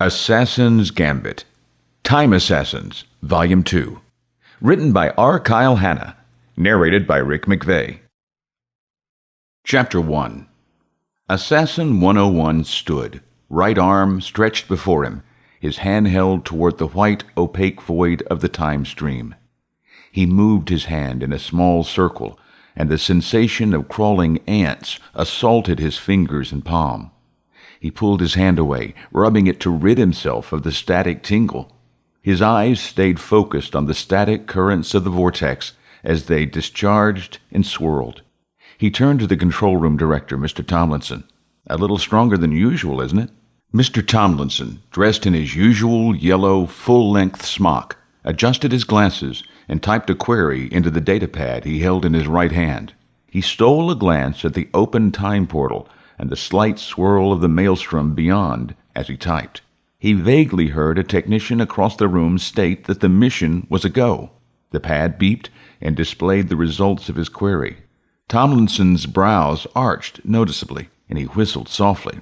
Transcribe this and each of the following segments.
Assassin's Gambit, Time Assassins, Volume 2. Written by R. Kyle Hanna. Narrated by Rick McVey. Chapter 1. Assassin 101 stood, right arm stretched before him, his hand held toward the white, opaque void of the time stream. He moved his hand in a small circle, and the sensation of crawling ants assaulted his fingers and palm. He pulled his hand away, rubbing it to rid himself of the static tingle. His eyes stayed focused on the static currents of the vortex as they discharged and swirled. He turned to the control room director, Mr. Tomlinson. "A little stronger than usual, isn't it?" Mr. Tomlinson, dressed in his usual yellow, full-length smock, adjusted his glasses and typed a query into the datapad he held in his right hand. He stole a glance at the open time portal and the slight swirl of the maelstrom beyond as he typed. He vaguely heard a technician across the room state that the mission was a go. The pad beeped and displayed the results of his query. Tomlinson's brows arched noticeably, and he whistled softly.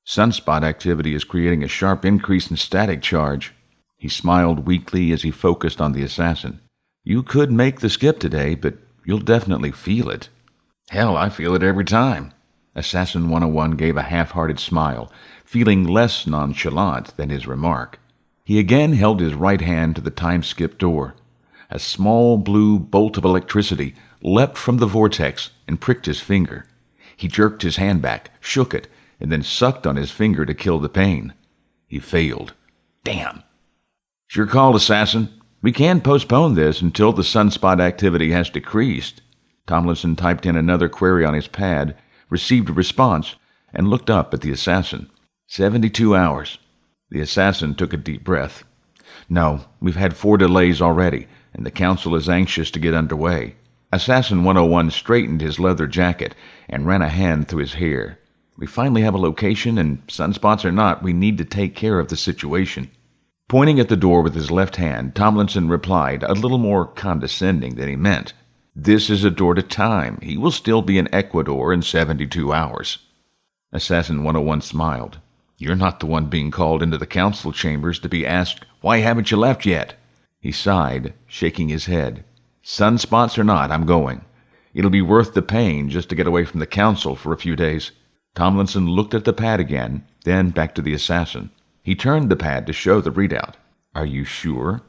"Sunspot activity is creating a sharp increase in static charge." He smiled weakly as he focused on the assassin. "You could make the skip today, but you'll definitely feel it." "Hell, I feel it every time." Assassin 101 gave a half-hearted smile, feeling less nonchalant than his remark. He again held his right hand to the time-skip door. A small blue bolt of electricity leapt from the vortex and pricked his finger. He jerked his hand back, shook it, and then sucked on his finger to kill the pain. He failed. "Damn." "It's your call, Assassin. We can postpone this until the sunspot activity has decreased." Tomlinson typed in another query on his pad, received a response, and looked up at the assassin. 72 hours. The assassin took a deep breath. "No, we've had 4 delays already, and the council is anxious to get underway." Assassin 101 straightened his leather jacket and ran a hand through his hair. "We finally have a location, and sunspots or not, we need to take care of the situation." Pointing at the door with his left hand, Tomlinson replied, a little more condescending than he meant. "This is a door to time. He will still be in Ecuador in 72 hours. Assassin 101 smiled. "You're not the one being called into the council chambers to be asked, 'Why haven't you left yet?'" He sighed, shaking his head. "Sunspots or not, I'm going. It'll be worth the pain just to get away from the council for a few days." Tomlinson looked at the pad again, then back to the assassin. He turned the pad to show the readout. "Are you sure?"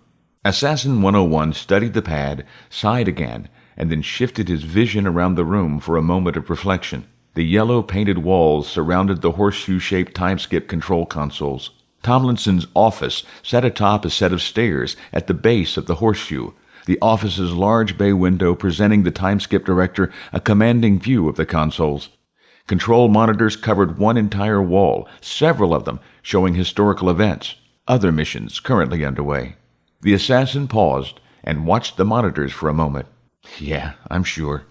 Assassin 101 studied the pad, sighed again, and then shifted his vision around the room for a moment of reflection. The yellow-painted walls surrounded the horseshoe-shaped time-skip control consoles. Tomlinson's office sat atop a set of stairs at the base of the horseshoe, the office's large bay window presenting the time-skip director a commanding view of the consoles. Control monitors covered one entire wall, several of them showing historical events, other missions currently underway. The assassin paused and watched the monitors for a moment. "Yeah, I'm sure."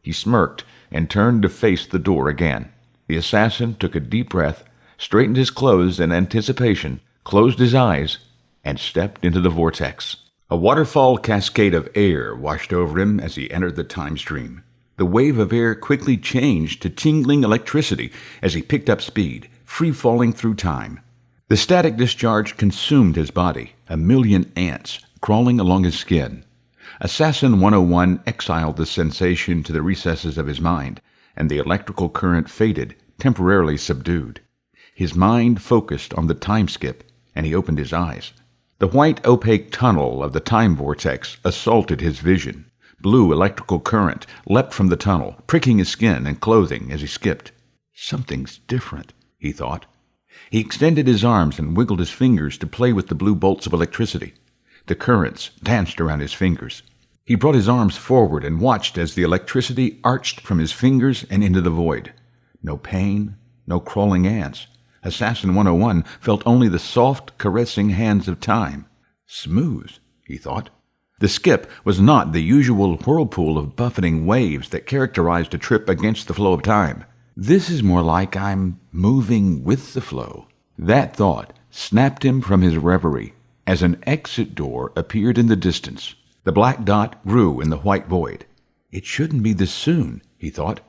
He smirked and turned to face the door again. The assassin took a deep breath, straightened his clothes in anticipation, closed his eyes, and stepped into the vortex. A waterfall cascade of air washed over him as he entered the time stream. The wave of air quickly changed to tingling electricity as he picked up speed, free-falling through time. The static discharge consumed his body, a million ants crawling along his skin. Assassin 101 exiled the sensation to the recesses of his mind, and the electrical current faded, temporarily subdued. His mind focused on the time skip, and he opened his eyes. The white opaque tunnel of the time vortex assaulted his vision. Blue electrical current leapt from the tunnel, pricking his skin and clothing as he skipped. "Something's different," he thought. He extended his arms and wiggled his fingers to play with the blue bolts of electricity. The currents danced around his fingers. He brought his arms forward and watched as the electricity arched from his fingers and into the void. No pain, no crawling ants. Assassin 101 felt only the soft, caressing hands of time. Smooth, he thought. The skip was not the usual whirlpool of buffeting waves that characterized a trip against the flow of time. This is more like I'm moving with the flow. That thought snapped him from his reverie as an exit door appeared in the distance. The black dot grew in the white void. It shouldn't be this soon, he thought.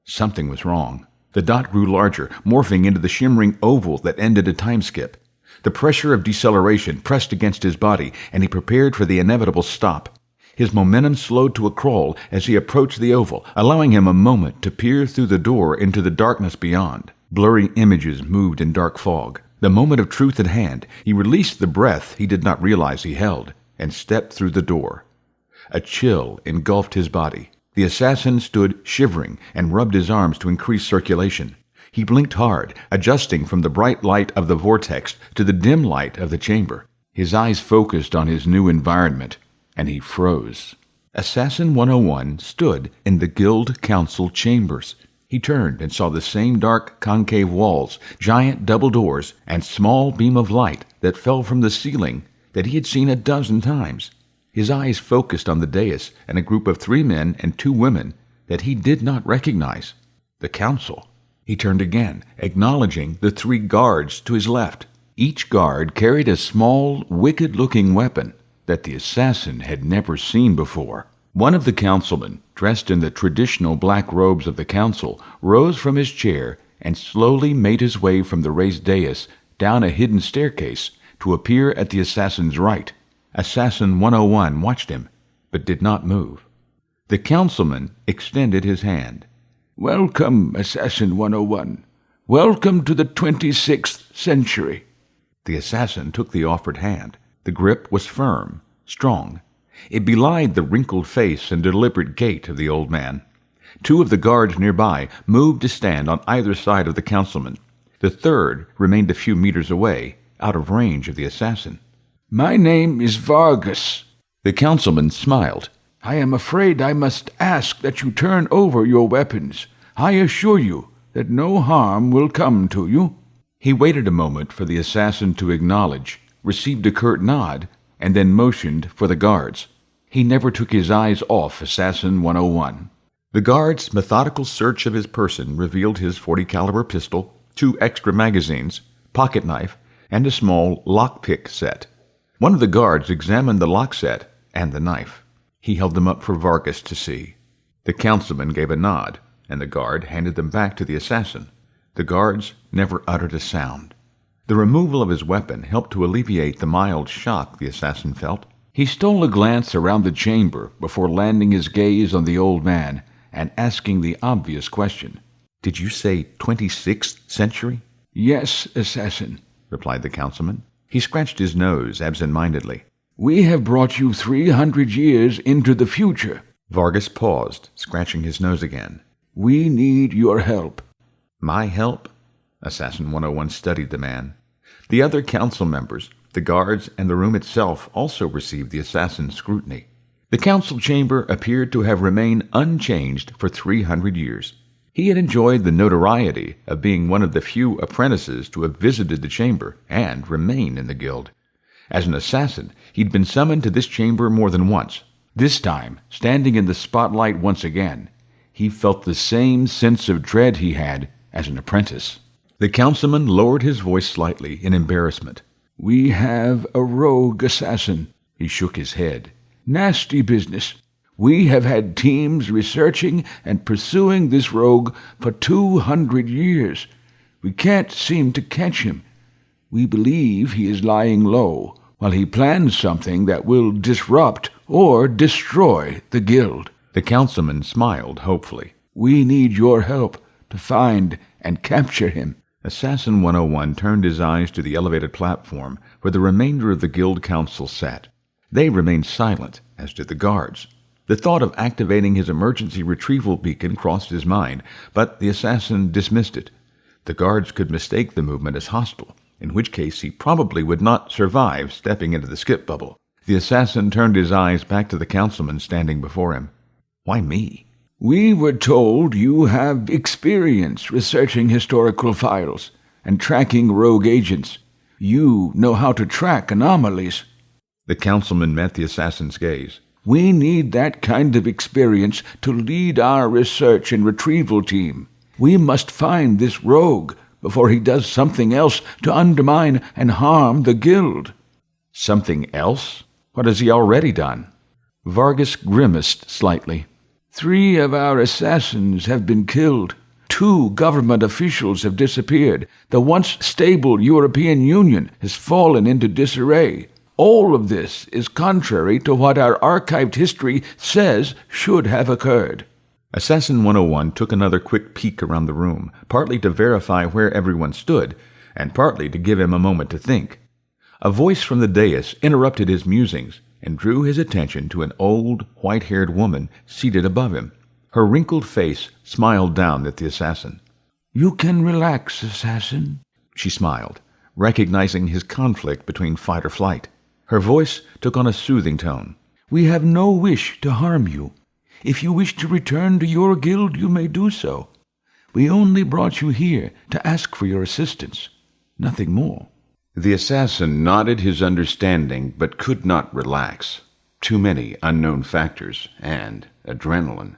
Something was wrong. The dot grew larger, morphing into the shimmering oval that ended a time skip. The pressure of deceleration pressed against his body, and he prepared for the inevitable stop. His momentum slowed to a crawl as he approached the oval, allowing him a moment to peer through the door into the darkness beyond. Blurry images moved in dark fog. The moment of truth at hand, he released the breath he did not realize he held, and stepped through the door. A chill engulfed his body. The assassin stood shivering and rubbed his arms to increase circulation. He blinked hard, adjusting from the bright light of the vortex to the dim light of the chamber. His eyes focused on his new environment, and he froze. Assassin 101 stood in the Guild Council chambers. He turned and saw the same dark concave walls, giant double doors, and small beam of light that fell from the ceiling that he had seen a dozen times. His eyes focused on the dais and a group of 3 men and 2 women that he did not recognize. The council. He turned again, acknowledging the 3 guards to his left. Each guard carried a small, wicked-looking weapon that the assassin had never seen before. One of the councilmen, dressed in the traditional black robes of the council, rose from his chair and slowly made his way from the raised dais down a hidden staircase to appear at the assassin's right. Assassin 101 watched him, but did not move. The councilman extended his hand. "Welcome, Assassin 101. Welcome to the 26th century." The assassin took the offered hand. The grip was firm, strong. It belied the wrinkled face and deliberate gait of the old man. 2 of the guards nearby moved to stand on either side of the councilman. The 3rd remained a few meters away, out of range of the assassin. "My name is Vargas." The councilman smiled. "I am afraid I must ask that you turn over your weapons. I assure you that no harm will come to you." He waited a moment for the assassin to acknowledge, received a curt nod, and then motioned for the guards. He never took his eyes off Assassin 101. The guard's methodical search of his person revealed his .40 caliber pistol, 2 extra magazines, pocket knife, and a small lockpick set. One of the guards examined the lock set and the knife. He held them up for Vargas to see. The councilman gave a nod, and the guard handed them back to the assassin. The guards never uttered a sound. The removal of his weapon helped to alleviate the mild shock the assassin felt. He stole a glance around the chamber before landing his gaze on the old man and asking the obvious question. "Did you say 26th century?" "Yes, assassin," replied the councilman. He scratched his nose absent-mindedly. "We have brought you 300 years into the future." Vargas paused, scratching his nose again. "We need your help." "My help?" Assassin 101 studied the man. The other council members, the guards, and the room itself also received the assassin's scrutiny. The council chamber appeared to have remained unchanged for 300 years. He had enjoyed the notoriety of being one of the few apprentices to have visited the chamber and remain in the guild. As an assassin, he'd been summoned to this chamber more than once. This time, standing in the spotlight once again, he felt the same sense of dread he had as an apprentice. The councilman lowered his voice slightly in embarrassment. "We have a rogue assassin." He shook his head. "Nasty business. We have had teams researching and pursuing this rogue for 200 years. We can't seem to catch him. We believe he is lying low while he plans something that will disrupt or destroy the guild." The councilman smiled hopefully. "We need your help to find and capture him." Assassin 101 turned his eyes to the elevated platform where the remainder of the guild council sat. They remained silent, as did the guards. The thought of activating his emergency retrieval beacon crossed his mind, but the assassin dismissed it. The guards could mistake the movement as hostile, in which case he probably would not survive stepping into the skip bubble. The assassin turned his eyes back to the councilman standing before him. "Why me?" "We were told you have experience researching historical files and tracking rogue agents. You know how to track anomalies." The councilman met the assassin's gaze. "We need that kind of experience to lead our research and retrieval team. We must find this rogue before he does something else to undermine and harm the guild." "Something else? What has he already done?" Vargas grimaced slightly. 3 of our assassins have been killed. 2 government officials have disappeared. The once stable European Union has fallen into disarray. All of this is contrary to what our archived history says should have occurred." Assassin 101 took another quick peek around the room, partly to verify where everyone stood, and partly to give him a moment to think. A voice from the dais interrupted his musings and drew his attention to an old, white-haired woman seated above him. Her wrinkled face smiled down at the assassin. "You can relax, assassin," she smiled, recognizing his conflict between fight or flight. Her voice took on a soothing tone. "We have no wish to harm you. If you wish to return to your guild, you may do so. We only brought you here to ask for your assistance, nothing more." The assassin nodded his understanding, but could not relax. Too many unknown factors and adrenaline.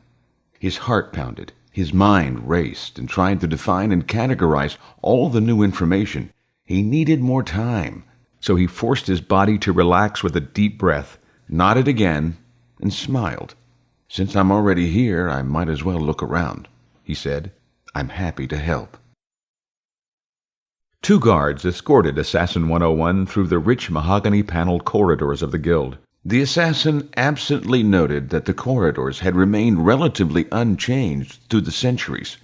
His heart pounded, his mind raced, and tried to define and categorize all the new information. He needed more time, so he forced his body to relax with a deep breath, nodded again, and smiled. "Since I'm already here, I might as well look around," he said. "I'm happy to help." 2 guards escorted Assassin 101 through the rich mahogany-paneled corridors of the guild. The assassin absently noted that the corridors had remained relatively unchanged through the centuries.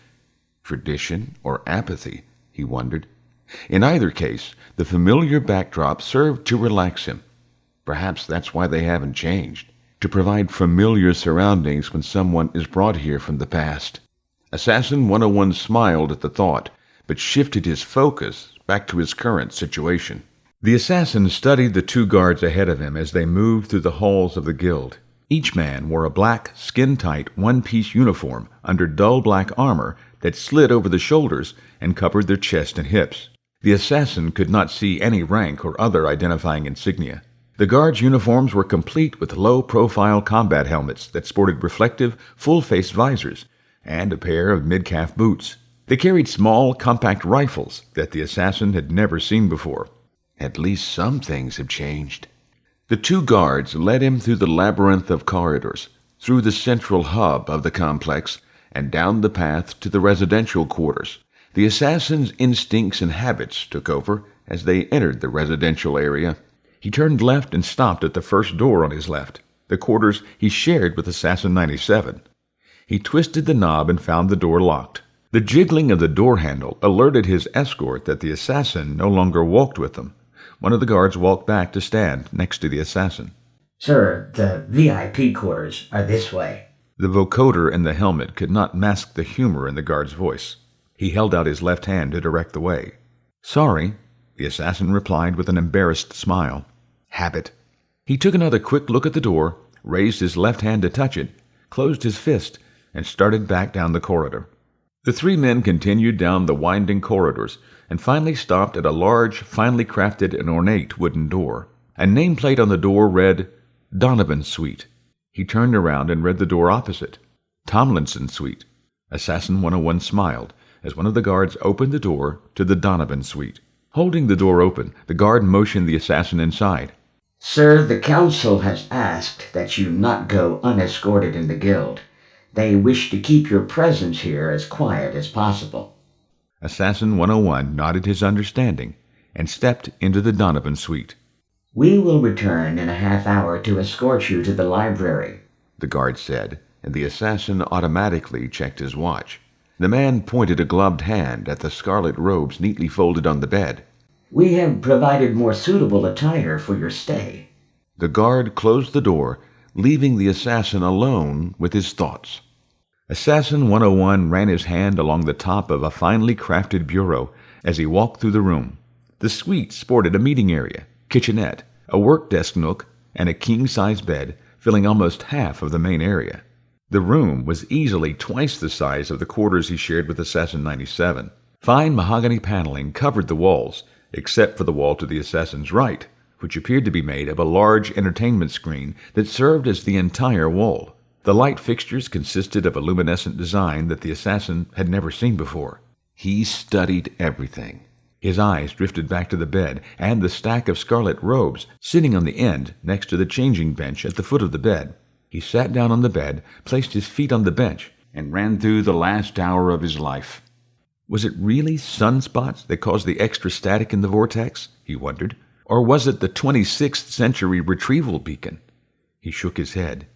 Tradition or apathy, he wondered. In either case, the familiar backdrop served to relax him. Perhaps that's why they haven't changed, to provide familiar surroundings when someone is brought here from the past. Assassin 101 smiled at the thought, but shifted his focus back to his current situation. The assassin studied the 2 guards ahead of him as they moved through the halls of the guild. Each man wore a black, skin-tight, one-piece uniform under dull black armor that slid over the shoulders and covered their chest and hips. The assassin could not see any rank or other identifying insignia. The guards' uniforms were complete with low-profile combat helmets that sported reflective, full-face visors and a pair of mid-calf boots. They carried small, compact rifles that the assassin had never seen before. At least some things have changed. The 2 guards led him through the labyrinth of corridors, through the central hub of the complex, and down the path to the residential quarters. The assassin's instincts and habits took over as they entered the residential area. He turned left and stopped at the first door on his left, the quarters he shared with Assassin 97. He twisted the knob and found the door locked. The jiggling of the door handle alerted his escort that the assassin no longer walked with them. One of the guards walked back to stand next to the assassin. "Sir, the VIP quarters are this way." The vocoder in the helmet could not mask the humor in the guard's voice. He held out his left hand to direct the way. "Sorry," the assassin replied with an embarrassed smile. "Habit." He took another quick look at the door, raised his left hand to touch it, closed his fist, and started back down the corridor. The 3 men continued down the winding corridors and finally stopped at a large, finely crafted and ornate wooden door. A nameplate on the door read, "Donovan Suite." He turned around and read the door opposite, "Tomlinson Suite." Assassin 101 smiled as one of the guards opened the door to the Donovan Suite. Holding the door open, the guard motioned the assassin inside. "Sir, the council has asked that you not go unescorted in the guild. They wish to keep your presence here as quiet as possible." Assassin 101 nodded his understanding and stepped into the Donovan Suite. "We will return in a half hour to escort you to the library," the guard said, and the assassin automatically checked his watch. The man pointed a gloved hand at the scarlet robes neatly folded on the bed. "We have provided more suitable attire for your stay." The guard closed the door, leaving the assassin alone with his thoughts. Assassin 101 ran his hand along the top of a finely crafted bureau as he walked through the room. The suite sported a meeting area, kitchenette, a work desk nook, and a king-size bed, filling almost half of the main area. The room was easily twice the size of the quarters he shared with Assassin 97. Fine mahogany paneling covered the walls, except for the wall to the assassin's right, which appeared to be made of a large entertainment screen that served as the entire wall. The light fixtures consisted of a luminescent design that the assassin had never seen before. He studied everything. His eyes drifted back to the bed and the stack of scarlet robes sitting on the end next to the changing bench at the foot of the bed. He sat down on the bed, placed his feet on the bench, and ran through the last hour of his life. Was it really sunspots that caused the extra static in the vortex? He wondered. Or was it the 26th century retrieval beacon? He shook his head.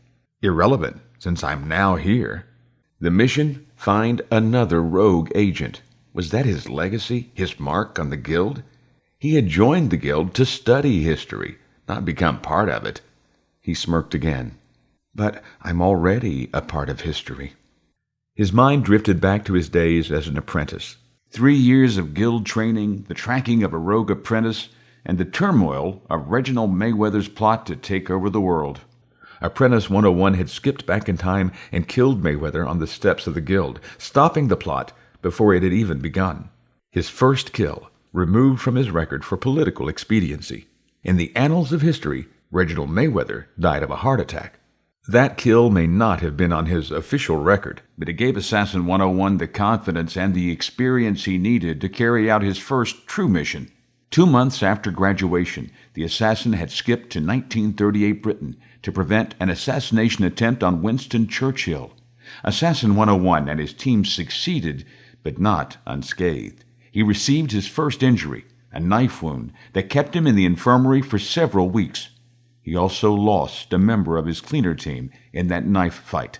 Irrelevant, since I'm now here. The mission? Find another rogue agent. Was that his legacy, his mark on the guild? He had joined the guild to study history, not become part of it. He smirked again. But I'm already a part of history. His mind drifted back to his days as an apprentice. 3 years of guild training, the tracking of a rogue apprentice, and the turmoil of Reginald Mayweather's plot to take over the world. Apprentice 101 had skipped back in time and killed Mayweather on the steps of the guild, stopping the plot before it had even begun. His first kill, removed from his record for political expediency. In the annals of history, Reginald Mayweather died of a heart attack. That kill may not have been on his official record, but it gave Assassin 101 the confidence and the experience he needed to carry out his first true mission. 2 months after graduation, the assassin had skipped to 1938 Britain to prevent an assassination attempt on Winston Churchill. Assassin 101 and his team succeeded, but not unscathed. He received his first injury, a knife wound that kept him in the infirmary for several weeks. He also lost a member of his cleaner team in that knife fight.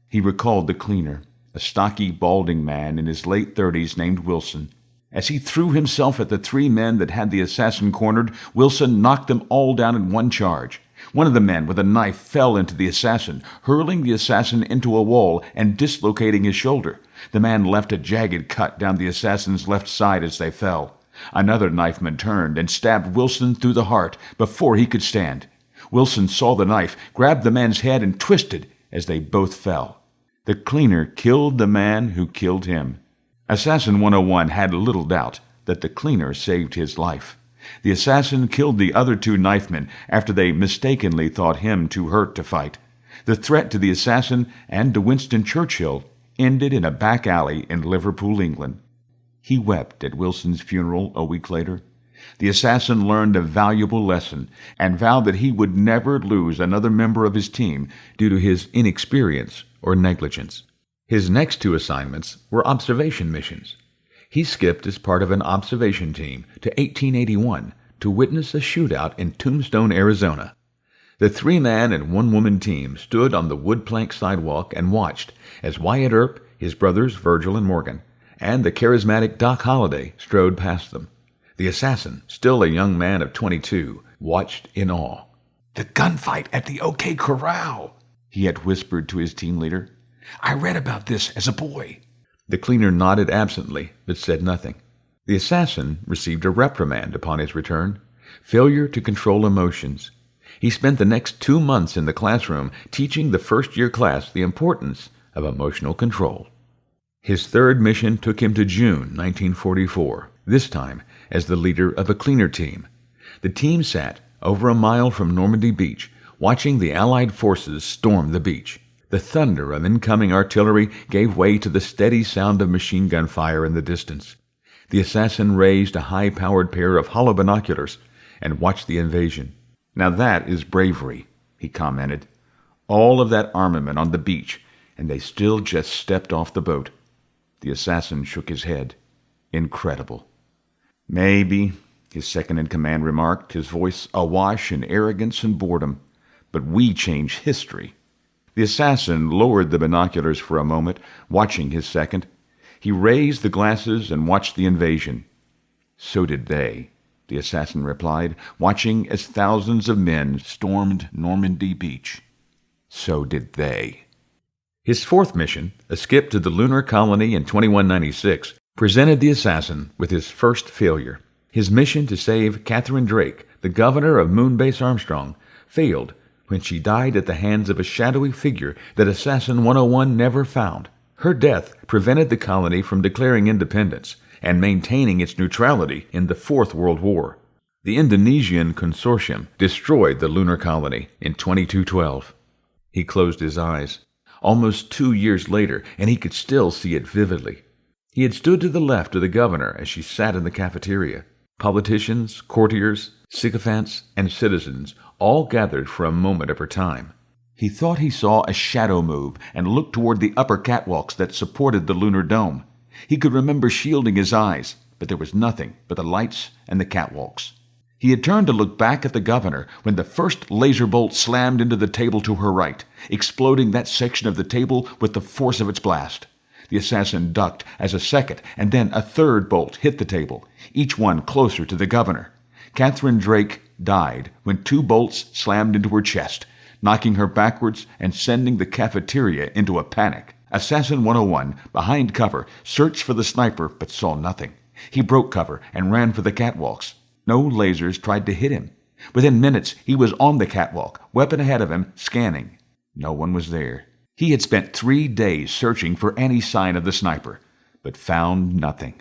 He recalled the cleaner, a stocky, balding man in his late 30s named Wilson. As he threw himself at the 3 men that had the assassin cornered, Wilson knocked them all down in one charge. One of the men with a knife fell into the assassin, hurling the assassin into a wall and dislocating his shoulder. The man left a jagged cut down the assassin's left side as they fell. Another knifeman turned and stabbed Wilson through the heart before he could stand. Wilson saw the knife, grabbed the man's head, and twisted as they both fell. The cleaner killed the man who killed him. Assassin 101 had little doubt that the cleaner saved his life. The assassin killed the other 2 knifemen after they mistakenly thought him too hurt to fight. The threat to the assassin and to Winston Churchill ended in a back alley in Liverpool, England. He wept at Wilson's funeral a week later. The assassin learned a valuable lesson and vowed that he would never lose another member of his team due to his inexperience or negligence. His next 2 assignments were observation missions. He skipped as part of an observation team to 1881 to witness a shootout in Tombstone, Arizona. The 3-man and 1-woman team stood on the wood plank sidewalk and watched as Wyatt Earp, his brothers Virgil and Morgan, and the charismatic Doc Holliday strode past them. The assassin, still a young man of 22, watched in awe. "The gunfight at the OK Corral," he had whispered to his team leader. "I read about this as a boy." The cleaner nodded absently, but said nothing. The assassin received a reprimand upon his return. Failure to control emotions. He spent the next 2 months in the classroom teaching the first-year class the importance of emotional control. His 3rd mission took him to June 1944, this time as the leader of a cleaner team. The team sat over a mile from Normandy Beach, watching the Allied forces storm the beach. The thunder of incoming artillery gave way to the steady sound of machine gun fire in the distance. The assassin raised a high-powered pair of hollow binoculars and watched the invasion. "Now that is bravery," he commented. "All of that armament on the beach, and they still just stepped off the boat." The assassin shook his head. "Incredible." "Maybe," his second-in-command remarked, his voice awash in arrogance and boredom. "But we change history." The assassin lowered the binoculars for a moment, watching his second. He raised the glasses and watched the invasion. "So did they," the assassin replied, watching as thousands of men stormed Normandy Beach. "So did they." His 4th mission, a skip to the lunar colony in 2196, presented the assassin with his first failure. His mission to save Catherine Drake, the governor of Moonbase Armstrong, failed when she died at the hands of a shadowy figure that Assassin 101 never found. Her death prevented the colony from declaring independence and maintaining its neutrality in the 4th World War. The Indonesian consortium destroyed the lunar colony in 2212. He closed his eyes. Almost 2 years later, and he could still see it vividly. He had stood to the left of the governor as she sat in the cafeteria. Politicians, courtiers, sycophants, and citizens all gathered for a moment of her time. He thought he saw a shadow move and looked toward the upper catwalks that supported the lunar dome. He could remember shielding his eyes, but there was nothing but the lights and the catwalks. He had turned to look back at the governor when the first laser bolt slammed into the table to her right, exploding that section of the table with the force of its blast. The assassin ducked as a second and then a third bolt hit the table, each one closer to the governor. Catherine Drake died when 2 bolts slammed into her chest, knocking her backwards and sending the cafeteria into a panic. Assassin 101, behind cover, searched for the sniper but saw nothing. He broke cover and ran for the catwalks. No lasers tried to hit him. Within minutes, he was on the catwalk, weapon ahead of him, scanning. No one was there. He had spent 3 days searching for any sign of the sniper, but found nothing.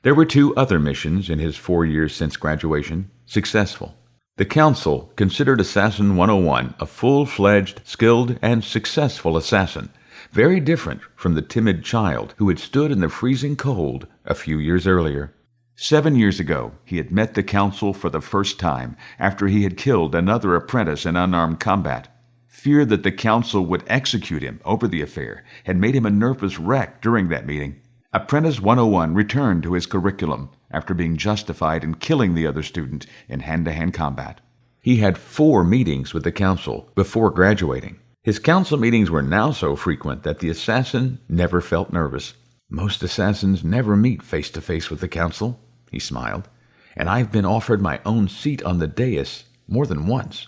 There were 2 other missions in his 4 years since graduation, successful. The Council considered Assassin 101 a full-fledged, skilled, and successful assassin, very different from the timid child who had stood in the freezing cold a few years earlier. 7 years ago, he had met the Council for the first time after he had killed another apprentice in unarmed combat. Fear that the Council would execute him over the affair had made him a nervous wreck during that meeting. Apprentice 101 returned to his curriculum after being justified in killing the other student in hand-to-hand combat. He had 4 meetings with the Council before graduating. His Council meetings were now so frequent that the assassin never felt nervous. Most assassins never meet face-to-face with the Council, he smiled, and I've been offered my own seat on the dais more than once.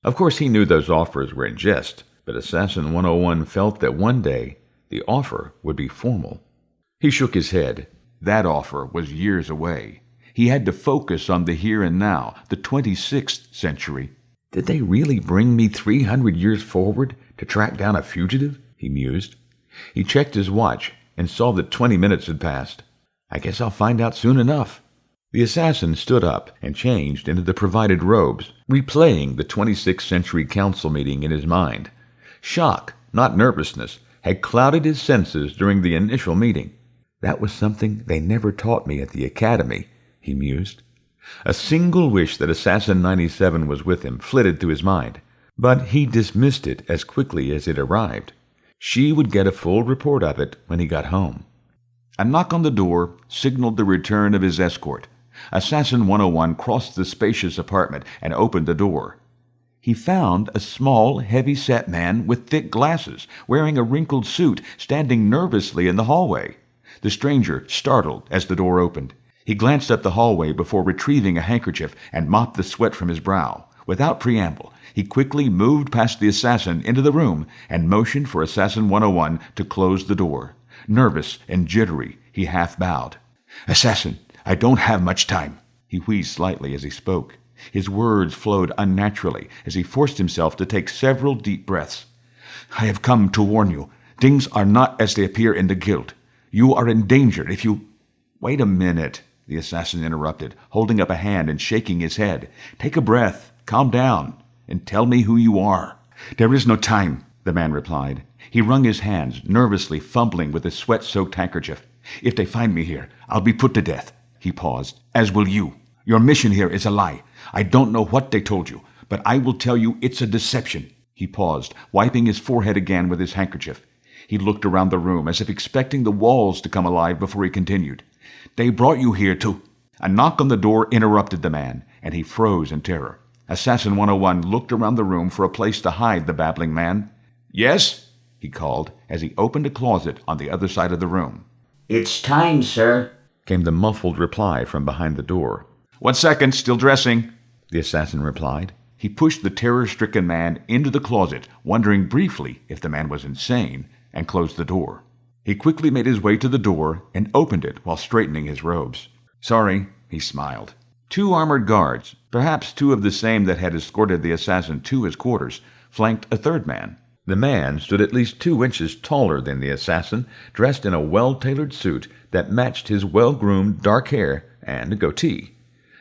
Of course, he knew those offers were in jest, but Assassin 101 felt that one day the offer would be formal. He shook his head. That offer was years away. He had to focus on the here and now, the 26th century. Did they really bring me 300 years forward to track down a fugitive? He mused. He checked his watch and saw that 20 minutes had passed. I guess I'll find out soon enough. The assassin stood up and changed into the provided robes, replaying the 26th century council meeting in his mind. Shock, not nervousness, had clouded his senses during the initial meeting. That was something they never taught me at the academy, he mused. A single wish that Assassin 97 was with him flitted through his mind, but he dismissed it as quickly as it arrived. She would get a full report of it when he got home. A knock on the door signaled the return of his escort. Assassin 101 crossed the spacious apartment and opened the door. He found a small, heavy-set man with thick glasses, wearing a wrinkled suit, standing nervously in the hallway. The stranger startled as the door opened. He glanced up the hallway before retrieving a handkerchief and mopped the sweat from his brow. Without preamble, he quickly moved past the assassin into the room and motioned for Assassin 101 to close the door. Nervous and jittery, he half bowed. "Assassin, I don't have much time." He wheezed slightly as he spoke. His words flowed unnaturally as he forced himself to take several deep breaths. "I have come to warn you. Things are not as they appear in the guild. You are in danger if you—" "Wait a minute," the assassin interrupted, holding up a hand and shaking his head. "Take a breath, calm down, and tell me who you are." "There is no time," the man replied. He wrung his hands, nervously fumbling with his sweat-soaked handkerchief. "If they find me here, I'll be put to death." He paused. "As will you. Your mission here is a lie. I don't know what they told you, but I will tell you it's a deception." He paused, wiping his forehead again with his handkerchief. He looked around the room as if expecting the walls to come alive before he continued. "They brought you here to—" A knock on the door interrupted the man, and he froze in terror. Assassin 101 looked around the room for a place to hide the babbling man. "Yes?" he called as he opened a closet on the other side of the room. "It's time, sir," came the muffled reply from behind the door. "1 second, still dressing," the assassin replied. He pushed the terror-stricken man into the closet, wondering briefly if the man was insane, and closed the door. He quickly made his way to the door and opened it while straightening his robes. "Sorry," he smiled. 2 armored guards, perhaps 2 of the same that had escorted the assassin to his quarters, flanked a third man. The man stood at least 2 inches taller than the assassin, dressed in a well-tailored suit that matched his well-groomed dark hair and goatee.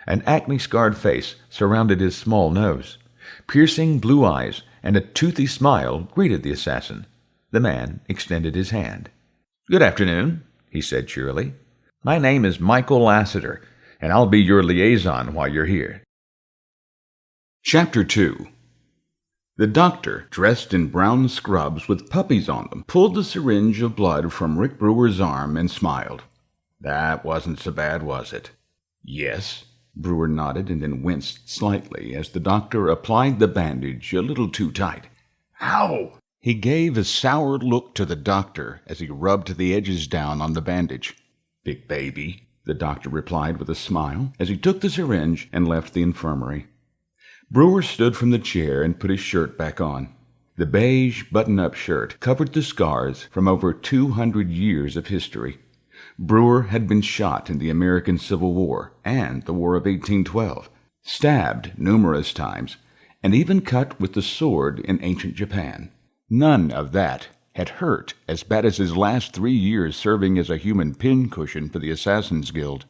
An acne-scarred face surrounded his small nose. Piercing blue eyes and a toothy smile greeted the assassin. The man extended his hand. "Good afternoon," he said cheerily. "My name is Michael Lassiter, and I'll be your liaison while you're here." Chapter 2. The doctor, dressed in brown scrubs with puppies on them, pulled the syringe of blood from Rick Brewer's arm and smiled. "That wasn't so bad, was it?" "Yes." Brewer nodded and then winced slightly as the doctor applied the bandage a little too tight. "Ow!" He gave a sour look to the doctor as he rubbed the edges down on the bandage. "Big baby," the doctor replied with a smile as he took the syringe and left the infirmary. Brewer stood from the chair and put his shirt back on. The beige button-up shirt covered the scars from over 200 years of history. Brewer had been shot in the American Civil War and the War of 1812, stabbed numerous times, and even cut with the sword in ancient Japan. None of that had hurt as bad as his last 3 years serving as a human pincushion for the Assassin's Guild.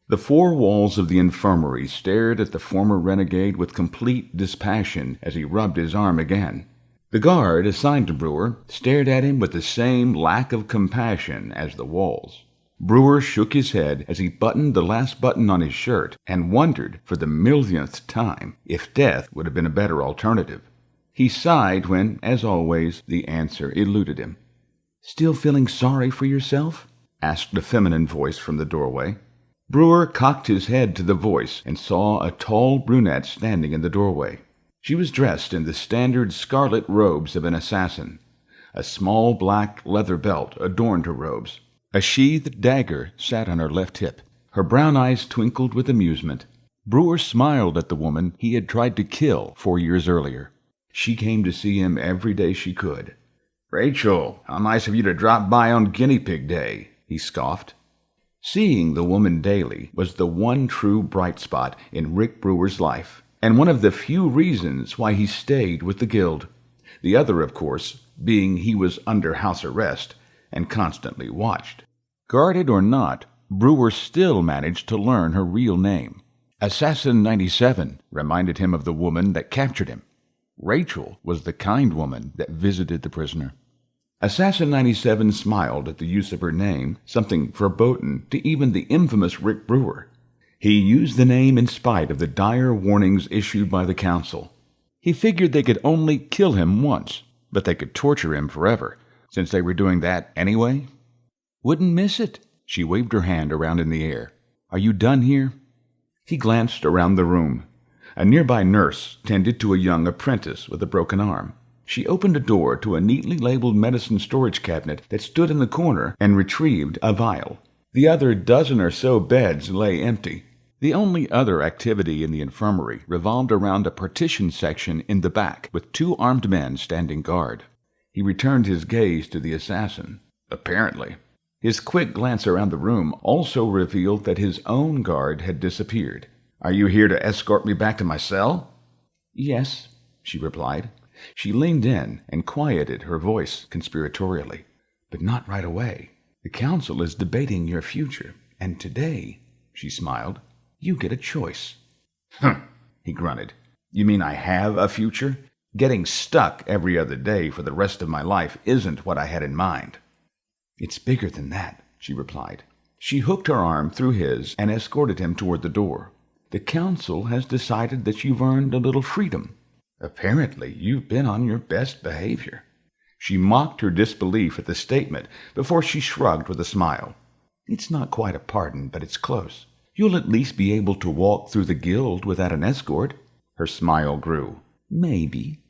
The four walls of the infirmary stared at the former renegade with complete dispassion as he rubbed his arm again. The guard assigned to Brewer stared at him with the same lack of compassion as the walls. Brewer shook his head as he buttoned the last button on his shirt and wondered for the millionth time if death would have been a better alternative. He sighed when, as always, the answer eluded him. "Still feeling sorry for yourself?" asked a feminine voice from the doorway. Brewer cocked his head to the voice and saw a tall brunette standing in the doorway. She was dressed in the standard scarlet robes of an assassin. A small black leather belt adorned her robes. A sheathed dagger sat on her left hip. Her brown eyes twinkled with amusement. Brewer smiled at the woman he had tried to kill 4 years earlier. She came to see him every day she could. "Rachel, how nice of you to drop by on Guinea Pig Day," he scoffed. Seeing the woman daily was the one true bright spot in Rick Brewer's life, and one of the few reasons why he stayed with the guild. The other, of course, being he was under house arrest and constantly watched. Guarded or not, Brewer still managed to learn her real name. Assassin 97 reminded him of the woman that captured him. Rachel was the kind woman that visited the prisoner. Assassin 97 smiled at the use of her name, something verboten to even the infamous Rick Brewer. He used the name in spite of the dire warnings issued by the council. He figured they could only kill him once, but they could torture him forever, since they were doing that anyway. "Wouldn't miss it." She waved her hand around in the air. "Are you done here?" He glanced around the room. A nearby nurse tended to a young apprentice with a broken arm. She opened a door to a neatly labeled medicine storage cabinet that stood in the corner and retrieved a vial. The other dozen or so beds lay empty. The only other activity in the infirmary revolved around a partition section in the back with 2 armed men standing guard. He returned his gaze to the assassin. Apparently. His quick glance around the room also revealed that his own guard had disappeared. "Are you here to escort me back to my cell?" "Yes," she replied. She leaned in and quieted her voice conspiratorially. "But not right away. The council is debating your future, and today," she smiled, "you get a choice." "Humph," he grunted. "You mean I have a future? Getting stuck every other day for the rest of my life isn't what I had in mind." "It's bigger than that," she replied. She hooked her arm through his and escorted him toward the door. "The council has decided that you've earned a little freedom. Apparently, you've been on your best behavior." She mocked her disbelief at the statement before she shrugged with a smile. "It's not quite a pardon, but it's close. You'll at least be able to walk through the guild without an escort." Her smile grew. "Maybe."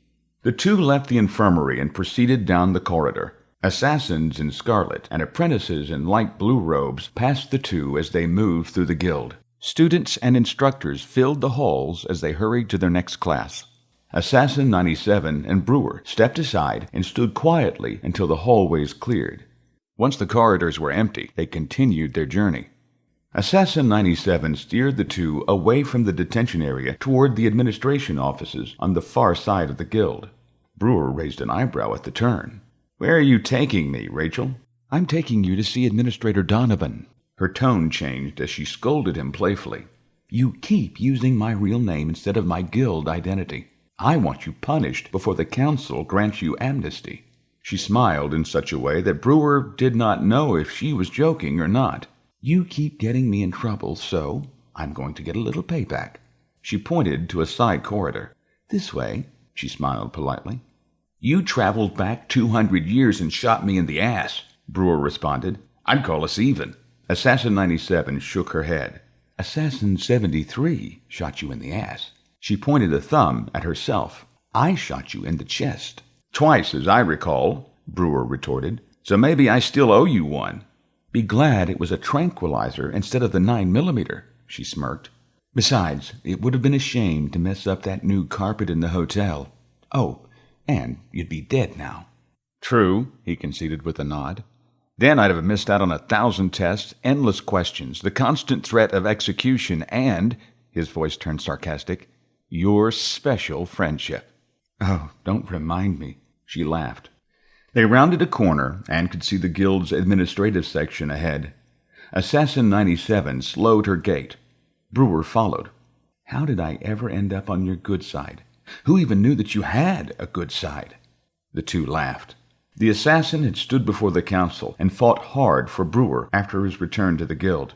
The two left the infirmary and proceeded down the corridor. Assassins in scarlet and apprentices in light blue robes passed the two as they moved through the guild. Students and instructors filled the halls as they hurried to their next class. Assassin 97 and Brewer stepped aside and stood quietly until the hallways cleared. Once the corridors were empty, they continued their journey. Assassin 97 steered the two away from the detention area toward the administration offices on the far side of the guild. Brewer raised an eyebrow at the turn. "Where are you taking me, Rachel?" "I'm taking you to see Administrator Donovan." Her tone changed as she scolded him playfully. "You keep using my real name instead of my guild identity. I want you punished before the council grants you amnesty." She smiled in such a way that Brewer did not know if she was joking or not. "You keep getting me in trouble, so I'm going to get a little payback." She pointed to a side corridor. "This way." she smiled politely. You traveled back 200 years and shot me in the ass, Brewer responded. I'd call us even. Assassin 97 shook her head. Assassin 73 shot you in the ass. She pointed a thumb at herself. I shot you in the chest. Twice, as I recall, Brewer retorted. So maybe I still owe you one. Be glad it was a tranquilizer instead of the 9mm, she smirked. Besides, it would have been a shame to mess up that new carpet in the hotel. Oh, and you'd be dead now. True, he conceded with a nod. Then I'd have missed out on 1,000 tests, endless questions, the constant threat of execution, and, his voice turned sarcastic, your special friendship. Oh, don't remind me, she laughed. They rounded a corner and could see the guild's administrative section ahead. Assassin 97 slowed her gait. Brewer followed. How did I ever end up on your good side? Who even knew that you had a good side? The two laughed. The assassin had stood before the council and fought hard for Brewer after his return to the guild.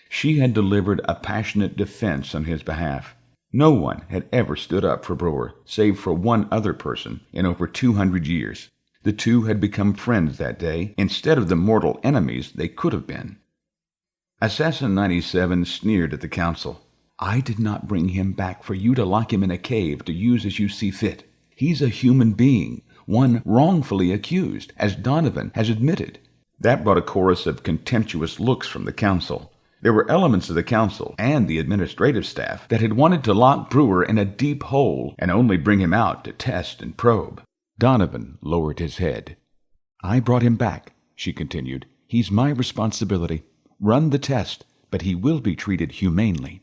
She had delivered a passionate defense on his behalf. No one had ever stood up for Brewer, save for one other person, in over 200 years. The two had become friends that day, instead of the mortal enemies they could have been. Assassin 97 sneered at the council. I did not bring him back for you to lock him in a cave to use as you see fit. He's a human being, one wrongfully accused, as Donovan has admitted. That brought a chorus of contemptuous looks from the council. There were elements of the council and the administrative staff that had wanted to lock Brewer in a deep hole and only bring him out to test and probe. Donovan lowered his head. I brought him back, she continued. He's my responsibility. Run the test, but he will be treated humanely.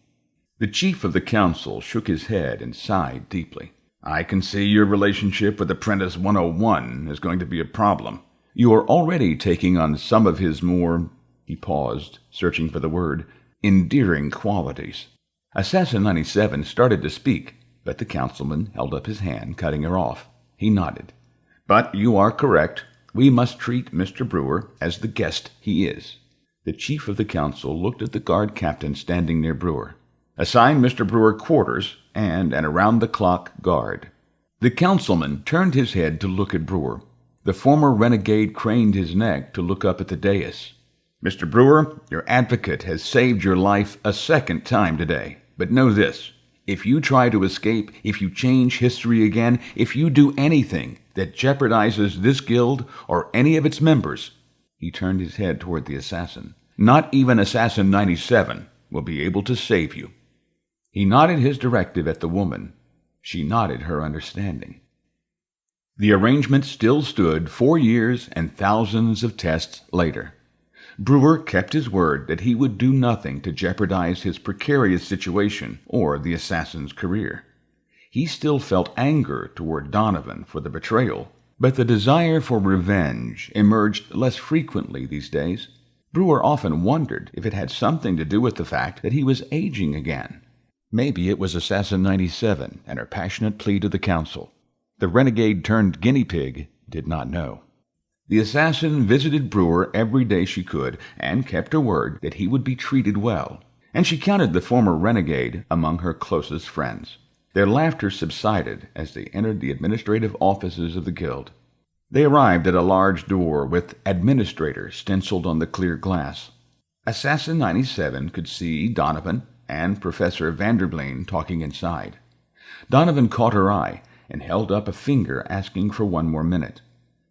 The chief of the council shook his head and sighed deeply. I can see your relationship with Apprentice 101 is going to be a problem. You are already taking on some of his more, he paused, searching for the word, endearing qualities. Assassin 97 started to speak, but the councilman held up his hand, cutting her off. He nodded. But you are correct. We must treat Mr. Brewer as the guest he is. The chief of the council looked at the guard captain standing near Brewer. Assign Mr. Brewer quarters and an around-the-clock guard. The councilman turned his head to look at Brewer. The former renegade craned his neck to look up at the dais. Mr. Brewer, your advocate has saved your life a second time today. But know this. If you try to escape, if you change history again, if you do anything that jeopardizes this guild or any of its members, he turned his head toward the assassin. Not even Assassin 97 will be able to save you. He nodded his directive at the woman. She nodded her understanding. The arrangement still stood 4 years and thousands of tests later. Brewer kept his word that he would do nothing to jeopardize his precarious situation or the assassin's career. He still felt anger toward Donovan for the betrayal, but the desire for revenge emerged less frequently these days. Brewer often wondered if it had something to do with the fact that he was aging again. Maybe it was Assassin 97 and her passionate plea to the council. The renegade-turned-guinea pig did not know. The assassin visited Brewer every day she could and kept her word that he would be treated well, and she counted the former renegade among her closest friends. Their laughter subsided as they entered the administrative offices of the guild. They arrived at a large door with Administrator stenciled on the clear glass. Assassin 97 could see Donovan and Professor Vanderbleen talking inside. Donovan caught her eye and held up a finger asking for 1 more minute.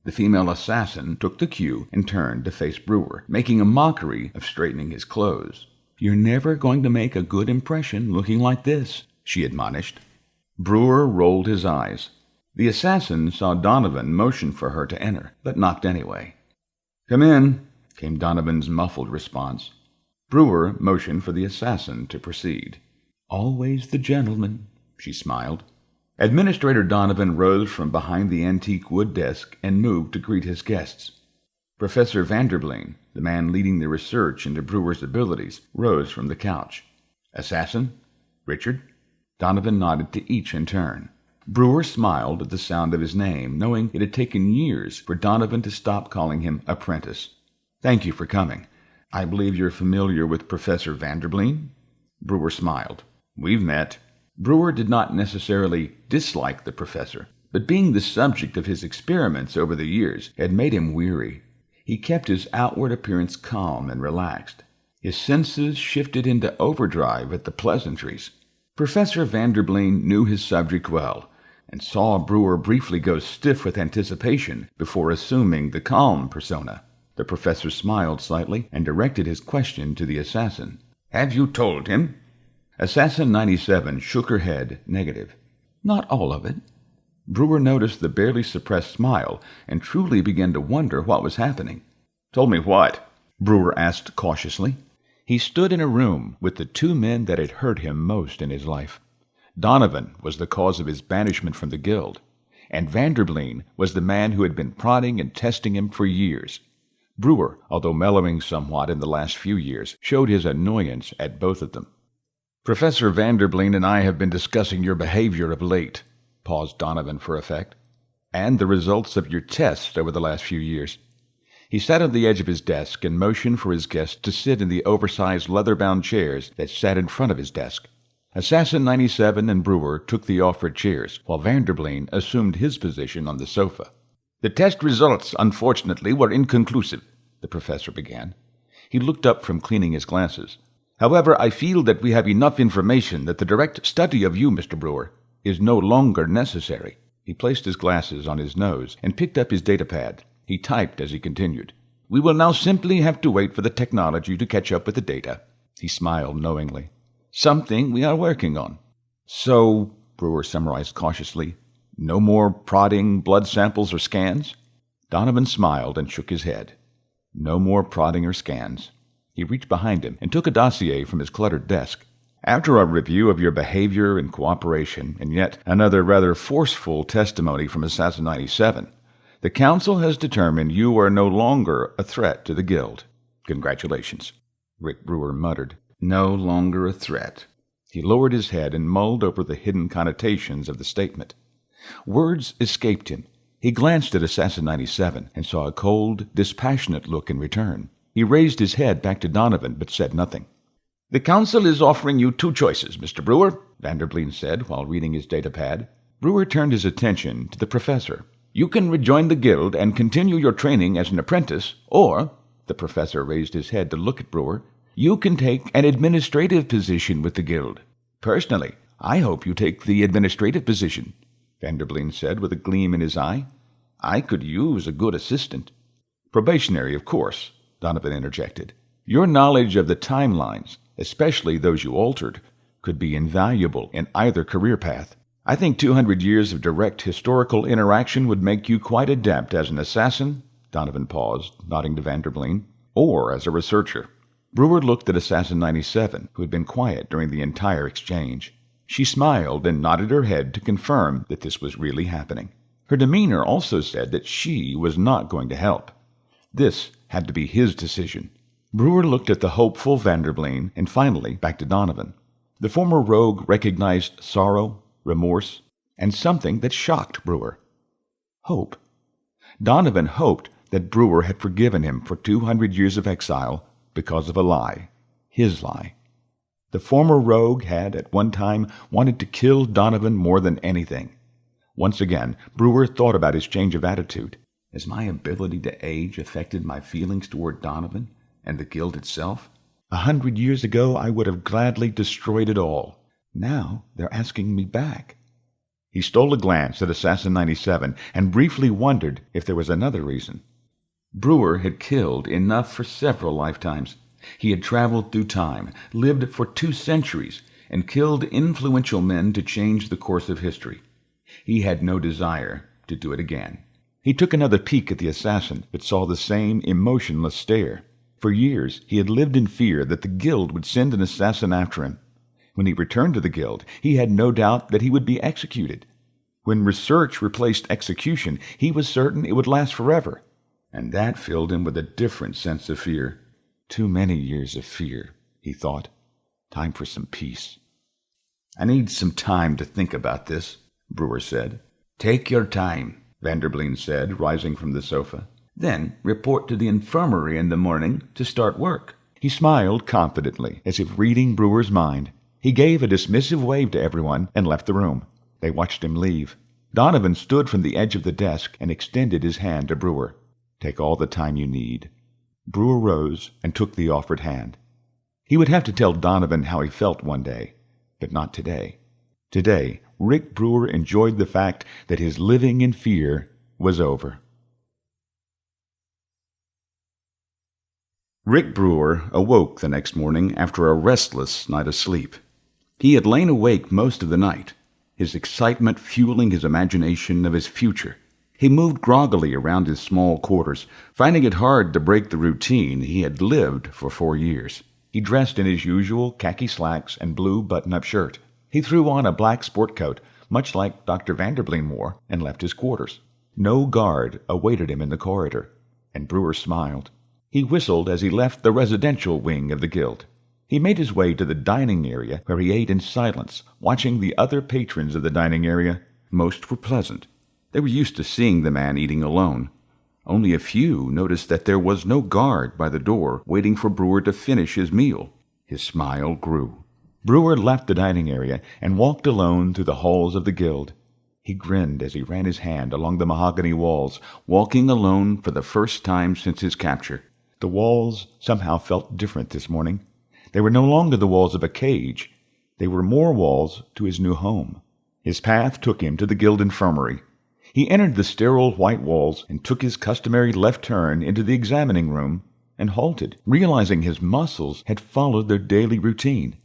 The female assassin took the cue and turned to face Brewer, making a mockery of straightening his clothes. You're never going to make a good impression looking like this, she admonished. Brewer rolled his eyes. The assassin saw Donovan motion for her to enter, but knocked anyway. Come in, came Donovan's muffled response. Brewer motioned for the assassin to proceed. Always the gentleman, she smiled. Administrator Donovan rose from behind the antique wood desk and moved to greet his guests. Professor Vanderbleen, the man leading the research into Brewer's abilities, rose from the couch. Assassin? Richard? Donovan nodded to each in turn. Brewer smiled at the sound of his name, knowing it had taken years for Donovan to stop calling him Apprentice. Thank you for coming. I believe you're familiar with Professor Vanderbleen? Brewer smiled. We've met. Brewer did not necessarily dislike the professor, but being the subject of his experiments over the years had made him weary. He kept his outward appearance calm and relaxed. His senses shifted into overdrive at the pleasantries. Professor Vanderbleen knew his subject well, and saw Brewer briefly go stiff with anticipation before assuming the calm persona. The professor smiled slightly and directed his question to the assassin. "Have you told him?" Assassin 97 shook her head, negative. "Not all of it." Brewer noticed the barely suppressed smile and truly began to wonder what was happening. "Told me what?" Brewer asked cautiously. He stood in a room with the two men that had hurt him most in his life. Donovan was the cause of his banishment from the guild, and Vanderbleen was the man who had been prodding and testing him for years. Brewer, although mellowing somewhat in the last few years, showed his annoyance at both of them. "Professor Vanderbleen and I have been discussing your behavior of late," paused Donovan for effect, "and the results of your tests over the last few years." He sat on the edge of his desk and motioned for his guests to sit in the oversized leather-bound chairs that sat in front of his desk. Assassin 97 and Brewer took the offered chairs, while Vanderbleen assumed his position on the sofa. "The test results, unfortunately, were inconclusive," the professor began. He looked up from cleaning his glasses. "However, I feel that we have enough information that the direct study of you, Mr. Brewer, is no longer necessary." He placed his glasses on his nose and picked up his datapad. He typed as he continued. "We will now simply have to wait for the technology to catch up with the data." He smiled knowingly. "Something we are working on." "So," Brewer summarized cautiously, "no more prodding, blood samples, or scans?" Donovan smiled and shook his head. No more prodding or scans. He reached behind him and took a dossier from his cluttered desk. "After a review of your behavior and cooperation, and yet another rather forceful testimony from Assassin 97, the Council has determined you are no longer a threat to the Guild. Congratulations." Rick Brewer muttered. "No longer a threat." He lowered his head and mulled over the hidden connotations of the statement. Words escaped him. He glanced at Assassin 97 and saw a cold, dispassionate look in return. He raised his head back to Donovan but said nothing. "The Council is offering you two choices, Mr. Brewer," Vanderbleen said while reading his datapad. Brewer turned his attention to the professor. "You can rejoin the Guild and continue your training as an apprentice, or," the professor raised his head to look at Brewer, "you can take an administrative position with the Guild. Personally, I hope you take the administrative position," Vanderbleen said with a gleam in his eye. "I could use a good assistant." "Probationary, of course," Donovan interjected. "Your knowledge of the timelines, especially those you altered, could be invaluable in either career path. I think 200 years of direct historical interaction would make you quite adept as an assassin," Donovan paused, nodding to Vanderbleen, "or as a researcher." Brewer looked at Assassin 97, who had been quiet during the entire exchange. She smiled and nodded her head to confirm that this was really happening. Her demeanor also said that she was not going to help. This had to be his decision. Brewer looked at the hopeful Vanderbleen and finally back to Donovan. The former rogue recognized sorrow, remorse, and something that shocked Brewer. Hope. Donovan hoped that Brewer had forgiven him for 200 years of exile because of a lie, his lie. The former rogue had, at one time, wanted to kill Donovan more than anything. Once again, Brewer thought about his change of attitude. Has my ability to age affected my feelings toward Donovan and the Guild itself? 100 years ago, I would have gladly destroyed it all. Now they're asking me back. He stole a glance at Assassin 97 and briefly wondered if there was another reason. Brewer had killed enough for several lifetimes. He had traveled through time, lived for 2 centuries, and killed influential men to change the course of history. He had no desire to do it again. He took another peek at the assassin, but saw the same emotionless stare. For years, he had lived in fear that the Guild would send an assassin after him. When he returned to the Guild, he had no doubt that he would be executed. When research replaced execution, he was certain it would last forever. And that filled him with a different sense of fear. Too many years of fear, he thought. Time for some peace. "I need some time to think about this," Brewer said. "Take your time," Vanderbleen said, rising from the sofa. "Then report to the infirmary in the morning to start work." He smiled confidently, as if reading Brewer's mind. He gave a dismissive wave to everyone and left the room. They watched him leave. Donovan stood from the edge of the desk and extended his hand to Brewer. "Take all the time you need." Brewer rose and took the offered hand. He would have to tell Donovan how he felt one day, but not today. Today, Rick Brewer enjoyed the fact that his living in fear was over. Rick Brewer awoke the next morning after a restless night of sleep. He had lain awake most of the night, his excitement fueling his imagination of his future. He moved groggily around his small quarters, finding it hard to break the routine he had lived for 4 years. He dressed in his usual khaki slacks and blue button-up shirt. He threw on a black sport coat, much like Dr. Vanderbleen wore, and left his quarters. No guard awaited him in the corridor, and Brewer smiled. He whistled as he left the residential wing of the guild. He made his way to the dining area, where he ate in silence, watching the other patrons of the dining area. Most were pleasant. They were used to seeing the man eating alone. Only a few noticed that there was no guard by the door waiting for Brewer to finish his meal. His smile grew. Brewer left the dining area and walked alone through the halls of the guild. He grinned as he ran his hand along the mahogany walls, walking alone for the first time since his capture. The walls somehow felt different this morning. They were no longer the walls of a cage. They were more walls to his new home. His path took him to the guild infirmary. He entered the sterile white walls and took his customary left turn into the examining room and halted, realizing his muscles had followed their daily routine.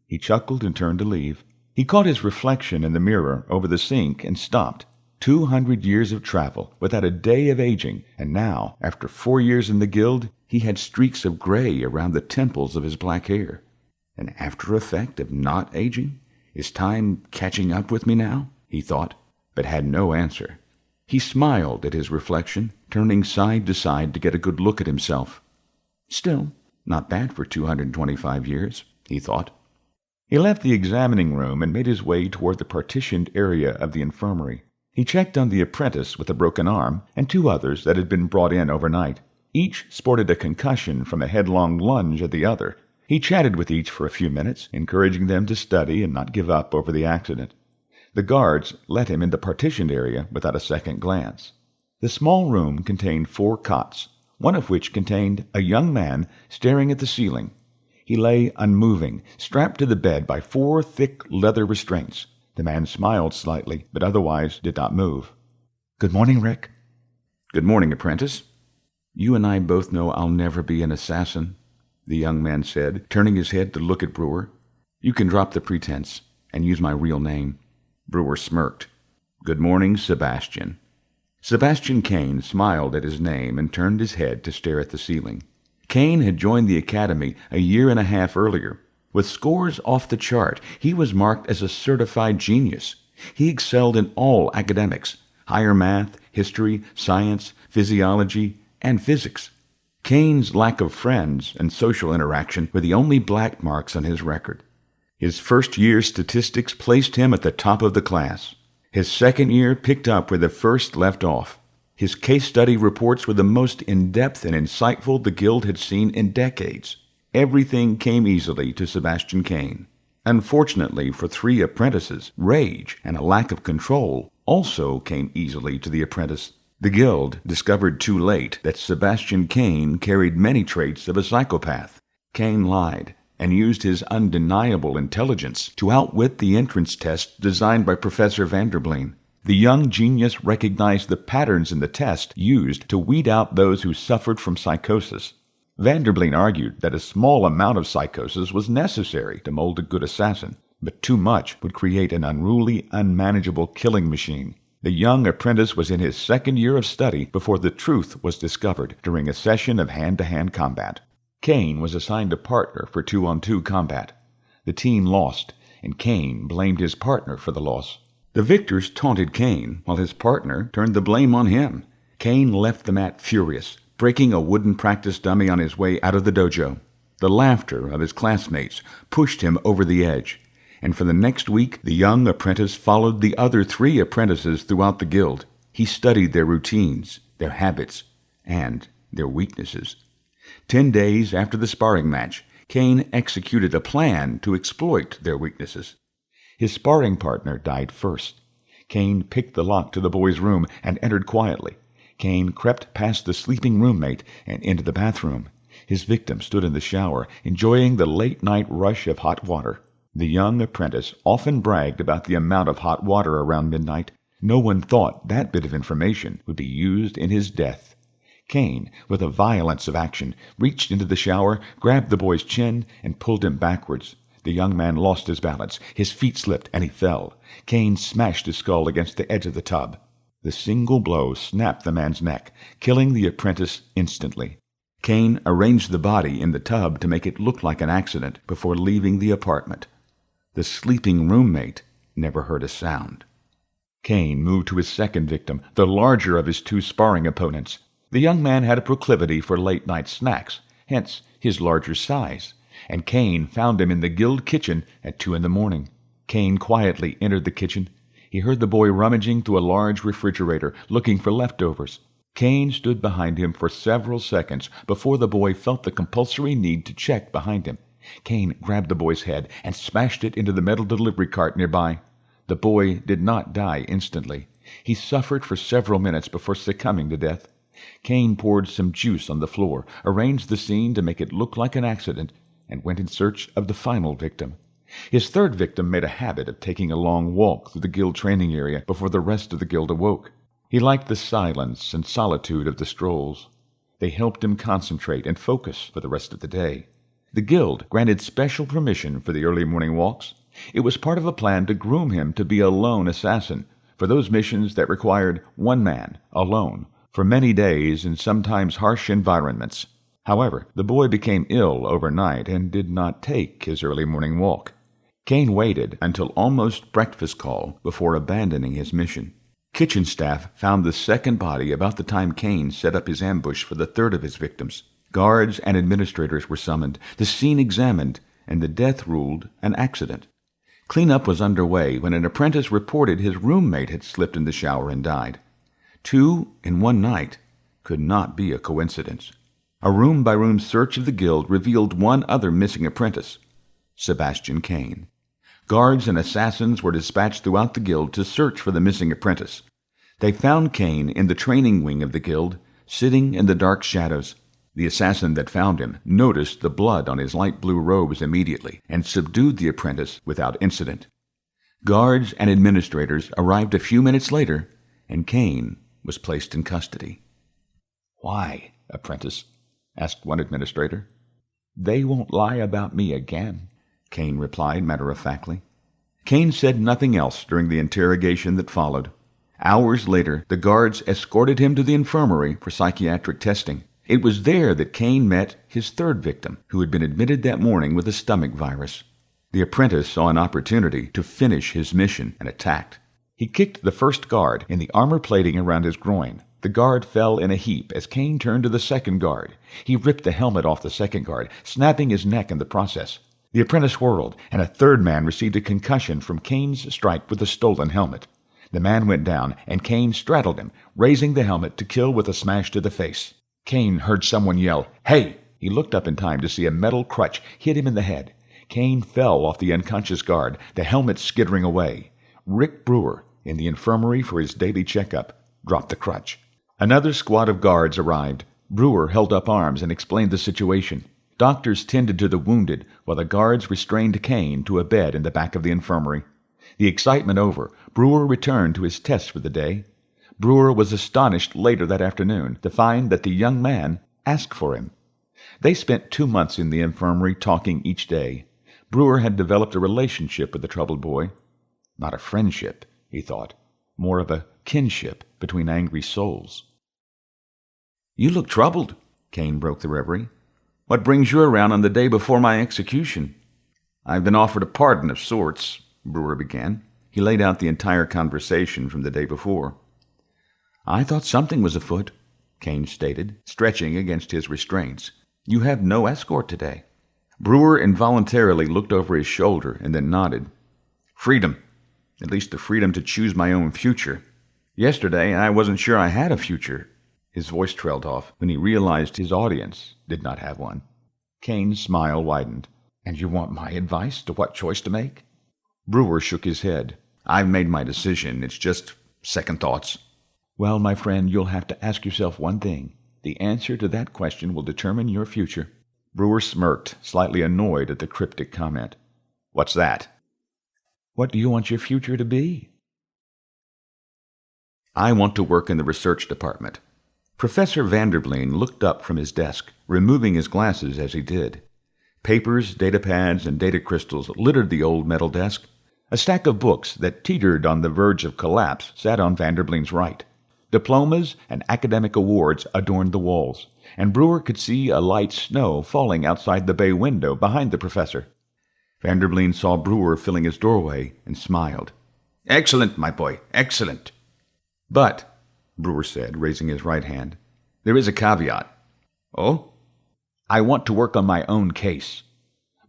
He chuckled and turned to leave. He caught his reflection in the mirror over the sink and stopped. 200 years of travel without a day of aging, and now, after 4 years in the guild, he had streaks of gray around the temples of his black hair. An after effect of not aging? Is time catching up with me now? He thought, but had no answer. He smiled at his reflection, turning side to side to get a good look at himself. Still, not bad for 225 years, he thought. He left the examining room and made his way toward the partitioned area of the infirmary. He checked on the apprentice with a broken arm and 2 others that had been brought in overnight. Each sported a concussion from a headlong lunge at the other. He chatted with each for a few minutes, encouraging them to study and not give up over the accident. The guards let him in the partitioned area without a second glance. The small room contained 4 cots, one of which contained a young man staring at the ceiling. He lay unmoving, strapped to the bed by 4 thick leather restraints. The man smiled slightly, but otherwise did not move. "Good morning, Rick." "Good morning, apprentice." "You and I both know I'll never be an assassin," the young man said, turning his head to look at Brewer. "You can drop the pretense and use my real name." Brewer smirked. "Good morning, Sebastian." Sebastian Kane smiled at his name and turned his head to stare at the ceiling. Kane had joined the academy a year and a half earlier. With scores off the chart, he was marked as a certified genius. He excelled in all academics, higher math, history, science, physiology, and physics. Kane's lack of friends and social interaction were the only black marks on his record. His first-year statistics placed him at the top of the class. His second year picked up where the first left off. His case study reports were the most in-depth and insightful the guild had seen in decades. Everything came easily to Sebastian Caine. Unfortunately for 3 apprentices, rage and a lack of control also came easily to the apprentice. The guild discovered too late that Sebastian Caine carried many traits of a psychopath. Caine lied and used his undeniable intelligence to outwit the entrance test designed by Professor Vanderbleen. The young genius recognized the patterns in the test used to weed out those who suffered from psychosis. Vanderbleen argued that a small amount of psychosis was necessary to mold a good assassin, but too much would create an unruly, unmanageable killing machine. The young apprentice was in his second year of study before the truth was discovered during a session of hand-to-hand combat. Caine was assigned a partner for 2-on-2 combat. The team lost, and Caine blamed his partner for the loss. The victors taunted Caine, while his partner turned the blame on him. Caine left the mat furious, breaking a wooden practice dummy on his way out of the dojo. The laughter of his classmates pushed him over the edge, and for the next week the young apprentice followed the other 3 apprentices throughout the guild. He studied their routines, their habits, and their weaknesses. 10 days after the sparring match, Caine executed a plan to exploit their weaknesses. His sparring partner died first. Caine picked the lock to the boy's room and entered quietly. Caine crept past the sleeping roommate and into the bathroom. His victim stood in the shower, enjoying the late-night rush of hot water. The young apprentice often bragged about the amount of hot water around midnight. No one thought that bit of information would be used in his death. Caine, with a violence of action, reached into the shower, grabbed the boy's chin, and pulled him backwards. The young man lost his balance. His feet slipped, and he fell. Caine smashed his skull against the edge of the tub. The single blow snapped the man's neck, killing the apprentice instantly. Caine arranged the body in the tub to make it look like an accident before leaving the apartment. The sleeping roommate never heard a sound. Caine moved to his second victim, the larger of his two sparring opponents. The young man had a proclivity for late-night snacks, hence his larger size, and Caine found him in the guild kitchen at 2 a.m. Caine quietly entered the kitchen. He heard the boy rummaging through a large refrigerator, looking for leftovers. Caine stood behind him for several seconds before the boy felt the compulsory need to check behind him. Caine grabbed the boy's head and smashed it into the metal delivery cart nearby. The boy did not die instantly. He suffered for several minutes before succumbing to death. Caine poured some juice on the floor, arranged the scene to make it look like an accident, and went in search of the final victim. His third victim made a habit of taking a long walk through the guild training area before the rest of the guild awoke. He liked the silence and solitude of the strolls. They helped him concentrate and focus for the rest of the day. The guild granted special permission for the early morning walks. It was part of a plan to groom him to be a lone assassin for those missions that required one man, alone, for many days in sometimes harsh environments. However, the boy became ill overnight and did not take his early morning walk. Caine waited until almost breakfast call before abandoning his mission. Kitchen staff found the second body about the time Caine set up his ambush for the third of his victims. Guards and administrators were summoned, the scene examined, and the death ruled an accident. Cleanup was underway when an apprentice reported his roommate had slipped in the shower and died. 2 in one night could not be a coincidence. A room-by-room search of the guild revealed one other missing apprentice, Sebastian Caine. Guards and assassins were dispatched throughout the guild to search for the missing apprentice. They found Caine in the training wing of the guild, sitting in the dark shadows. The assassin that found him noticed the blood on his light blue robes immediately and subdued the apprentice without incident. Guards and administrators arrived a few minutes later, and Caine was placed in custody. "Why, apprentice?" asked one administrator. "They won't lie about me again," Caine replied matter-of-factly. Caine said nothing else during the interrogation that followed. Hours later, the guards escorted him to the infirmary for psychiatric testing. It was there that Caine met his third victim, who had been admitted that morning with a stomach virus. The apprentice saw an opportunity to finish his mission and attacked. He kicked the first guard in the armor plating around his groin. The guard fell in a heap as Caine turned to the second guard. He ripped the helmet off the second guard, snapping his neck in the process. The apprentice whirled, and a third man received a concussion from Caine's strike with the stolen helmet. The man went down, and Caine straddled him, raising the helmet to kill with a smash to the face. Caine heard someone yell, "Hey!" He looked up in time to see a metal crutch hit him in the head. Caine fell off the unconscious guard, the helmet skittering away. Rick Brewer, in the infirmary for his daily checkup, dropped the crutch. Another squad of guards arrived. Brewer held up arms and explained the situation. Doctors tended to the wounded, while the guards restrained Caine to a bed in the back of the infirmary. The excitement over, Brewer returned to his test for the day. Brewer was astonished later that afternoon to find that the young man asked for him. They spent 2 months in the infirmary talking each day. Brewer had developed a relationship with the troubled boy. Not a friendship, he thought, more of a kinship between angry souls. "You look troubled," Caine broke the reverie. "What brings you around on the day before my execution?" "I've been offered a pardon of sorts," Brewer began. He laid out the entire conversation from the day before. "I thought something was afoot," Caine stated, stretching against his restraints. "You have no escort today." Brewer involuntarily looked over his shoulder and then nodded. "Freedom. At least the freedom to choose my own future. Yesterday, I wasn't sure I had a future." His voice trailed off when he realized his audience did not have one. Cane's smile widened. And you want my advice to what choice to make? Brewer shook his head. I've made my decision. It's just second thoughts. Well, my friend, you'll have to ask yourself one thing. The answer to that question will determine your future. Brewer smirked, slightly annoyed at the cryptic comment. What's that? What do you want your future to be? I want to work in the research department. Professor Vanderbleen looked up from his desk, removing his glasses as he did. Papers, data pads, and data crystals littered the old metal desk. A stack of books that teetered on the verge of collapse sat on Vanderbleen's right. Diplomas and academic awards adorned the walls, and Brewer could see a light snow falling outside the bay window behind the professor. Vanderbleen saw Brewer filling his doorway and smiled. Excellent, my boy, excellent. But, Brewer said, raising his right hand, there is a caveat. Oh? I want to work on my own case.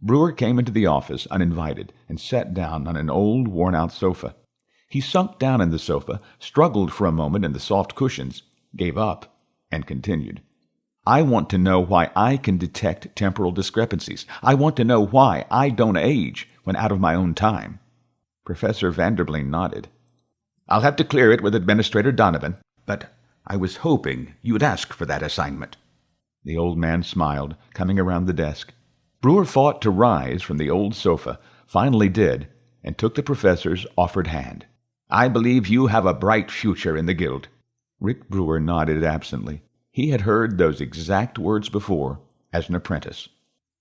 Brewer came into the office uninvited and sat down on an old, worn-out sofa. He sunk down in the sofa, struggled for a moment in the soft cushions, gave up, and continued. I want to know why I can detect temporal discrepancies. I want to know why I don't age when out of my own time. Professor Vanderbleen nodded. I'll have to clear it with Administrator Donovan, but I was hoping you would ask for that assignment. The old man smiled, coming around the desk. Brewer fought to rise from the old sofa, finally did, and took the professor's offered hand. I believe you have a bright future in the guild. Rick Brewer nodded absently. He had heard those exact words before, as an apprentice,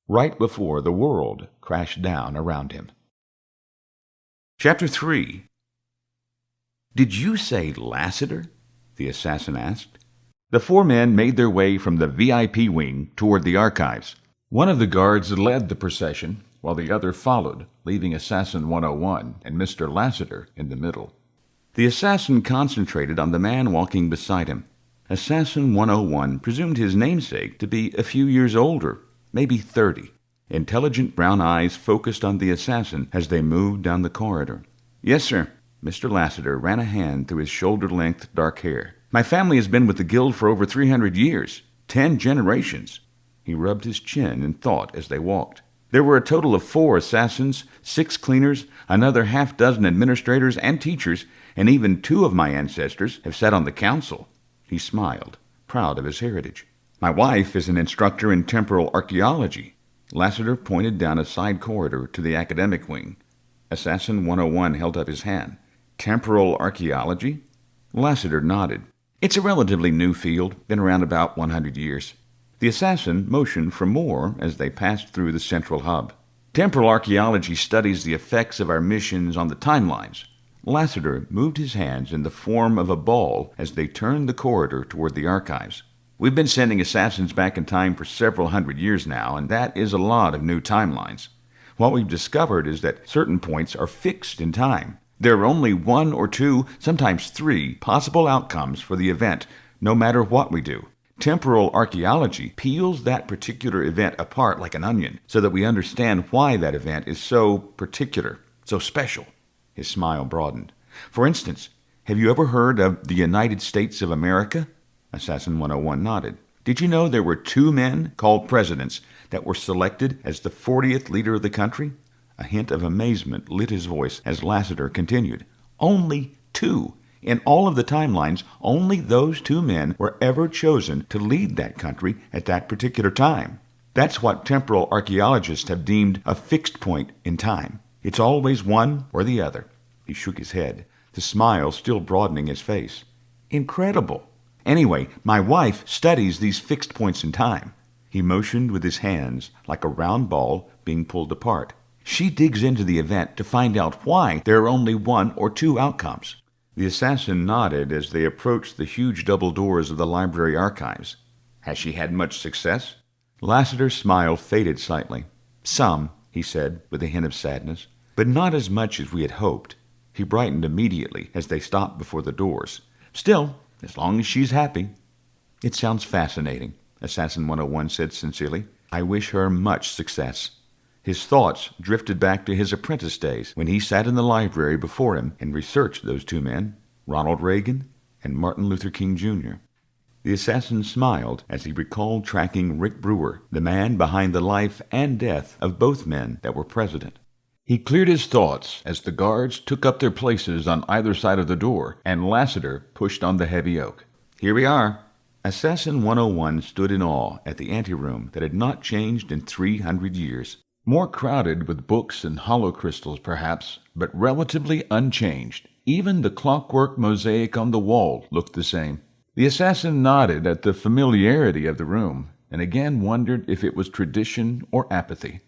right before the world crashed down around him. Chapter 3. Did you say Lassiter? The assassin asked. The four men made their way from the VIP wing toward the archives. One of the guards led the procession, while the other followed, leaving Assassin 101 and Mr. Lassiter in the middle. The assassin concentrated on the man walking beside him. Assassin 101 presumed his namesake to be a few years older, maybe 30. Intelligent brown eyes focused on the assassin as they moved down the corridor. Yes, sir. Mr. Lassiter ran a hand through his shoulder-length dark hair. My family has been with the guild for over 300 years, 10 generations. He rubbed his chin in thought as they walked. There were a total of 4 assassins, 6 cleaners, another half-dozen administrators and teachers, and even 2 of my ancestors have sat on the council. He smiled, proud of his heritage. My wife is an instructor in temporal archaeology. Lassiter pointed down a side corridor to the academic wing. Assassin 101 held up his hand. Temporal archaeology? Lassiter nodded. It's a relatively new field, been around about 100 years. The assassin motioned for more as they passed through the central hub. Temporal archaeology studies the effects of our missions on the timelines. Lassiter moved his hands in the form of a ball as they turned the corridor toward the archives. We've been sending assassins back in time for several hundred years now, and that is a lot of new timelines. What we've discovered is that certain points are fixed in time. There are only 1 or 2, sometimes 3, possible outcomes for the event, no matter what we do. Temporal archaeology peels that particular event apart like an onion so that we understand why that event is so particular, so special. His smile broadened. For instance, have you ever heard of the United States of America? Assassin 101 nodded. Did you know there were 2 men called presidents that were selected as the 40th leader of the country? A hint of amazement lit his voice as Lassiter continued. Only 2. In all of the timelines, only those 2 men were ever chosen to lead that country at that particular time. That's what temporal archaeologists have deemed a fixed point in time. It's always one or the other. He shook his head, the smile still broadening his face. Incredible. Anyway, my wife studies these fixed points in time. He motioned with his hands like a round ball being pulled apart. She digs into the event to find out why there are only 1 or 2 outcomes. The assassin nodded as they approached the huge double doors of the library archives. Has she had much success? Lassiter's smile faded slightly. Some, he said, with a hint of sadness, but not as much as we had hoped. He brightened immediately as they stopped before the doors. Still, as long as she's happy. It sounds fascinating, Assassin 101 said sincerely. I wish her much success. His thoughts drifted back to his apprentice days when he sat in the library before him and researched those 2 men, Ronald Reagan and Martin Luther King Jr. The assassin smiled as he recalled tracking Rick Brewer, the man behind the life and death of both men that were president. He cleared his thoughts as the guards took up their places on either side of the door, and Lassiter pushed on the heavy oak. "Here we are." Assassin 101 stood in awe at the anteroom that had not changed in 300 years. More crowded with books and hollow crystals, perhaps, but relatively unchanged. Even the clockwork mosaic on the wall looked the same. The assassin nodded at the familiarity of the room, and again wondered if it was tradition or apathy.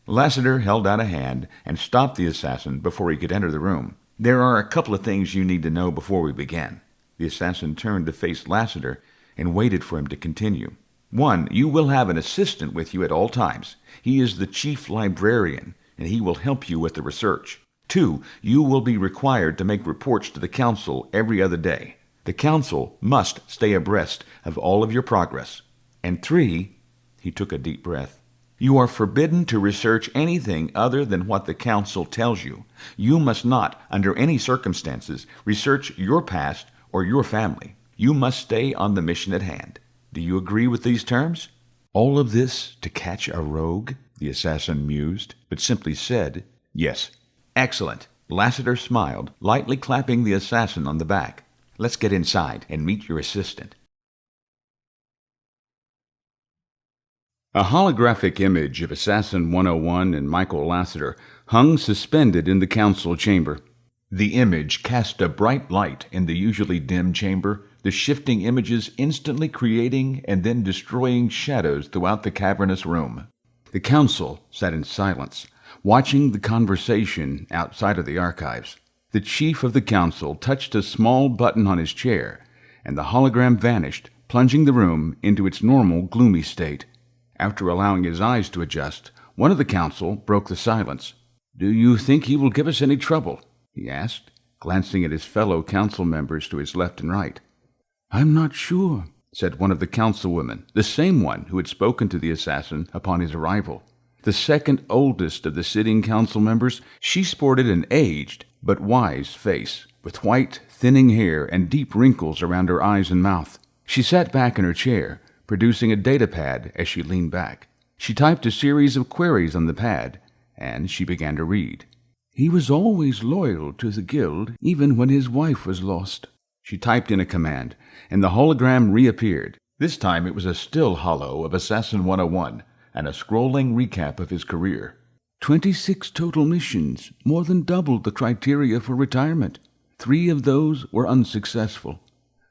Lassiter held out a hand and stopped the assassin before he could enter the room. "There are a couple of things you need to know before we begin." The assassin turned to face Lassiter and waited for him to continue. "1, you will have an assistant with you at all times. He is the chief librarian, and he will help you with the research. 2, you will be required to make reports to the council every other day. The council must stay abreast of all of your progress. And 3, he took a deep breath, you are forbidden to research anything other than what the council tells you. You must not, under any circumstances, research your past or your family. You must stay on the mission at hand. Do you agree with these terms?" "All of this to catch a rogue?" the assassin mused, but simply said, "Yes." "Excellent." Lassiter smiled, lightly clapping the assassin on the back. "Let's get inside and meet your assistant." A holographic image of Assassin 101 and Michael Lassiter hung suspended in the council chamber. The image cast a bright light in the usually dim chamber, the shifting images instantly creating and then destroying shadows throughout the cavernous room. The council sat in silence, watching the conversation outside of the archives. The chief of the council touched a small button on his chair, and the hologram vanished, plunging the room into its normal gloomy state. After allowing his eyes to adjust, one of the council broke the silence. "Do you think he will give us any trouble?" he asked, glancing at his fellow council members to his left and right. "I'm not sure," said one of the councilwomen, the same one who had spoken to the assassin upon his arrival. The second oldest of the sitting council members, she sported an aged but wise face, with white, thinning hair and deep wrinkles around her eyes and mouth. She sat back in her chair, producing a data pad as she leaned back. She typed a series of queries on the pad, and she began to read. "He was always loyal to the guild, even when his wife was lost." She typed in a command, and the hologram reappeared. This time it was a still hollow of Assassin 101, and a scrolling recap of his career. 26 total missions, more than doubled the criteria for retirement. 3 of those were unsuccessful.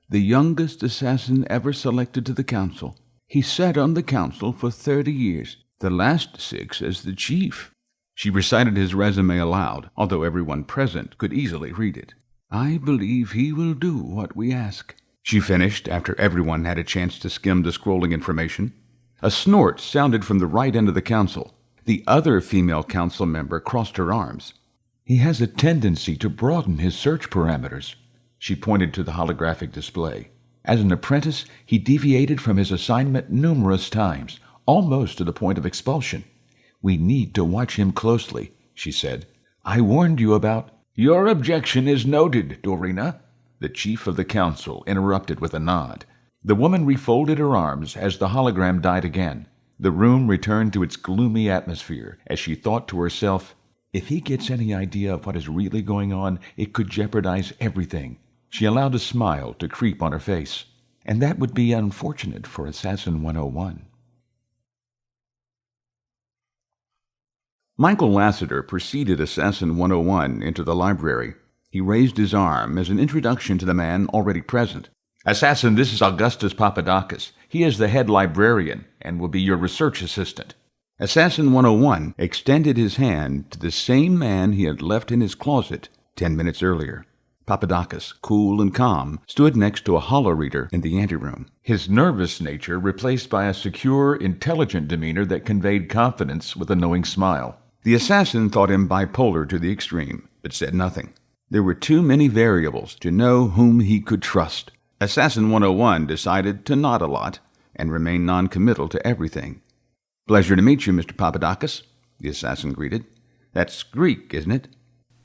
The youngest assassin ever selected to the council. He sat on the council for 30 years, the last 6 as the chief. She recited his resume aloud, although everyone present could easily read it. "I believe he will do what we ask," she finished after everyone had a chance to skim the scrolling information. A snort sounded from the right end of the council. The other female council member crossed her arms. "He has a tendency to broaden his search parameters." She pointed to the holographic display. "As an apprentice, he deviated from his assignment numerous times, almost to the point of expulsion. We need to watch him closely," she said. "I warned you about—" "Your objection is noted, Dorina," the chief of the council interrupted with a nod. The woman refolded her arms as the hologram died again. The room returned to its gloomy atmosphere as she thought to herself, "If he gets any idea of what is really going on, it could jeopardize everything." She allowed a smile to creep on her face. And that would be unfortunate for Assassin 101. Michael Lassiter preceded Assassin 101 into the library. He raised his arm as an introduction to the man already present. "Assassin, this is Augustus Papadakis. He is the head librarian and will be your research assistant." Assassin 101 extended his hand to the same man he had left in his closet 10 minutes earlier. Papadakis, cool and calm, stood next to a holoreader in the anteroom, his nervous nature replaced by a secure, intelligent demeanor that conveyed confidence with a knowing smile. The assassin thought him bipolar to the extreme, but said nothing. There were too many variables to know whom he could trust. Assassin 101 decided to nod a lot and remain non-committal to everything. "Pleasure to meet you, Mr. Papadakis," the assassin greeted. "That's Greek, isn't it?"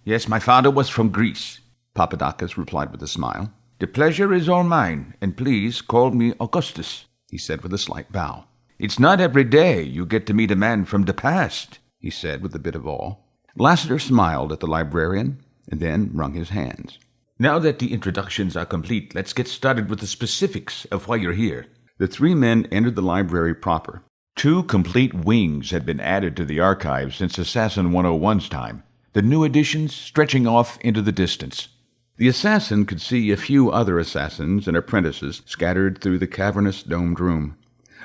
"Yes, my father was from Greece," Papadakis replied with a smile. "The pleasure is all mine, and please call me Augustus," he said with a slight bow. "It's not every day you get to meet a man from the past," he said with a bit of awe. Lassiter smiled at the librarian and then wrung his hands. "Now that the introductions are complete, let's get started with the specifics of why you're here." The three men entered the library proper. 2 complete wings had been added to the archive since Assassin 101's time, the new additions stretching off into the distance. The assassin could see a few other assassins and apprentices scattered through the cavernous domed room.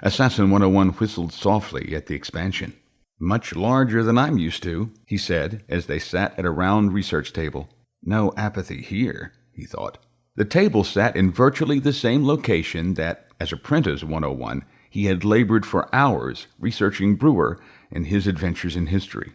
Assassin 101 whistled softly at the expansion. "Much larger than I'm used to," he said as they sat at a round research table. "No apathy here," he thought. The table sat in virtually the same location that, as Apprentice 101, he had labored for hours researching Brewer and his adventures in history.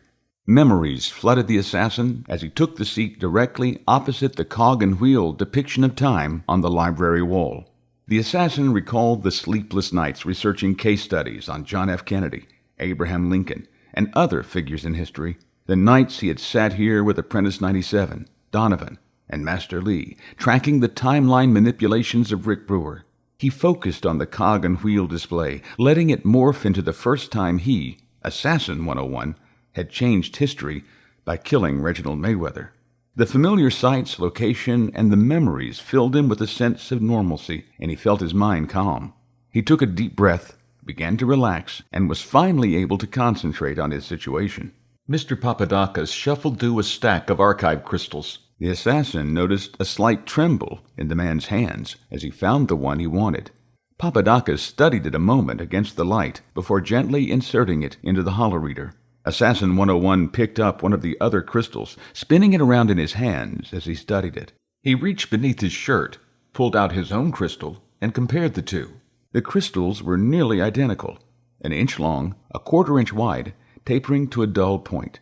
Memories flooded the assassin as he took the seat directly opposite the cog and wheel depiction of time on the library wall. The assassin recalled the sleepless nights researching case studies on John F. Kennedy, Abraham Lincoln, and other figures in history. The nights he had sat here with Apprentice 97, Donovan, and Master Lee, tracking the timeline manipulations of Rick Brewer. He focused on the cog and wheel display, letting it morph into the first time he, Assassin 101, had changed history by killing Reginald Mayweather. The familiar sights, location, and the memories filled him with a sense of normalcy, and he felt his mind calm. He took a deep breath, began to relax, and was finally able to concentrate on his situation. Mr. Papadakis shuffled through a stack of archive crystals. The assassin noticed a slight tremble in the man's hands as he found the one he wanted. Papadakis studied it a moment against the light before gently inserting it into the holoreader. Assassin 101 picked up one of the other crystals, spinning it around in his hands as he studied it. He reached beneath his shirt, pulled out his own crystal, and compared the two. The crystals were nearly identical, 1 inch long, 1/4 inch wide, tapering to a dull point.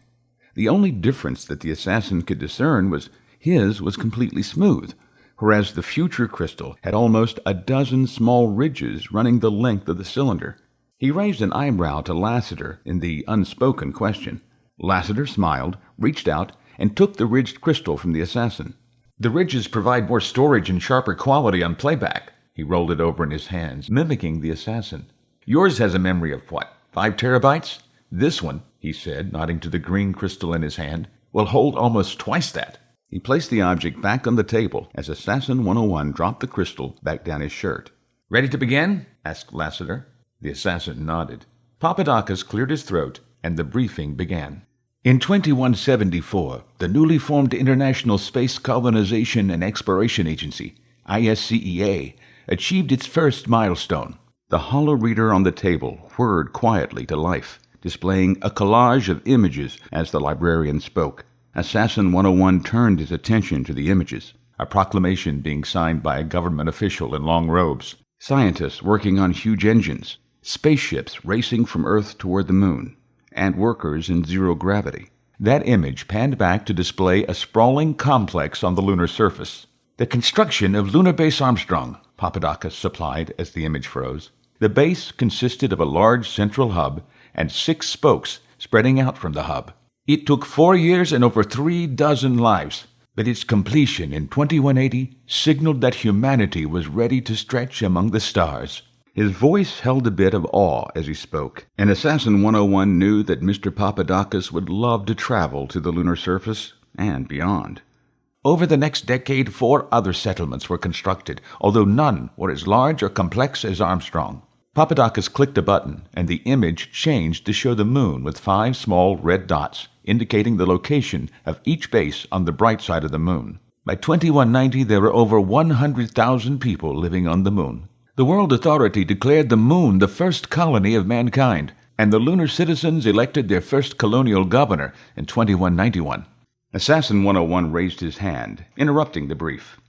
The only difference that the assassin could discern was his was completely smooth, whereas the future crystal had almost a dozen small ridges running the length of the cylinder. He raised an eyebrow to Lassiter in the unspoken question. Lassiter smiled, reached out, and took the ridged crystal from the assassin. "The ridges provide more storage and sharper quality on playback." He rolled it over in his hands, mimicking the assassin. "Yours has a memory of what, 5 terabytes? This one," he said, nodding to the green crystal in his hand, "will hold almost twice that." He placed the object back on the table as Assassin 101 dropped the crystal back down his shirt. "Ready to begin?" asked Lassiter. The assassin nodded. Papadakis cleared his throat, and the briefing began. In 2174, the newly formed International Space Colonization and Exploration Agency, ISCEA, achieved its first milestone. The holoreader on the table whirred quietly to life, displaying a collage of images as the librarian spoke. Assassin 101 turned his attention to the images, a proclamation being signed by a government official in long robes, scientists working on huge engines, spaceships racing from Earth toward the moon, and workers in zero gravity. That image panned back to display a sprawling complex on the lunar surface. "The construction of Lunar Base Armstrong," Papadakis supplied as the image froze. The base consisted of a large central hub and 6 spokes spreading out from the hub. It took 4 years and over 36 lives, but its completion in 2180 signaled that humanity was ready to stretch among the stars. His voice held a bit of awe as he spoke, and Assassin 101 knew that Mr. Papadakis would love to travel to the lunar surface and beyond. Over the next decade, 4 other settlements were constructed, although none were as large or complex as Armstrong. Papadakis clicked a button, and the image changed to show the moon with 5 small red dots, indicating the location of each base on the bright side of the moon. By 2190, there were over 100,000 people living on the moon. The World Authority declared the moon the first colony of mankind, and the lunar citizens elected their first colonial governor in 2191. Assassin 101 raised his hand, interrupting the brief.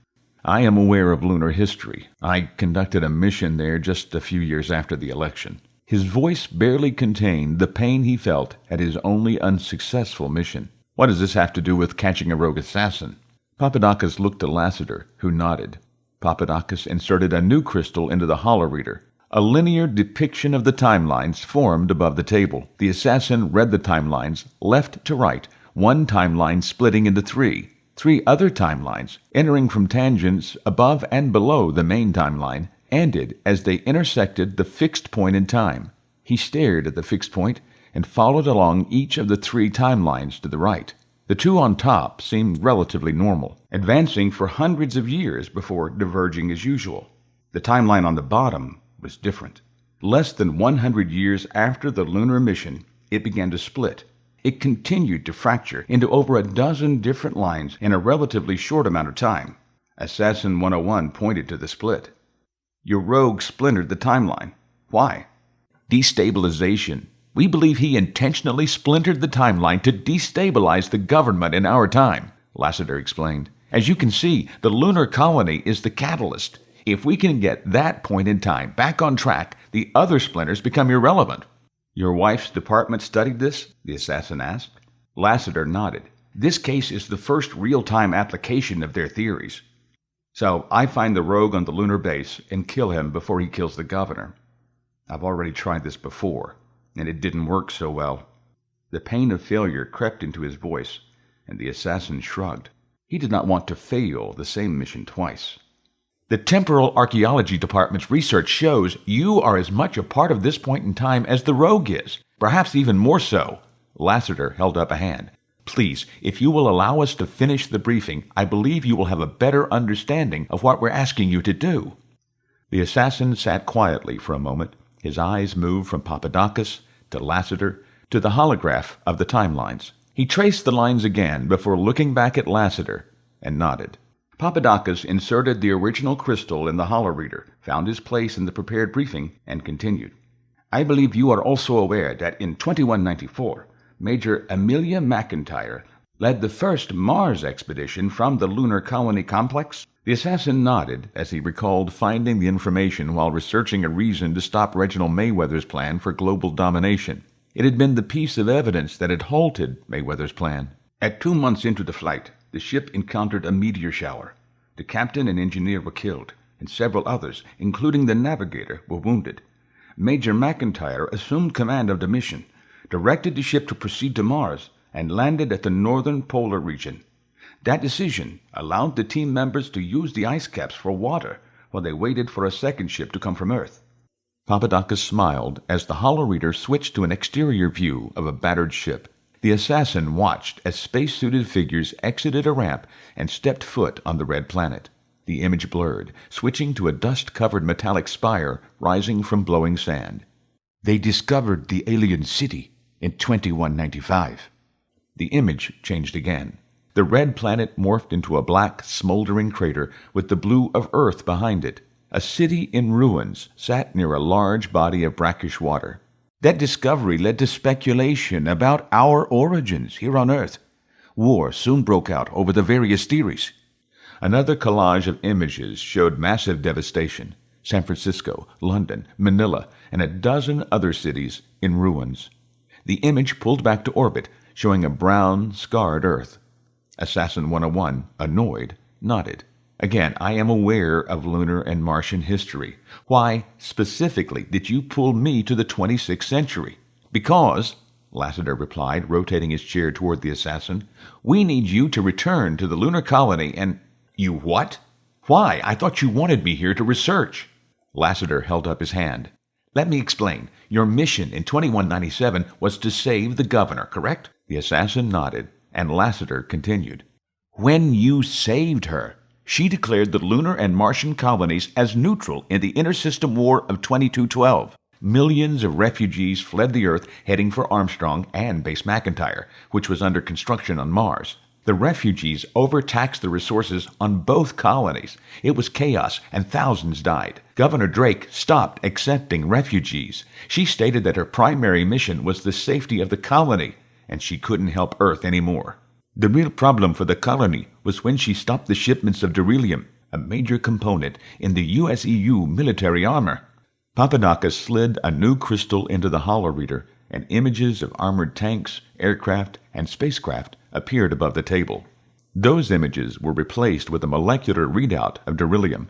"I am aware of lunar history. I conducted a mission there just a few years after the election." His voice barely contained the pain he felt at his only unsuccessful mission. "What does this have to do with catching a rogue assassin?" Papadakis looked at Lassiter, who nodded. Papadakis inserted a new crystal into the holoreader. A linear depiction of the timelines formed above the table. The assassin read the timelines left to right, one timeline splitting into 3. 3 other timelines, entering from tangents above and below the main timeline, ended as they intersected the fixed point in time. He stared at the fixed point and followed along each of the 3 timelines to the right. The 2 on top seemed relatively normal, advancing for hundreds of years before diverging as usual. The timeline on the bottom was different. Less than 100 years after the lunar mission, it began to split. It continued to fracture into over a dozen different lines in a relatively short amount of time. Assassin 101 pointed to the split. Your rogue splintered the timeline. Why? Destabilization. We believe he intentionally splintered the timeline to destabilize the government in our time, Lassiter explained. As you can see, the lunar colony is the catalyst. If we can get that point in time back on track, the other splinters become irrelevant. Your wife's department studied this? The assassin asked. Lassiter nodded. This case is the first real-time application of their theories. So I find the rogue on the lunar base and kill him before he kills the governor. I've already tried this before, and it didn't work so well. The pain of failure crept into his voice, and the assassin shrugged. He did not want to fail the same mission twice. The Temporal Archaeology Department's research shows you are as much a part of this point in time as the rogue is, perhaps even more so. Lassiter held up a hand. Please, if you will allow us to finish the briefing, I believe you will have a better understanding of what we're asking you to do. The assassin sat quietly for a moment. His eyes moved from Papadakis to Lassiter to the holograph of the timelines. He traced the lines again before looking back at Lassiter and nodded. Papadakis inserted the original crystal in the holoreader, found his place in the prepared briefing, and continued. I believe you are also aware that in 2194, Major Amelia McIntyre led the first Mars expedition from the lunar colony complex. The assassin nodded as he recalled finding the information while researching a reason to stop Reginald Mayweather's plan for global domination. It had been the piece of evidence that had halted Mayweather's plan. At 2 months into the flight, the ship encountered a meteor shower. The captain and engineer were killed, and several others, including the navigator, were wounded. Major McIntyre assumed command of the mission, directed the ship to proceed to Mars, and landed at the northern polar region. That decision allowed the team members to use the ice caps for water while they waited for a second ship to come from Earth. Papadakis smiled as the holoreader switched to an exterior view of a battered ship. The assassin watched as space-suited figures exited a ramp and stepped foot on the red planet. The image blurred, switching to a dust-covered metallic spire rising from blowing sand. They discovered the alien city in 2195. The image changed again. The red planet morphed into a black, smoldering crater with the blue of Earth behind it. A city in ruins sat near a large body of brackish water. That discovery led to speculation about our origins here on Earth. War soon broke out over the various theories. Another collage of images showed massive devastation. San Francisco, London, Manila, and a dozen other cities in ruins. The image pulled back to orbit, showing a brown, scarred Earth. Assassin 101, annoyed, nodded. Again, I am aware of lunar and Martian history. Why, specifically, did you pull me to the 26th century? Because, Lassiter replied, rotating his chair toward the assassin, we need you to return to the lunar colony and... You what? Why? I thought you wanted me here to research. Lassiter held up his hand. Let me explain. Your mission in 2197 was to save the governor, correct? The assassin nodded, and Lassiter continued. When you saved her, she declared the lunar and Martian colonies as neutral in the Intersystem War of 2212. Millions of refugees fled the Earth heading for Armstrong and Base McIntyre, which was under construction on Mars. The refugees overtaxed the resources on both colonies. It was chaos, and thousands died. Governor Drake stopped accepting refugees. She stated that her primary mission was the safety of the colony, and she couldn't help Earth anymore. The real problem for the colony was when she stopped the shipments of beryllium, a major component in the US-EU military armor. Papadakis slid a new crystal into the holoreader, and images of armored tanks, aircraft, and spacecraft appeared above the table. Those images were replaced with a molecular readout of beryllium.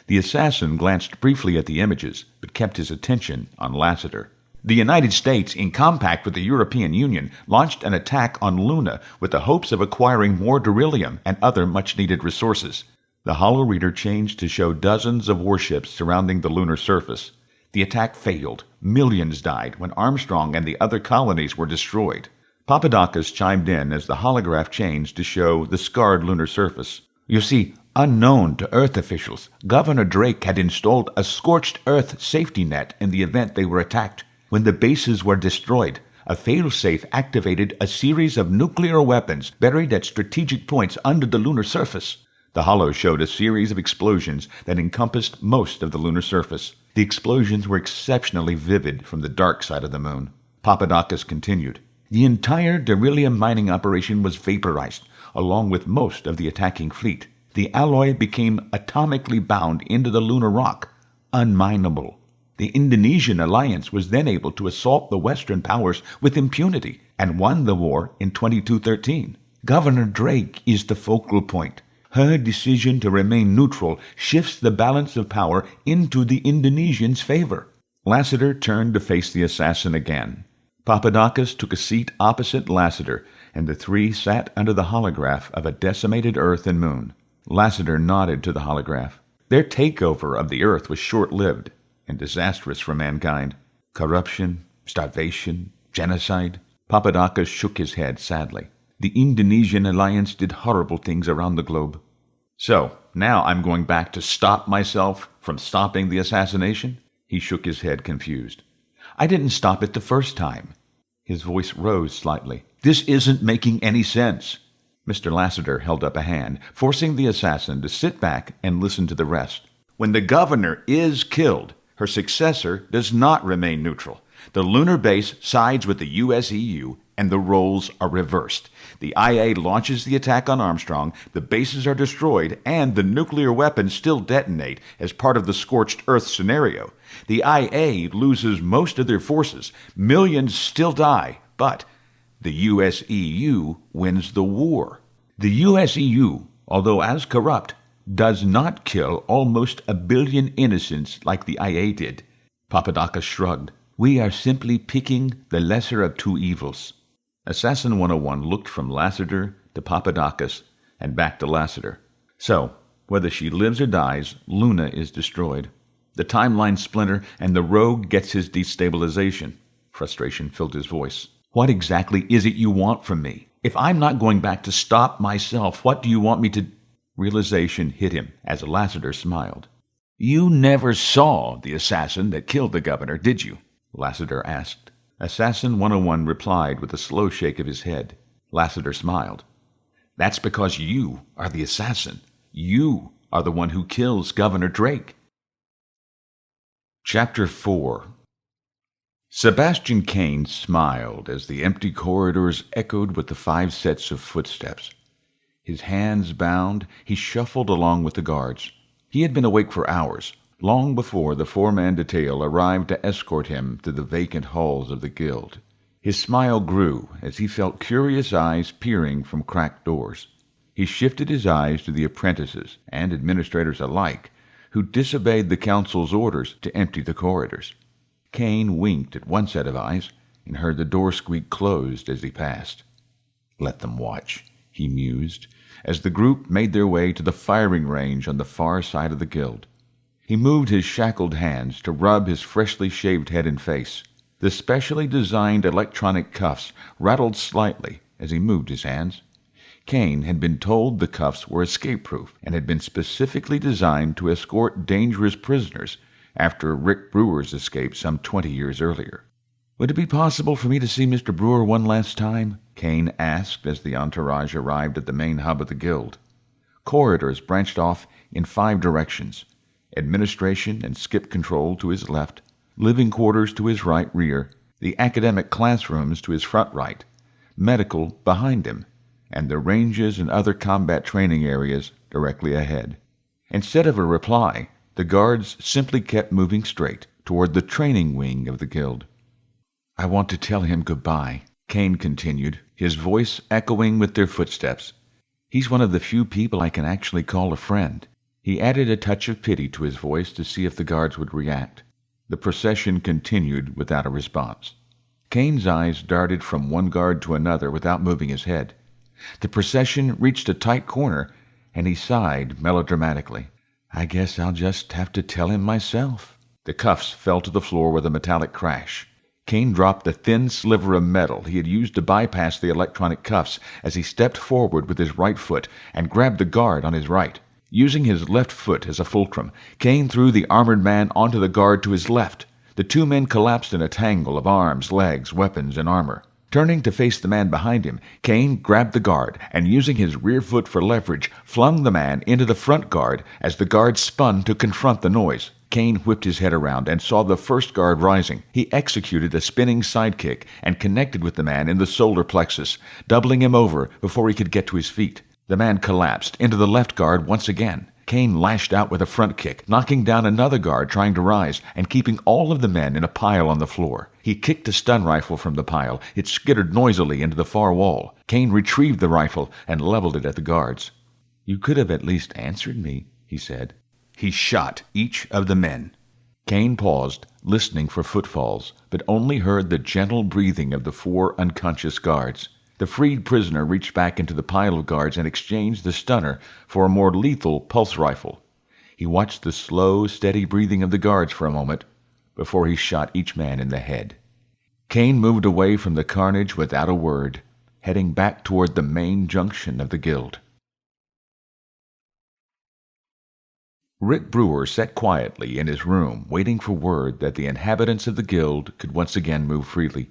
The assassin glanced briefly at the images, but kept his attention on Lassiter. The United States, in compact with the European Union, launched an attack on Luna with the hopes of acquiring more beryllium and other much-needed resources. The holoreader changed to show dozens of warships surrounding the lunar surface. The attack failed. Millions died when Armstrong and the other colonies were destroyed. Papadakis chimed in as the holograph changed to show the scarred lunar surface. You see, unknown to Earth officials, Governor Drake had installed a scorched Earth safety net in the event they were attacked. When the bases were destroyed, a failsafe activated a series of nuclear weapons buried at strategic points under the lunar surface. The holo showed a series of explosions that encompassed most of the lunar surface. The explosions were exceptionally vivid from the dark side of the moon. Papadakis continued. The entire beryllium mining operation was vaporized, along with most of the attacking fleet. The alloy became atomically bound into the lunar rock, unminable. The Indonesian alliance was then able to assault the Western powers with impunity and won the war in 2213. Governor Drake is the focal point. Her decision to remain neutral shifts the balance of power into the Indonesians' favor. Lassiter turned to face the assassin again. Papadakis took a seat opposite Lassiter, and the three sat under the holograph of a decimated Earth and Moon. Lassiter nodded to the holograph. Their takeover of the Earth was short-lived and disastrous for mankind. Corruption, starvation, genocide. Papadakis shook his head sadly. The Indonesian alliance did horrible things around the globe. So, now I'm going back to stop myself from stopping the assassination? He shook his head, confused. I didn't stop it the first time. His voice rose slightly. This isn't making any sense. Mr. Lassiter held up a hand, forcing the assassin to sit back and listen to the rest. When the governor is killed, her successor does not remain neutral. The lunar base sides with the US-EU, and the roles are reversed. The IA launches the attack on Armstrong, the bases are destroyed, and the nuclear weapons still detonate as part of the scorched Earth scenario. The IA loses most of their forces, millions still die, but the US-EU wins the war. The US-EU, although as corrupt, does not kill almost 1 billion innocents like the IA did. Papadakis shrugged. We are simply picking the lesser of two evils. Assassin 101 looked from Lassiter to Papadakis and back to Lassiter. So, whether she lives or dies, Luna is destroyed. The timeline splinter and the rogue gets his destabilization. Frustration filled his voice. What exactly is it you want from me? If I'm not going back to stop myself, what do you want me to... Realization hit him as Lassiter smiled. You never saw the assassin that killed the governor, did you? Lassiter asked. Assassin 101 replied with a slow shake of his head. Lassiter smiled. That's because you are the assassin. You are the one who kills Governor Drake. Chapter 4. Sebastian Caine smiled as the empty corridors echoed with the 5 sets of footsteps. His hands bound, he shuffled along with the guards. He had been awake for hours, long before the 4-man detail arrived to escort him to the vacant halls of the guild. His smile grew as he felt curious eyes peering from cracked doors. He shifted his eyes to the apprentices and administrators alike, who disobeyed the council's orders to empty the corridors. Caine winked at one set of eyes and heard the door squeak closed as he passed. Let them watch, he mused, as the group made their way to the firing range on the far side of the guild. He moved his shackled hands to rub his freshly shaved head and face. The specially designed electronic cuffs rattled slightly as he moved his hands. Caine had been told the cuffs were escape-proof and had been specifically designed to escort dangerous prisoners after Rick Brewer's escape some 20 years earlier. Would it be possible for me to see Mr. Brewer one last time? Caine asked as the entourage arrived at the main hub of the guild. Corridors branched off in 5 directions. Administration and skip control to his left, living quarters to his right rear, the academic classrooms to his front right, medical behind him, and the ranges and other combat training areas directly ahead. Instead of a reply, the guards simply kept moving straight toward the training wing of the guild. I want to tell him goodbye, Caine continued, his voice echoing with their footsteps. He's one of the few people I can actually call a friend. He added a touch of pity to his voice to see if the guards would react. The procession continued without a response. Kane's eyes darted from one guard to another without moving his head. The procession reached a tight corner, and he sighed melodramatically. "I guess I'll just have to tell him myself." The cuffs fell to the floor with a metallic crash. Caine dropped the thin sliver of metal he had used to bypass the electronic cuffs as he stepped forward with his right foot and grabbed the guard on his right. Using his left foot as a fulcrum, Caine threw the armored man onto the guard to his left. The two men collapsed in a tangle of arms, legs, weapons, and armor. Turning to face the man behind him, Caine grabbed the guard and, using his rear foot for leverage, flung the man into the front guard as the guard spun to confront the noise. Caine whipped his head around and saw the first guard rising. He executed a spinning sidekick and connected with the man in the solar plexus, doubling him over before he could get to his feet. The man collapsed into the left guard once again. Caine lashed out with a front kick, knocking down another guard trying to rise and keeping all of the men in a pile on the floor. He kicked a stun rifle from the pile. It skittered noisily into the far wall. Caine retrieved the rifle and leveled it at the guards. "You could have at least answered me," he said. He shot each of the men. Caine paused, listening for footfalls, but only heard the gentle breathing of the 4 unconscious guards. The freed prisoner reached back into the pile of guards and exchanged the stunner for a more lethal pulse rifle. He watched the slow, steady breathing of the guards for a moment before he shot each man in the head. Caine moved away from the carnage without a word, heading back toward the main junction of the guild. Rick Brewer sat quietly in his room, waiting for word that the inhabitants of the guild could once again move freely.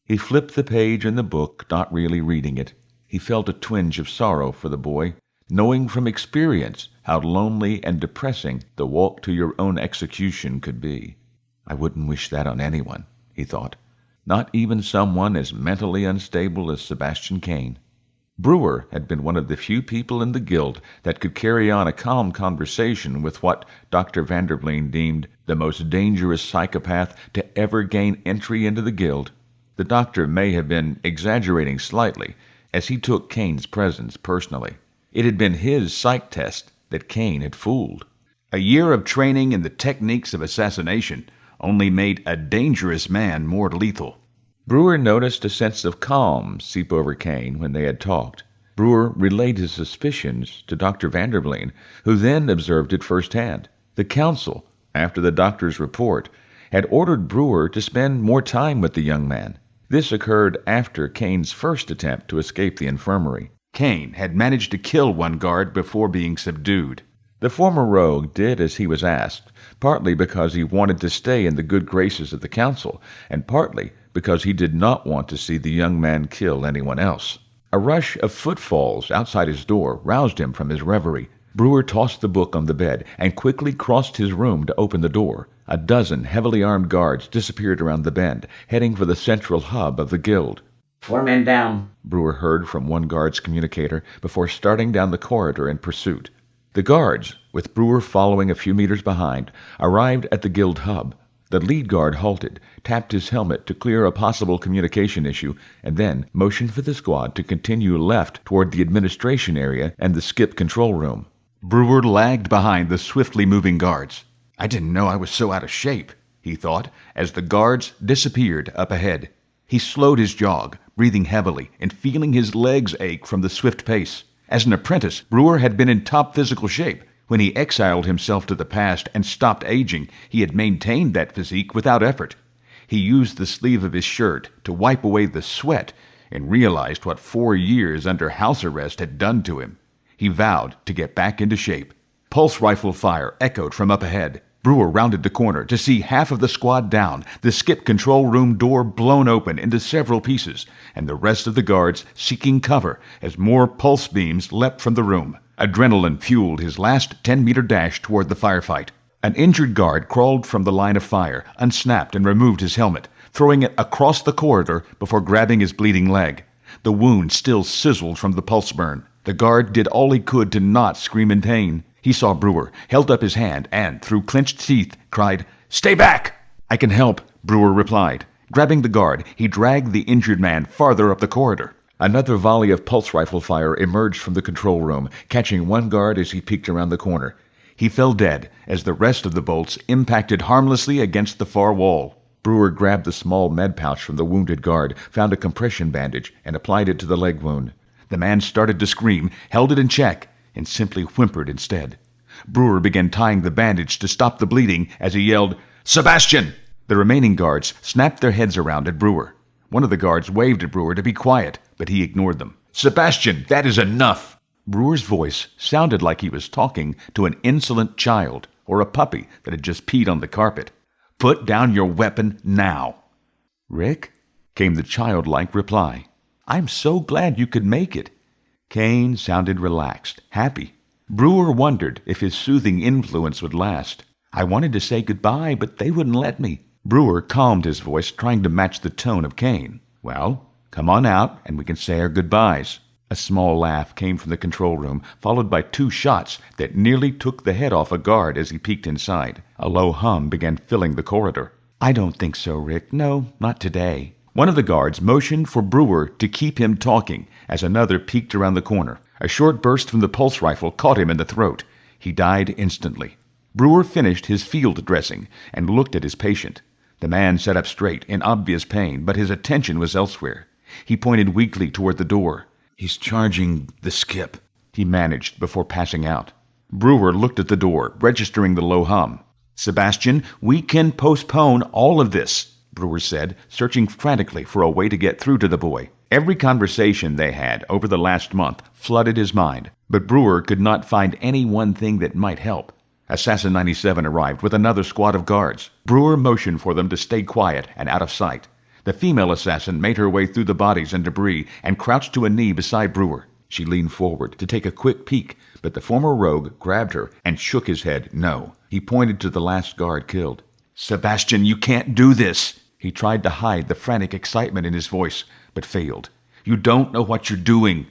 He flipped the page in the book, not really reading it. He felt a twinge of sorrow for the boy, knowing from experience how lonely and depressing the walk to your own execution could be. "I wouldn't wish that on anyone," he thought. "Not even someone as mentally unstable as Sebastian Caine." Brewer had been one of the few people in the guild that could carry on a calm conversation with what Dr. Vanderbleen deemed the most dangerous psychopath to ever gain entry into the guild. The doctor may have been exaggerating slightly, as he took Caine's presence personally. It had been his psych test that Caine had fooled. A year of training in the techniques of assassination only made a dangerous man more lethal. Brewer noticed a sense of calm seep over Caine when they had talked. Brewer relayed his suspicions to Dr. Vanderbleen, who then observed it firsthand. The council, after the doctor's report, had ordered Brewer to spend more time with the young man. This occurred after Caine's first attempt to escape the infirmary. Caine had managed to kill one guard before being subdued. The former rogue did as he was asked, partly because he wanted to stay in the good graces of the council, and partly because he did not want to see the young man kill anyone else. A rush of footfalls outside his door roused him from his reverie. Brewer tossed the book on the bed and quickly crossed his room to open the door. A dozen heavily armed guards disappeared around the bend, heading for the central hub of the guild. 4 men down, Brewer heard from one guard's communicator before starting down the corridor in pursuit. The guards, with Brewer following a few meters behind, arrived at the guild hub. The lead guard halted, tapped his helmet to clear a possible communication issue, and then motioned for the squad to continue left toward the administration area and the skip control room. Brewer lagged behind the swiftly moving guards. "I didn't know I was so out of shape," he thought, as the guards disappeared up ahead. He slowed his jog, breathing heavily and feeling his legs ache from the swift pace. As an apprentice, Brewer had been in top physical shape. When he exiled himself to the past and stopped aging, he had maintained that physique without effort. He used the sleeve of his shirt to wipe away the sweat and realized what 4 years under house arrest had done to him. He vowed to get back into shape. Pulse rifle fire echoed from up ahead. Brewer rounded the corner to see half of the squad down, the skip control room door blown open into several pieces, and the rest of the guards seeking cover as more pulse beams leapt from the room. Adrenaline fueled his last 10-meter dash toward the firefight. An injured guard crawled from the line of fire, unsnapped and removed his helmet, throwing it across the corridor before grabbing his bleeding leg. The wound still sizzled from the pulse burn. The guard did all he could to not scream in pain. He saw Brewer, held up his hand, and, through clenched teeth, cried, "Stay back!" "I can help," Brewer replied. Grabbing the guard, he dragged the injured man farther up the corridor. Another volley of pulse rifle fire emerged from the control room, catching one guard as he peeked around the corner. He fell dead as the rest of the bolts impacted harmlessly against the far wall. Brewer grabbed the small med pouch from the wounded guard, found a compression bandage, and applied it to the leg wound. The man started to scream, held it in check, and simply whimpered instead. Brewer began tying the bandage to stop the bleeding as he yelled, "Sebastian!" The remaining guards snapped their heads around at Brewer. One of the guards waved at Brewer to be quiet, but he ignored them. "Sebastian, that is enough!" Brewer's voice sounded like he was talking to an insolent child or a puppy that had just peed on the carpet. "Put down your weapon now." "Rick?" came the childlike reply. "I'm so glad you could make it." Caine sounded relaxed, happy. Brewer wondered if his soothing influence would last. "I wanted to say goodbye, but they wouldn't let me." Brewer calmed his voice, trying to match the tone of Caine. "Well, come on out, and we can say our goodbyes." A small laugh came from the control room, followed by 2 shots that nearly took the head off a guard as he peeked inside. A low hum began filling the corridor. "I don't think so, Rick. No, not today." One of the guards motioned for Brewer to keep him talking as another peeked around the corner. A short burst from the pulse rifle caught him in the throat. He died instantly. Brewer finished his field dressing and looked at his patient. The man sat up straight, in obvious pain, but his attention was elsewhere. He pointed weakly toward the door. "He's charging the skip," he managed before passing out. Brewer looked at the door, registering the low hum. "Sebastian, we can postpone all of this," Brewer said, searching frantically for a way to get through to the boy. Every conversation they had over the last month flooded his mind, but Brewer could not find any one thing that might help. Assassin 97 arrived with another squad of guards. Brewer motioned for them to stay quiet and out of sight. The female assassin made her way through the bodies and debris and crouched to a knee beside Brewer. She leaned forward to take a quick peek, but the former rogue grabbed her and shook his head no. He pointed to the last guard killed. "Sebastian, you can't do this!" He tried to hide the frantic excitement in his voice, but failed. "You don't know what you're doing."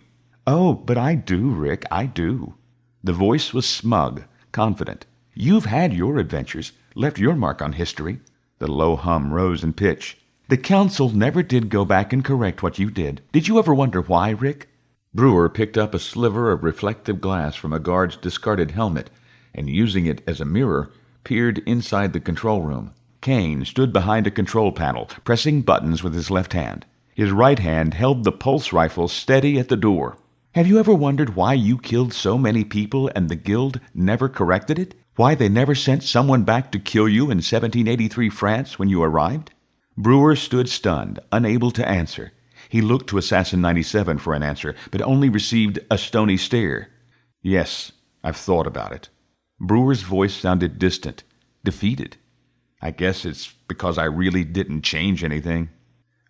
"Oh, but I do, Rick, I do." The voice was smug, confident. "You've had your adventures, left your mark on history." The low hum rose in pitch. "The council never did go back and correct what you did. Did you ever wonder why, Rick?" Brewer picked up a sliver of reflective glass from a guard's discarded helmet and, using it as a mirror, peered inside the control room. Caine stood behind a control panel, pressing buttons with his left hand. His right hand held the pulse rifle steady at the door. "Have you ever wondered why you killed so many people and the guild never corrected it? Why they never sent someone back to kill you in 1783 France when you arrived?" Brewer stood stunned, unable to answer. He looked to Assassin 97 for an answer, but only received a stony stare. "Yes, I've thought about it." Brewer's voice sounded distant, defeated. "I guess it's because I really didn't change anything."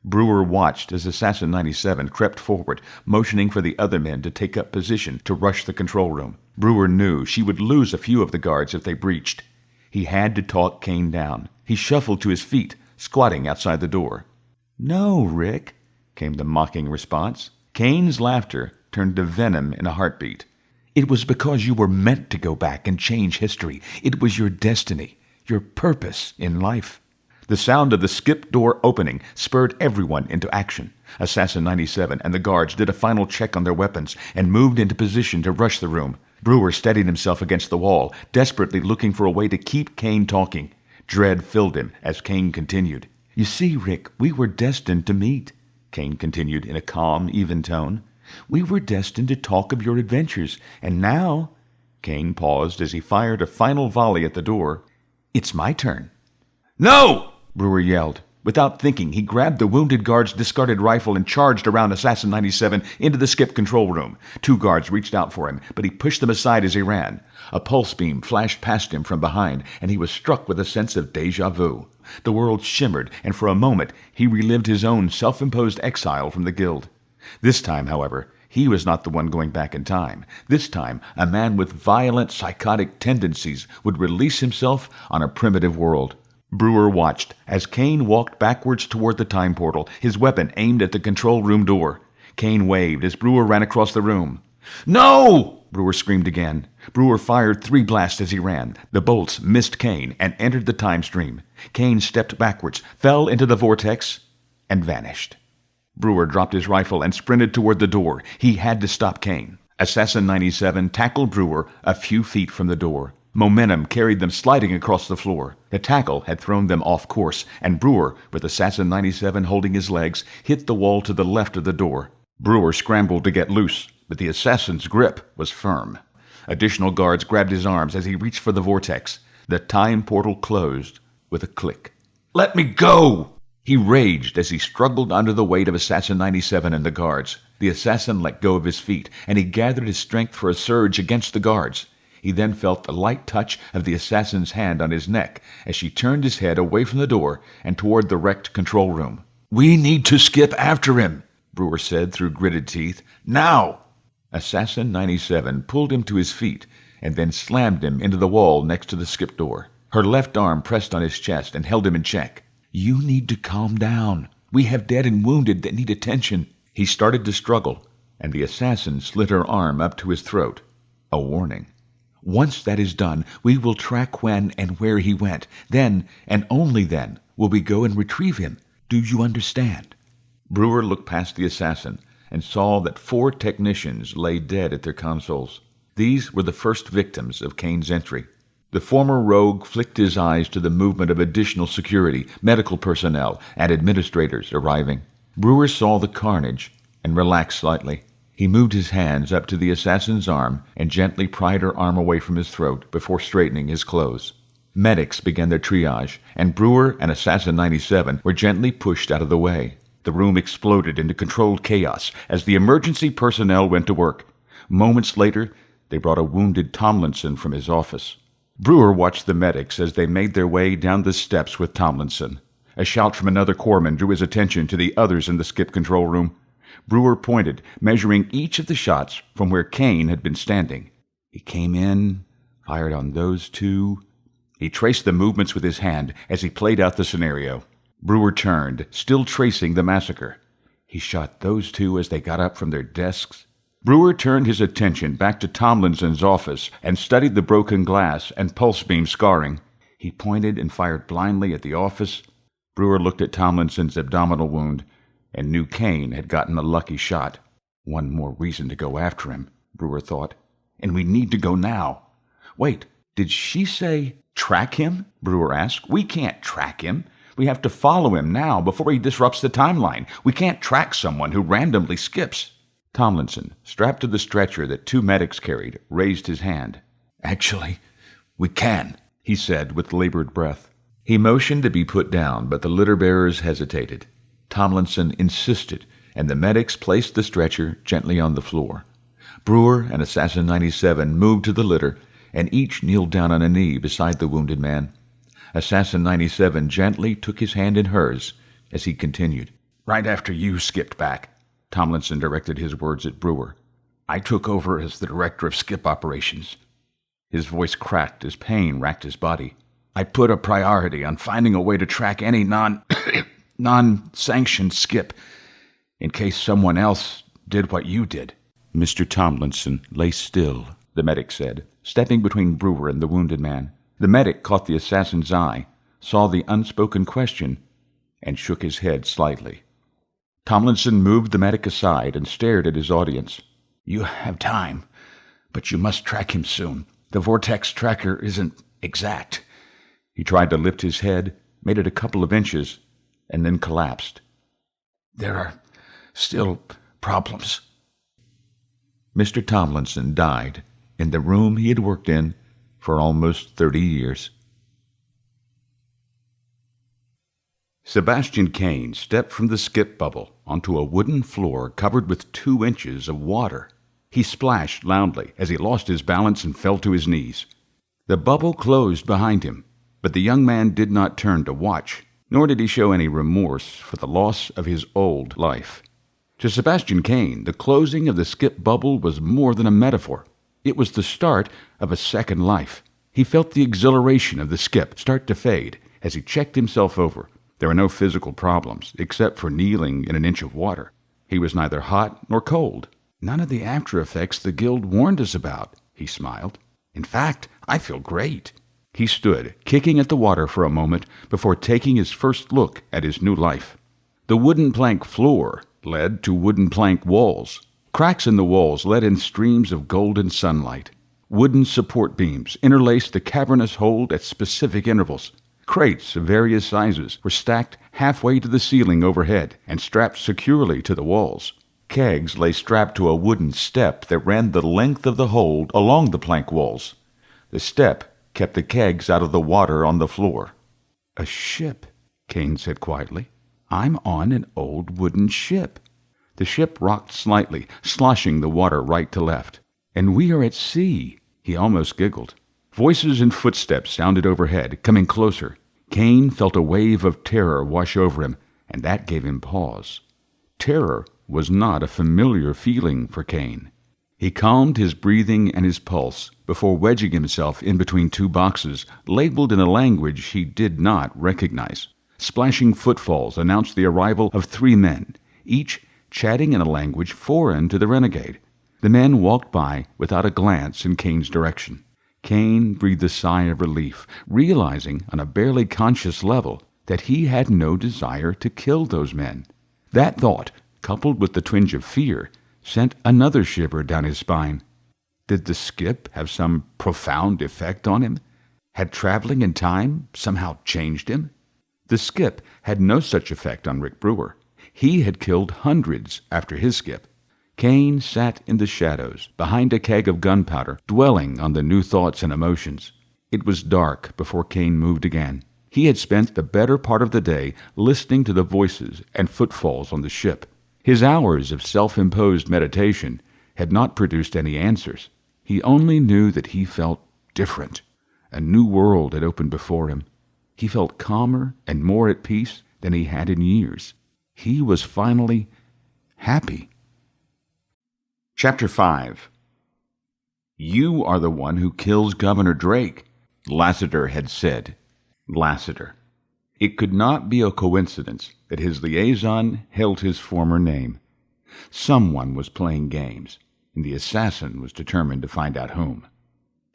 Brewer watched as Assassin 97 crept forward, motioning for the other men to take up position to rush the control room. Brewer knew she would lose a few of the guards if they breached. He had to talk Caine down. He shuffled to his feet, squatting outside the door. "No, Rick," came the mocking response. Caine's laughter turned to venom in a heartbeat. "It was because you were meant to go back and change history. It was your destiny, your purpose in life." The sound of the skip door opening spurred everyone into action. Assassin 97 and the guards did a final check on their weapons and moved into position to rush the room. Brewer steadied himself against the wall, desperately looking for a way to keep Caine talking. Dread filled him as Caine continued. "You see, Rick, we were destined to meet," Caine continued in a calm, even tone. "We were destined to talk of your adventures, and now—" Caine paused as he fired a final volley at the door. "It's my turn." "No!" Brewer yelled. Without thinking, he grabbed the wounded guard's discarded rifle and charged around Assassin 97 into the skip control room. 2 guards reached out for him, but he pushed them aside as he ran. A pulse beam flashed past him from behind, and he was struck with a sense of déjà vu. The world shimmered, and for a moment he relived his own self-imposed exile from the guild. This time, however, he was not the one going back in time. This time, a man with violent psychotic tendencies would release himself on a primitive world. Brewer watched as Caine walked backwards toward the time portal, his weapon aimed at the control room door. Caine waved as Brewer ran across the room. "No!" Brewer screamed again. Brewer fired 3 blasts as he ran. The bolts missed Caine and entered the time stream. Caine stepped backwards, fell into the vortex, and vanished. Brewer dropped his rifle and sprinted toward the door. He had to stop Caine. Assassin 97 tackled Brewer a few feet from the door. Momentum carried them sliding across the floor. The tackle had thrown them off course, and Brewer, with Assassin 97 holding his legs, hit the wall to the left of the door. Brewer scrambled to get loose, but the assassin's grip was firm. Additional guards grabbed his arms as he reached for the vortex. The time portal closed with a click. "Let me go!" He raged as he struggled under the weight of Assassin 97 and the guards. The assassin let go of his feet, and he gathered his strength for a surge against the guards. He then felt the light touch of the assassin's hand on his neck as she turned his head away from the door and toward the wrecked control room. "We need to skip after him," Brewer said through gritted teeth. "Now!" Assassin 97 pulled him to his feet and then slammed him into the wall next to the skip door. Her left arm pressed on his chest and held him in check. "You need to calm down. We have dead and wounded that need attention." He started to struggle, and the assassin slid her arm up to his throat. A warning. "Once that is done, we will track when and where he went. Then, and only then, will we go and retrieve him. Do you understand?" Brewer looked past the assassin and saw that 4 technicians lay dead at their consoles. These were the first victims of Caine's entry. The former rogue flicked his eyes to the movement of additional security, medical personnel, and administrators arriving. Brewer saw the carnage and relaxed slightly. He moved his hands up to the assassin's arm and gently pried her arm away from his throat before straightening his clothes. Medics began their triage, and Brewer and Assassin 97 were gently pushed out of the way. The room exploded into controlled chaos as the emergency personnel went to work. Moments later, they brought a wounded Tomlinson from his office. Brewer watched the medics as they made their way down the steps with Tomlinson. A shout from another corpsman drew his attention to the others in the skip control room. Brewer pointed, measuring each of the shots from where Caine had been standing. He came in, fired on those 2. He traced the movements with his hand as he played out the scenario. Brewer turned, still tracing the massacre. He shot those 2 as they got up from their desks. Brewer turned his attention back to Tomlinson's office and studied the broken glass and pulse beam scarring. He pointed and fired blindly at the office. Brewer looked at Tomlinson's abdominal wound and knew Caine had gotten a lucky shot. One more reason to go after him, Brewer thought. And we need to go now. Wait, did she say track him? Brewer asked. We can't track him. We have to follow him now before he disrupts the timeline. We can't track someone who randomly skips. Tomlinson, strapped to the stretcher that 2 medics carried, raised his hand. "Actually, we can," he said with labored breath. He motioned to be put down, but the litter-bearers hesitated. Tomlinson insisted, and the medics placed the stretcher gently on the floor. Brewer and Assassin 97 moved to the litter, and each kneeled down on a knee beside the wounded man. Assassin 97 gently took his hand in hers as he continued. "Right after you skipped back," Tomlinson directed his words at Brewer, "I took over as the director of skip operations." His voice cracked as pain racked his body. "I put a priority on finding a way to track any non-sanctioned skip, in case someone else did what you did." Mr. Tomlinson lay still, the medic said, stepping between Brewer and the wounded man. The medic caught the assassin's eye, saw the unspoken question, and shook his head slightly. Tomlinson moved the medic aside and stared at his audience. "You have time, but you must track him soon. The vortex tracker isn't exact." He tried to lift his head, made it a couple of inches, and then collapsed. "There are still problems." Mr. Tomlinson died in the room he had worked in for almost 30 years. Sebastian Caine stepped from the skip bubble onto a wooden floor covered with 2 inches of water. He splashed loudly as he lost his balance and fell to his knees. The bubble closed behind him, but the young man did not turn to watch, nor did he show any remorse for the loss of his old life. To Sebastian Caine, the closing of the skip bubble was more than a metaphor. It was the start of a second life. He felt the exhilaration of the skip start to fade as he checked himself over. There were no physical problems, except for kneeling in an inch of water. He was neither hot nor cold. "None of the after effects the guild warned us about," he smiled. "In fact, I feel great." He stood, kicking at the water for a moment before taking his first look at his new life. The wooden plank floor led to wooden plank walls. Cracks in the walls let in streams of golden sunlight. Wooden support beams interlaced the cavernous hold at specific intervals. Crates of various sizes were stacked halfway to the ceiling overhead and strapped securely to the walls. Kegs lay strapped to a wooden step that ran the length of the hold along the plank walls. The step kept the kegs out of the water on the floor. "A ship," Caine said quietly. "I'm on an old wooden ship." The ship rocked slightly, sloshing the water right to left. "And we are at sea," he almost giggled. Voices and footsteps sounded overhead, coming closer. Caine felt a wave of terror wash over him, and that gave him pause. Terror was not a familiar feeling for Caine. He calmed his breathing and his pulse before wedging himself in between two boxes labeled in a language he did not recognize. Splashing footfalls announced the arrival of 3 men, each chatting in a language foreign to the renegade. The men walked by without a glance in Caine's direction. Caine breathed a sigh of relief, realizing on a barely conscious level that he had no desire to kill those men. That thought, coupled with the twinge of fear, sent another shiver down his spine. Did the skip have some profound effect on him? Had traveling in time somehow changed him? The skip had no such effect on Rick Brewer. He had killed hundreds after his skip. Caine sat in the shadows, behind a keg of gunpowder, dwelling on the new thoughts and emotions. It was dark before Caine moved again. He had spent the better part of the day listening to the voices and footfalls on the ship. His hours of self-imposed meditation had not produced any answers. He only knew that he felt different. A new world had opened before him. He felt calmer and more at peace than he had in years. He was finally happy. Chapter 5. "You are the one who kills Governor Drake," Lassiter had said. Lassiter. It could not be a coincidence that his liaison held his former name. Someone was playing games, and the assassin was determined to find out whom.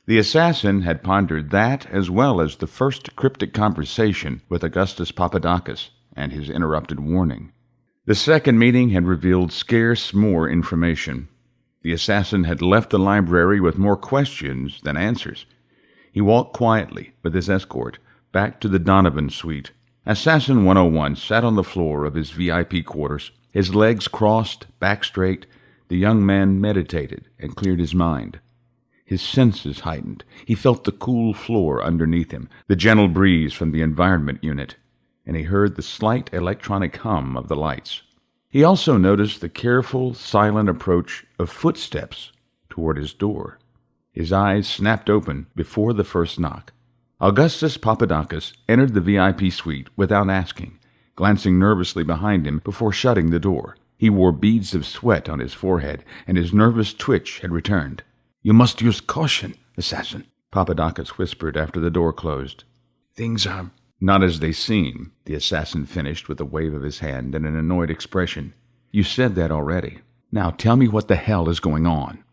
The assassin had pondered that as well as the first cryptic conversation with Augustus Papadakis and his interrupted warning. The second meeting had revealed scarce more information. The assassin had left the library with more questions than answers. He walked quietly with his escort back to the Donovan suite. Assassin 101 sat on the floor of his VIP quarters. His legs crossed, back straight. The young man meditated and cleared his mind. His senses heightened. He felt the cool floor underneath him, the gentle breeze from the environment unit, and he heard the slight electronic hum of the lights. He also noticed the careful, silent approach of footsteps toward his door. His eyes snapped open before the first knock. Augustus Papadakis entered the VIP suite without asking, glancing nervously behind him before shutting the door. He wore beads of sweat on his forehead, and his nervous twitch had returned. "You must use caution, assassin," Papadakis whispered after the door closed. "Things are not as they seem," the assassin finished with a wave of his hand and an annoyed expression. "You said that already. Now tell me what the hell is going on."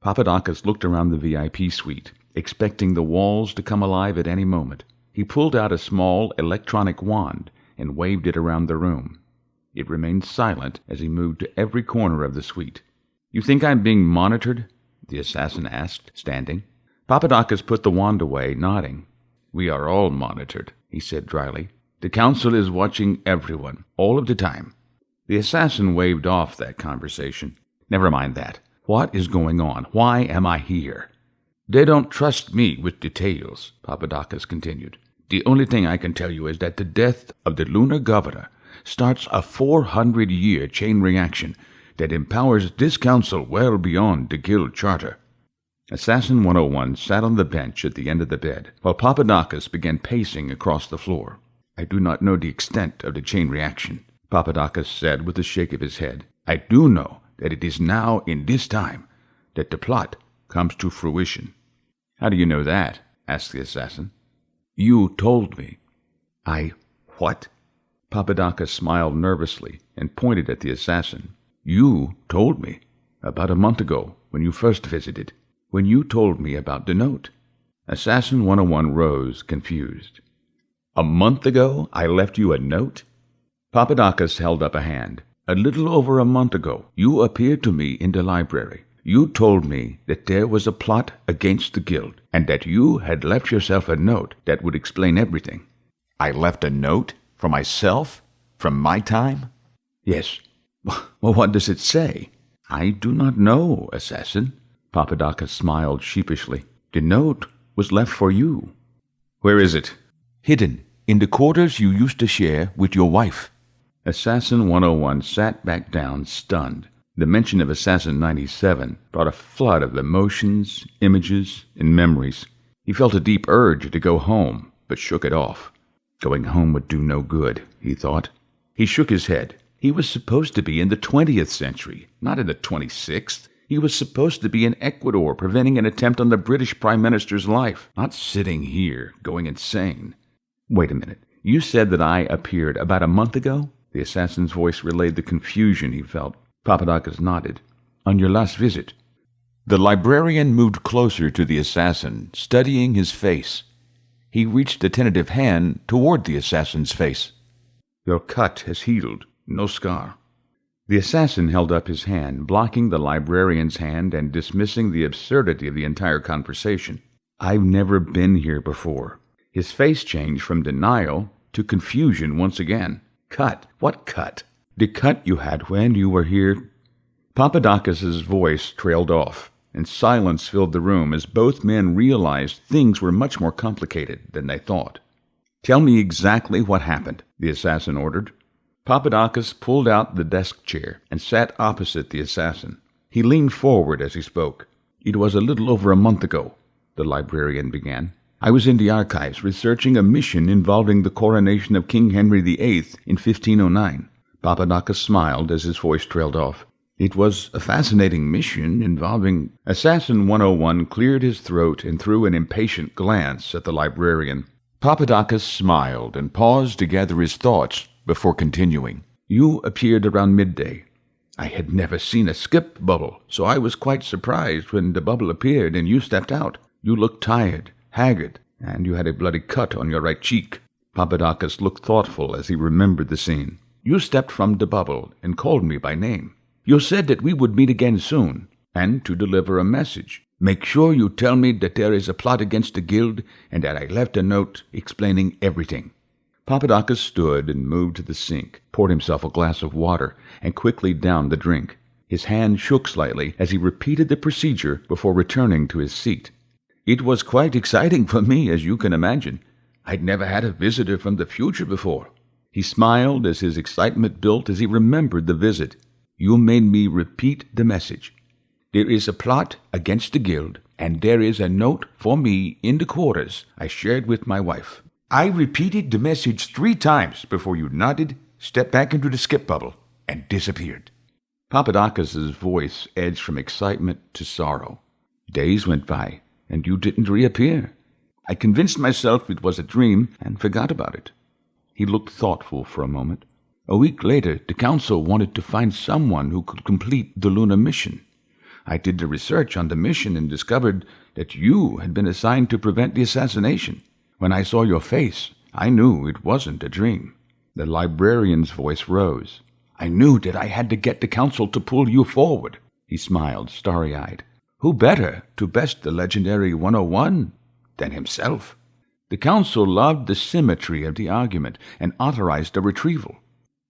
Papadakis looked around the VIP suite, expecting the walls to come alive at any moment. He pulled out a small electronic wand and waved it around the room. It remained silent as he moved to every corner of the suite. "You think I'm being monitored?" the assassin asked, standing. Papadakis put the wand away, nodding. "We are all monitored," he said dryly. "The council is watching everyone, all of the time." The assassin waved off that conversation. "Never mind that. What is going on? Why am I here?" "They don't trust me with details," Papadakis continued. "The only thing I can tell you is that the death of the lunar governor starts a 400-year chain reaction that empowers this council well beyond the guild charter." Assassin 101 sat on the bench at the end of the bed, while Papadakis began pacing across the floor. "I do not know the extent of the chain reaction," Papadakis said with a shake of his head. "I do know that it is now in this time that the plot comes to fruition." "How do you know that?" asked the assassin. "You told me." What?" Papadakis smiled nervously and pointed at the assassin. "You told me about a month ago when you first visited, when you told me about the note." Assassin 101 rose, confused. "A month ago I left you a note?" Papadakis held up a hand. "A little over a month ago, you appeared to me in the library. You told me that there was a plot against the guild, and that you had left yourself a note that would explain everything. I left a note? For myself? From my time? Yes. Well, what does it say? I do not know, assassin. Papadakis smiled sheepishly. The note was left for you. Where is it? Hidden in the quarters you used to share with your wife. Assassin 101 sat back down, stunned. The mention of Assassin 97 brought a flood of emotions, images, and memories. He felt a deep urge to go home, but shook it off. Going home would do no good, he thought. He shook his head. He was supposed to be in the 20th century, not in the 26th. He was supposed to be in Ecuador, preventing an attempt on the British Prime Minister's life, not sitting here, going insane. Wait a minute. You said that I appeared about a month ago? The assassin's voice relayed the confusion he felt. Papadakis nodded. On your last visit. The librarian moved closer to the assassin, studying his face. He reached a tentative hand toward the assassin's face. Your cut has healed. No scar. The assassin held up his hand, blocking the librarian's hand and dismissing the absurdity of the entire conversation. I've never been here before. His face changed from denial to confusion once again. Cut? What cut? The cut you had when you were here. Papadakis' voice trailed off, and silence filled the room as both men realized things were much more complicated than they thought. Tell me exactly what happened, the assassin ordered. Papadakis pulled out the desk chair and sat opposite the assassin. He leaned forward as he spoke. It was a little over a month ago, the librarian began. I was in the archives researching a mission involving the coronation of King Henry VIII in 1509. Papadakis smiled as his voice trailed off. It was a fascinating mission involving... Assassin 101 cleared his throat and threw an impatient glance at the librarian. Papadakis smiled and paused to gather his thoughts before continuing. You appeared around midday. I had never seen a skip bubble, so I was quite surprised when the bubble appeared and you stepped out. You looked tired, haggard, and you had a bloody cut on your right cheek. Papadakis looked thoughtful as he remembered the scene. You stepped from the bubble and called me by name. You said that we would meet again soon, and to deliver a message. Make sure you tell me that there is a plot against the guild, and that I left a note explaining everything. Papadakis stood and moved to the sink, poured himself a glass of water, and quickly downed the drink. His hand shook slightly as he repeated the procedure before returning to his seat. It was quite exciting for me, as you can imagine. I'd never had a visitor from the future before. He smiled as his excitement built as he remembered the visit. You made me repeat the message. There is a plot against the guild, and there is a note for me in the quarters I shared with my wife. I repeated the message 3 times before you nodded, stepped back into the skip bubble, and disappeared. Papadakis' voice edged from excitement to sorrow. Days went by, and you didn't reappear. I convinced myself it was a dream and forgot about it. He looked thoughtful for a moment. A week later, the council wanted to find someone who could complete the lunar mission. I did the research on the mission and discovered that you had been assigned to prevent the assassination. When I saw your face, I knew it wasn't a dream. The librarian's voice rose. I knew that I had to get the council to pull you forward. He smiled, starry-eyed. Who better to best the legendary 101 than himself? The council loved the symmetry of the argument and authorized a retrieval.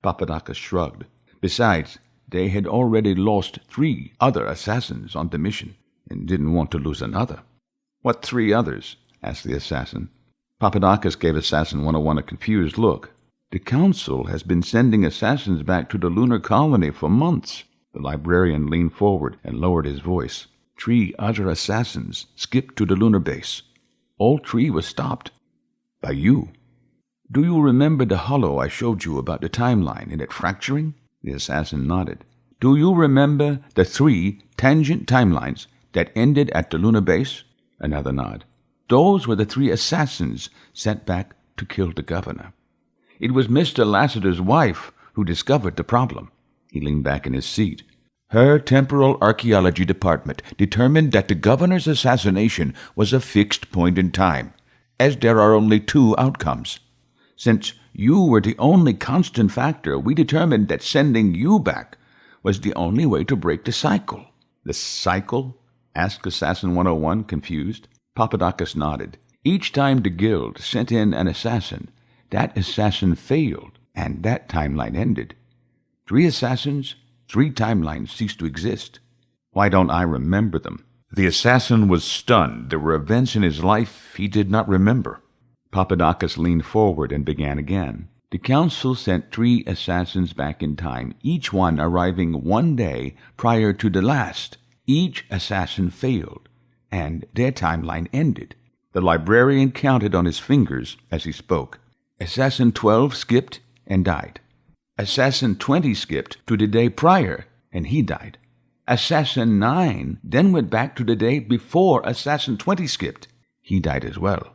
Papadakis shrugged. Besides, they had already lost 3 other assassins on the mission and didn't want to lose another. What 3 others? Asked the assassin. Papadakis gave Assassin 101 a confused look. The council has been sending assassins back to the lunar colony for months. The librarian leaned forward and lowered his voice. 3 other assassins skipped to the lunar base. All 3 were stopped. By you. Do you remember the hollow I showed you about the timeline and it fracturing? The assassin nodded. Do you remember the 3 tangent timelines that ended at the lunar base? Another nod. Those were the 3 assassins sent back to kill the governor. It was Mr. Lassiter's wife who discovered the problem. He leaned back in his seat. Her temporal archaeology department determined that the governor's assassination was a fixed point in time, as there are only 2 outcomes. Since you were the only constant factor, we determined that sending you back was the only way to break the cycle. The cycle? Asked Assassin 101, confused. Papadakis nodded. Each time the guild sent in an assassin, that assassin failed, and that timeline ended. 3 assassins, 3 timelines ceased to exist. Why don't I remember them? The assassin was stunned. There were events in his life he did not remember. Papadakis leaned forward and began again. The council sent 3 assassins back in time, each one arriving 1 day prior to the last. Each assassin failed, and their timeline ended. The librarian counted on his fingers as he spoke. Assassin 12 skipped and died. Assassin 20 skipped to the day prior, and he died. Assassin 9 then went back to the day before Assassin 20 skipped. He died as well.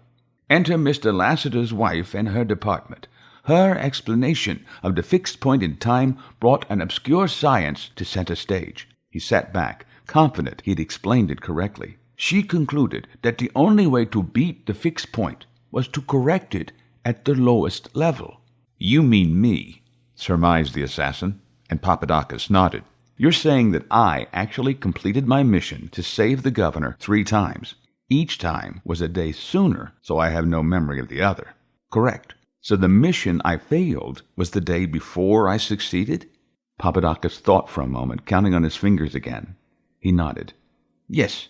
Enter Mr. Lassiter's wife and her department. Her explanation of the fixed point in time brought an obscure science to center stage. He sat back, confident he'd explained it correctly. She concluded that the only way to beat the fixed point was to correct it at the lowest level. You mean me, surmised the assassin, and Papadakis nodded. You're saying that I actually completed my mission to save the governor 3 times. Each time was a day sooner, so I have no memory of the other. Correct. So the mission I failed was the day before I succeeded? Papadakis thought for a moment, counting on his fingers again. He nodded. Yes.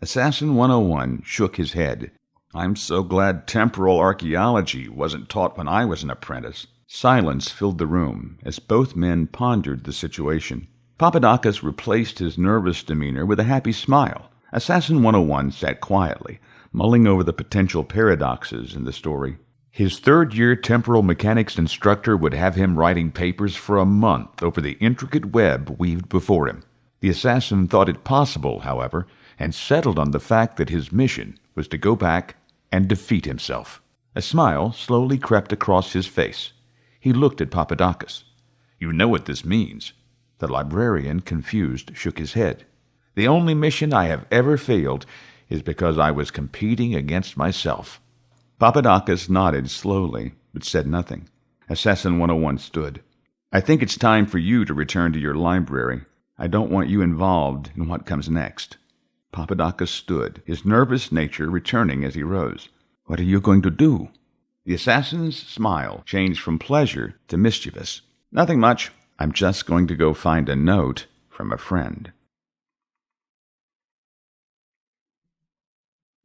Assassin 101 shook his head. I'm so glad temporal archaeology wasn't taught when I was an apprentice. Silence filled the room as both men pondered the situation. Papadakis replaced his nervous demeanor with a happy smile. Assassin 101 sat quietly, mulling over the potential paradoxes in the story. His third-year temporal mechanics instructor would have him writing papers for a month over the intricate web weaved before him. The assassin thought it possible, however, and settled on the fact that his mission was to go back and defeat himself. A smile slowly crept across his face. He looked at Papadakis. You know what this means. The librarian, confused, shook his head. The only mission I have ever failed is because I was competing against myself. Papadakis nodded slowly, but said nothing. Assassin 101 stood. I think it's time for you to return to your library. I don't want you involved in what comes next. Papadakis stood, his nervous nature returning as he rose. What are you going to do? The assassin's smile changed from pleasure to mischievous. Nothing much. I'm just going to go find a note from a friend.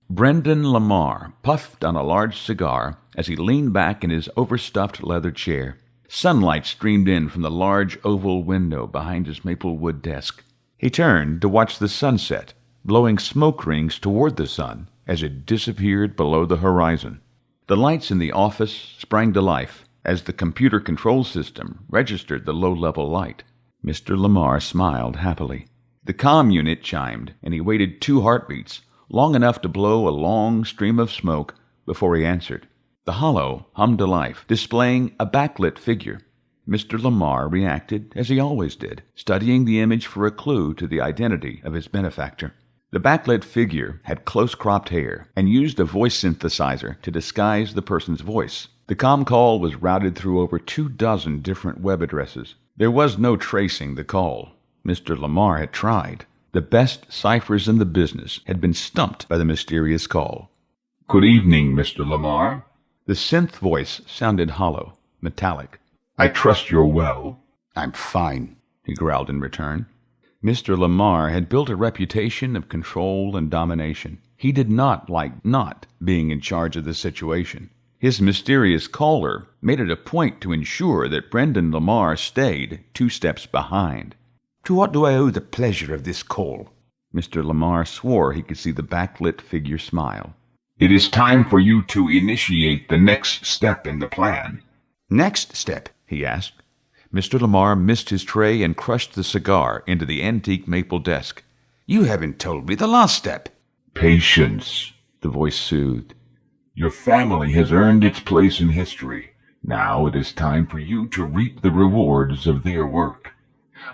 Brendan Lamar puffed on a large cigar as he leaned back in his overstuffed leather chair. Sunlight streamed in from the large oval window behind his maple wood desk. He turned to watch the sunset, blowing smoke rings toward the sun as it disappeared below the horizon. The lights in the office sprang to life as the computer control system registered the low-level light. Mr. Lamar smiled happily. The comm unit chimed, and he waited 2 heartbeats, long enough to blow a long stream of smoke before he answered. The hollow hummed to life, displaying a backlit figure. Mr. Lamar reacted as he always did, studying the image for a clue to the identity of his benefactor. The backlit figure had close-cropped hair and used a voice synthesizer to disguise the person's voice. The comm call was routed through over 24 different web addresses. There was no tracing the call. Mr. Lamar had tried. The best ciphers in the business had been stumped by the mysterious call. Good evening, Mr. Lamar. The synth voice sounded hollow, metallic. I trust you're well. I'm fine, he growled in return. Mr. Lamar had built a reputation of control and domination. He did not like not being in charge of the situation. His mysterious caller made it a point to ensure that Brendan Lamar stayed 2 steps behind. To what do I owe the pleasure of this call? Mr. Lamar swore he could see the backlit figure smile. It is time for you to initiate the next step in the plan. Next step? He asked. Mr. Lamar missed his tray and crushed the cigar into the antique maple desk. You haven't told me the last step. Patience, the voice soothed. Your family has earned its place in history. Now it is time for you to reap the rewards of their work.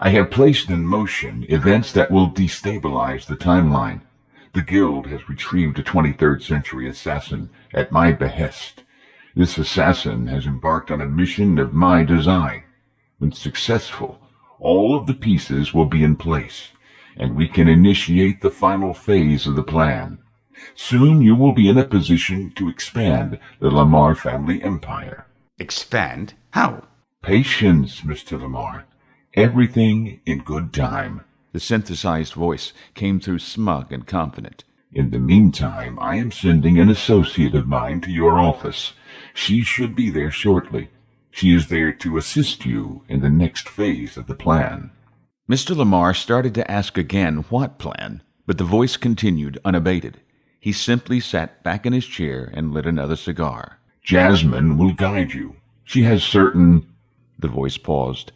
I have placed in motion events that will destabilize the timeline. The Guild has retrieved a 23rd century assassin at my behest. This assassin has embarked on a mission of my design. When successful, all of the pieces will be in place. and we can initiate the final phase of the plan. Soon you will be in a position to expand the Lamar family empire. Expand? How? Patience, Mr. Lamar. Everything in good time. The synthesized voice came through smug and confident. In the meantime, I am sending an associate of mine to your office. She should be there shortly. She is there to assist you in the next phase of the plan. Mr. Lamar started to ask again what plan, but the voice continued unabated. He simply sat back in his chair and lit another cigar. Jasmine will guide you. She has certain, the voice paused,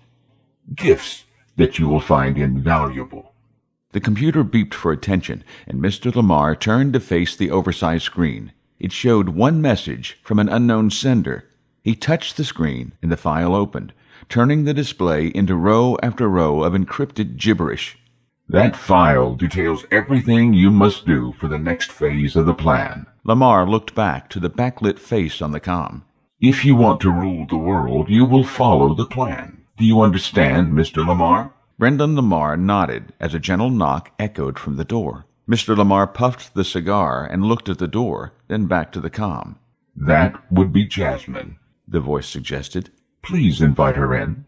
gifts that you will find invaluable. The computer beeped for attention, and Mr. Lamar turned to face the oversized screen. It showed one message from an unknown sender. He touched the screen, and the file opened, turning the display into row after row of encrypted gibberish. That file details everything you must do for the next phase of the plan. Lamar looked back to the backlit face on the comm. If you want to rule the world, you will follow the plan. Do you understand, Mr. Lamar? Brendan Lamar nodded as a gentle knock echoed from the door. Mr. Lamar puffed the cigar and looked at the door, then back to the comm. That would be Jasmine, the voice suggested. Please invite her in.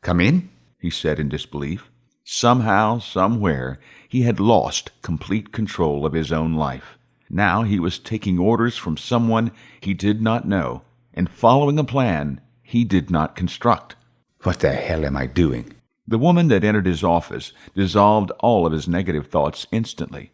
Come in, he said in disbelief. Somehow, somewhere, he had lost complete control of his own life. Now he was taking orders from someone he did not know, and following a plan he did not construct. What the hell am I doing? The woman that entered his office dissolved all of his negative thoughts instantly.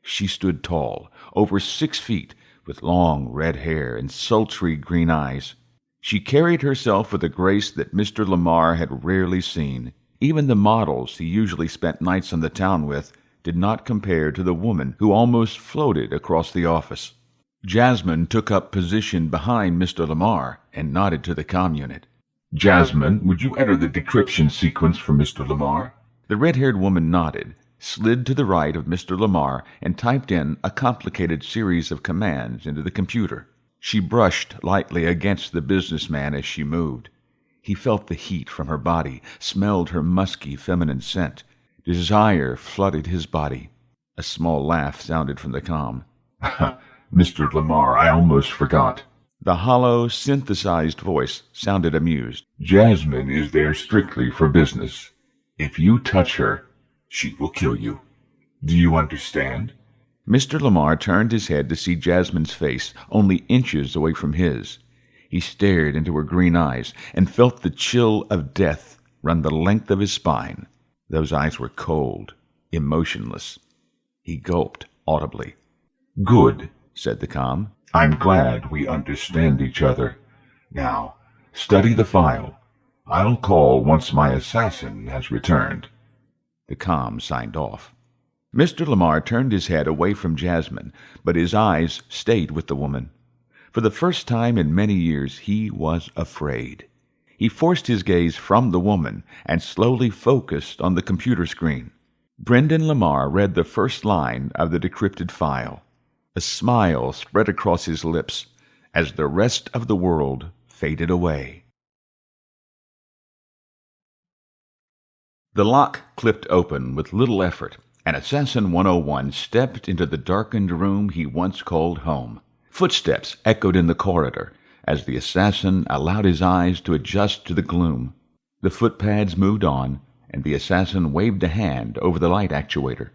She stood tall, over 6 feet, with long red hair and sultry green eyes. She carried herself with a grace that Mr. Lamar had rarely seen. Even the models he usually spent nights on the town with did not compare to the woman who almost floated across the office. Jasmine took up position behind Mr. Lamar and nodded to the comm unit. Jasmine, would you enter the decryption sequence for Mr. Lamar? The red-haired woman nodded, slid to the right of Mr. Lamar, and typed in a complicated series of commands into the computer. She brushed lightly against the businessman as she moved. He felt the heat from her body, smelled her musky feminine scent. Desire flooded his body. A small laugh sounded from the comm. Mr. Lamar, I almost forgot. The hollow, synthesized voice sounded amused. Jasmine is there strictly for business. If you touch her, she will kill you. Do you understand? Mr. Lamar turned his head to see Jasmine's face, only inches away from his. He stared into her green eyes and felt the chill of death run the length of his spine. Those eyes were cold, emotionless. He gulped audibly. Good, said the comm. I'm glad we understand each other. Now, study the file. I'll call once my assassin has returned. The comm signed off. Mr. Lamar turned his head away from Jasmine, but his eyes stayed with the woman. For the first time in many years, he was afraid. He forced his gaze from the woman and slowly focused on the computer screen. Brendan Lamar read the first line of the decrypted file. A smile spread across his lips as the rest of the world faded away. The lock clipped open with little effort, and Assassin 101 stepped into the darkened room he once called home. Footsteps echoed in the corridor as the assassin allowed his eyes to adjust to the gloom. The footpads moved on, and the assassin waved a hand over the light actuator.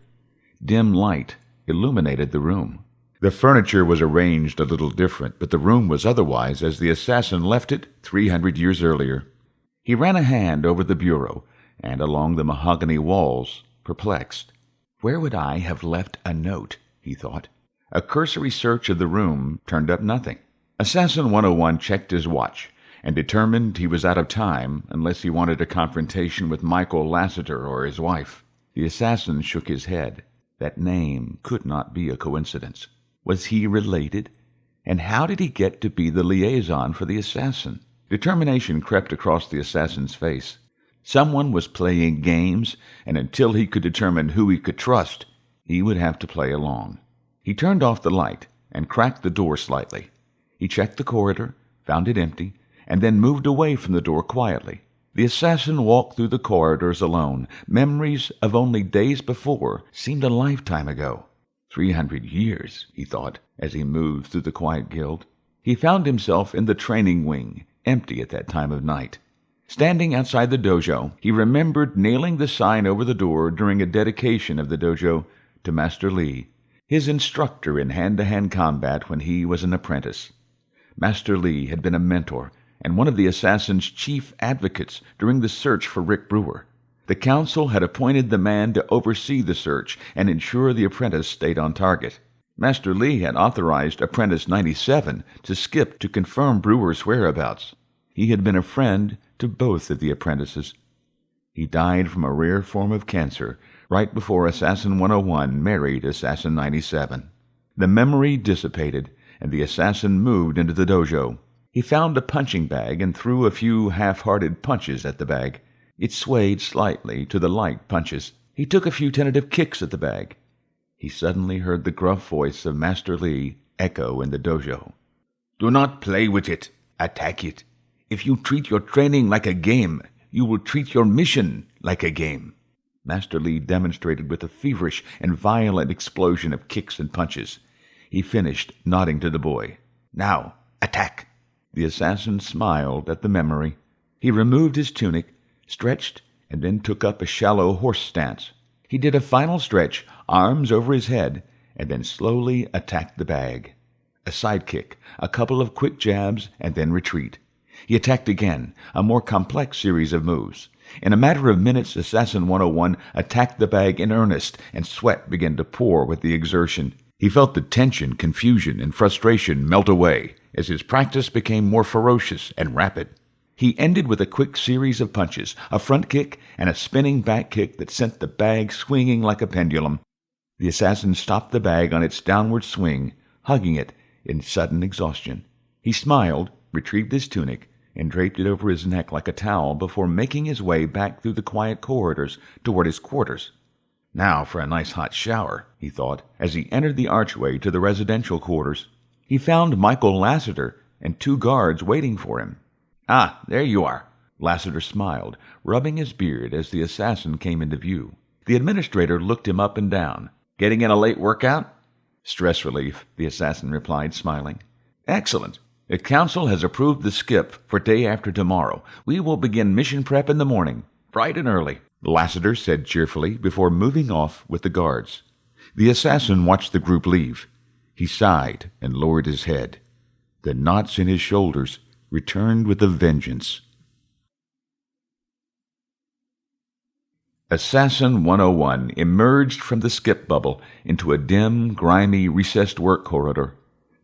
Dim light illuminated the room. The furniture was arranged a little different, but the room was otherwise as the assassin left it 300 years earlier. He ran a hand over the bureau and along the mahogany walls, perplexed. Where would I have left a note, he thought. A cursory search of the room turned up nothing. Assassin 101 checked his watch and determined he was out of time unless he wanted a confrontation with Michael Lassiter or his wife. The assassin shook his head. That name could not be a coincidence. Was he related? And how did he get to be the liaison for the assassin? Determination crept across the assassin's face. Someone was playing games, and until he could determine who he could trust, he would have to play along. He turned off the light and cracked the door slightly. He checked the corridor, found it empty, and then moved away from the door quietly. The assassin walked through the corridors alone. Memories of only days before seemed a lifetime ago. 300 years, he thought, as he moved through the quiet guild. He found himself in the training wing, empty at that time of night. Standing outside the dojo, he remembered nailing the sign over the door during a dedication of the dojo to Master Lee, his instructor in hand-to-hand combat when he was an apprentice. Master Lee had been a mentor and one of the assassin's chief advocates during the search for Rick Brewer. The council had appointed the man to oversee the search and ensure the apprentice stayed on target. Master Lee had authorized Apprentice 97 to skip to confirm Brewer's whereabouts. He had been a friend to both of the apprentices. He died from a rare form of cancer right before Assassin 101 married Assassin 97. The memory dissipated, and the assassin moved into the dojo. He found a punching bag and threw a few half-hearted punches at the bag. It swayed slightly to the light punches. He took a few tentative kicks at the bag. He suddenly heard the gruff voice of Master Lee echo in the dojo. "Do not play with it. Attack it. If you treat your training like a game, you will treat your mission like a game." Master Lee demonstrated with a feverish and violent explosion of kicks and punches. He finished, nodding to the boy. "Now, attack." The assassin smiled at the memory. He removed his tunic, stretched, and then took up a shallow horse stance. He did a final stretch, arms over his head, and then slowly attacked the bag. A side kick, a couple of quick jabs, and then retreat. He attacked again, a more complex series of moves. In a matter of minutes, Assassin 101 attacked the bag in earnest, and sweat began to pour with the exertion. He felt the tension, confusion, and frustration melt away as his practice became more ferocious and rapid. He ended with a quick series of punches, a front kick, and a spinning back kick that sent the bag swinging like a pendulum. The assassin stopped the bag on its downward swing, hugging it in sudden exhaustion. He smiled, retrieved his tunic, and draped it over his neck like a towel before making his way back through the quiet corridors toward his quarters. Now for a nice hot shower, he thought, as he entered the archway to the residential quarters. He found Michael Lassiter and 2 guards waiting for him. "Ah, there you are." Lassiter smiled, rubbing his beard as the assassin came into view. The administrator looked him up and down. "Getting in a late workout?" "Stress relief," the assassin replied, smiling. "Excellent. The council has approved the skip for day after tomorrow. We will begin mission prep in the morning, bright and early," Lassiter said cheerfully before moving off with the guards. The assassin watched the group leave. He sighed and lowered his head. The knots in his shoulders returned with a vengeance. Assassin 101 emerged from the skip bubble into a dim, grimy, recessed work corridor.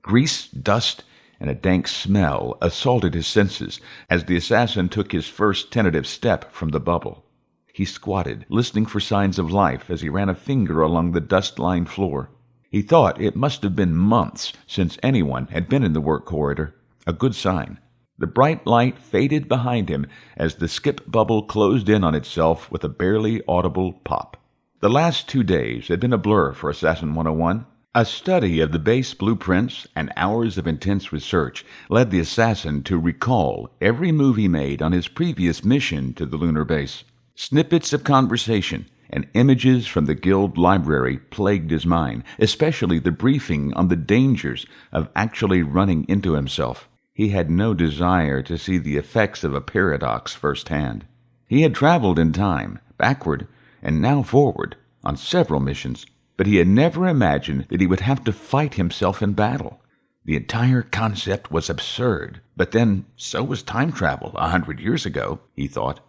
Grease, dust, and a dank smell assaulted his senses as the assassin took his first tentative step from the bubble. He squatted, listening for signs of life as he ran a finger along the dust-lined floor. He thought it must have been months since anyone had been in the work corridor, a good sign. The bright light faded behind him as the skip bubble closed in on itself with a barely audible pop. The last 2 days had been a blur for Assassin 101. A study of the base blueprints and hours of intense research led the assassin to recall every move he made on his previous mission to the lunar base. Snippets of conversation and images from the guild library plagued his mind, especially the briefing on the dangers of actually running into himself. He had no desire to see the effects of a paradox firsthand. He had traveled in time, backward, and now forward, on several missions, but he had never imagined that he would have to fight himself in battle. The entire concept was absurd, but then so was time travel 100 years ago, he thought.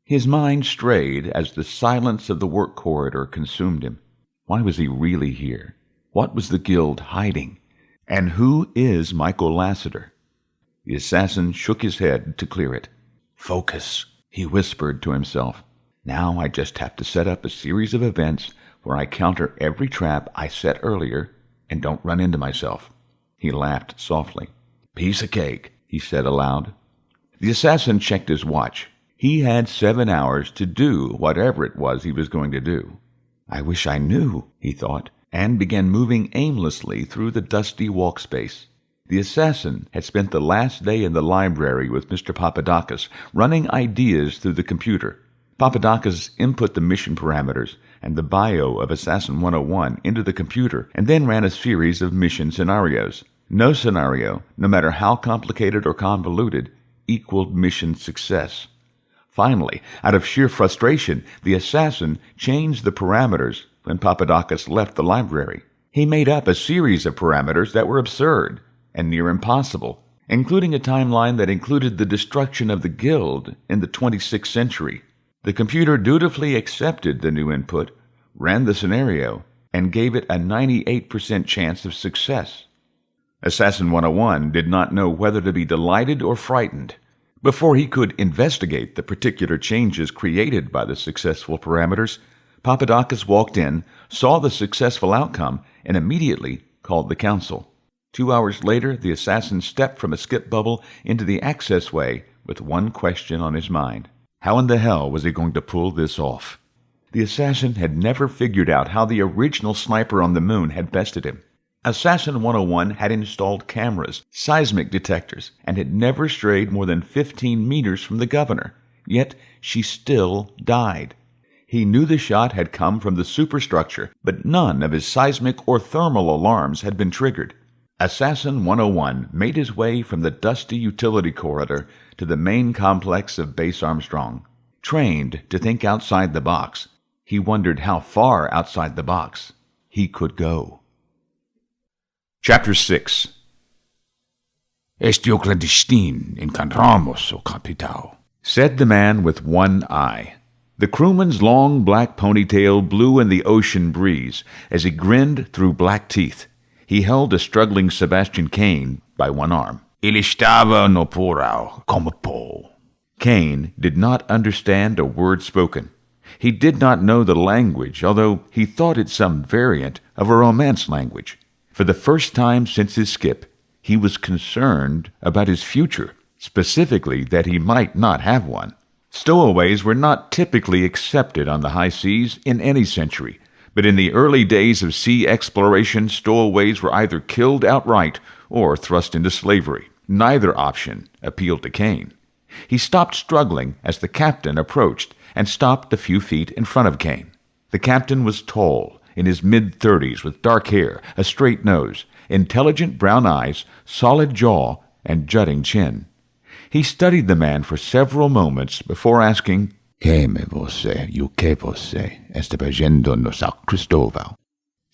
His mind strayed as the silence of the work corridor consumed him. Why was he really here? What was the guild hiding? And who is Michael Lassiter? The assassin shook his head to clear it. "Focus," he whispered to himself. "Now I just have to set up a series of events where I counter every trap I set earlier and don't run into myself." He laughed softly. "Piece of cake," he said aloud. The assassin checked his watch. He had 7 hours to do whatever it was he was going to do. "I wish I knew," he thought, and began moving aimlessly through the dusty walk space. The assassin had spent the last day in the library with Mr. Papadakis, running ideas through the computer. Papadakis input the mission parameters and the bio of Assassin 101 into the computer and then ran a series of mission scenarios. No scenario, no matter how complicated or convoluted, equaled mission success. Finally, out of sheer frustration, the assassin changed the parameters when Papadakis left the library. He made up a series of parameters that were absurd and near impossible, including a timeline that included the destruction of the guild in the 26th century. The computer dutifully accepted the new input, ran the scenario, and gave it a 98% chance of success. Assassin 101 did not know whether to be delighted or frightened. Before he could investigate the particular changes created by the successful parameters, Papadakis walked in, saw the successful outcome, and immediately called the council. 2 hours later, the assassin stepped from a skip bubble into the access way with one question on his mind. How in the hell was he going to pull this off? The assassin had never figured out how the original sniper on the moon had bested him. Assassin 101 had installed cameras, seismic detectors, and had never strayed more than 15 meters from the governor. Yet she still died. He knew the shot had come from the superstructure, but none of his seismic or thermal alarms had been triggered. Assassin 101 made his way from the dusty utility corridor to the main complex of Base Armstrong. Trained to think outside the box, he wondered how far outside the box he could go. Chapter 6. Estio clandestine encontramos, o capitão, said the man with one eye. The crewman's long black ponytail blew in the ocean breeze as he grinned through black teeth. He held a struggling Sebastian Kane by one arm. Ele estava no porão, como pó. Kane did not understand a word spoken. He did not know the language, although he thought it some variant of a Romance language. For the first time since his skip, he was concerned about his future, specifically that he might not have one. Stowaways were not typically accepted on the high seas in any century, but in the early days of sea exploration, stowaways were either killed outright or thrust into slavery. Neither option appealed to Kane. He stopped struggling as the captain approached and stopped a few feet in front of Kane. The captain was tall, in his mid-30s, with dark hair, a straight nose, intelligent brown eyes, solid jaw, and jutting chin. He studied the man for several moments before asking, "Quem é você e o que você está fazendo no São Cristóvão?"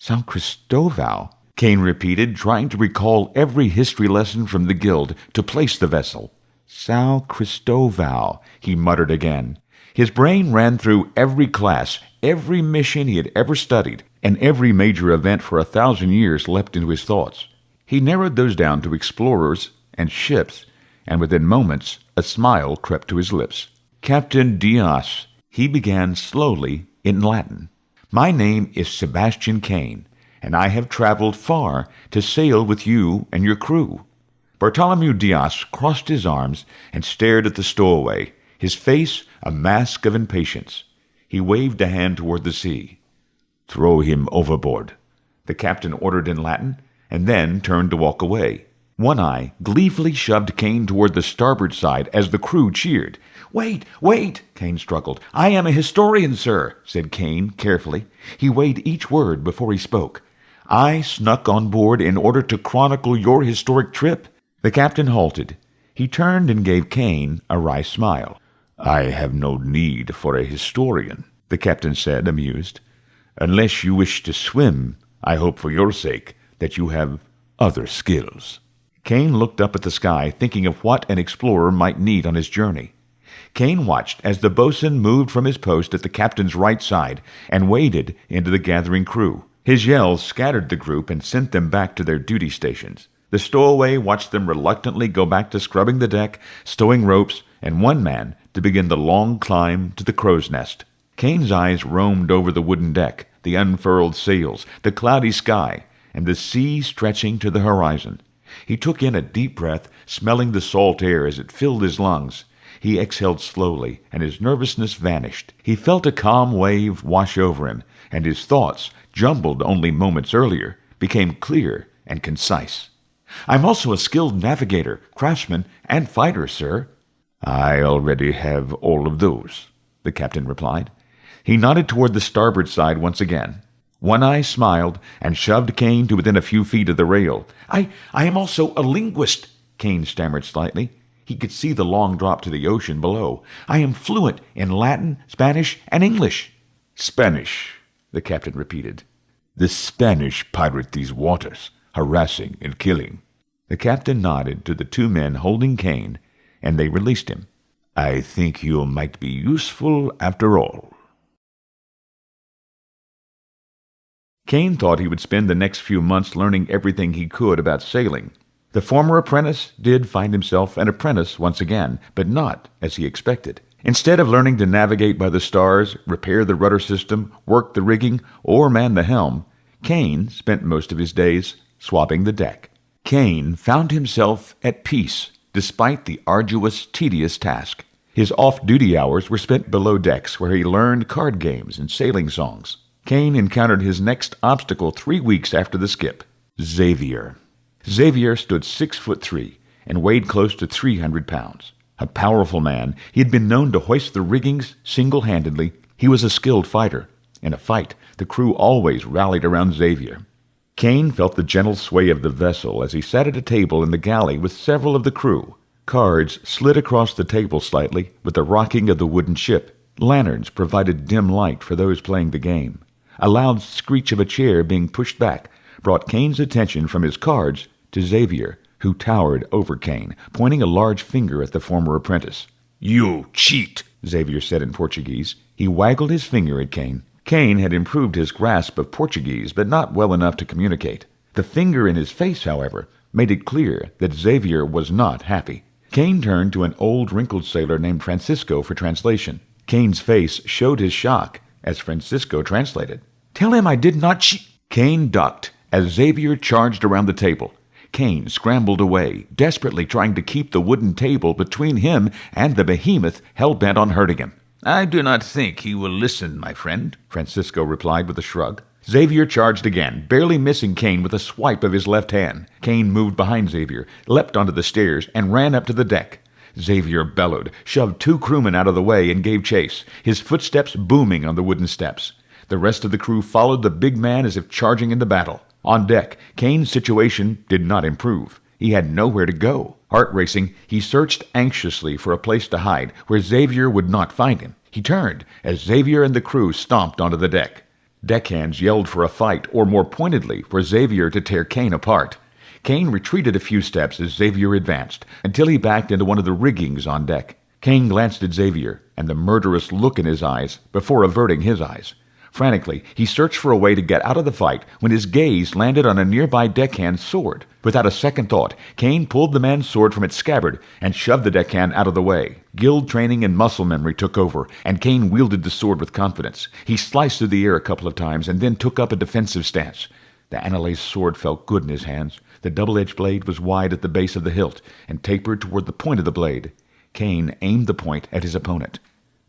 São Cristóvão? Kane repeated, trying to recall every history lesson from the guild to place the vessel. São Cristóvão, he muttered again. His brain ran through every class, every mission he had ever studied, and every major event for 1,000 years leapt into his thoughts. He narrowed those down to explorers and ships, and within moments a smile crept to his lips. Captain Diaz, he began slowly in Latin. My name is Sebastian Caine, and I have traveled far to sail with you and your crew. Bartholomew Diaz crossed his arms and stared at the stowaway, his face a mask of impatience. He waved a hand toward the sea. "Throw him overboard," the captain ordered in Latin, and then turned to walk away. One Eye gleefully shoved Caine toward the starboard side as the crew cheered. "Wait, wait!" Caine struggled. "I am a historian, sir," said Caine carefully. He weighed each word before he spoke. "I snuck on board in order to chronicle your historic trip." The captain halted. He turned and gave Caine a wry smile. "I have no need for a historian," the captain said, amused. "Unless you wish to swim, I hope for your sake that you have other skills." Caine looked up at the sky, thinking of what an explorer might need on his journey. Caine watched as the boatswain moved from his post at the captain's right side and waded into the gathering crew. His yells scattered the group and sent them back to their duty stations. The stowaway watched them reluctantly go back to scrubbing the deck, stowing ropes, and one man to begin the long climb to the crow's nest. Caine's eyes roamed over the wooden deck, the unfurled sails, the cloudy sky, and the sea stretching to the horizon. He took in a deep breath, smelling the salt air as it filled his lungs. He exhaled slowly, and his nervousness vanished. He felt a calm wave wash over him, and his thoughts, jumbled only moments earlier, became clear and concise. I'm also a skilled navigator, craftsman, and fighter, sir." "I already have all of those," the captain replied. He nodded toward the starboard side once again. One Eye smiled and shoved Caine to within a few feet of the rail. I am also a linguist," Caine stammered slightly. He could see the long drop to the ocean below. "I am fluent in Latin, Spanish, and English." "Spanish," the captain repeated. "The Spanish pirate these waters, harassing and killing." The captain nodded to the two men holding Caine, and they released him. "I think you might be useful after all." Caine thought he would spend the next few months learning everything he could about sailing. The former apprentice did find himself an apprentice once again, but not as he expected. Instead of learning to navigate by the stars, repair the rudder system, work the rigging, or man the helm, Caine spent most of his days swabbing the deck. Caine found himself at peace, despite the arduous, tedious task. His off-duty hours were spent below decks, where he learned card games and sailing songs. Caine encountered his next obstacle 3 weeks after the skip: Xavier. Xavier stood 6'3" and weighed close to 300 pounds. A powerful man, he had been known to hoist the riggings single-handedly. He was a skilled fighter. In a fight, the crew always rallied around Xavier. Caine felt the gentle sway of the vessel as he sat at a table in the galley with several of the crew. Cards slid across the table slightly with the rocking of the wooden ship. Lanterns provided dim light for those playing the game. A loud screech of a chair being pushed back brought Caine's attention from his cards to Xavier, who towered over Caine, pointing a large finger at the former apprentice. "You cheat," Xavier said in Portuguese. He waggled his finger at Caine. Caine had improved his grasp of Portuguese, but not well enough to communicate. The finger in his face, however, made it clear that Xavier was not happy. Caine turned to an old, wrinkled sailor named Francisco for translation. Caine's face showed his shock as Francisco translated. "Tell him I did not cheat." Caine ducked as Xavier charged around the table. Caine scrambled away, desperately trying to keep the wooden table between him and the behemoth hell-bent on hurting him. "I do not think he will listen, my friend," Francisco replied with a shrug. Xavier charged again, barely missing Caine with a swipe of his left hand. Caine moved behind Xavier, leapt onto the stairs, and ran up to the deck. Xavier bellowed, shoved 2 crewmen out of the way, and gave chase, his footsteps booming on the wooden steps. The rest of the crew followed the big man as if charging into battle. On deck, Caine's situation did not improve. He had nowhere to go. Heart racing, he searched anxiously for a place to hide where Xavier would not find him. He turned as Xavier and the crew stomped onto the deck. Deckhands yelled for a fight, or more pointedly, for Xavier to tear Caine apart. Caine retreated a few steps as Xavier advanced, until he backed into one of the riggings on deck. Caine glanced at Xavier, and the murderous look in his eyes, before averting his eyes. Frantically, he searched for a way to get out of the fight when his gaze landed on a nearby deckhand's sword. Without a second thought, Caine pulled the man's sword from its scabbard and shoved the deckhand out of the way. Guild training and muscle memory took over, and Caine wielded the sword with confidence. He sliced through the air a couple of times and then took up a defensive stance. The Annalise sword felt good in his hands. The double-edged blade was wide at the base of the hilt and tapered toward the point of the blade. Caine aimed the point at his opponent.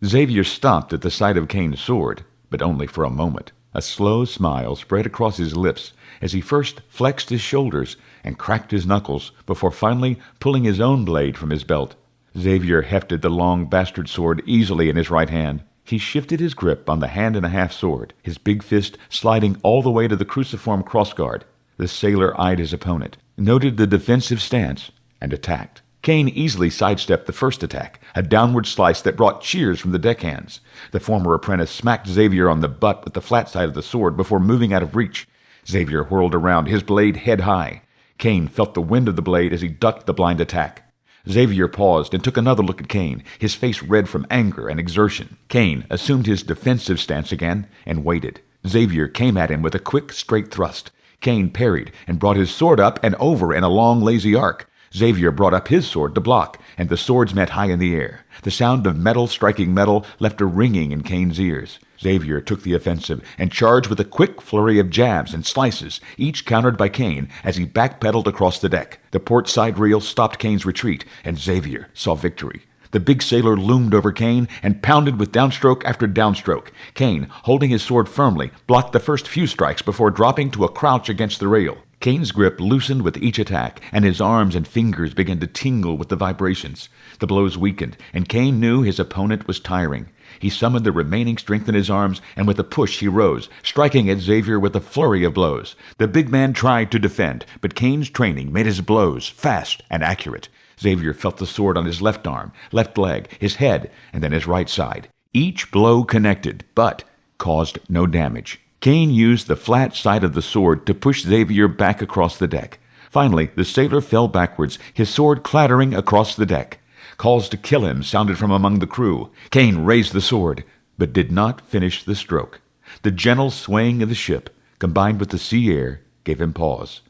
Xavier stopped at the sight of Caine's sword, but only for a moment. A slow smile spread across his lips as he first flexed his shoulders and cracked his knuckles before finally pulling his own blade from his belt. Xavier hefted the long bastard sword easily in his right hand. He shifted his grip on the hand-and-a-half sword, his big fist sliding all the way to the cruciform crossguard. The sailor eyed his opponent, noted the defensive stance, and attacked. Caine easily sidestepped the first attack, a downward slice that brought cheers from the deckhands. The former apprentice smacked Xavier on the butt with the flat side of the sword before moving out of reach. Xavier whirled around, his blade head high. Caine felt the wind of the blade as he ducked the blind attack. Xavier paused and took another look at Caine, his face red from anger and exertion. Caine assumed his defensive stance again and waited. Xavier came at him with a quick, straight thrust. Caine parried and brought his sword up and over in a long, lazy arc. Xavier brought up his sword to block, and the swords met high in the air. The sound of metal striking metal left a ringing in Caine's ears. Xavier took the offensive and charged with a quick flurry of jabs and slices, each countered by Caine as he backpedaled across the deck. The port side reel stopped Caine's retreat, and Xavier saw victory. The big sailor loomed over Caine and pounded with downstroke after downstroke. Caine, holding his sword firmly, blocked the first few strikes before dropping to a crouch against the rail. Kane's grip loosened with each attack, and his arms and fingers began to tingle with the vibrations. The blows weakened, and Caine knew his opponent was tiring. He summoned the remaining strength in his arms, and with a push he rose, striking at Xavier with a flurry of blows. The big man tried to defend, but Kane's training made his blows fast and accurate. Xavier felt the sword on his left arm, left leg, his head, and then his right side. Each blow connected, but caused no damage. Caine used the flat side of the sword to push Xavier back across the deck. Finally, the sailor fell backwards, his sword clattering across the deck. Calls to kill him sounded from among the crew. Caine raised the sword, but did not finish the stroke. The gentle swaying of the ship, combined with the sea air, gave him pause.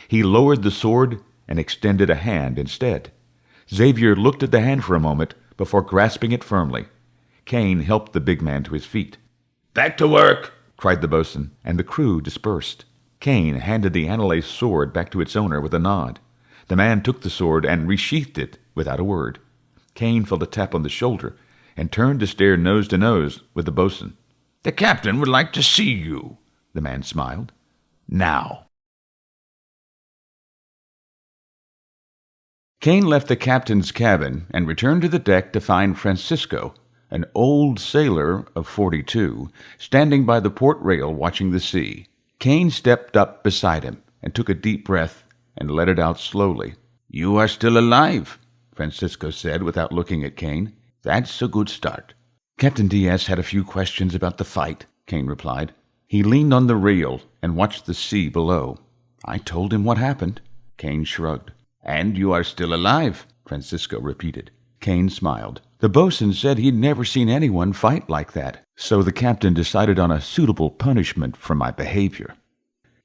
He lowered the sword and extended a hand instead. Xavier looked at the hand for a moment before grasping it firmly. Caine helped the big man to his feet. "Back to work!" cried the boatswain, and the crew dispersed. Caine handed the Analay's sword back to its owner with a nod. The man took the sword and resheathed it without a word. Caine felt a tap on the shoulder and turned to stare nose to nose with the boatswain. "The captain would like to see you," the man smiled. "Now." Caine left the captain's cabin and returned to the deck to find Francisco, an old sailor of 42, standing by the port rail watching the sea. Caine stepped up beside him and took a deep breath and let it out slowly. "You are still alive," Francisco said without looking at Caine. "That's a good start." "Captain Diaz had a few questions about the fight," Caine replied. He leaned on the rail and watched the sea below. "I told him what happened." Caine shrugged. "And you are still alive," Francisco repeated. Caine smiled. The boatswain said he'd never seen anyone fight like that, so the captain decided on a suitable punishment for my behavior.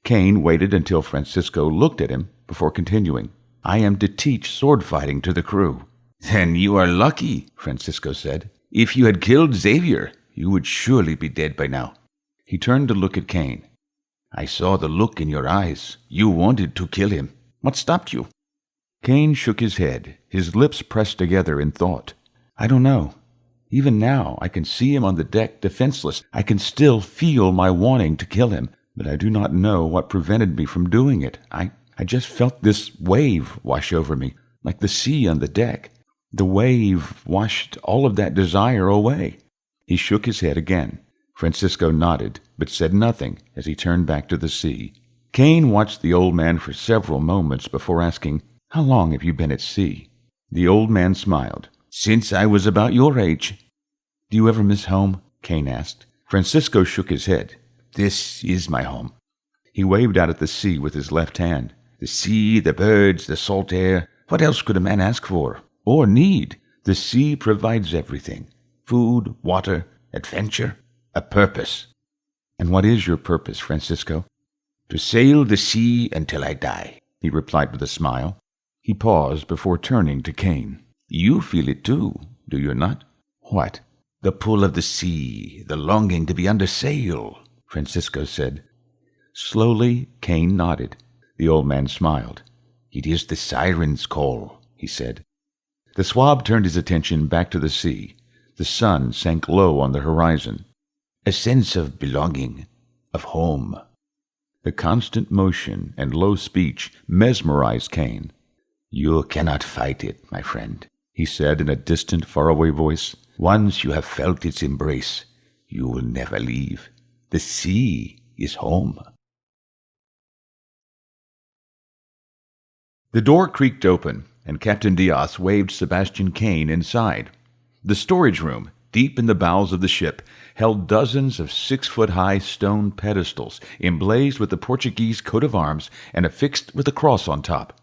Caine waited until Francisco looked at him before continuing. "I am to teach sword fighting to the crew." "Then you are lucky," Francisco said. "If you had killed Xavier, you would surely be dead by now." He turned to look at Caine. "I saw the look in your eyes. You wanted to kill him. What stopped you?" Caine shook his head, his lips pressed together in thought. "I don't know. Even now, I can see him on the deck defenseless. I can still feel my wanting to kill him, but I do not know what prevented me from doing it. I just felt this wave wash over me, like the sea on the deck. The wave washed all of that desire away." He shook his head again. Francisco nodded, but said nothing as he turned back to the sea. Caine watched the old man for several moments before asking, "How long have you been at sea?" The old man smiled. "Since I was about your age." "Do you ever miss home?" Caine asked. Francisco shook his head. "This is my home." He waved out at the sea with his left hand. "The sea, the birds, the salt air. What else could a man ask for? Or need? The sea provides everything. Food, water, adventure, a purpose." "And what is your purpose, Francisco?" "To sail the sea until I die," he replied with a smile. He paused before turning to Caine. "You feel it too, do you not?" "What?" "The pull of the sea, the longing to be under sail," Francisco said. Slowly, Caine nodded. The old man smiled. "It is the siren's call," he said. The swab turned his attention back to the sea. The sun sank low on the horizon. A sense of belonging, of home. The constant motion and low speech mesmerized Caine. "You cannot fight it, my friend," he said in a distant, faraway voice. "Once you have felt its embrace, you will never leave. The sea is home." The door creaked open, and Captain Diaz waved Sebastian Caine inside. The storage room, deep in the bowels of the ship, held dozens of 6-foot-high stone pedestals, emblazed with the Portuguese coat of arms and affixed with a cross on top.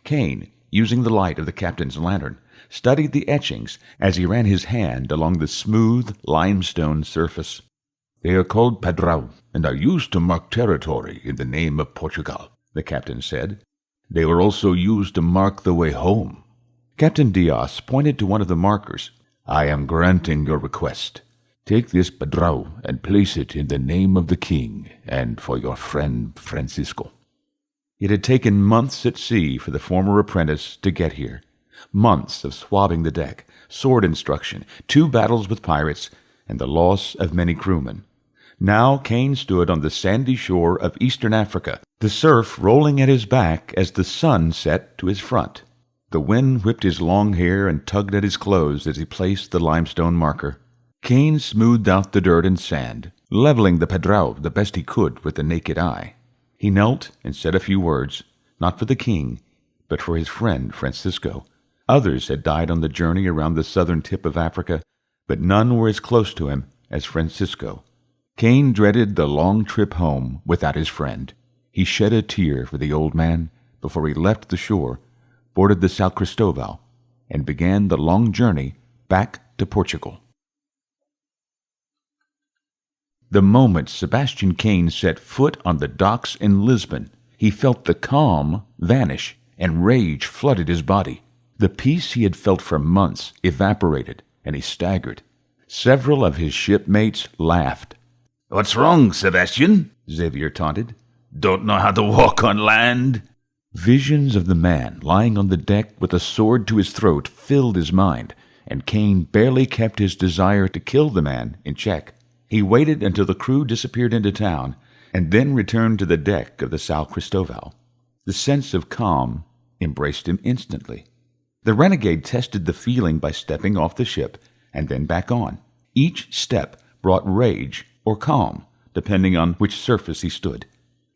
Caine, using the light of the captain's lantern, studied the etchings as he ran his hand along the smooth limestone surface. "They are called padrau, and are used to mark territory in the name of Portugal," the captain said. "They were also used to mark the way home." Captain Diaz pointed to one of the markers. "I am granting your request. Take this padrau and place it in the name of the king and for your friend Francisco." It had taken months at sea for the former apprentice to get here. Months of swabbing the deck, sword instruction, 2 battles with pirates, and the loss of many crewmen. Now Caine stood on the sandy shore of eastern Africa, the surf rolling at his back as the sun set to his front. The wind whipped his long hair and tugged at his clothes as he placed the limestone marker. Caine smoothed out the dirt and sand, leveling the padrão the best he could with the naked eye. He knelt and said a few words, not for the king, but for his friend Francisco. Others had died on the journey around the southern tip of Africa, but none were as close to him as Francisco. Caine dreaded the long trip home without his friend. He shed a tear for the old man before he left the shore, boarded the São Cristóvão, and began the long journey back to Portugal. The moment Sebastian Caine set foot on the docks in Lisbon, he felt the calm vanish and rage flooded his body. The peace he had felt for months evaporated, and he staggered. Several of his shipmates laughed. "What's wrong, Sebastian?" Xavier taunted. "Don't know how to walk on land?" Visions of the man lying on the deck with a sword to his throat filled his mind, and Caine barely kept his desire to kill the man in check. He waited until the crew disappeared into town, and then returned to the deck of the São Cristóvão. The sense of calm embraced him instantly. The renegade tested the feeling by stepping off the ship and then back on. Each step brought rage or calm, depending on which surface he stood.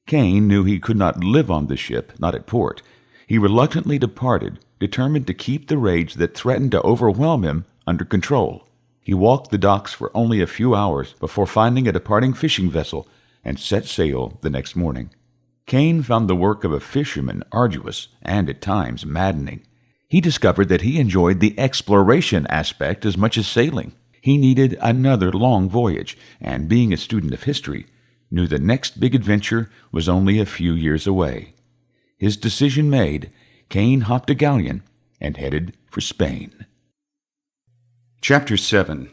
Caine knew he could not live on the ship, not at port. He reluctantly departed, determined to keep the rage that threatened to overwhelm him under control. He walked the docks for only a few hours before finding a departing fishing vessel and set sail the next morning. Caine found the work of a fisherman arduous and at times maddening. He discovered that he enjoyed the exploration aspect as much as sailing. He needed another long voyage, and being a student of history, knew the next big adventure was only a few years away. His decision made, Caine hopped a galleon and headed for Spain. Chapter 7.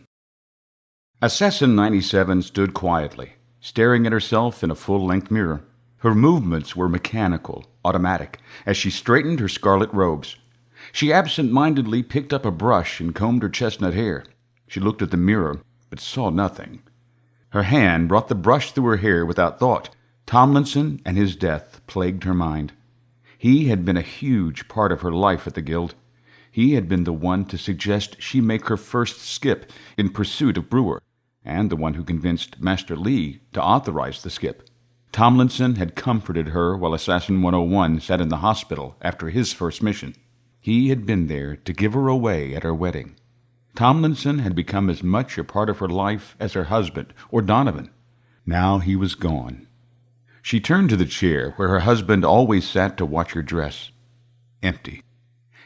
Assassin 97 stood quietly, staring at herself in a full-length mirror. Her movements were mechanical, automatic, as she straightened her scarlet robes. She absent-mindedly picked up a brush and combed her chestnut hair. She looked at the mirror, but saw nothing. Her hand brought the brush through her hair without thought. Tomlinson and his death plagued her mind. He had been a huge part of her life at the Guild. He had been the one to suggest she make her first skip in pursuit of Brewer, and the one who convinced Master Lee to authorize the skip. Tomlinson had comforted her while Assassin 101 sat in the hospital after his first mission. He had been there to give her away at her wedding. Tomlinson had become as much a part of her life as her husband or Donovan. Now he was gone. She turned to the chair where her husband always sat to watch her dress. Empty.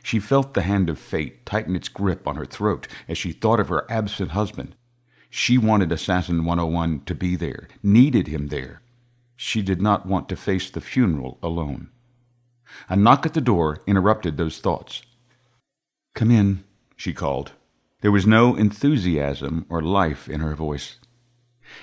She felt the hand of fate tighten its grip on her throat as she thought of her absent husband. She wanted Assassin 101 to be there, needed him there. She did not want to face the funeral alone. A knock at the door interrupted those thoughts. "Come in," she called. There was no enthusiasm or life in her voice.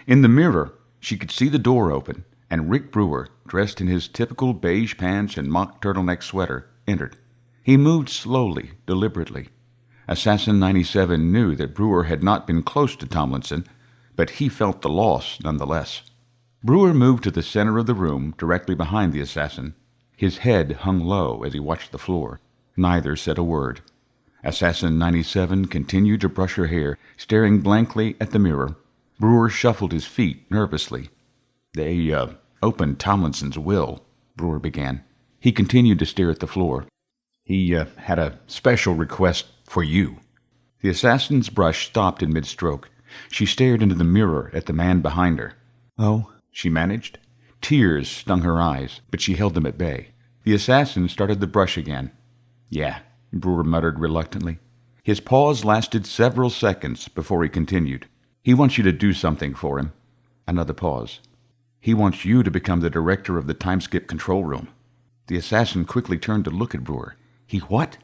In the mirror, she could see the door open, and Rick Brewer, dressed in his typical beige pants and mock turtleneck sweater, entered. He moved slowly, deliberately. Assassin 97 knew that Brewer had not been close to Tomlinson, but he felt the loss nonetheless. Brewer moved to the center of the room, directly behind the assassin. His head hung low as he watched the floor. Neither said a word. Assassin 97 continued to brush her hair, staring blankly at the mirror. Brewer shuffled his feet nervously. "They opened Tomlinson's will," Brewer began. He continued to stare at the floor. "He had a special request for you." The assassin's brush stopped in mid-stroke. She stared into the mirror at the man behind her. "Oh," she managed. Tears stung her eyes, but she held them at bay. The assassin started the brush again. "Yeah," Brewer muttered reluctantly. His pause lasted several seconds before he continued. "He wants you to do something for him." Another pause. "He wants you to become the director of the time-skip control room." The assassin quickly turned to look at Brewer. "He what?"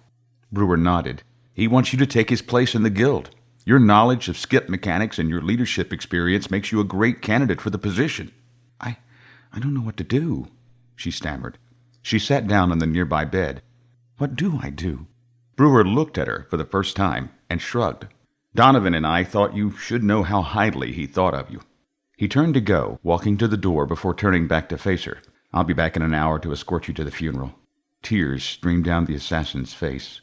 Brewer nodded. "He wants you to take his place in the Guild. Your knowledge of skip mechanics and your leadership experience makes you a great candidate for the position." I don't know what to do," she stammered. She sat down on the nearby bed. "What do I do?" Brewer looked at her for the first time and shrugged. "Donovan and I thought you should know how highly he thought of you." He turned to go, walking to the door before turning back to face her. I'll be back in an hour to escort you to the funeral. Tears streamed down the assassin's face.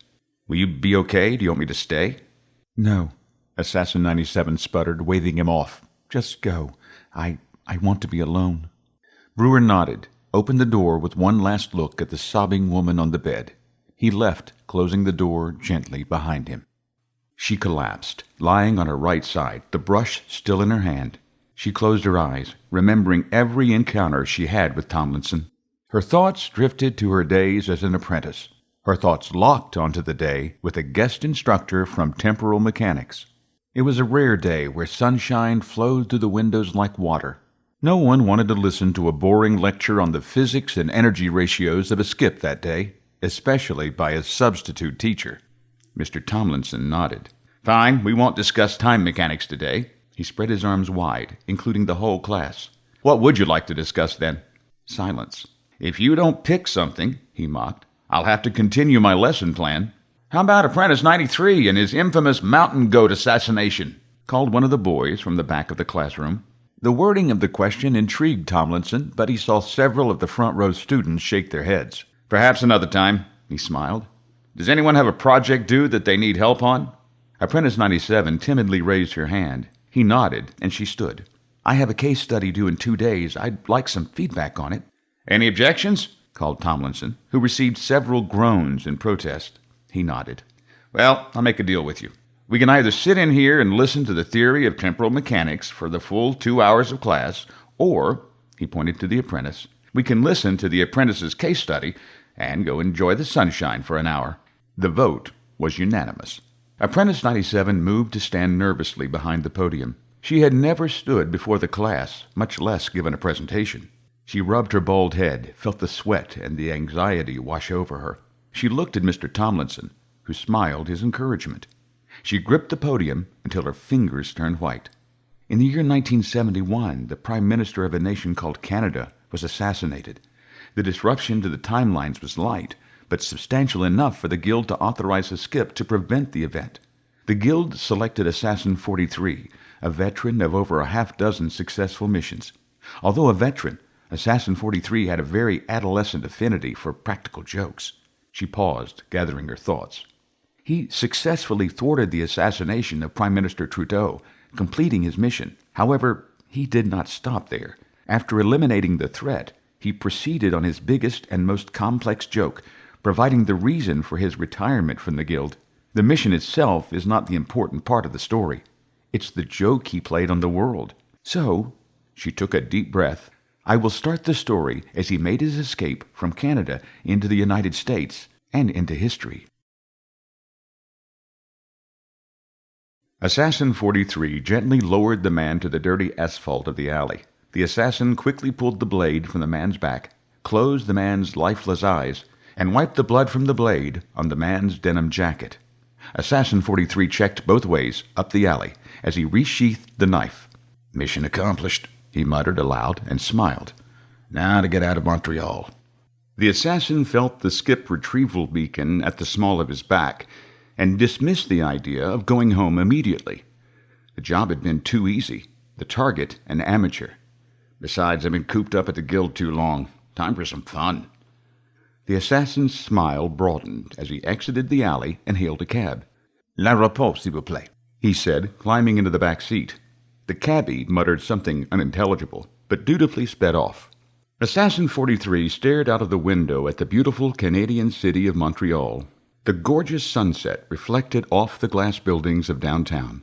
Will you be okay? Do you want me to stay? No, Assassin 97 sputtered, waving him off. Just go. I want to be alone. Brewer nodded, opened the door with one last look at the sobbing woman on the bed. He left, closing the door gently behind him. She collapsed, lying on her right side, the brush still in her hand. She closed her eyes, remembering every encounter she had with Tomlinson. Her thoughts drifted to her days as an apprentice. Her thoughts locked onto the day with a guest instructor from Temporal Mechanics. It was a rare day where sunshine flowed through the windows like water. No one wanted to listen to a boring lecture on the physics and energy ratios of a skip that day, especially by a substitute teacher. Mr. Tomlinson nodded. Fine, we won't discuss time mechanics today. He spread his arms wide, including the whole class. What would you like to discuss then? Silence. If you don't pick something, he mocked, I'll have to continue my lesson plan. How about Apprentice 93 and his infamous mountain goat assassination? Called one of the boys from the back of the classroom. The wording of the question intrigued Tomlinson, but he saw several of the front row students shake their heads. Perhaps another time, he smiled. Does anyone have a project due that they need help on? Apprentice 97 timidly raised her hand. He nodded, and she stood. I have a case study due in 2 days. I'd like some feedback on it. Any objections? Called Tomlinson, who received several groans in protest. He nodded. Well, I'll make a deal with you. We can either sit in here and listen to the theory of temporal mechanics for the full 2 hours of class, or, he pointed to the apprentice, we can listen to the apprentice's case study and go enjoy the sunshine for an hour. The vote was unanimous. Apprentice 97 moved to stand nervously behind the podium. She had never stood before the class, much less given a presentation. She rubbed her bald head, felt the sweat and the anxiety wash over her. She looked at Mr. Tomlinson, who smiled his encouragement. She gripped the podium until her fingers turned white. In the year 1971, the Prime Minister of a nation called Canada was assassinated. The disruption to the timelines was light, but substantial enough for the Guild to authorize a skip to prevent the event. The Guild selected Assassin 43, a veteran of over a half-dozen successful missions. Although a veteran, Assassin 43 had a very adolescent affinity for practical jokes. She paused, gathering her thoughts. He successfully thwarted the assassination of Prime Minister Trudeau, completing his mission. However, he did not stop there. After eliminating the threat, he proceeded on his biggest and most complex joke, providing the reason for his retirement from the Guild. The mission itself is not the important part of the story. It's the joke he played on the world. So, she took a deep breath, I will start the story as he made his escape from Canada into the United States and into history. Assassin 43 gently lowered the man to the dirty asphalt of the alley. The assassin quickly pulled the blade from the man's back, closed the man's lifeless eyes, and wiped the blood from the blade on the man's denim jacket. Assassin 43 checked both ways up the alley as he resheathed the knife. Mission accomplished, he muttered aloud and smiled. Now to get out of Montreal. The assassin felt the skip retrieval beacon at the small of his back and dismissed the idea of going home immediately. The job had been too easy, the target an amateur. Besides, I've been cooped up at the Guild too long. Time for some fun. The assassin's smile broadened as he exited the alley and hailed a cab. L'aéroport, s'il vous plaît, he said, climbing into the back seat. The cabbie muttered something unintelligible, but dutifully sped off. Assassin 43 stared out of the window at the beautiful Canadian city of Montreal. The gorgeous sunset reflected off the glass buildings of downtown.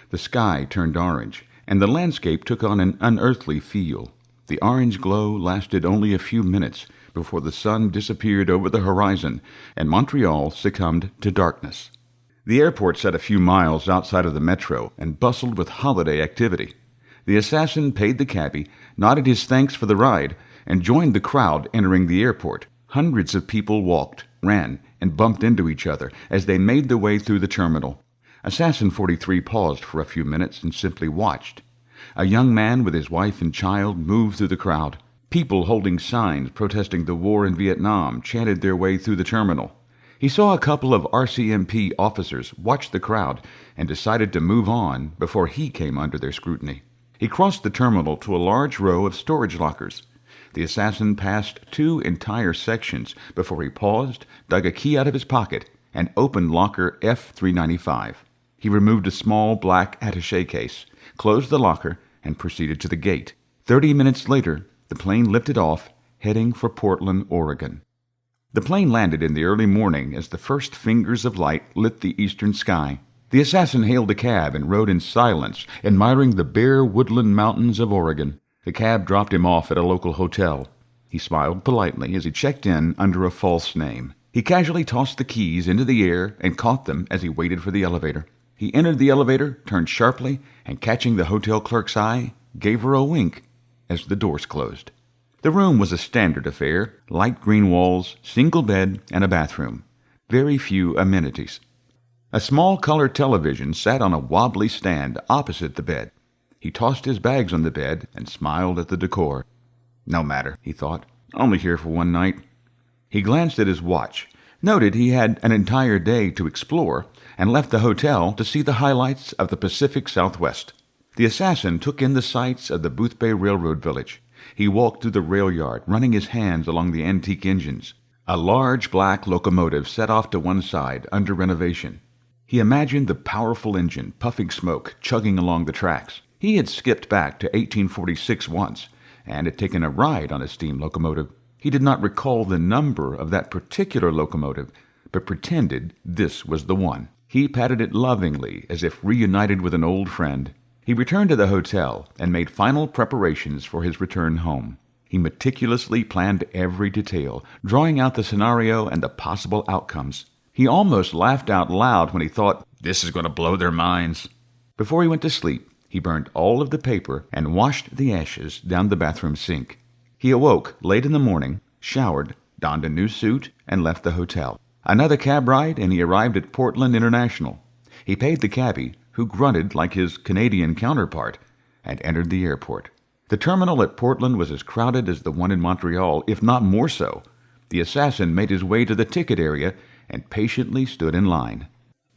The sky turned orange, and the landscape took on an unearthly feel. The orange glow lasted only a few minutes before the sun disappeared over the horizon and Montreal succumbed to darkness. The airport sat a few miles outside of the metro and bustled with holiday activity. The assassin paid the cabbie, nodded his thanks for the ride, and joined the crowd entering the airport. Hundreds of people walked, ran, and bumped into each other as they made their way through the terminal. Assassin 43 paused for a few minutes and simply watched. A young man with his wife and child moved through the crowd. People holding signs protesting the war in Vietnam chanted their way through the terminal. He saw a couple of RCMP officers watch the crowd and decided to move on before he came under their scrutiny. He crossed the terminal to a large row of storage lockers. The assassin passed 2 entire sections before he paused, dug a key out of his pocket, and opened locker F395. He removed a small black attaché case, closed the locker, and proceeded to the gate. 30 minutes later, the plane lifted off, heading for Portland, Oregon. The plane landed in the early morning as the first fingers of light lit the eastern sky. The assassin hailed a cab and rode in silence, admiring the bare woodland mountains of Oregon. The cab dropped him off at a local hotel. He smiled politely as he checked in under a false name. He casually tossed the keys into the air and caught them as he waited for the elevator. He entered the elevator, turned sharply, and catching the hotel clerk's eye, gave her a wink as the doors closed. The room was a standard affair, light green walls, single bed, and a bathroom. Very few amenities. A small color television sat on a wobbly stand opposite the bed. He tossed his bags on the bed and smiled at the decor. No matter, he thought. Only here for one night. He glanced at his watch, noted he had an entire day to explore, and left the hotel to see the highlights of the Pacific Southwest. The assassin took in the sights of the Boothbay Railroad village. He walked through the rail yard, running his hands along the antique engines. A large black locomotive set off to one side, under renovation. He imagined the powerful engine, puffing smoke, chugging along the tracks. He had skipped back to 1846 once, and had taken a ride on a steam locomotive. He did not recall the number of that particular locomotive, but pretended this was the one. He patted it lovingly, as if reunited with an old friend. He returned to the hotel and made final preparations for his return home. He meticulously planned every detail, drawing out the scenario and the possible outcomes. He almost laughed out loud when he thought, "This is going to blow their minds." Before he went to sleep, he burned all of the paper and washed the ashes down the bathroom sink. He awoke late in the morning, showered, donned a new suit, and left the hotel. Another cab ride, and he arrived at Portland International. He paid the cabbie, who grunted like his Canadian counterpart, and entered the airport. The terminal at Portland was as crowded as the one in Montreal, if not more so. The assassin made his way to the ticket area and patiently stood in line.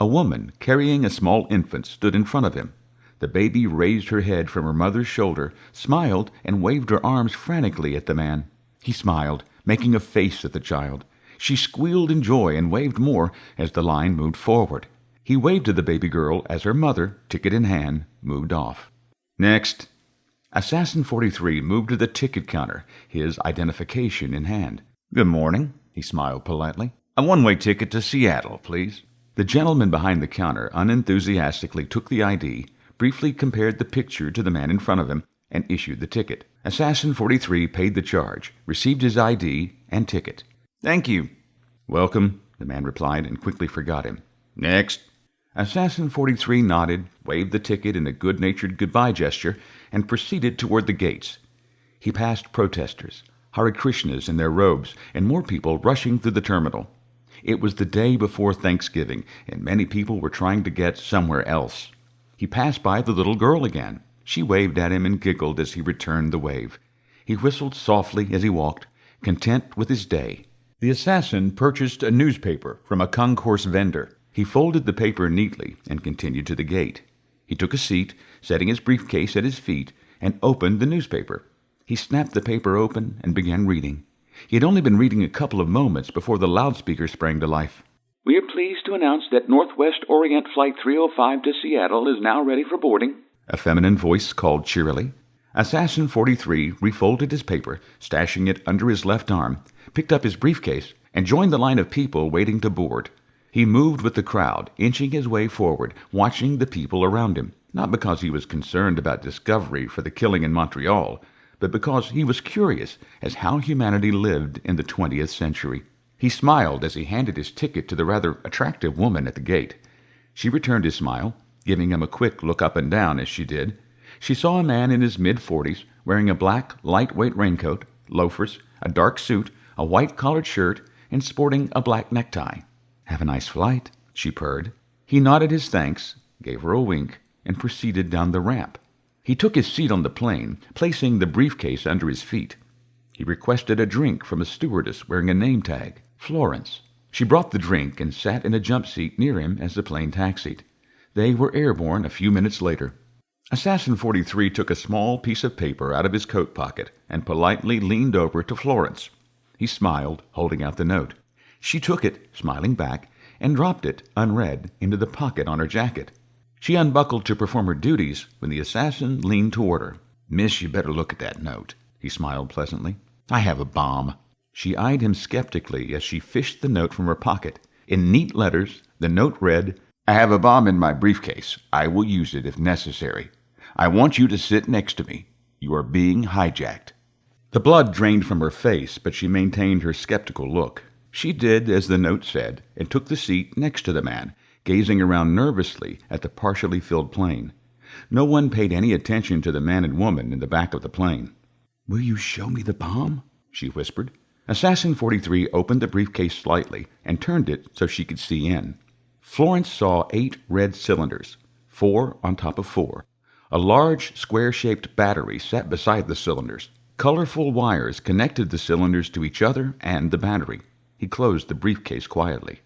A woman carrying a small infant stood in front of him. The baby raised her head from her mother's shoulder, smiled, and waved her arms frantically at the man. He smiled, making a face at the child. She squealed in joy and waved more as the line moved forward. He waved to the baby girl as her mother, ticket in hand, moved off. "Next." Assassin 43 moved to the ticket counter, his identification in hand. "Good morning," he smiled politely. "A one-way ticket to Seattle, please." The gentleman behind the counter unenthusiastically took the ID, briefly compared the picture to the man in front of him, and issued the ticket. Assassin 43 paid the charge, received his ID and ticket. "Thank you." "Welcome," the man replied, and quickly forgot him. "Next." Assassin 43 nodded, waved the ticket in a good-natured goodbye gesture, and proceeded toward the gates. He passed protesters, Hare Krishnas in their robes, and more people rushing through the terminal. It was the day before Thanksgiving, and many people were trying to get somewhere else. He passed by the little girl again. She waved at him and giggled as he returned the wave. He whistled softly as he walked, content with his day. The assassin purchased a newspaper from a concourse vendor. He folded the paper neatly and continued to the gate. He took a seat, setting his briefcase at his feet, and opened the newspaper. He snapped the paper open and began reading. He had only been reading a couple of moments before the loudspeaker sprang to life. "We are pleased to announce that Northwest Orient Flight 305 to Seattle is now ready for boarding," a feminine voice called cheerily. Assassin 43 refolded his paper, stashing it under his left arm, picked up his briefcase, and joined the line of people waiting to board. He moved with the crowd, inching his way forward, watching the people around him, not because he was concerned about discovery for the killing in Montreal, but because he was curious as how humanity lived in the 20th century. He smiled as he handed his ticket to the rather attractive woman at the gate. She returned his smile, giving him a quick look up and down as she did. She saw a man in his mid-40s, wearing a black, lightweight raincoat, loafers, a dark suit, a white-collared shirt, and sporting a black necktie. "Have a nice flight," she purred. He nodded his thanks, gave her a wink, and proceeded down the ramp. He took his seat on the plane, placing the briefcase under his feet. He requested a drink from a stewardess wearing a name tag, Florence. She brought the drink and sat in a jump seat near him as the plane taxied. They were airborne a few minutes later. Assassin 43 took a small piece of paper out of his coat pocket and politely leaned over to Florence. He smiled, holding out the note. She took it, smiling back, and dropped it, unread, into the pocket on her jacket. She unbuckled to perform her duties when the assassin leaned toward her. "Miss, you better look at that note," he smiled pleasantly. "I have a bomb." She eyed him skeptically as she fished the note from her pocket. In neat letters, the note read, "I have a bomb in my briefcase. I will use it if necessary. I want you to sit next to me. You are being hijacked." The blood drained from her face, but she maintained her skeptical look. She did as the note said, and took the seat next to the man, gazing around nervously at the partially filled plane. No one paid any attention to the man and woman in the back of the plane. "Will you show me the bomb?" she whispered. Assassin 43 opened the briefcase slightly and turned it so she could see in. Florence saw 8 red cylinders, 4 on top of 4. A large, square-shaped battery sat beside the cylinders. Colorful wires connected the cylinders to each other and the battery. He closed the briefcase quietly.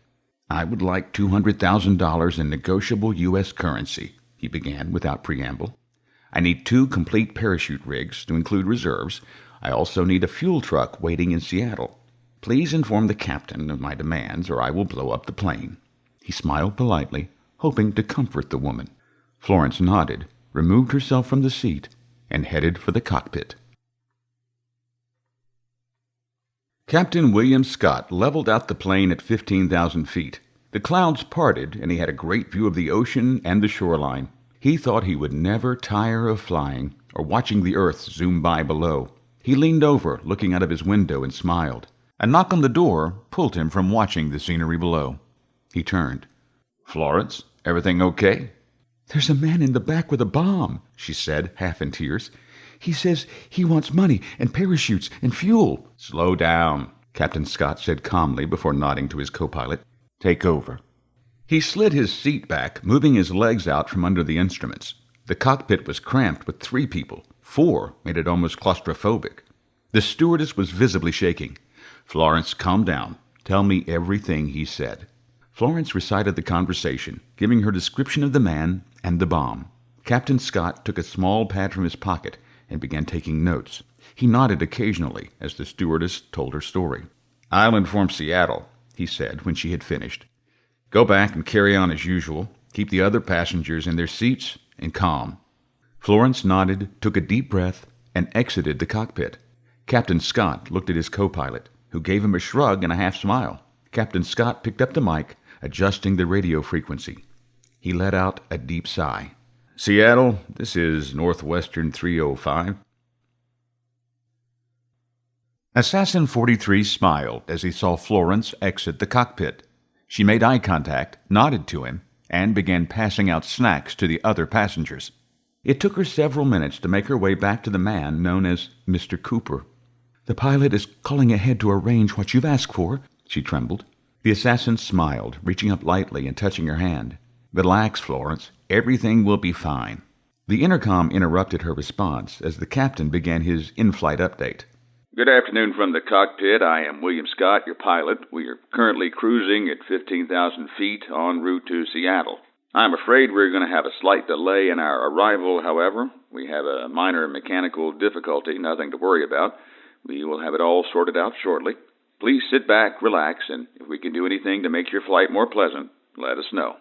"I would like $200,000 in negotiable U.S. currency," he began without preamble. "I need 2 complete parachute rigs to include reserves. I also need a fuel truck waiting in Seattle. Please inform the captain of my demands or I will blow up the plane." He smiled politely, hoping to comfort the woman. Florence nodded, removed herself from the seat, and headed for the cockpit. Captain William Scott leveled out the plane at 15,000 feet. The clouds parted, and he had a great view of the ocean and the shoreline. He thought he would never tire of flying or watching the earth zoom by below. He leaned over, looking out of his window, and smiled. A knock on the door pulled him from watching the scenery below. He turned. "Florence, everything okay?" "There's a man in the back with a bomb," she said, half in tears. "He says he wants money and parachutes and fuel." "Slow down," Captain Scott said calmly before nodding to his co-pilot. "Take over." He slid his seat back, moving his legs out from under the instruments. The cockpit was cramped with 3 people. 4 made it almost claustrophobic. The stewardess was visibly shaking. "Florence, calm down. Tell me everything he said." Florence recited the conversation, giving her description of the man and the bomb. Captain Scott took a small pad from his pocket and began taking notes. He nodded occasionally as the stewardess told her story. "I'll inform Seattle," he said when she had finished. "Go back and carry on as usual. Keep the other passengers in their seats and calm." Florence nodded, took a deep breath, and exited the cockpit. Captain Scott looked at his co-pilot, who gave him a shrug and a half-smile. Captain Scott picked up the mic, adjusting the radio frequency. He let out a deep sigh. "Seattle, this is Northwestern 305. Assassin 43 smiled as he saw Florence exit the cockpit. She made eye contact, nodded to him, and began passing out snacks to the other passengers. It took her several minutes to make her way back to the man known as Mr. Cooper. "The pilot is calling ahead to arrange what you've asked for," she trembled. The assassin smiled, reaching up lightly and touching her hand. "Relax, Florence. Everything will be fine." The intercom interrupted her response as the captain began his in-flight update. "Good afternoon from the cockpit. I am William Scott, your pilot. We are currently cruising at 15,000 feet en route to Seattle. I'm afraid we're going to have a slight delay in our arrival, however. We have a minor mechanical difficulty, nothing to worry about. We will have it all sorted out shortly. Please sit back, relax, and if we can do anything to make your flight more pleasant, let us know."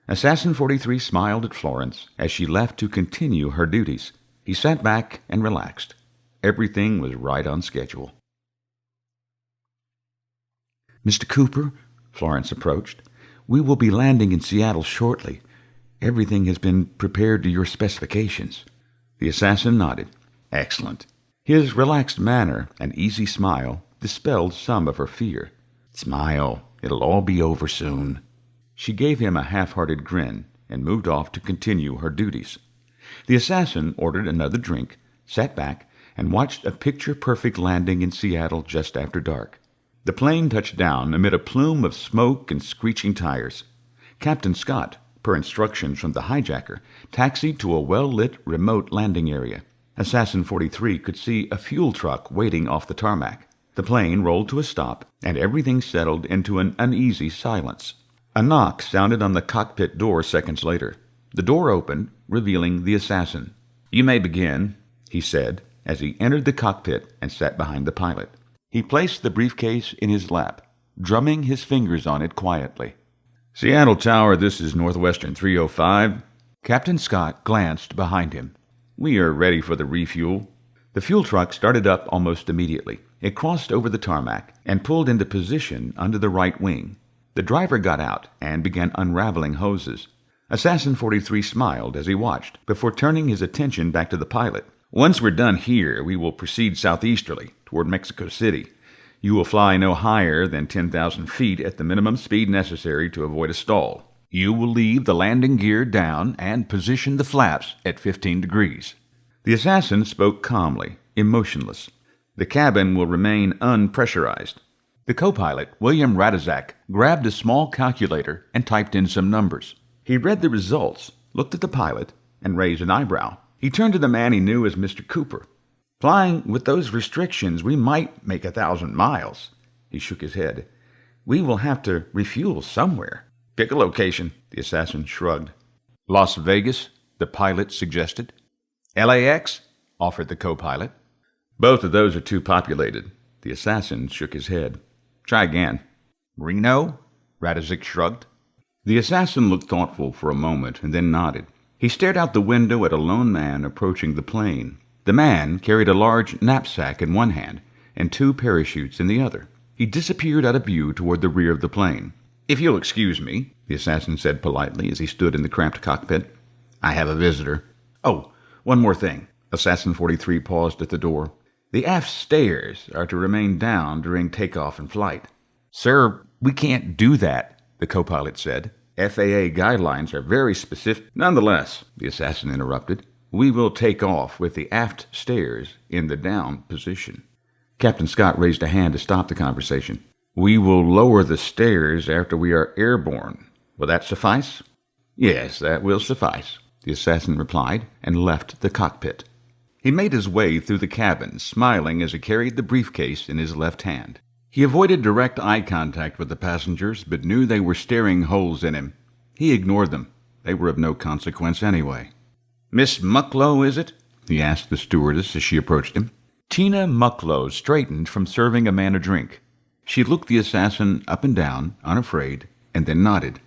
Assassin 43 smiled at Florence as she left to continue her duties. He sat back and relaxed. Everything was right on schedule. "Mr. Cooper," Florence approached, "we will be landing in Seattle shortly. Everything has been prepared to your specifications." The assassin nodded. "Excellent." His relaxed manner and easy smile dispelled some of her fear. "Smile. It'll all be over soon." She gave him a half-hearted grin and moved off to continue her duties. The assassin ordered another drink, sat back, and watched a picture-perfect landing in Seattle just after dark. The plane touched down amid a plume of smoke and screeching tires. Captain Scott, per instructions from the hijacker, taxied to a well-lit remote landing area. Assassin 43 could see a fuel truck waiting off the tarmac. The plane rolled to a stop, and everything settled into an uneasy silence. A knock sounded on the cockpit door seconds later. The door opened, revealing the assassin. "You may begin," he said, as he entered the cockpit and sat behind the pilot. He placed the briefcase in his lap, drumming his fingers on it quietly. "Seattle Tower, this is Northwestern 305. Captain Scott glanced behind him. "We are ready for the refuel." The fuel truck started up almost immediately. It crossed over the tarmac and pulled into position under the right wing. The driver got out and began unraveling hoses. Assassin 43 smiled as he watched, before turning his attention back to the pilot. "Once we're done here, we will proceed southeasterly toward Mexico City. You will fly no higher than 10,000 feet at the minimum speed necessary to avoid a stall. You will leave the landing gear down and position the flaps at 15 degrees. The assassin spoke calmly, emotionless. "The cabin will remain unpressurized." The co-pilot, William Radizak, grabbed a small calculator and typed in some numbers. He read the results, looked at the pilot, and raised an eyebrow. He turned to the man he knew as Mr. Cooper. "Flying with those restrictions, we might make 1,000 miles. He shook his head. "We will have to refuel somewhere." "Pick a location," the assassin shrugged. "Las Vegas," the pilot suggested. "LAX," offered the co-pilot. "Both of those are too populated." The assassin shook his head. "Try again." "Reno?" Radizak shrugged. The assassin looked thoughtful for a moment and then nodded. He stared out the window at a lone man approaching the plane. The man carried a large knapsack in one hand and 2 parachutes in the other. He disappeared out of view toward the rear of the plane. "If you'll excuse me," the assassin said politely as he stood in the cramped cockpit. "I have a visitor." "Oh, one more thing." Assassin 43 paused at the door. "The aft stairs are to remain down during takeoff and flight." "Sir, we can't do that," the co-pilot said. "FAA guidelines are very specific." "Nonetheless," the assassin interrupted, "we will take off with the aft stairs in the down position." Captain Scott raised a hand to stop the conversation. "We will lower the stairs after we are airborne. Will that suffice?" "Yes, that will suffice," the assassin replied, and left the cockpit. He made his way through the cabin, smiling as he carried the briefcase in his left hand. He avoided direct eye contact with the passengers, but knew they were staring holes in him. He ignored them. They were of no consequence anyway. "Miss Mucklow, is it?" he asked the stewardess as she approached him. Tina Mucklow straightened from serving a man a drink. She looked the assassin up and down, unafraid, and then nodded.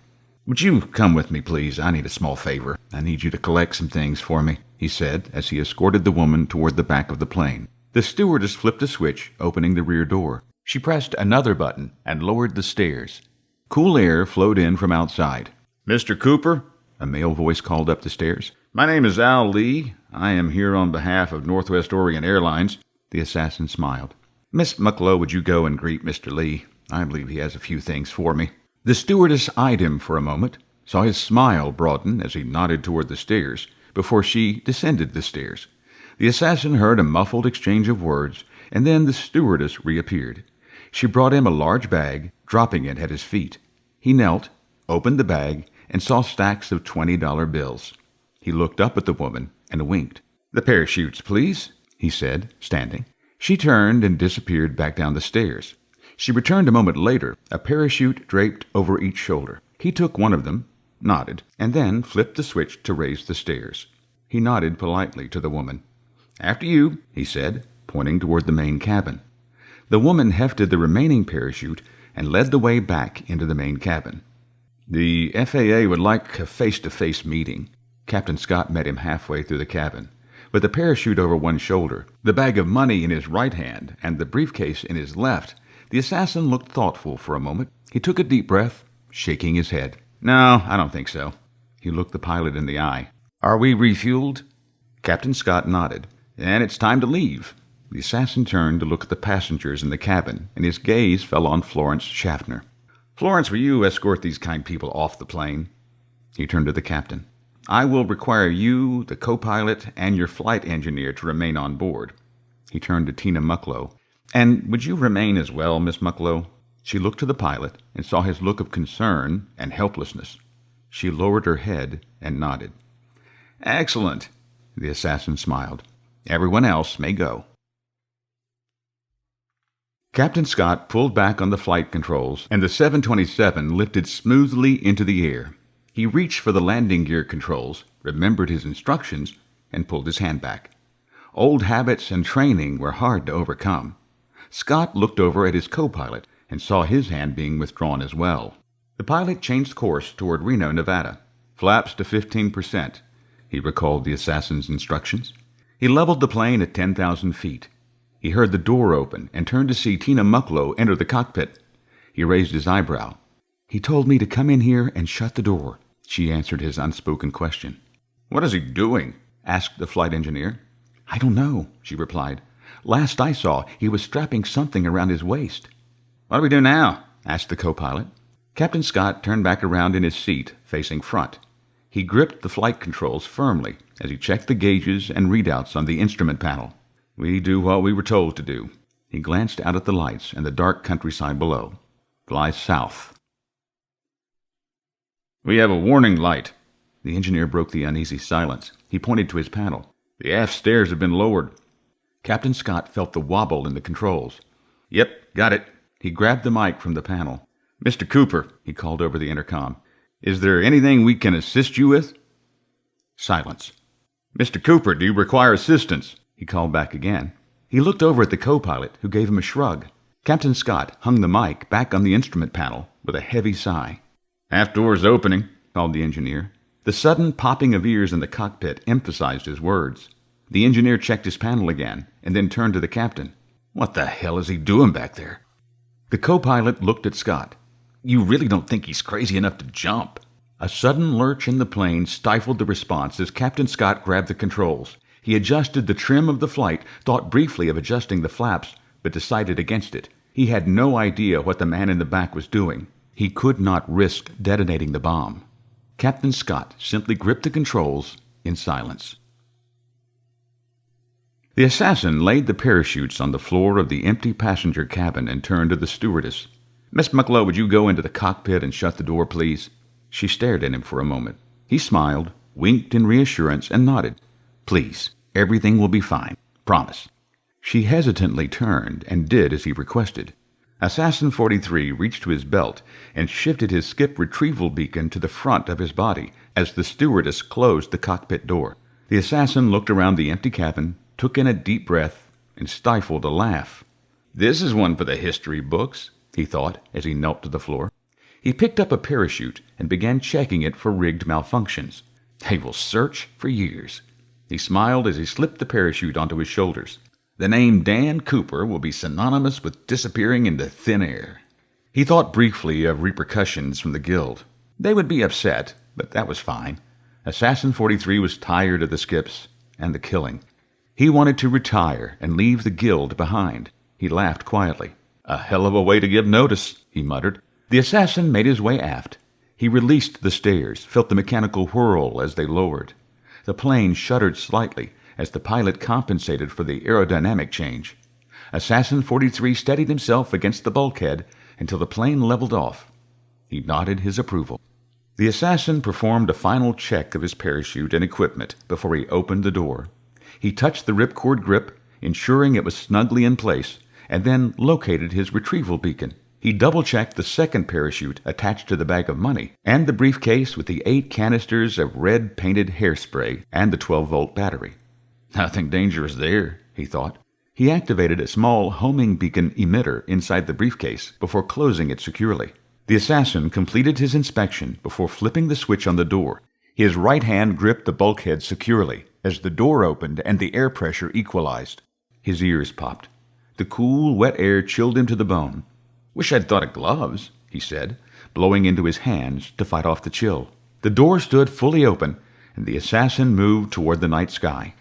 "Would you come with me, please? I need a small favor. I need you to collect some things for me," he said as he escorted the woman toward the back of the plane. The stewardess flipped a switch, opening the rear door. She pressed another button and lowered the stairs. Cool air flowed in from outside. "Mr. Cooper?" a male voice called up the stairs. "My name is Al Lee. I am here on behalf of Northwest Orient Airlines." The assassin smiled. "Miss Mucklow, would you go and greet Mr. Lee? I believe he has a few things for me." The stewardess eyed him for a moment, saw his smile broaden as he nodded toward the stairs, before she descended the stairs. The assassin heard a muffled exchange of words, and then the stewardess reappeared. She brought him a large bag, dropping it at his feet. He knelt, opened the bag, and saw stacks of $20 bills. He looked up at the woman and winked. "The parachutes, please," he said, standing. She turned and disappeared back down the stairs. She returned a moment later, a parachute draped over each shoulder. He took one of them, nodded, and then flipped the switch to raise the stairs. He nodded politely to the woman. "After you," he said, pointing toward the main cabin. The woman hefted the remaining parachute and led the way back into the main cabin. "The FAA would like a face-to-face meeting." Captain Scott met him halfway through the cabin. With the parachute over one shoulder, the bag of money in his right hand, and the briefcase in his left, the assassin looked thoughtful for a moment. He took a deep breath, shaking his head. "No, I don't think so." He looked the pilot in the eye. "Are we refueled?" Captain Scott nodded. "And it's time to leave." The assassin turned to look at the passengers in the cabin, and his gaze fell on Florence Schaffner. "Florence, will you escort these kind people off the plane?" He turned to the captain. "I will require you, the co-pilot, and your flight engineer to remain on board." He turned to Tina Mucklow. "And would you remain as well, Miss Mucklow?" She looked to the pilot and saw his look of concern and helplessness. She lowered her head and nodded. "Excellent," the assassin smiled. "Everyone else may go." Captain Scott pulled back on the flight controls, and the 727 lifted smoothly into the air. He reached for the landing gear controls, remembered his instructions, and pulled his hand back. Old habits and training were hard to overcome. Scott looked over at his co-pilot and saw his hand being withdrawn as well. The pilot changed course toward Reno, Nevada. Flaps to 15%. He recalled the assassin's instructions. He leveled the plane at 10,000 feet. He heard the door open and turned to see Tina Mucklow enter the cockpit. He raised his eyebrow. "He told me to come in here and shut the door," she answered his unspoken question. What is he doing? Asked the flight engineer. "I don't know," she replied. "Last I saw, he was strapping something around his waist." What do we do now? Asked the co-pilot. Captain Scott turned back around in his seat, facing front. He gripped the flight controls firmly as he checked the gauges and readouts on the instrument panel. "We do what we were told to do." He glanced out at the lights and the dark countryside below. "Fly south." We have a warning light. The engineer broke the uneasy silence. He pointed to his panel. The aft stairs have been lowered. Captain Scott felt the wobble in the controls. Yep, got it. He grabbed the mic from the panel. Mr. Cooper, He called over the intercom. is there anything we can assist you with? Silence. Mr. Cooper, do you require assistance? He called back again. He looked over at the co-pilot, who gave him a shrug. Captain Scott hung the mic back on the instrument panel with a heavy sigh. Aft door's opening, called the engineer. The sudden popping of ears in the cockpit emphasized his words. The engineer checked his panel again and then turned to the captain. What the hell is he doing back there? The co-pilot looked at Scott. You really don't think he's crazy enough to jump? A sudden lurch in the plane stifled the response as Captain Scott grabbed the controls. He adjusted the trim of the flight, thought briefly of adjusting the flaps, but decided against it. He had no idea what the man in the back was doing. He could not risk detonating the bomb. Captain Scott simply gripped the controls in silence. The assassin laid the parachutes on the floor of the empty passenger cabin and turned to the stewardess. Miss Mucklow, would you go into the cockpit and shut the door, please? She stared at him for a moment. He smiled, winked in reassurance, and nodded. "Please, everything will be fine. Promise." She hesitantly turned and did as he requested. Assassin 43 reached to his belt and shifted his skip retrieval beacon to the front of his body as the stewardess closed the cockpit door. The assassin looked around the empty cabin, took in a deep breath, and stifled a laugh. This is one for the history books, he thought as he knelt to the floor. He picked up a parachute and began checking it for rigged malfunctions. They will search for years. He smiled as he slipped the parachute onto his shoulders. The name Dan Cooper will be synonymous with disappearing into thin air. He thought briefly of repercussions from the guild. They would be upset, but that was fine. Assassin 43 was tired of the skips and the killing. He wanted to retire and leave the guild behind. He laughed quietly. A hell of a way to give notice, he muttered. The assassin made his way aft. He released the stairs, felt the mechanical whirl as they lowered. The plane shuddered slightly as the pilot compensated for the aerodynamic change. Assassin 43 steadied himself against the bulkhead until the plane leveled off. He nodded his approval. The assassin performed a final check of his parachute and equipment before he opened the door. He touched the ripcord grip, ensuring it was snugly in place, and then located his retrieval beacon. He double-checked the second parachute attached to the bag of money and the briefcase with the 8 canisters of red-painted hairspray and the 12-volt battery. Nothing dangerous there, he thought. He activated a small homing beacon emitter inside the briefcase before closing it securely. The assassin completed his inspection before flipping the switch on the door. His right hand gripped the bulkhead securely as the door opened and the air pressure equalized. His ears popped. The cool, wet air chilled him to the bone. "Wish I'd thought of gloves," he said, blowing into his hands to fight off the chill. The door stood fully open, and the assassin moved toward the night sky.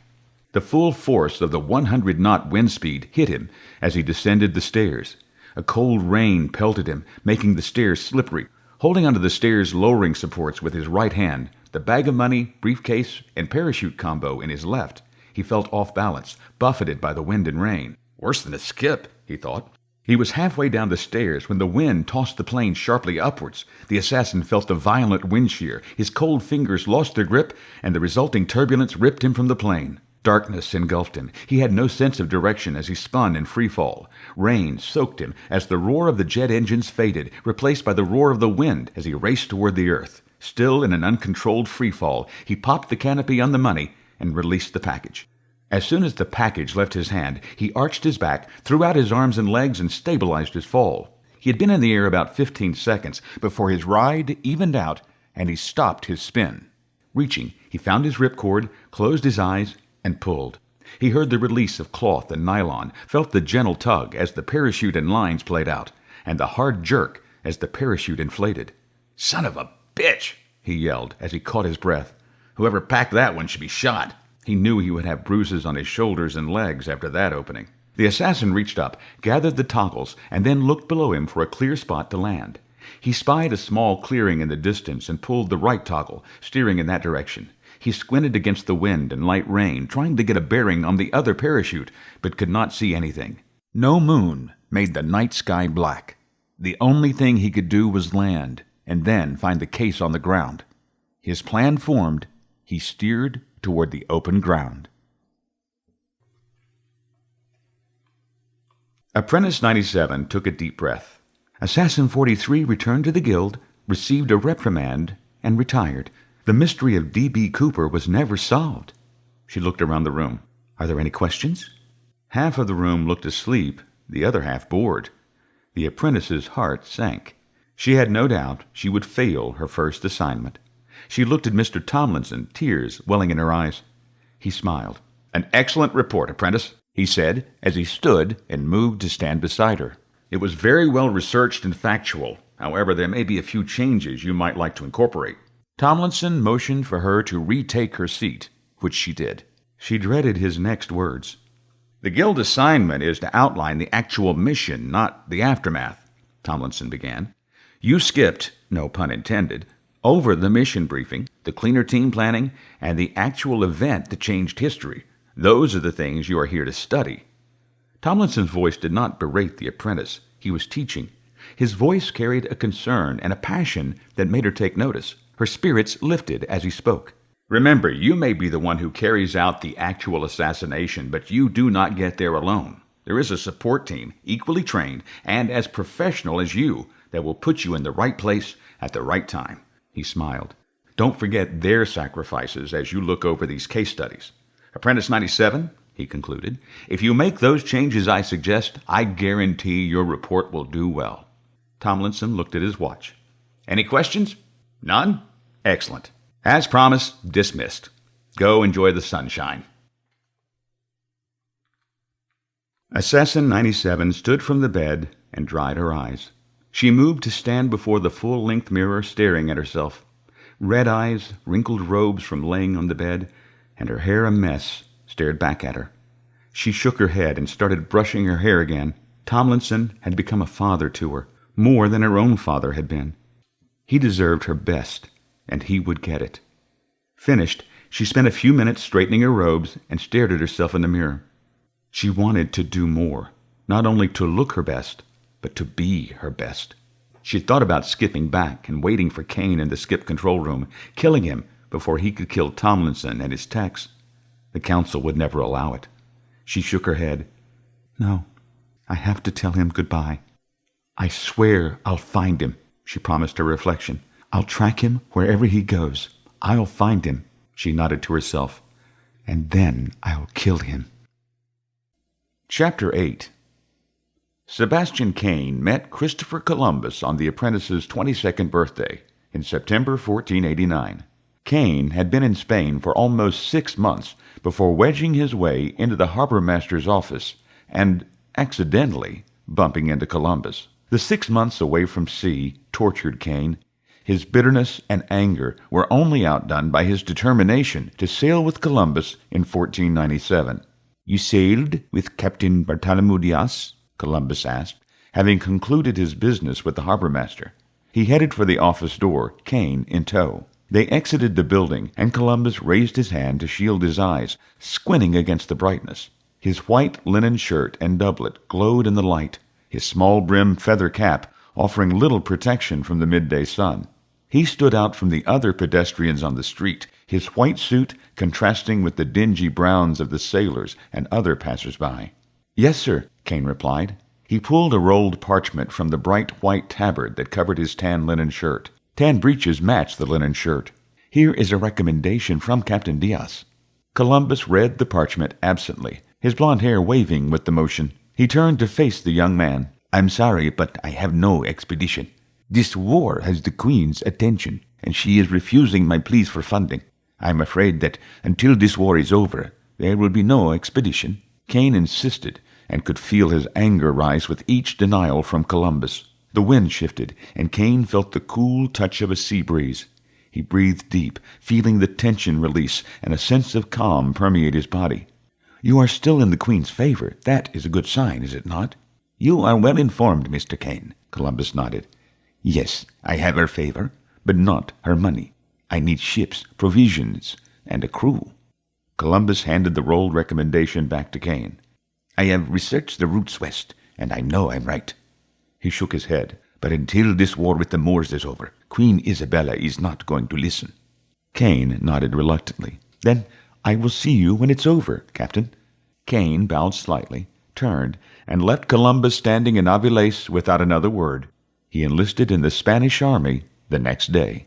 The full force of the 100-knot wind speed hit him as he descended the stairs. A cold rain pelted him, making the stairs slippery. Holding onto the stairs' lowering supports with his right hand, the bag of money, briefcase, and parachute combo in his left, he felt off balance, buffeted by the wind and rain. Worse than a skip, he thought. He was halfway down the stairs when the wind tossed the plane sharply upwards. The assassin felt a violent wind shear. His cold fingers lost their grip, and the resulting turbulence ripped him from the plane. Darkness engulfed him. He had no sense of direction as he spun in free fall. Rain soaked him as the roar of the jet engines faded, replaced by the roar of the wind as he raced toward the earth. Still in an uncontrolled freefall, he popped the canopy on the money and released the package. As soon as the package left his hand, he arched his back, threw out his arms and legs, and stabilized his fall. He had been in the air about 15 seconds before his ride evened out and he stopped his spin. Reaching, he found his ripcord, closed his eyes, and pulled. He heard the release of cloth and nylon, felt the gentle tug as the parachute and lines played out, and the hard jerk as the parachute inflated. "Son of a bitch!" he yelled as he caught his breath. "Whoever packed that one should be shot." He knew he would have bruises on his shoulders and legs after that opening. The assassin reached up, gathered the toggles, and then looked below him for a clear spot to land. He spied a small clearing in the distance and pulled the right toggle, steering in that direction. He squinted against the wind and light rain, trying to get a bearing on the other parachute, but could not see anything. No moon made the night sky black. The only thing he could do was land, and then find the case on the ground. His plan formed, he steered toward the open ground. Apprentice 97 took a deep breath. Assassin 43 returned to the guild, received a reprimand, and retired. The mystery of D.B. Cooper was never solved. She looked around the room. "Are there any questions?" Half of the room looked asleep, the other half bored. The apprentice's heart sank. She had no doubt she would fail her first assignment. She looked at Mr. Tomlinson, tears welling in her eyes. He smiled. "An excellent report, Apprentice," he said, as he stood and moved to stand beside her. "It was very well researched and factual. However, there may be a few changes you might like to incorporate." Tomlinson motioned for her to retake her seat, which she did. She dreaded his next words. "The guild assignment is to outline the actual mission, not the aftermath," Tomlinson began. "You skipped, no pun intended, over the mission briefing, the cleaner team planning, and the actual event that changed history. Those are the things you are here to study." Tomlinson's voice did not berate the apprentice. He was teaching. His voice carried a concern and a passion that made her take notice. Her spirits lifted as he spoke. "Remember, you may be the one who carries out the actual assassination, but you do not get there alone. There is a support team, equally trained and as professional as you, that will put you in the right place at the right time." He smiled. "Don't forget their sacrifices as you look over these case studies. Apprentice 97, he concluded, if you make those changes I suggest, I guarantee your report will do well." Tomlinson looked at his watch. "Any questions? None? Excellent. As promised, dismissed. Go enjoy the sunshine." Assassin 97 stood from the bed and dried her eyes. She moved to stand before the full-length mirror, staring at herself. Red eyes, wrinkled robes from laying on the bed, and her hair a mess, stared back at her. She shook her head and started brushing her hair again. Tomlinson had become a father to her, more than her own father had been. He deserved her best, and he would get it. Finished, she spent a few minutes straightening her robes and stared at herself in the mirror. She wanted to do more, not only to look her best, but to be her best. She thought about skipping back and waiting for Caine in the skip control room, killing him before he could kill Tomlinson and his techs. The council would never allow it. She shook her head. "No, I have to tell him goodbye. I swear I'll find him," she promised her reflection. "I'll track him wherever he goes. I'll find him," she nodded to herself, "and then I'll kill him." Chapter 8. Sebastian Caine met Christopher Columbus on the apprentice's 22nd birthday in September 1489. Caine had been in Spain for almost 6 months before wedging his way into the harbor master's office and, accidentally, bumping into Columbus. The 6 months away from sea tortured Caine. His bitterness and anger were only outdone by his determination to sail with Columbus in 1497. "You sailed with Captain Bartholomew Diaz?" Columbus asked, having concluded his business with the harbor master. He headed for the office door, Caine in tow. They exited the building, and Columbus raised his hand to shield his eyes, squinting against the brightness. His white linen shirt and doublet glowed in the light, his small-brimmed feather cap offering little protection from the midday sun. He stood out from the other pedestrians on the street, his white suit contrasting with the dingy browns of the sailors and other passers-by. "Yes, sir," Caine replied. He pulled a rolled parchment from the bright white tabard that covered his tan linen shirt. Tan breeches matched the linen shirt. Here is a recommendation from Captain Diaz. Columbus read the parchment absently, his blond hair waving with the motion. He turned to face the young man. I'm sorry, but I have no expedition. This war has the Queen's attention, and she is refusing my pleas for funding. I'm afraid that until this war is over, there will be no expedition. Caine insisted, and could feel his anger rise with each denial from Columbus. The wind shifted, and Caine felt the cool touch of a sea breeze. He breathed deep, feeling the tension release, and a sense of calm permeate his body. You are still in the Queen's favor. That is a good sign, is it not? You are well informed, Mr. Caine. Columbus nodded. Yes, I have her favor, but not her money. I need ships, provisions, and a crew. Columbus handed the rolled recommendation back to Caine. I have researched the routes west, and I know I'm right. He shook his head. But until this war with the Moors is over, Queen Isabella is not going to listen. Caine nodded reluctantly. Then I will see you when it's over, Captain. Caine bowed slightly, turned, and left Columbus standing in Avilés without another word. He enlisted in the Spanish army the next day.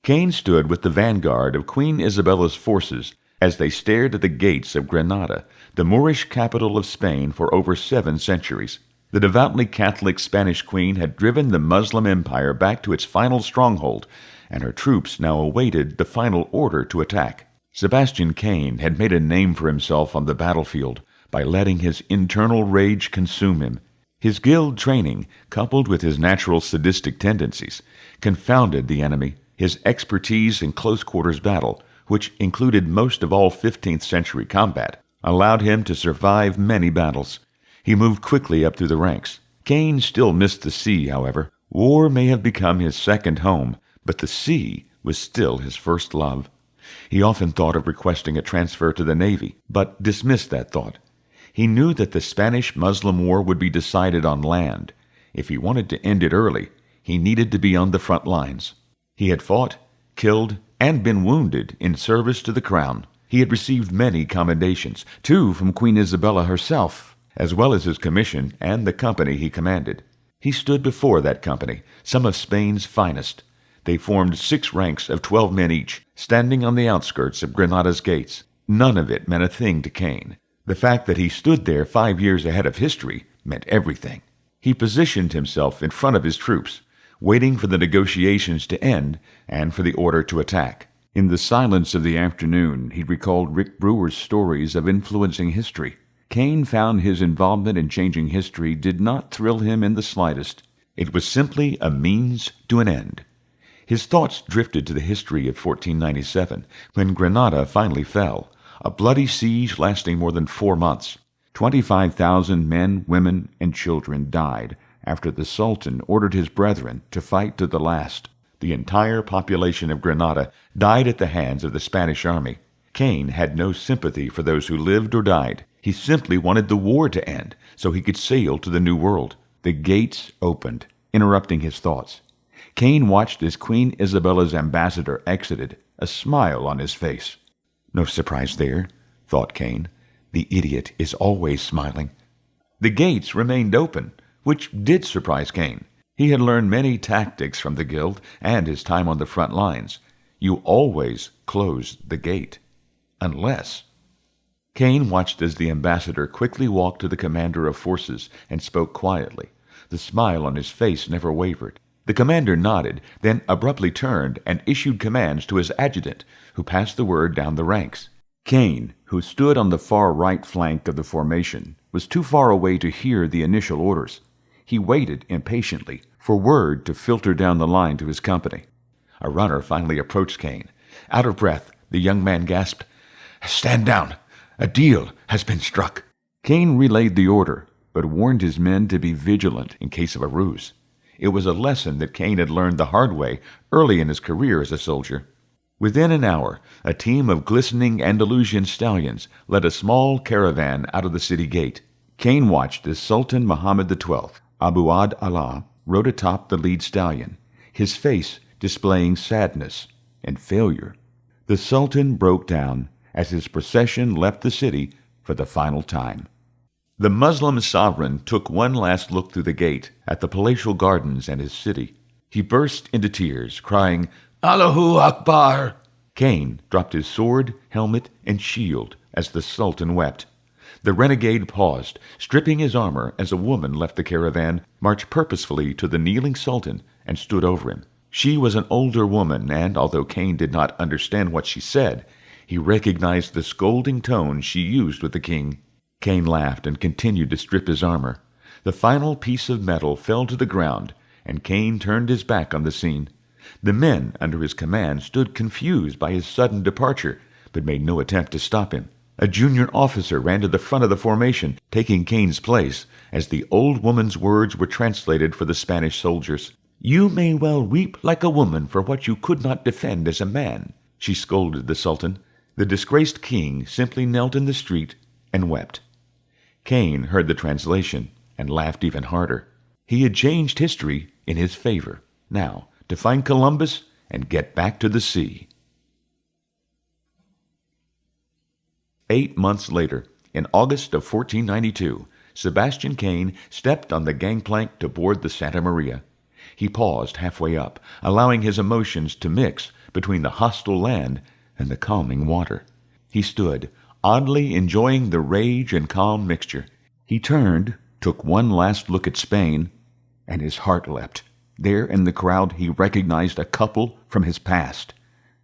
Caine stood with the vanguard of Queen Isabella's forces as they stared at the gates of Granada, the Moorish capital of Spain for over 7 centuries. The devoutly Catholic Spanish queen had driven the Muslim empire back to its final stronghold, and her troops now awaited the final order to attack. Sebastian Caine had made a name for himself on the battlefield by letting his internal rage consume him. His guild training, coupled with his natural sadistic tendencies, confounded the enemy. His expertise in close-quarters battle, which included most of all 15th century combat, allowed him to survive many battles. He moved quickly up through the ranks. Caine still missed the sea, however. War may have become his second home, but the sea was still his first love. He often thought of requesting a transfer to the Navy, but dismissed that thought. He knew that the Spanish-Muslim War would be decided on land. If he wanted to end it early, he needed to be on the front lines. He had fought, killed, and been wounded in service to the crown. He had received many commendations, 2 from Queen Isabella herself, as well as his commission and the company he commanded. He stood before that company, some of Spain's finest. They formed 6 ranks of 12 men each, standing on the outskirts of Granada's gates. None of it meant a thing to Caine. The fact that he stood there 5 years ahead of history meant everything. He positioned himself in front of his troops, waiting for the negotiations to end and for the order to attack. In the silence of the afternoon, he recalled Rick Brewer's stories of influencing history. Caine found his involvement in changing history did not thrill him in the slightest. It was simply a means to an end. His thoughts drifted to the history of 1497, when Granada finally fell, a bloody siege lasting more than 4 months. 25,000 men, women, and children died after the Sultan ordered his brethren to fight to the last. The entire population of Granada died at the hands of the Spanish army. Caine had no sympathy for those who lived or died. He simply wanted the war to end so he could sail to the New World. The gates opened, interrupting his thoughts. Caine watched as Queen Isabella's ambassador exited, a smile on his face. No surprise there, thought Caine. The idiot is always smiling. The gates remained open, which did surprise Caine. He had learned many tactics from the guild and his time on the front lines. You always close the gate. Unless... Caine watched as the ambassador quickly walked to the commander of forces and spoke quietly. The smile on his face never wavered. The commander nodded, then abruptly turned and issued commands to his adjutant, who passed the word down the ranks. Caine, who stood on the far right flank of the formation, was too far away to hear the initial orders. He waited impatiently for word to filter down the line to his company. A runner finally approached Caine. Out of breath, the young man gasped, "Stand down! A deal has been struck." Caine relayed the order, but warned his men to be vigilant in case of a ruse. It was a lesson that Caine had learned the hard way early in his career as a soldier. Within an hour, a team of glistening Andalusian stallions led a small caravan out of the city gate. Caine watched as Sultan Muhammad XII, Abu Ad-Allah, rode atop the lead stallion, his face displaying sadness and failure. The Sultan broke down as his procession left the city for the final time. The Muslim sovereign took one last look through the gate at the palatial gardens and his city. He burst into tears, crying, "Allahu Akbar!" Caine dropped his sword, helmet, and shield as the Sultan wept. The renegade paused, stripping his armor as a woman left the caravan, marched purposefully to the kneeling Sultan, and stood over him. She was an older woman, and although Caine did not understand what she said, he recognized the scolding tone she used with the king. Caine laughed and continued to strip his armor. The final piece of metal fell to the ground, and Caine turned his back on the scene. The men under his command stood confused by his sudden departure, but made no attempt to stop him. A junior officer ran to the front of the formation, taking Caine's place, as the old woman's words were translated for the Spanish soldiers. "You may well weep like a woman for what you could not defend as a man," she scolded the Sultan. The disgraced king simply knelt in the street and wept. Caine heard the translation and laughed even harder. He had changed history in his favor. Now, to find Columbus and get back to the sea. 8 months later, in August of 1492, Sebastian Caine stepped on the gangplank to board the Santa Maria. He paused halfway up, allowing his emotions to mix between the hostile land and the calming water. He stood, oddly enjoying the rage and calm mixture. He turned, took one last look at Spain, and his heart leapt. There in the crowd he recognized a couple from his past.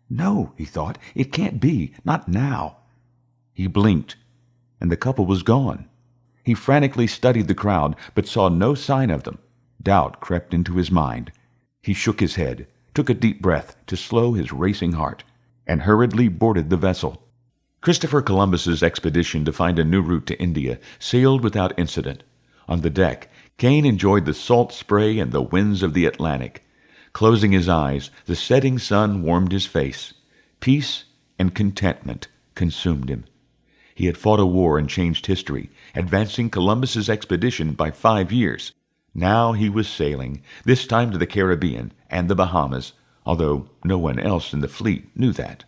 "No," he thought, "it can't be, not now." He blinked, and the couple was gone. He frantically studied the crowd, but saw no sign of them. Doubt crept into his mind. He shook his head, took a deep breath to slow his racing heart, and hurriedly boarded the vessel. Christopher Columbus's expedition to find a new route to India sailed without incident. On the deck, Caine enjoyed the salt spray and the winds of the Atlantic. Closing his eyes, the setting sun warmed his face. Peace and contentment consumed him. He had fought a war and changed history, advancing Columbus's expedition by 5 years. Now he was sailing, this time to the Caribbean and the Bahamas, although no one else in the fleet knew that.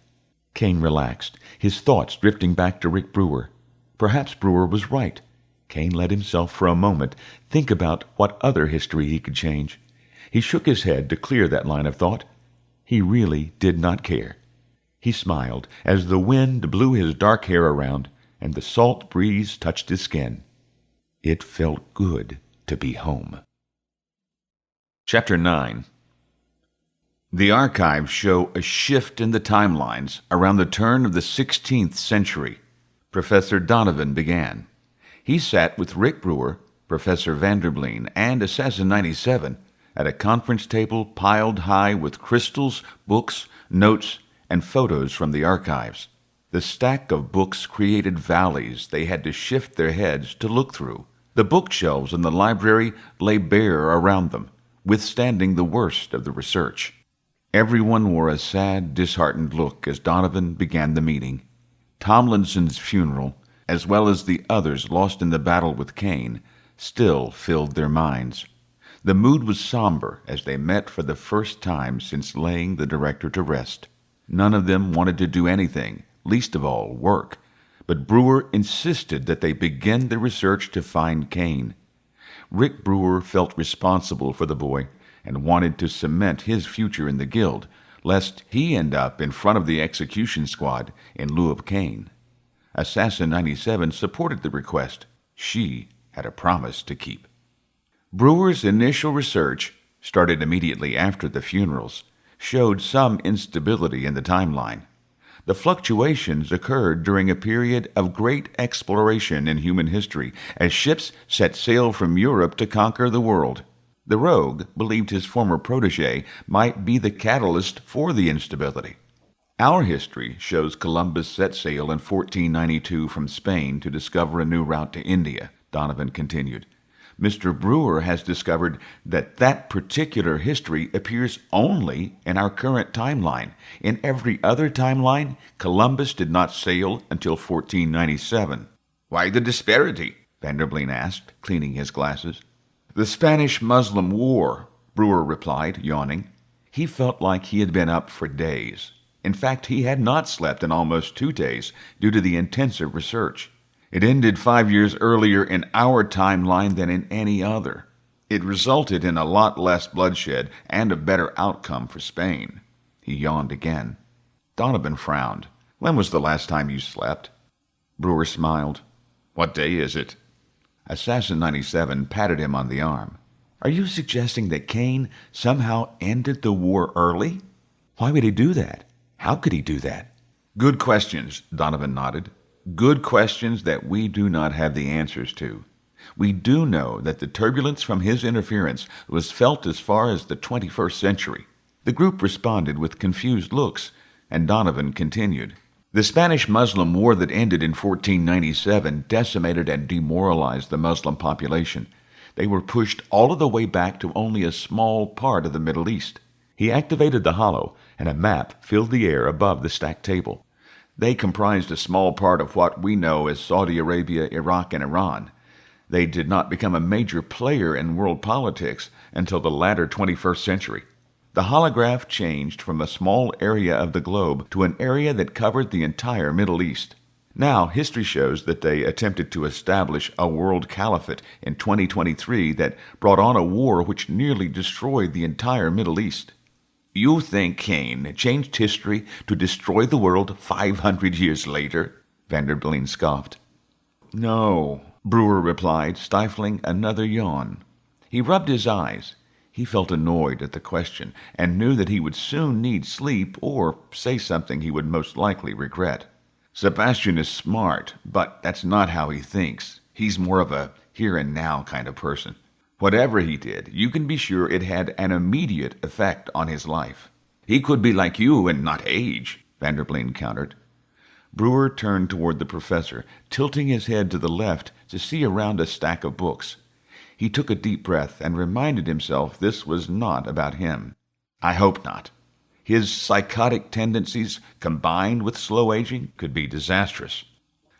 Caine relaxed, his thoughts drifting back to Rick Brewer. Perhaps Brewer was right. Caine let himself for a moment think about what other history he could change. He shook his head to clear that line of thought. He really did not care. He smiled as the wind blew his dark hair around and the salt breeze touched his skin. It felt good to be home. Chapter 9. The archives show a shift in the timelines around the turn of the 16th century. Professor Donovan began. He sat with Rick Brewer, Professor Vanderbleen, and Assassin 97 at a conference table piled high with crystals, books, notes, and photos from the archives. The stack of books created valleys they had to shift their heads to look through. The bookshelves in the library lay bare around them, withstanding the worst of the research. Everyone wore a sad, disheartened look as Donovan began the meeting. Tomlinson's funeral, as well as the others lost in the battle with Caine, still filled their minds. The mood was somber as they met for the first time since laying the director to rest. None of them wanted to do anything, least of all work, but Brewer insisted that they begin the research to find Caine. Rick Brewer felt responsible for the boy and wanted to cement his future in the guild, lest he end up in front of the execution squad in lieu of Caine. Assassin 97 supported the request. She had a promise to keep. Brewer's initial research, started immediately after the funerals, showed some instability in the timeline. The fluctuations occurred during a period of great exploration in human history as ships set sail from Europe to conquer the world. The rogue believed his former protege might be the catalyst for the instability. Our history shows Columbus set sail in 1492 from Spain to discover a new route to India, Donovan continued. Mr. Brewer has discovered that that particular history appears only in our current timeline. In every other timeline, Columbus did not sail until 1497. "Why the disparity?" Vanderbleen asked, cleaning his glasses. "The Spanish-Muslim War," Brewer replied, yawning. He felt like he had been up for days. In fact, he had not slept in almost 2 days due to the intensive research. It ended 5 years earlier in our timeline than in any other. It resulted in a lot less bloodshed and a better outcome for Spain. He yawned again. Donovan frowned. When was the last time you slept? Brewer smiled. What day is it? Assassin 97 patted him on the arm. Are you suggesting that Caine somehow ended the war early? Why would he do that? How could he do that? Good questions, Donovan nodded. Good questions that we do not have the answers to. We do know that the turbulence from his interference was felt as far as the 21st century. The group responded with confused looks, and Donovan continued. The Spanish-Muslim War that ended in 1497 decimated and demoralized the Muslim population. They were pushed all of the way back to only a small part of the Middle East. He activated the hollow, and a map filled the air above the stacked table. They comprised a small part of what we know as Saudi Arabia, Iraq, and Iran. They did not become a major player in world politics until the latter 21st century. The holograph changed from a small area of the globe to an area that covered the entire Middle East. Now, history shows that they attempted to establish a world caliphate in 2023 that brought on a war which nearly destroyed the entire Middle East. You think Caine changed history to destroy the world 500 years later? Vanderbleen scoffed. No, Brewer replied, stifling another yawn. He rubbed his eyes. He felt annoyed at the question and knew that he would soon need sleep or say something he would most likely regret. Sebastian is smart, but that's not how he thinks. He's more of a here-and-now kind of person. Whatever he did, you can be sure it had an immediate effect on his life. He could be like you and not age, Vanderbleen countered. Brewer turned toward the professor, tilting his head to the left to see around a stack of books. He took a deep breath and reminded himself this was not about him. I hope not. His psychotic tendencies, combined with slow aging, could be disastrous.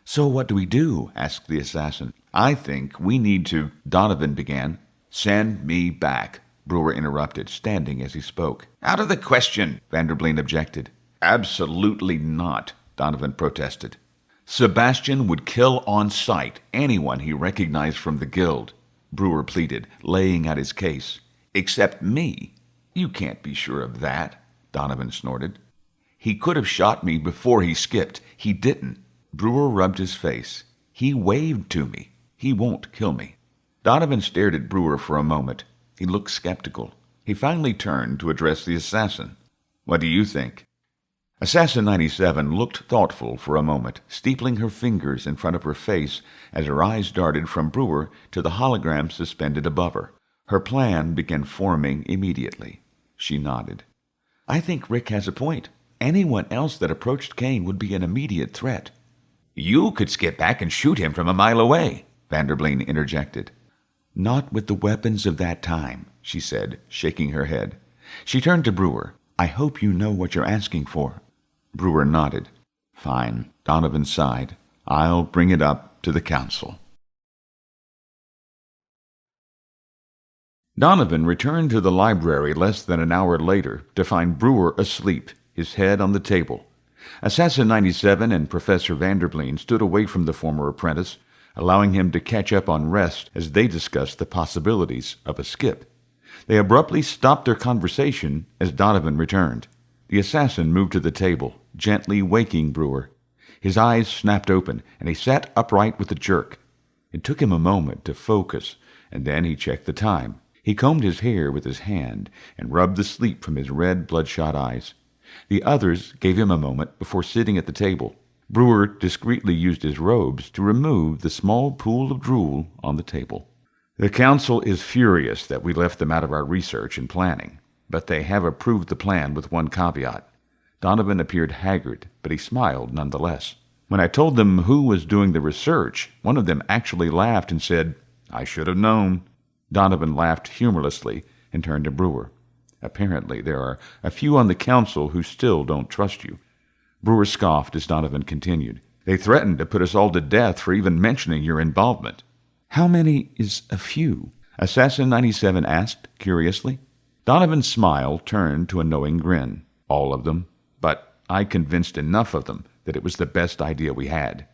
So what do we do? Asked the assassin. I think we need to, Donovan began. Send me back, Brewer interrupted, standing as he spoke. Out of the question, Vanderbleen objected. Absolutely not, Donovan protested. Sebastian would kill on sight anyone he recognized from the guild, Brewer pleaded, laying out his case. Except me. You can't be sure of that, Donovan snorted. He could have shot me before he skipped. He didn't. Brewer rubbed his face. He waved to me. He won't kill me. Donovan stared at Brewer for a moment. He looked skeptical. He finally turned to address the assassin. What do you think? Assassin 97 looked thoughtful for a moment, steepling her fingers in front of her face as her eyes darted from Brewer to the hologram suspended above her. Her plan began forming immediately. She nodded. I think Rick has a point. Anyone else that approached Caine would be an immediate threat. You could skip back and shoot him from a mile away, Vanderbleen interjected. Not with the weapons of that time, she said, shaking her head. She turned to Brewer. I hope you know what you're asking for. Brewer nodded. Fine, Donovan sighed. I'll bring it up to the council. Donovan returned to the library less than an hour later to find Brewer asleep, his head on the table. Assassin 97 and Professor Vanderbleen stood away from the former apprentice, allowing him to catch up on rest as they discussed the possibilities of a skip. They abruptly stopped their conversation as Donovan returned. The assassin moved to the table, gently waking Brewer. His eyes snapped open, and he sat upright with a jerk. It took him a moment to focus, and then he checked the time. He combed his hair with his hand and rubbed the sleep from his red, bloodshot eyes. The others gave him a moment before sitting at the table. Brewer discreetly used his robes to remove the small pool of drool on the table. The council is furious that we left them out of our research and planning, but they have approved the plan with one caveat. Donovan appeared haggard, but he smiled nonetheless. When I told them who was doing the research, one of them actually laughed and said, I should have known. Donovan laughed humorlessly and turned to Brewer. Apparently, there are a few on the council who still don't trust you. Brewer scoffed as Donovan continued. They threatened to put us all to death for even mentioning your involvement. How many is a few? Assassin 97 asked, curiously. Donovan's smile turned to a knowing grin. All of them, but I convinced enough of them that it was the best idea we had.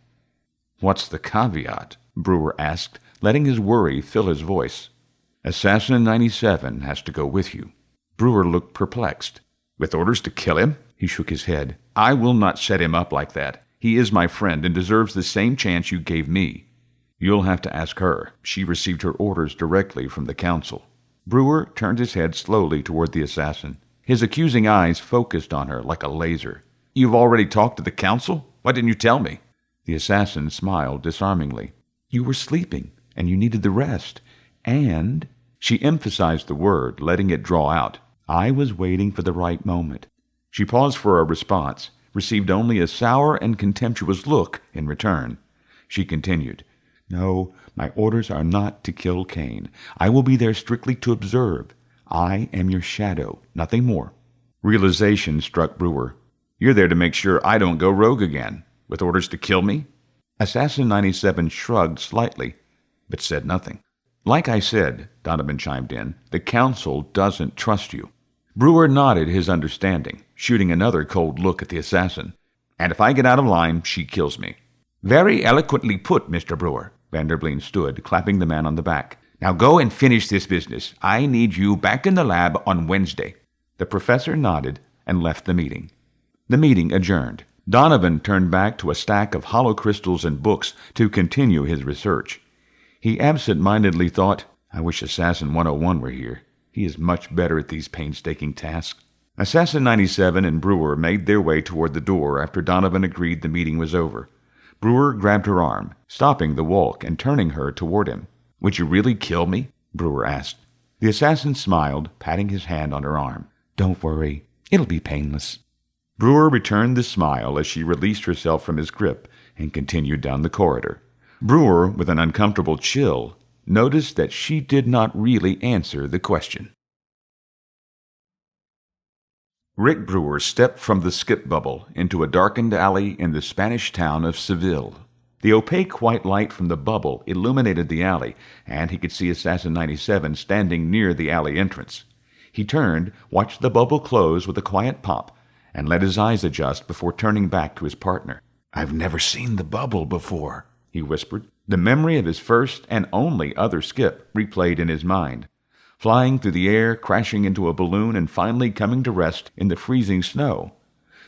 What's the caveat? Brewer asked, letting his worry fill his voice. Assassin 97 has to go with you. Brewer looked perplexed. With orders to kill him? He shook his head. I will not set him up like that. He is my friend and deserves the same chance you gave me. You'll have to ask her. She received her orders directly from the council. Brewer turned his head slowly toward the assassin. His accusing eyes focused on her like a laser. You've already talked to the council? Why didn't you tell me? The assassin smiled disarmingly. You were sleeping, and you needed the rest. And, she emphasized the word, letting it draw out, I was waiting for the right moment. She paused for a response, received only a sour and contemptuous look in return. She continued, No, my orders are not to kill Caine. I will be there strictly to observe. I am your shadow, nothing more. Realization struck Brewer. You're there to make sure I don't go rogue again, with orders to kill me? Assassin 97 shrugged slightly, but said nothing. Like I said, Donovan chimed in, the council doesn't trust you. Brewer nodded his understanding, shooting another cold look at the assassin. And if I get out of line, she kills me. Very eloquently put, Mr. Brewer. Vanderbleen stood, clapping the man on the back. Now go and finish this business. I need you back in the lab on Wednesday. The professor nodded and left the meeting. The meeting adjourned. Donovan turned back to a stack of hollow crystals and books to continue his research. He absent-mindedly thought, I wish Assassin 101 were here. He is much better at these painstaking tasks. Assassin 97 and Brewer made their way toward the door after Donovan agreed the meeting was over. Brewer grabbed her arm, stopping the walk and turning her toward him. Would you really kill me? Brewer asked. The assassin smiled, patting his hand on her arm. Don't worry. It'll be painless. Brewer returned the smile as she released herself from his grip and continued down the corridor. Brewer, with an uncomfortable chill, noticed that she did not really answer the question. Rick Brewer stepped from the skip bubble into a darkened alley in the Spanish town of Seville. The opaque white light from the bubble illuminated the alley, and he could see Assassin 97 standing near the alley entrance. He turned, watched the bubble close with a quiet pop, and let his eyes adjust before turning back to his partner. I've never seen the bubble before, he whispered. The memory of his first and only other skip replayed in his mind. Flying through the air, crashing into a balloon, and finally coming to rest in the freezing snow.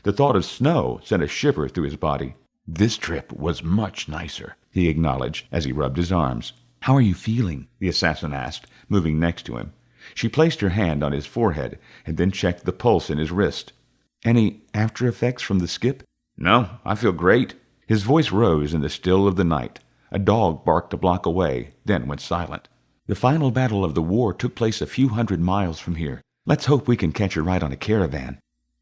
The thought of snow sent a shiver through his body. This trip was much nicer, he acknowledged as he rubbed his arms. How are you feeling? The assassin asked, moving next to him. She placed her hand on his forehead and then checked the pulse in his wrist. Any after effects from the skip? No, I feel great. His voice rose in the still of the night. A dog barked a block away, then went silent. The final battle of the war took place a few hundred miles from here. Let's hope we can catch a ride on a caravan.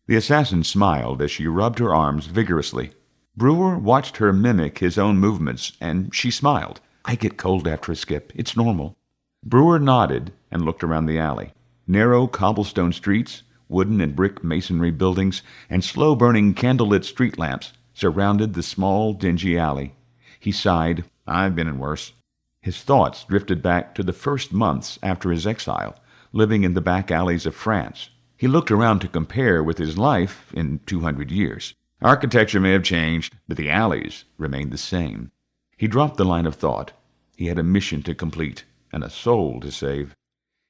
The assassin smiled as she rubbed her arms vigorously. Brewer watched her mimic his own movements, and she smiled. I get cold after a skip. It's normal. Brewer nodded and looked around the alley. Narrow cobblestone streets, wooden and brick masonry buildings, and slow-burning candlelit street lamps surrounded the small, dingy alley. He sighed. I've been in worse. His thoughts drifted back to the first months after his exile, living in the back alleys of France. He looked around to compare with his life in 200 years. Architecture may have changed, but the alleys remained the same. He dropped the line of thought. He had a mission to complete and a soul to save.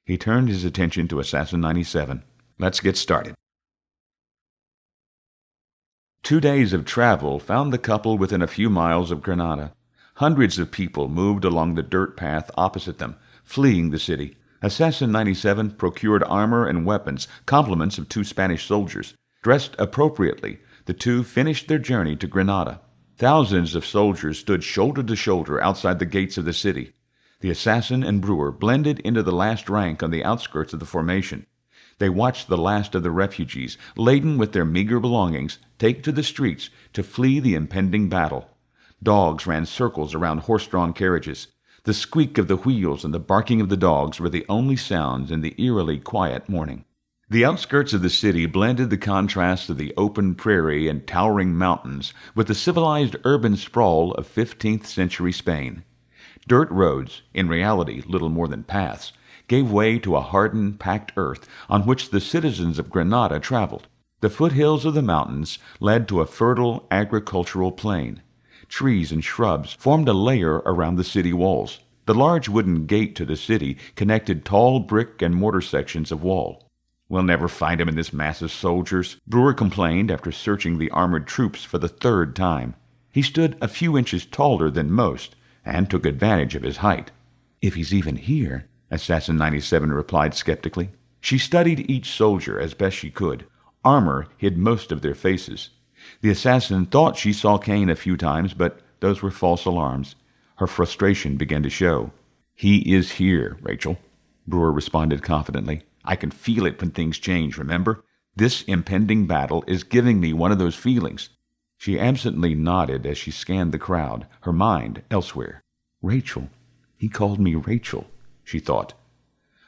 He turned his attention to Assassin 97. Let's get started. 2 days of travel found the couple within a few miles of Granada. Hundreds of people moved along the dirt path opposite them, fleeing the city. Assassin 97 procured armor and weapons, compliments of 2 Spanish soldiers. Dressed appropriately, the two finished their journey to Granada. Thousands of soldiers stood shoulder to shoulder outside the gates of the city. The assassin and Brewer blended into the last rank on the outskirts of the formation. They watched the last of the refugees, laden with their meager belongings, take to the streets to flee the impending battle. Dogs ran circles around horse-drawn carriages. The squeak of the wheels and the barking of the dogs were the only sounds in the eerily quiet morning. The outskirts of the city blended the contrast of the open prairie and towering mountains with the civilized urban sprawl of 15th-century Spain. Dirt roads, in reality little more than paths, gave way to a hardened, packed earth on which the citizens of Granada traveled. The foothills of the mountains led to a fertile agricultural plain. trees and shrubs formed a layer around the city walls. The large wooden gate to the city connected tall brick and mortar sections of wall. "We'll never find him in this mass of soldiers," Brewer complained after searching the armored troops for the third time. He stood a few inches taller than most and took advantage of his height. "If he's even here," Assassin 97 replied skeptically. She studied each soldier as best she could. Armor hid most of their faces. The assassin thought she saw Caine a few times, but those were false alarms. Her frustration began to show. "He is here, Rachel," Brewer responded confidently. "I can feel it when things change, remember? This impending battle is giving me one of those feelings." She absently nodded as she scanned the crowd, her mind elsewhere. "Rachel. He called me Rachel," she thought.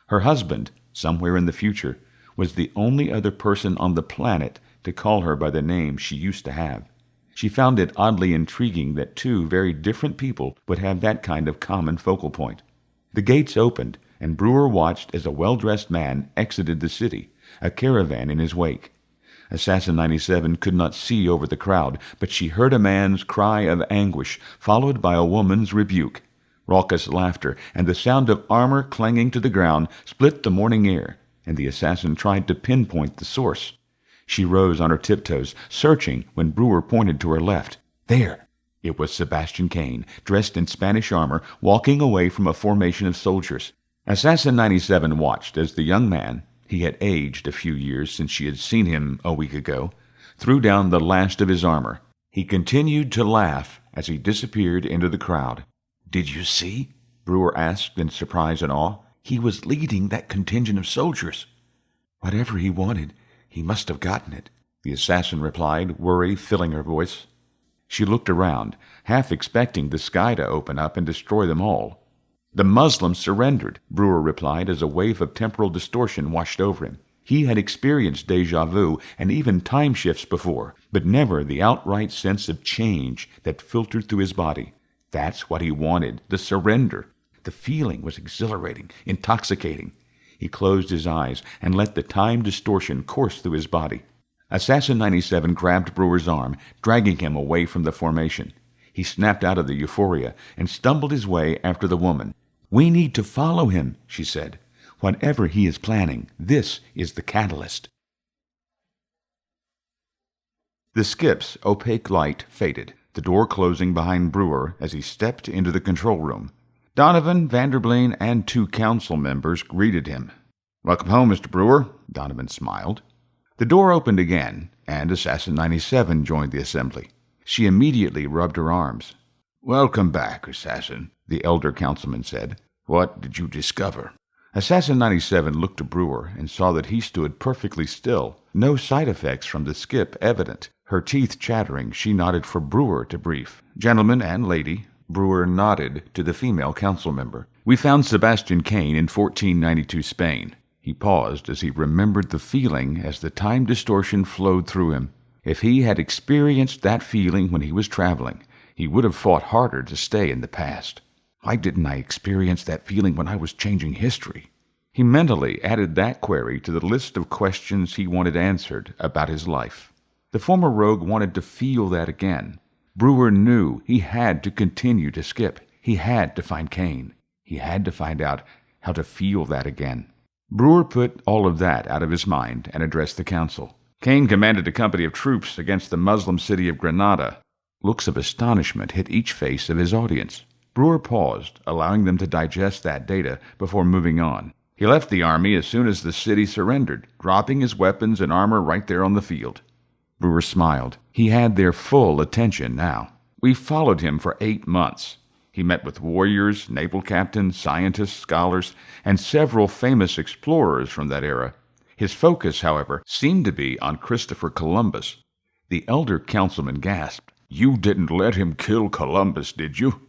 Her husband, somewhere in the future, was the only other person on the planet to call her by the name she used to have. She found it oddly intriguing that two very different people would have that kind of common focal point. The gates opened, and Brewer watched as a well-dressed man exited the city, a caravan in his wake. Assassin 97 could not see over the crowd, but she heard a man's cry of anguish, followed by a woman's rebuke. Raucous laughter and the sound of armor clanging to the ground split the morning air, and the assassin tried to pinpoint the source. She rose on her tiptoes, searching when Brewer pointed to her left. There! It was Sebastian Caine, dressed in Spanish armor, walking away from a formation of soldiers. Assassin 97 watched as the young man, he had aged a few years since she had seen him a week ago, threw down the last of his armor. He continued to laugh as he disappeared into the crowd. "Did you see?" Brewer asked in surprise and awe. "He was leading that contingent of soldiers." "Whatever he wanted, he must have gotten it," the assassin replied, worry filling her voice. She looked around, half expecting the sky to open up and destroy them all. "The Muslims surrendered," Brewer replied as a wave of temporal distortion washed over him. He had experienced déjà vu and even time shifts before, but never the outright sense of change that filtered through his body. That's what he wanted, the surrender. The feeling was exhilarating, intoxicating. He closed his eyes and let the time distortion course through his body. Assassin 97 grabbed Brewer's arm, dragging him away from the formation. He snapped out of the euphoria and stumbled his way after the woman. "We need to follow him," she said. "Whatever he is planning, this is the catalyst." The skip's opaque light faded, the door closing behind Brewer as he stepped into the control room. Donovan, Vanderbleen, and 2 council members greeted him. "Welcome home, Mr. Brewer," Donovan smiled. The door opened again, and Assassin 97 joined the assembly. She immediately rubbed her arms. "Welcome back, Assassin," the elder councilman said. "What did you discover?" Assassin 97 looked to Brewer and saw that he stood perfectly still, no side effects from the skip evident. Her teeth chattering, she nodded for Brewer to brief. "Gentlemen and lady," Brewer nodded to the female council member. "We found Sebastian Caine in 1492 Spain." He paused as he remembered the feeling as the time distortion flowed through him. If he had experienced that feeling when he was traveling, he would have fought harder to stay in the past. Why didn't I experience that feeling when I was changing history? He mentally added that query to the list of questions he wanted answered about his life. The former rogue wanted to feel that again. Brewer knew he had to continue to skip. He had to find Caine. He had to find out how to feel that again. Brewer put all of that out of his mind and addressed the council. "Caine commanded a company of troops against the Muslim city of Granada." Looks of astonishment hit each face of his audience. Brewer paused, allowing them to digest that data before moving on. "He left the army as soon as the city surrendered, dropping his weapons and armor right there on the field." Brewer smiled. He had their full attention now. "We followed him for 8 months. He met with warriors, naval captains, scientists, scholars, and several famous explorers from that era. His focus, however, seemed to be on Christopher Columbus." The elder councilman gasped. "You didn't let him kill Columbus, did you?"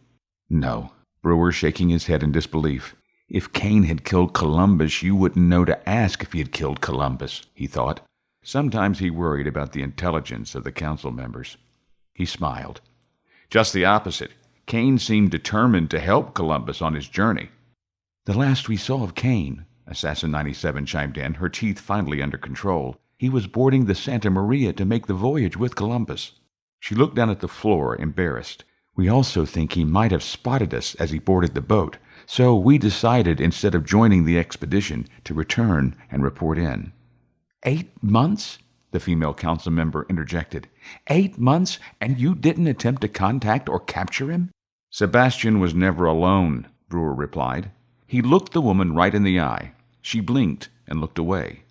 "No," Brewer shaking his head in disbelief. "If Caine had killed Columbus, you wouldn't know to ask if he had killed Columbus," he thought. Sometimes he worried about the intelligence of the council members. He smiled. "Just the opposite. Caine seemed determined to help Columbus on his journey." "The last we saw of Caine," Assassin 97 chimed in, her teeth finally under control, "he was boarding the Santa Maria to make the voyage with Columbus." She looked down at the floor, embarrassed. We also think he might have spotted us as he boarded the boat, so we decided instead of joining the expedition to return and report in." 8 months? The female council member interjected. 8 months, and you didn't attempt to contact or capture him? "Sebastian was never alone," Brewer replied. He looked the woman right in the eye. She blinked and looked away.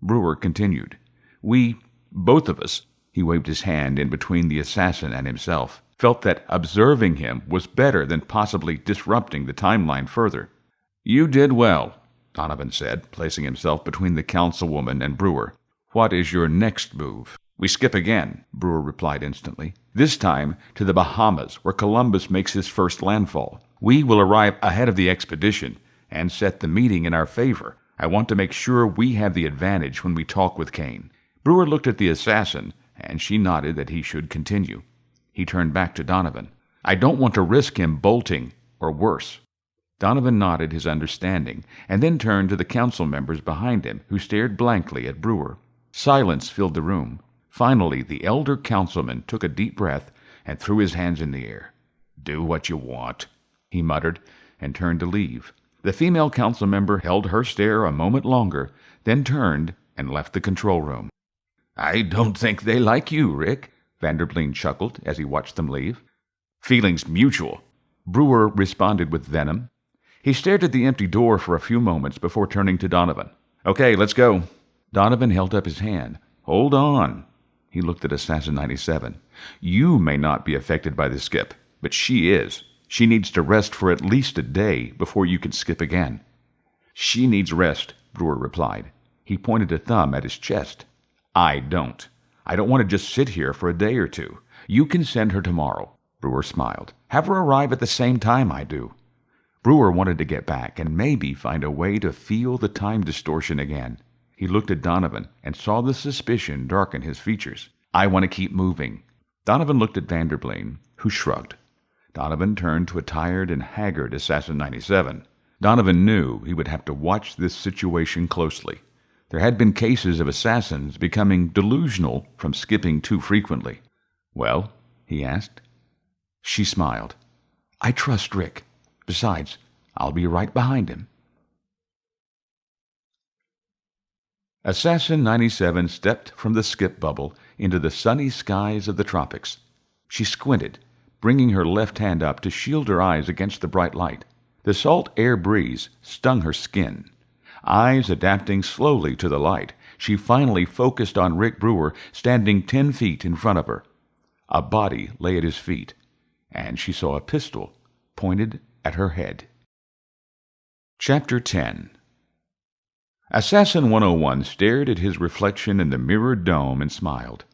Brewer continued. "We, both of us," he waved his hand in between the assassin and himself, "felt that observing him was better than possibly disrupting the timeline further." "You did well," Donovan said, placing himself between the councilwoman and Brewer. "What is your next move?" "We skip again," Brewer replied instantly. "This time to the Bahamas, where Columbus makes his first landfall. We will arrive ahead of the expedition and set the meeting in our favor. I want to make sure we have the advantage when we talk with Caine." Brewer looked at the assassin, and she nodded that he should continue. He turned back to Donovan. "I don't want to risk him bolting, or worse." Donovan nodded his understanding, and then turned to the council members behind him, who stared blankly at Brewer. Silence filled the room. Finally, the elder councilman took a deep breath and threw his hands in the air. "Do what you want," he muttered, and turned to leave. The female council member held her stare a moment longer, then turned and left the control room. "I don't think they like you, Rick," Vanderbleen chuckled as he watched them leave. "Feelings mutual," Brewer responded with venom. He stared at the empty door for a few moments before turning to Donovan. "Okay, let's go." Donovan held up his hand. "Hold on." He looked at Assassin 97. "You may not be affected by the skip, but she is. She needs to rest for at least a day before you can skip again." "She needs rest," Brewer replied. He pointed a thumb at his chest. "I don't. I don't want to just sit here for a day or two. You can send her tomorrow." Brewer smiled. "Have her arrive at the same time I do." Brewer wanted to get back and maybe find a way to feel the time distortion again. He looked at Donovan and saw the suspicion darken his features. "I want to keep moving." Donovan looked at Vanderbleen, who shrugged. Donovan turned to a tired and haggard Assassin 97. Donovan knew he would have to watch this situation closely. There had been cases of assassins becoming delusional from skipping too frequently. "Well?" he asked. She smiled. "I trust Rick. Besides, I'll be right behind him." Assassin 97 stepped from the skip bubble into the sunny skies of the tropics. She squinted, bringing her left hand up to shield her eyes against the bright light. The salt air breeze stung her skin. Eyes adapting slowly to the light, she finally focused on Rick Brewer standing 10 feet in front of her. A body lay at his feet, and she saw a pistol pointed at her head. Chapter 10. Assassin 101 stared at his reflection in the mirrored dome and smiled.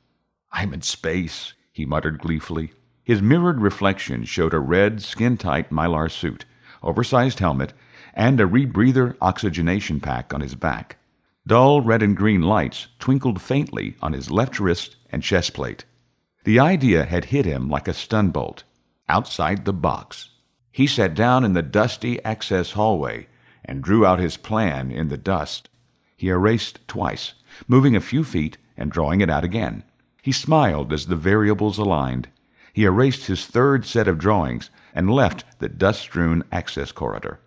"I'm in space," he muttered gleefully. His mirrored reflection showed a red, skin-tight Mylar suit, oversized helmet, and a rebreather oxygenation pack on his back. Dull red and green lights twinkled faintly on his left wrist and chest plate. The idea had hit him like a stun bolt. Outside the box. He sat down in the dusty access hallway and drew out his plan in the dust. He erased twice, moving a few feet and drawing it out again. He smiled as the variables aligned. He erased his third set of drawings and left the dust-strewn access corridor.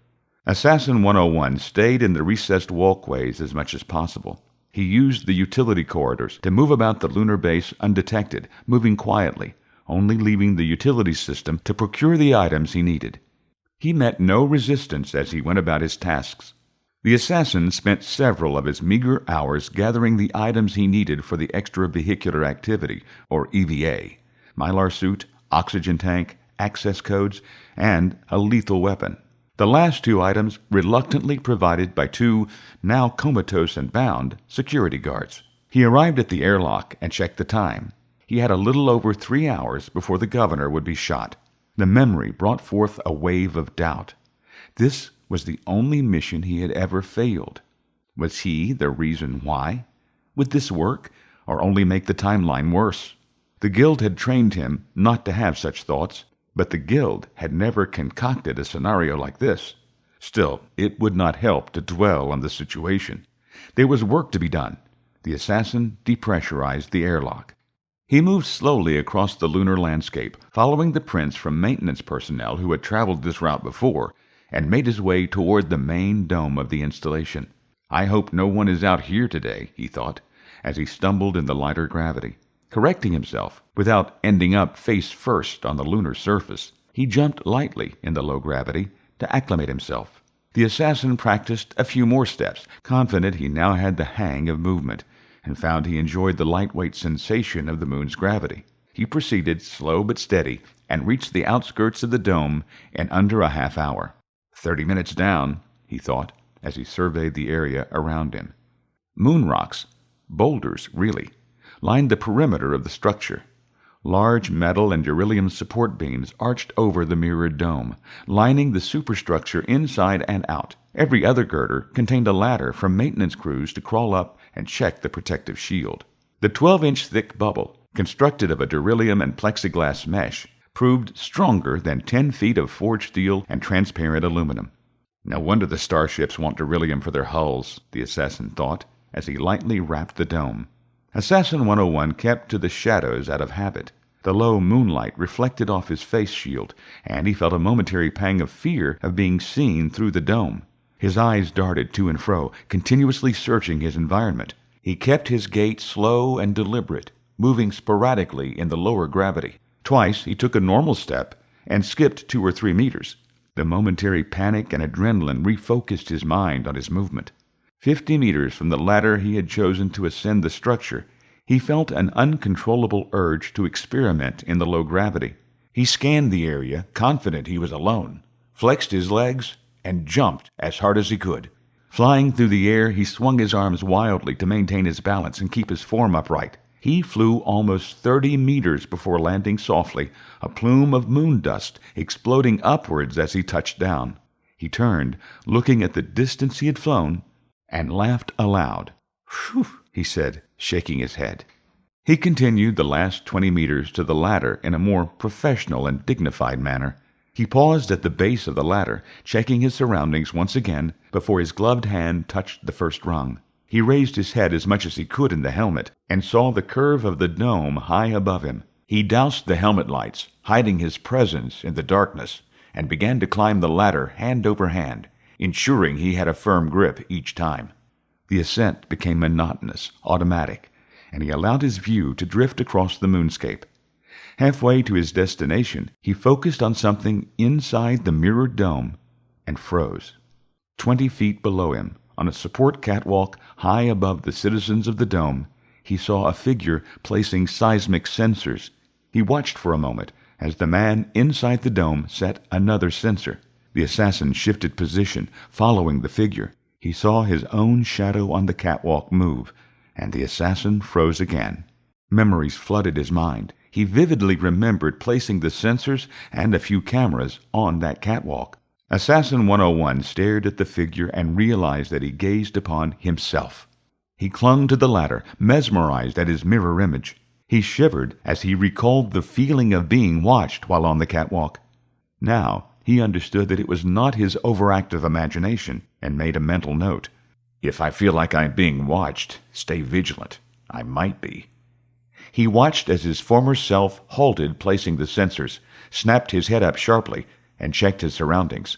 Assassin 101 stayed in the recessed walkways as much as possible. He used the utility corridors to move about the lunar base undetected, moving quietly, only leaving the utility system to procure the items he needed. He met no resistance as he went about his tasks. The assassin spent several of his meager hours gathering the items he needed for the extravehicular activity, or EVA, Mylar suit, oxygen tank, access codes, and a lethal weapon. The last two items reluctantly provided by two, now comatose and bound, security guards. He arrived at the airlock and checked the time. He had a little over 3 hours before the governor would be shot. The memory brought forth a wave of doubt. This was the only mission he had ever failed. Was he the reason why? Would this work, or only make the timeline worse? The Guild had trained him not to have such thoughts, but the Guild had never concocted a scenario like this. Still, it would not help to dwell on the situation. There was work to be done. The assassin depressurized the airlock. He moved slowly across the lunar landscape, following the prints from maintenance personnel who had traveled this route before, and made his way toward the main dome of the installation. I hope no one is out here today, he thought, as he stumbled in the lighter gravity. Correcting himself, without ending up face first on the lunar surface, he jumped lightly in the low gravity to acclimate himself. The assassin practiced a few more steps, confident he now had the hang of movement, and found he enjoyed the lightweight sensation of the moon's gravity. He proceeded, slow but steady, and reached the outskirts of the dome in under a half hour. 30 minutes down, he thought, as he surveyed the area around him. Moon rocks, boulders really, lined the perimeter of the structure. Large metal and beryllium support beams arched over the mirrored dome, lining the superstructure inside and out. Every other girder contained a ladder for maintenance crews to crawl up and check the protective shield. The 12-inch thick bubble, constructed of a beryllium and plexiglass mesh, proved stronger than 10 feet of forged steel and transparent aluminum. No wonder the starships want beryllium for their hulls, the assassin thought, as he lightly rapped the dome. Assassin 101 kept to the shadows out of habit. The low moonlight reflected off his face shield, and he felt a momentary pang of fear of being seen through the dome. His eyes darted to and fro, continuously searching his environment. He kept his gait slow and deliberate, moving sporadically in the lower gravity. Twice he took a normal step and skipped 2 or 3 meters. The momentary panic and adrenaline refocused his mind on his movement. 50 meters from the ladder he had chosen to ascend the structure, he felt an uncontrollable urge to experiment in the low gravity. He scanned the area, confident he was alone, flexed his legs, and jumped as hard as he could. Flying through the air, he swung his arms wildly to maintain his balance and keep his form upright. He flew almost 30 meters before landing softly, a plume of moon dust exploding upwards as he touched down. He turned, looking at the distance he had flown, and laughed aloud. "Phew," he said, shaking his head. He continued the last 20 meters to the ladder in a more professional and dignified manner. He paused at the base of the ladder, checking his surroundings once again before his gloved hand touched the first rung. He raised his head as much as he could in the helmet and saw the curve of the dome high above him. He doused the helmet lights, hiding his presence in the darkness, and began to climb the ladder hand over hand, ensuring he had a firm grip each time. The ascent became monotonous, automatic, and he allowed his view to drift across the moonscape. Halfway to his destination, he focused on something inside the mirrored dome and froze. 20 feet below him, on a support catwalk high above the citizens of the dome, he saw a figure placing seismic sensors. He watched for a moment as the man inside the dome set another sensor. The assassin shifted position, following the figure. He saw his own shadow on the catwalk move, and the assassin froze again. Memories flooded his mind. He vividly remembered placing the sensors and a few cameras on that catwalk. Assassin 101 stared at the figure and realized that he gazed upon himself. He clung to the ladder, mesmerized at his mirror image. He shivered as he recalled the feeling of being watched while on the catwalk. Now he understood that it was not his overactive imagination, and made a mental note. If I feel like I'm being watched, stay vigilant. I might be. He watched as his former self halted placing the sensors, snapped his head up sharply, and checked his surroundings.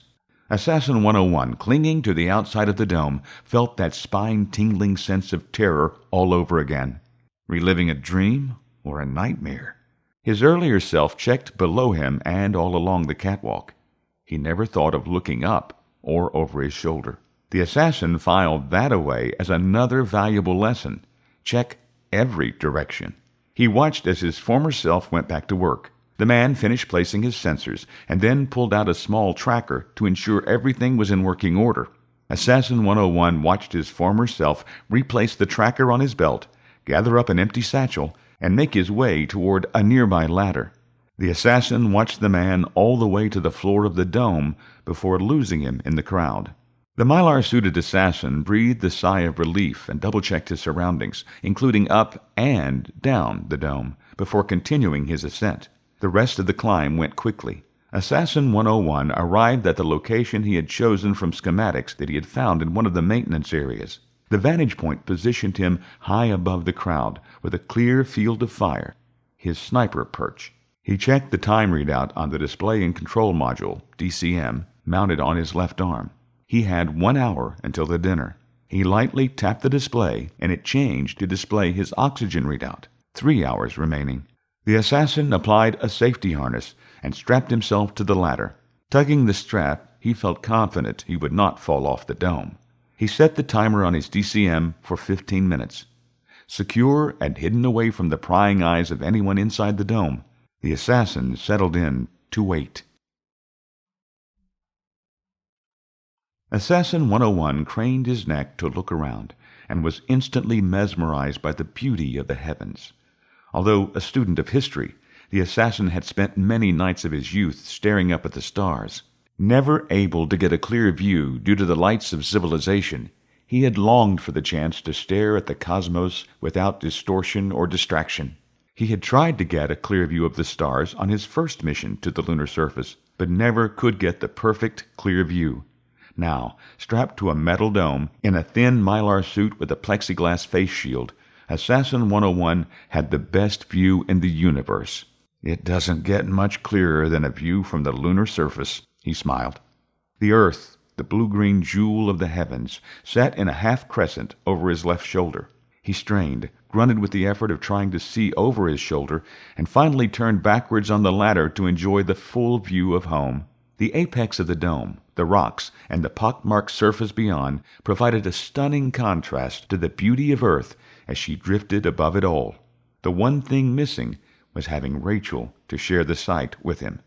Assassin 101, clinging to the outside of the dome, felt that spine-tingling sense of terror all over again. Reliving a dream or a nightmare? His earlier self checked below him and all along the catwalk. He never thought of looking up or over his shoulder. The assassin filed that away as another valuable lesson. Check every direction. He watched as his former self went back to work. The man finished placing his sensors and then pulled out a small tracker to ensure everything was in working order. Assassin 101 watched his former self replace the tracker on his belt, gather up an empty satchel, and make his way toward a nearby ladder. The assassin watched the man all the way to the floor of the dome before losing him in the crowd. The mylar-suited assassin breathed a sigh of relief and double-checked his surroundings, including up and down the dome, before continuing his ascent. The rest of the climb went quickly. Assassin 101 arrived at the location he had chosen from schematics that he had found in one of the maintenance areas. The vantage point positioned him high above the crowd, with a clear field of fire. his sniper perch. He checked the time readout on the display and control module, DCM, mounted on his left arm. He had 1 hour until the dinner. He lightly tapped the display, and it changed to display his oxygen readout. 3 hours remaining. The assassin applied a safety harness and strapped himself to the ladder. Tugging the strap, he felt confident he would not fall off the dome. He set the timer on his DCM for 15 minutes. Secure and hidden away from the prying eyes of anyone inside the dome, the assassin settled in to wait. Assassin 101 craned his neck to look around and was instantly mesmerized by the beauty of the heavens. Although a student of history, the assassin had spent many nights of his youth staring up at the stars. Never able to get a clear view due to the lights of civilization, he had longed for the chance to stare at the cosmos without distortion or distraction. He had tried to get a clear view of the stars on his first mission to the lunar surface, but never could get the perfect clear view. Now, strapped to a metal dome, in a thin mylar suit with a plexiglass face shield, Assassin 101 had the best view in the universe. "It doesn't get much clearer than a view from the lunar surface," he smiled. The Earth, the blue-green jewel of the heavens, sat in a half-crescent over his left shoulder. He strained, grunted with the effort of trying to see over his shoulder, and finally turned backwards on the ladder to enjoy the full view of home. The apex of the dome, the rocks, and the pockmarked surface beyond provided a stunning contrast to the beauty of Earth as she drifted above it all. The one thing missing was having Rachel to share the sight with him.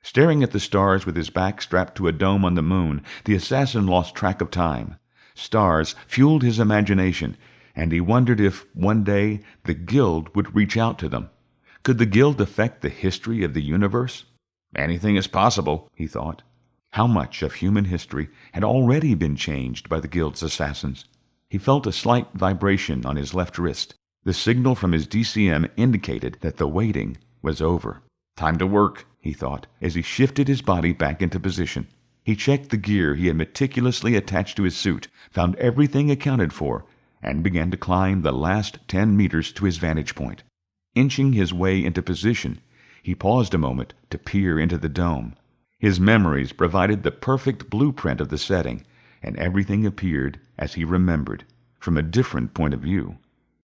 Staring at the stars with his back strapped to a dome on the moon, the assassin lost track of time. Stars fueled his imagination, and he wondered if, one day, the Guild would reach out to them. Could the Guild affect the history of the universe? Anything is possible, he thought. How much of human history had already been changed by the Guild's assassins? He felt a slight vibration on his left wrist. The signal from his DCM indicated that the waiting was over. Time to work, he thought, as he shifted his body back into position. He checked the gear he had meticulously attached to his suit, found everything accounted for, and began to climb the last 10 meters to his vantage point. Inching his way into position, he paused a moment to peer into the dome. His memories provided the perfect blueprint of the setting, and everything appeared as he remembered, from a different point of view.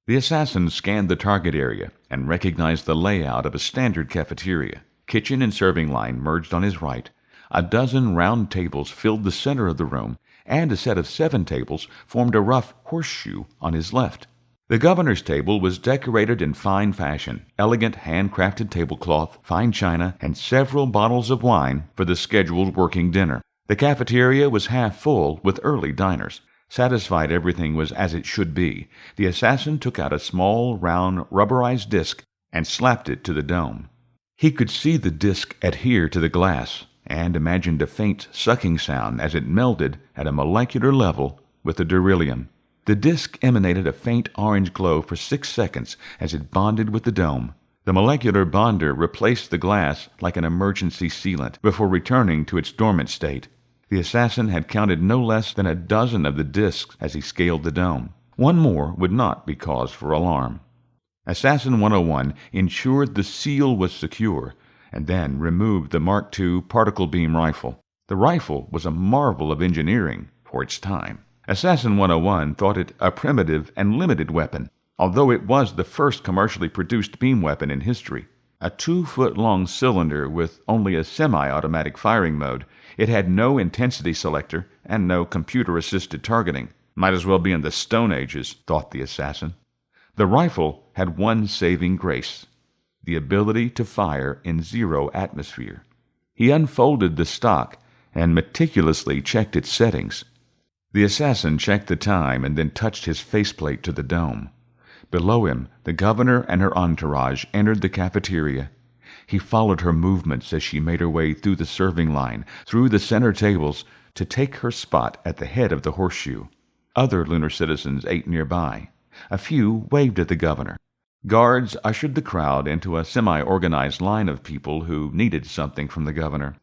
The assassin scanned the target area and recognized the layout of a standard cafeteria. Kitchen and serving line merged on his right. A dozen round tables filled the center of the room, and a set of 7 tables formed a rough horseshoe on his left. The governor's table was decorated in fine fashion, elegant handcrafted tablecloth, fine china, and several bottles of wine for the scheduled working dinner. The cafeteria was half full with early diners. Satisfied everything was as it should be, the assassin took out a small, round, rubberized disc and slapped it to the dome. He could see the disc adhere to the glass, and imagined a faint sucking sound as it melded at a molecular level with the beryllium. The disc emanated a faint orange glow for 6 seconds as it bonded with the dome. The molecular bonder replaced the glass like an emergency sealant before returning to its dormant state. The assassin had counted no less than a dozen of the discs as he scaled the dome. One more would not be cause for alarm. Assassin 101 ensured the seal was secure, and then removed the Mark II particle beam rifle. The rifle was a marvel of engineering for its time. Assassin 101 thought it a primitive and limited weapon, although it was the first commercially produced beam weapon in history. A 2-foot-long cylinder with only a semi-automatic firing mode, it had no intensity selector and no computer-assisted targeting. Might as well be in the Stone Ages, thought the assassin. The rifle had one saving grace: the ability to fire in 0 atmosphere. He unfolded the stock and meticulously checked its settings. The assassin checked the time and then touched his faceplate to the dome. Below him, the governor and her entourage entered the cafeteria. He followed her movements as she made her way through the serving line, through the center tables, to take her spot at the head of the horseshoe. Other lunar citizens ate nearby. A few waved at the governor. Guards ushered the crowd into a semi-organized line of people who needed something from the governor.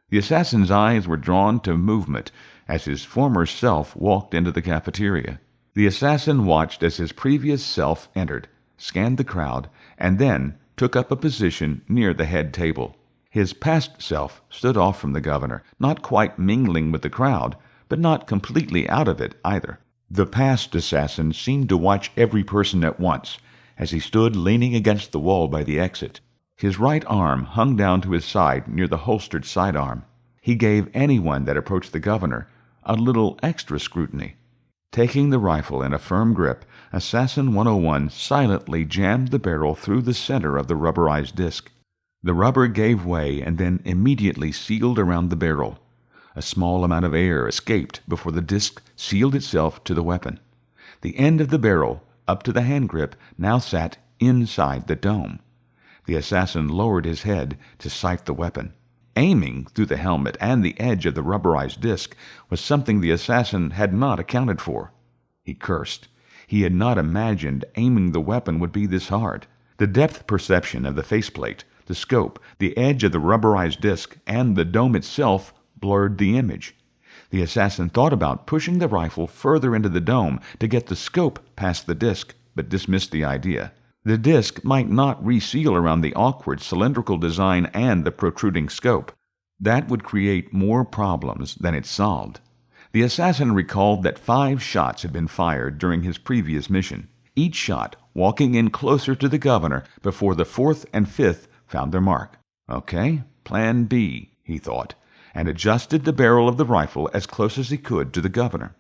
The assassin's eyes were drawn to movement as his former self walked into the cafeteria. The assassin watched as his previous self entered, scanned the crowd, and then took up a position near the head table. His past self stood off from the governor, not quite mingling with the crowd, but not completely out of it either. The past assassin seemed to watch every person at once, as he stood leaning against the wall by the exit. His right arm hung down to his side near the holstered sidearm. He gave anyone that approached the governor a little extra scrutiny. Taking the rifle in a firm grip, Assassin 101 silently jammed the barrel through the center of the rubberized disc. The rubber gave way and then immediately sealed around the barrel. A small amount of air escaped before the disc sealed itself to the weapon. The end of the barrel, up to the hand grip, now sat inside the dome. The assassin lowered his head to sight the weapon. Aiming through the helmet and the edge of the rubberized disc was something the assassin had not accounted for. He cursed. He had not imagined aiming the weapon would be this hard. The depth perception of the faceplate, the scope, the edge of the rubberized disc, and the dome itself blurred the image. The assassin thought about pushing the rifle further into the dome to get the scope past the disc, but dismissed the idea. The disc might not reseal around the awkward cylindrical design and the protruding scope. That would create more problems than it solved. The assassin recalled that 5 shots had been fired during his previous mission, each shot walking in closer to the governor before the 4th and 5th found their mark. Okay, plan B, he thought, and adjusted the barrel of the rifle as close as he could to the governor.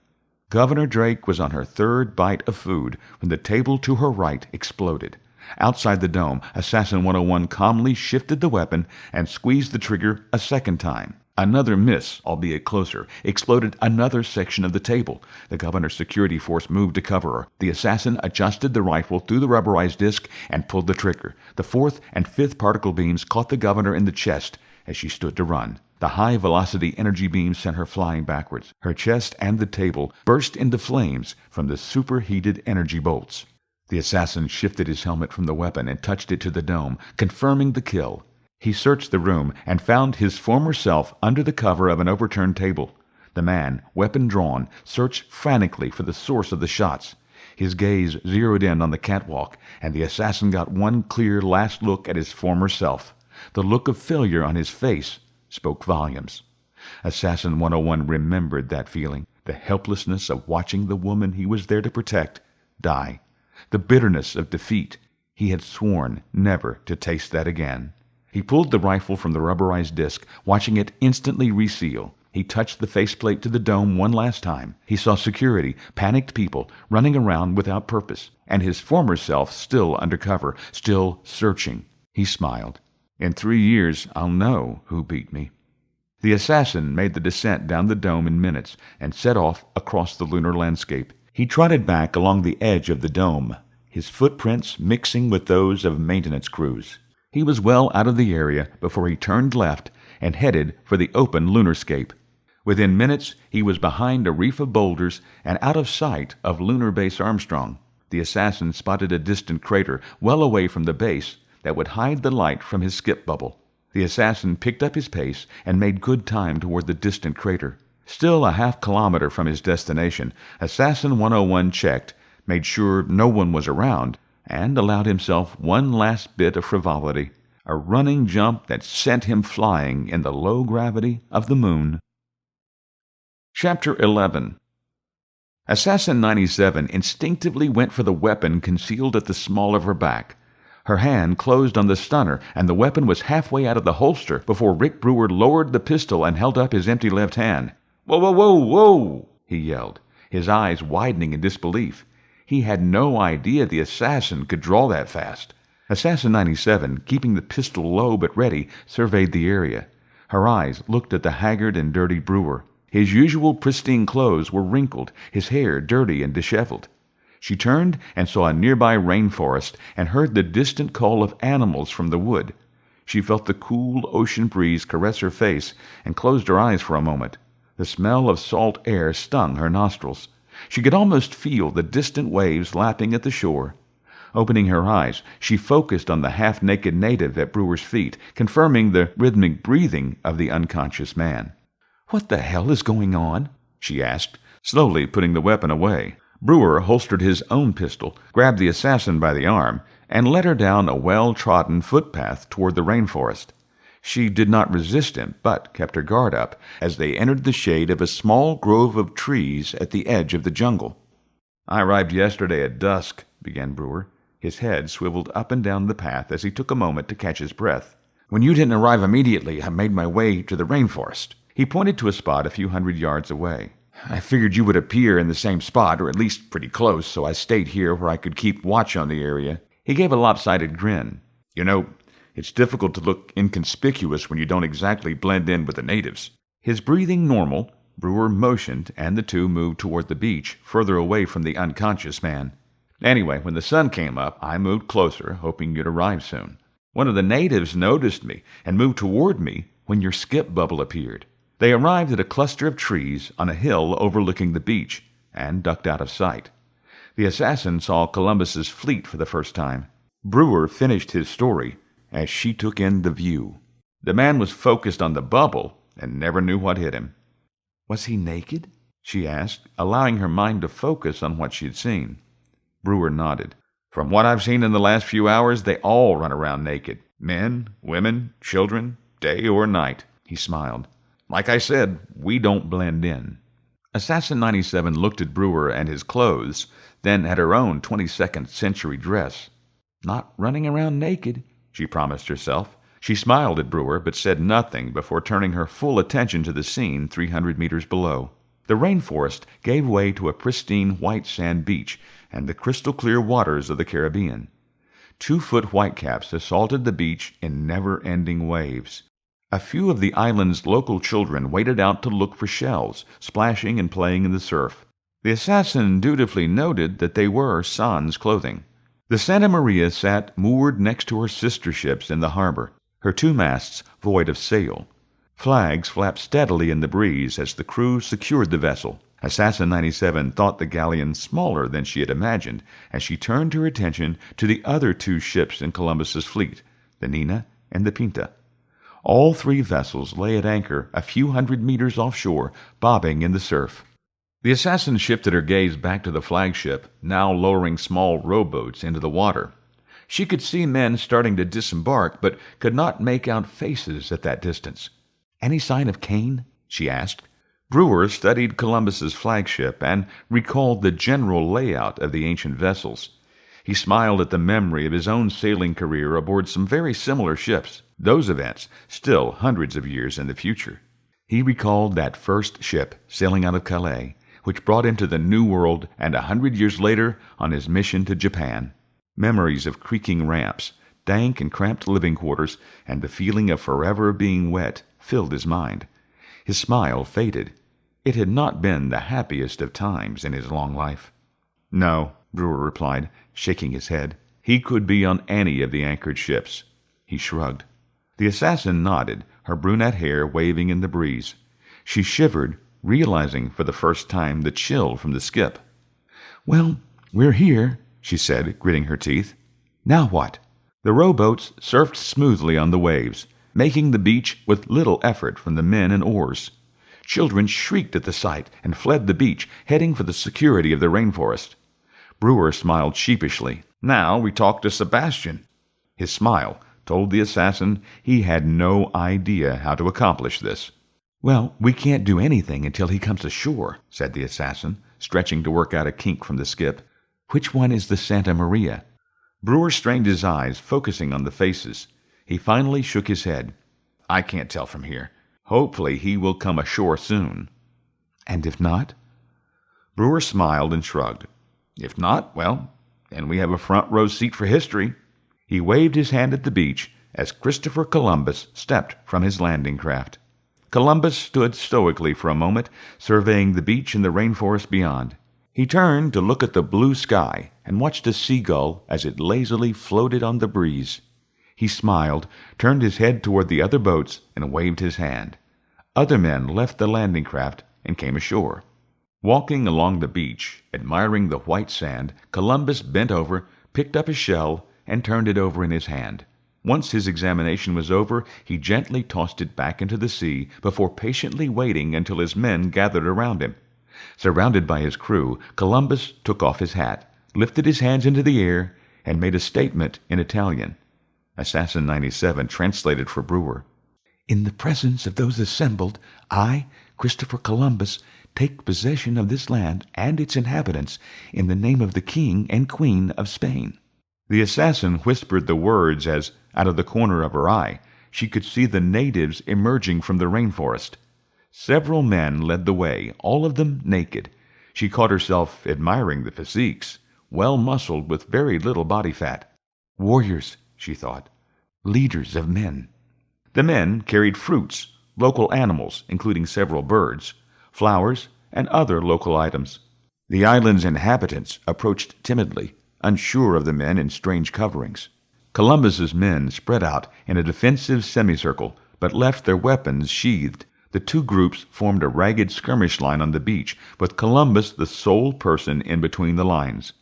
Governor Drake was on her 3rd bite of food when the table to her right exploded. Outside the dome, Assassin 101 calmly shifted the weapon and squeezed the trigger a second time. Another miss, albeit closer, exploded another section of the table. The governor's security force moved to cover her. The assassin adjusted the rifle through the rubberized disc and pulled the trigger. The 4th and 5th particle beams caught the governor in the chest as she stood to run. The high-velocity energy beam sent her flying backwards. Her chest and the table burst into flames from the superheated energy bolts. The assassin shifted his helmet from the weapon and touched it to the dome, confirming the kill. He searched the room and found his former self under the cover of an overturned table. The man, weapon drawn, searched frantically for the source of the shots. His gaze zeroed in on the catwalk, and the assassin got one clear last look at his former self. The look of failure on his face spoke volumes. Assassin 101 remembered that feeling, the helplessness of watching the woman he was there to protect die, the bitterness of defeat. He had sworn never to taste that again. He pulled the rifle from the rubberized disc, watching it instantly reseal. He touched the faceplate to the dome one last time. He saw security, panicked people, running around without purpose, and his former self still under cover, still searching. He smiled. In 3 years, I'll know who beat me. The assassin made the descent down the dome in minutes and set off across the lunar landscape. He trotted back along the edge of the dome, his footprints mixing with those of maintenance crews. He was well out of the area before he turned left and headed for the open lunarscape. Within minutes, he was behind a reef of boulders and out of sight of Lunar Base Armstrong. The assassin spotted a distant crater well away from the base that would hide the light from his skip bubble. The assassin picked up his pace and made good time toward the distant crater. Still a half-kilometer from his destination, Assassin 101 checked, made sure no one was around, and allowed himself one last bit of frivolity, a running jump that sent him flying in the low gravity of the moon. Chapter 11. Assassin 97 instinctively went for the weapon concealed at the small of her back. Her hand closed on the stunner, and the weapon was halfway out of the holster before Rick Brewer lowered the pistol and held up his empty left hand. "Whoa, whoa, whoa, whoa!" he yelled, his eyes widening in disbelief. He had no idea the assassin could draw that fast. Assassin 97, keeping the pistol low but ready, surveyed the area. Her eyes looked at the haggard and dirty Brewer. His usual pristine clothes were wrinkled, his hair dirty and disheveled. She turned and saw a nearby rainforest and heard the distant call of animals from the wood. She felt the cool ocean breeze caress her face and closed her eyes for a moment. The smell of salt air stung her nostrils. She could almost feel the distant waves lapping at the shore. Opening her eyes, she focused on the half-naked native at Brewer's feet, confirming the rhythmic breathing of the unconscious man. "What the hell is going on?" she asked, slowly putting the weapon away. Brewer holstered his own pistol, grabbed the assassin by the arm, and led her down a well-trodden footpath toward the rainforest. She did not resist him, but kept her guard up as they entered the shade of a small grove of trees at the edge of the jungle. "I arrived yesterday at dusk," began Brewer. His head swiveled up and down the path as he took a moment to catch his breath. "When you didn't arrive immediately, I made my way to the rainforest." He pointed to a spot a few hundred yards away. "I figured you would appear in the same spot, or at least pretty close, so I stayed here where I could keep watch on the area." He gave a lopsided grin. "You know, it's difficult to look inconspicuous when you don't exactly blend in with the natives." His breathing normal, Brewer motioned, and the two moved toward the beach, further away from the unconscious man. "Anyway, when the sun came up, I moved closer, hoping you'd arrive soon. One of the natives noticed me and moved toward me when your skip bubble appeared. They arrived at a cluster of trees on a hill overlooking the beach and ducked out of sight. The assassin saw Columbus's fleet for the first time." Brewer finished his story as she took in the view. The man was focused on the bubble and never knew what hit him. "Was he naked?" she asked, allowing her mind to focus on what she had seen. Brewer nodded. "From what I've seen in the last few hours, they all run around naked. Men, women, children, day or night." He smiled. "Like I said, we don't blend in." Assassin 97 looked at Brewer and his clothes, then at her own 22nd century dress. "Not running around naked," she promised herself. She smiled at Brewer, but said nothing before turning her full attention to the scene 300 meters below. The rainforest gave way to a pristine white sand beach and the crystal-clear waters of the Caribbean. 2-foot whitecaps assaulted the beach in never-ending waves. A few of the island's local children waded out to look for shells, splashing and playing in the surf. The assassin dutifully noted that they were sans clothing. The Santa Maria sat moored next to her sister ships in the harbor, her 2 masts void of sail. Flags flapped steadily in the breeze as the crew secured the vessel. Assassin 97 thought the galleon smaller than she had imagined as she turned her attention to the other 2 ships in Columbus's fleet, the Nina and the Pinta. All 3 vessels lay at anchor a few hundred meters offshore, bobbing in the surf. The assassin shifted her gaze back to the flagship, now lowering small rowboats into the water. She could see men starting to disembark, but could not make out faces at that distance. "Any sign of Caine?" she asked. Brewer studied Columbus's flagship and recalled the general layout of the ancient vessels. He smiled at the memory of his own sailing career aboard some very similar ships, those events still hundreds of years in the future. He recalled that first ship sailing out of Calais, which brought him to the New World, and 100 years later on his mission to Japan. Memories of creaking ramps, dank and cramped living quarters, and the feeling of forever being wet filled his mind. His smile faded. It had not been the happiest of times in his long life. "No," Brewer replied, shaking his head. "He could be on any of the anchored ships." He shrugged. The assassin nodded, her brunette hair waving in the breeze. She shivered, realizing for the first time the chill from the skip. "Well, we're here," she said, gritting her teeth. "Now what?" The rowboats surfed smoothly on the waves, making the beach with little effort from the men and oars. Children shrieked at the sight and fled the beach, heading for the security of the rainforest. Brewer smiled sheepishly. "Now we talk to Sebastian." His smile told the assassin he had no idea how to accomplish this. "Well, we can't do anything until he comes ashore," said the assassin, stretching to work out a kink from the skip. "Which one is the Santa Maria?" Brewer strained his eyes, focusing on the faces. He finally shook his head. "I can't tell from here. Hopefully he will come ashore soon." "And if not?" Brewer smiled and shrugged. "If not, well, then we have a front-row seat for history." He waved his hand at the beach as Christopher Columbus stepped from his landing craft. Columbus stood stoically for a moment, surveying the beach and the rainforest beyond. He turned to look at the blue sky and watched a seagull as it lazily floated on the breeze. He smiled, turned his head toward the other boats, and waved his hand. Other men left the landing craft and came ashore. Walking along the beach, admiring the white sand, Columbus bent over, picked up a shell, and turned it over in his hand. Once his examination was over, he gently tossed it back into the sea before patiently waiting until his men gathered around him. Surrounded by his crew, Columbus took off his hat, lifted his hands into the air, and made a statement in Italian. Assassin 97 translated for Brewer. "In the presence of those assembled, I, Christopher Columbus, take possession of this land and its inhabitants in the name of the King and Queen of Spain." The assassin whispered the words as, out of the corner of her eye, she could see the natives emerging from the rainforest. Several men led the way, all of them naked. She caught herself admiring the physiques, well-muscled with very little body fat. Warriors, she thought, leaders of men. The men carried fruits, local animals, including several birds, flowers, and other local items. The island's inhabitants approached timidly, unsure of the men in strange coverings. Columbus's men spread out in a defensive semicircle, but left their weapons sheathed. The two groups formed a ragged skirmish line on the beach, with Columbus the sole person in between the lines.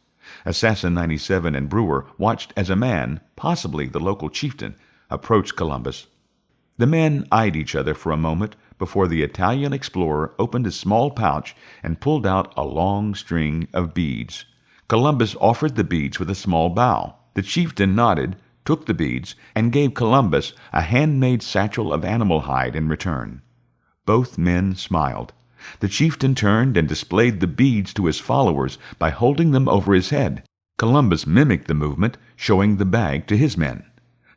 Assassin 97 and Brewer watched as a man, possibly the local chieftain, approached Columbus. The men eyed each other for a moment before the Italian explorer opened a small pouch and pulled out a long string of beads. Columbus offered the beads with a small bow. The chieftain nodded, took the beads, and gave Columbus a handmade satchel of animal hide in return. Both men smiled. The chieftain turned and displayed the beads to his followers by holding them over his head. Columbus mimicked the movement, showing the bag to his men.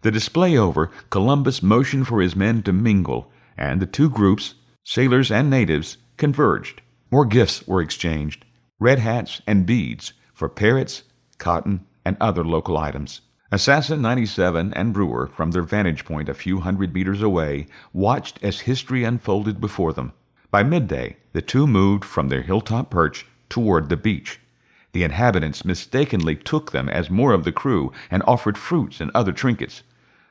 The display over, Columbus motioned for his men to mingle, and the two groups, sailors and natives, converged. More gifts were exchanged, red hats and beads, for parrots, cotton, and other local items. Assassin 97 and Brewer, from their vantage point a few hundred meters away, watched as history unfolded before them. By midday, the two moved from their hilltop perch toward the beach. The inhabitants mistakenly took them as more of the crew and offered fruits and other trinkets.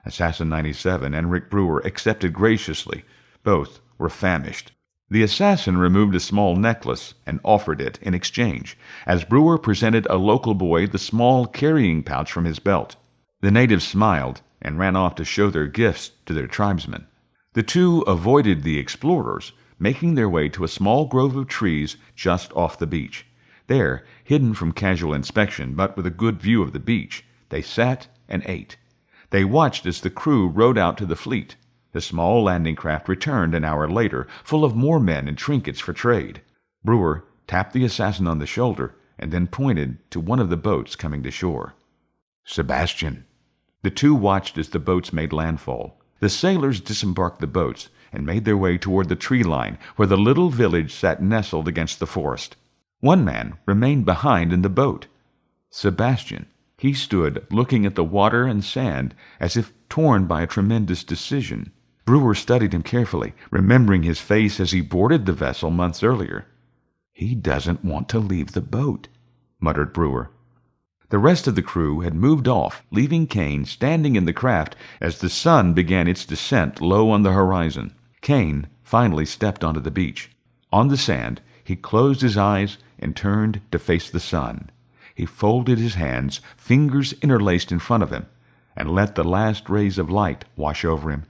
Assassin 97 and Rick Brewer accepted graciously. Both were famished. The assassin removed a small necklace and offered it in exchange, as Brewer presented a local boy the small carrying pouch from his belt. The natives smiled and ran off to show their gifts to their tribesmen. The two avoided the explorers, making their way to a small grove of trees just off the beach. There, hidden from casual inspection but with a good view of the beach, they sat and ate. They watched as the crew rowed out to the fleet. The small landing craft returned an hour later, full of more men and trinkets for trade. Brewer tapped the assassin on the shoulder and then pointed to one of the boats coming to shore. "Sebastian." The two watched as the boats made landfall. The sailors disembarked the boats and made their way toward the tree line, where the little village sat nestled against the forest. One man remained behind in the boat. Sebastian. He stood looking at the water and sand as if torn by a tremendous decision. Brewer studied him carefully, remembering his face as he boarded the vessel months earlier. "He doesn't want to leave the boat," muttered Brewer. The rest of the crew had moved off, leaving Caine standing in the craft as the sun began its descent low on the horizon. Caine finally stepped onto the beach. On the sand, he closed his eyes and turned to face the sun. He folded his hands, fingers interlaced in front of him, and let the last rays of light wash over him.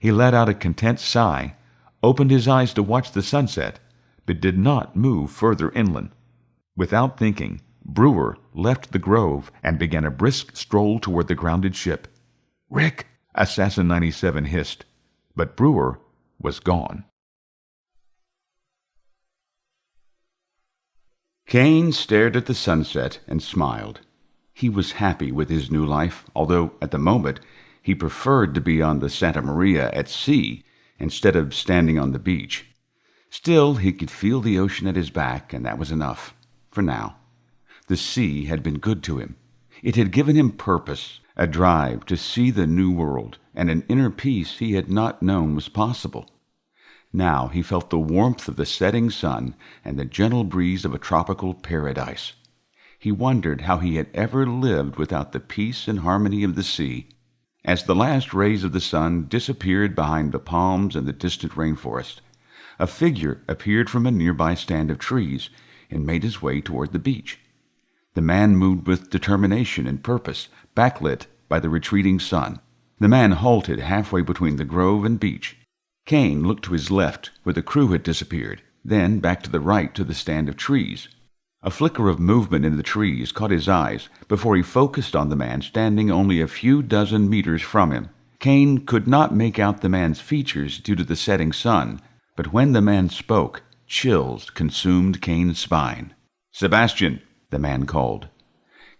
He let out a content sigh, opened his eyes to watch the sunset, but did not move further inland. Without thinking, Brewer left the grove and began a brisk stroll toward the grounded ship. "Rick!" Assassin 97 hissed, but Brewer was gone. Caine stared at the sunset and smiled. He was happy with his new life, although at the moment he preferred to be on the Santa Maria at sea instead of standing on the beach. Still, he could feel the ocean at his back, and that was enough, for now. The sea had been good to him. It had given him purpose, a drive to see the new world, and an inner peace he had not known was possible. Now he felt the warmth of the setting sun and the gentle breeze of a tropical paradise. He wondered how he had ever lived without the peace and harmony of the sea. As the last rays of the sun disappeared behind the palms and the distant rainforest, a figure appeared from a nearby stand of trees and made his way toward the beach. The man moved with determination and purpose, backlit by the retreating sun. The man halted halfway between the grove and beach. Caine looked to his left, where the crew had disappeared, then back to the right to the stand of trees. A flicker of movement in the trees caught his eyes before he focused on the man standing only a few dozen meters from him. Caine could not make out the man's features due to the setting sun, but when the man spoke, chills consumed Caine's spine. "Sebastian," the man called.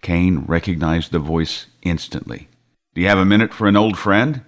Caine recognized the voice instantly. "Do you have a minute for an old friend?"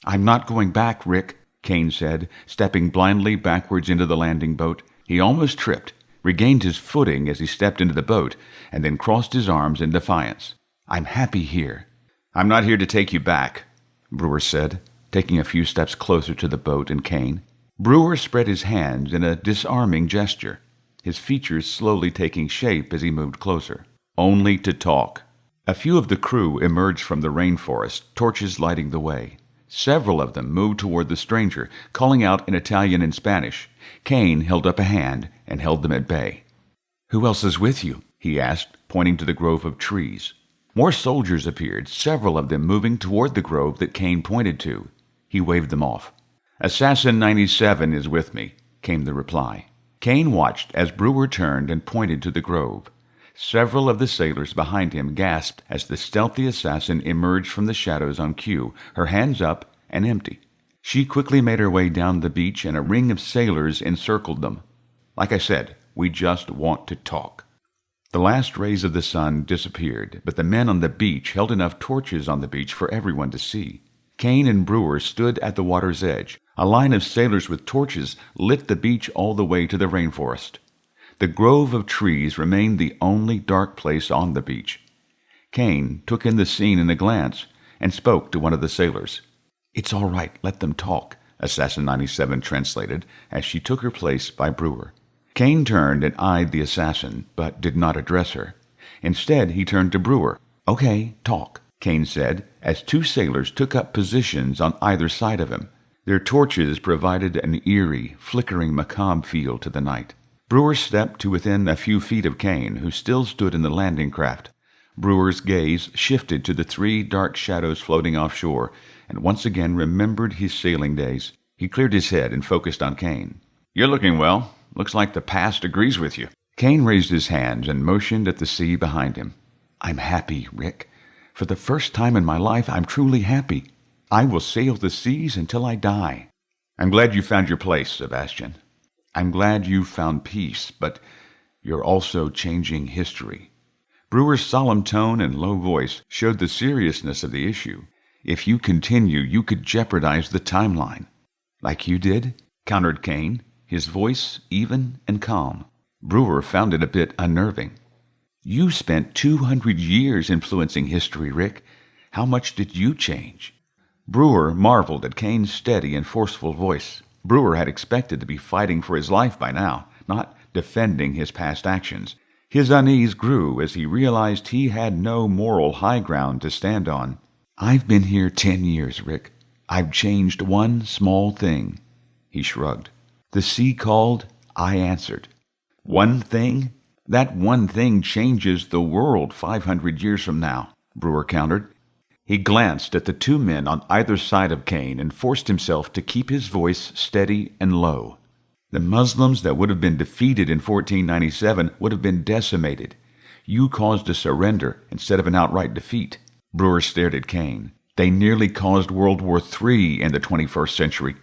"I'm not going back, Rick," Caine said, stepping blindly backwards into the landing boat. He almost tripped, regained his footing as he stepped into the boat, and then crossed his arms in defiance. "I'm happy here." "I'm not here to take you back," Brewer said, taking a few steps closer to the boat and Caine. Brewer spread his hands in a disarming gesture, his features slowly taking shape as he moved closer. "Only to talk." A few of the crew emerged from the rainforest, torches lighting the way. Several of them moved toward the stranger, calling out in Italian and Spanish. Caine held up a hand and held them at bay. "Who else is with you?" he asked, pointing to the grove of trees. More soldiers appeared, several of them moving toward the grove that Caine pointed to. He waved them off. "Assassin 97 is with me," came the reply. Caine watched as Brewer turned and pointed to the grove. Several of the sailors behind him gasped as the stealthy assassin emerged from the shadows on cue, her hands up and empty. She quickly made her way down the beach, and a ring of sailors encircled them. "Like I said, we just want to talk." The last rays of the sun disappeared, but the men on the beach held enough torches on the beach for everyone to see. Caine and Brewer stood at the water's edge. A line of sailors with torches lit the beach all the way to the rainforest. The grove of trees remained the only dark place on the beach. Caine took in the scene in a glance and spoke to one of the sailors. "It's all right, let them talk," Assassin 97 translated as she took her place by Brewer. Caine turned and eyed the assassin, but did not address her. Instead, he turned to Brewer. "Okay, talk," Caine said, as two sailors took up positions on either side of him. Their torches provided an eerie, flickering macabre feel to the night. Brewer stepped to within a few feet of Caine, who still stood in the landing craft. Brewer's gaze shifted to the three dark shadows floating offshore, and once again remembered his sailing days. He cleared his head and focused on Caine. "You're looking well. Looks like the past agrees with you." Caine raised his hands and motioned at the sea behind him. "I'm happy, Rick. For the first time in my life, I'm truly happy. I will sail the seas until I die." "I'm glad you found your place, Sebastian. I'm glad you found peace, but you're also changing history." Brewer's solemn tone and low voice showed the seriousness of the issue. "If you continue, you could jeopardize the timeline." "Like you did?" countered Caine, his voice even and calm. Brewer found it a bit unnerving. "You spent 200 years influencing history, Rick. How much did you change?" Brewer marveled at Caine's steady and forceful voice. Brewer had expected to be fighting for his life by now, not defending his past actions. His unease grew as he realized he had no moral high ground to stand on. "I've been here 10 years, Rick. I've changed one small thing." He shrugged. "The sea called, I answered." "One thing? That one thing changes the world 500 years from now," Brewer countered. He glanced at the two men on either side of Caine and forced himself to keep his voice steady and low. "The Muslims that would have been defeated in 1497 would have been decimated. You caused a surrender instead of an outright defeat." Brewer stared at Caine. "They nearly caused World War III in the 21st century.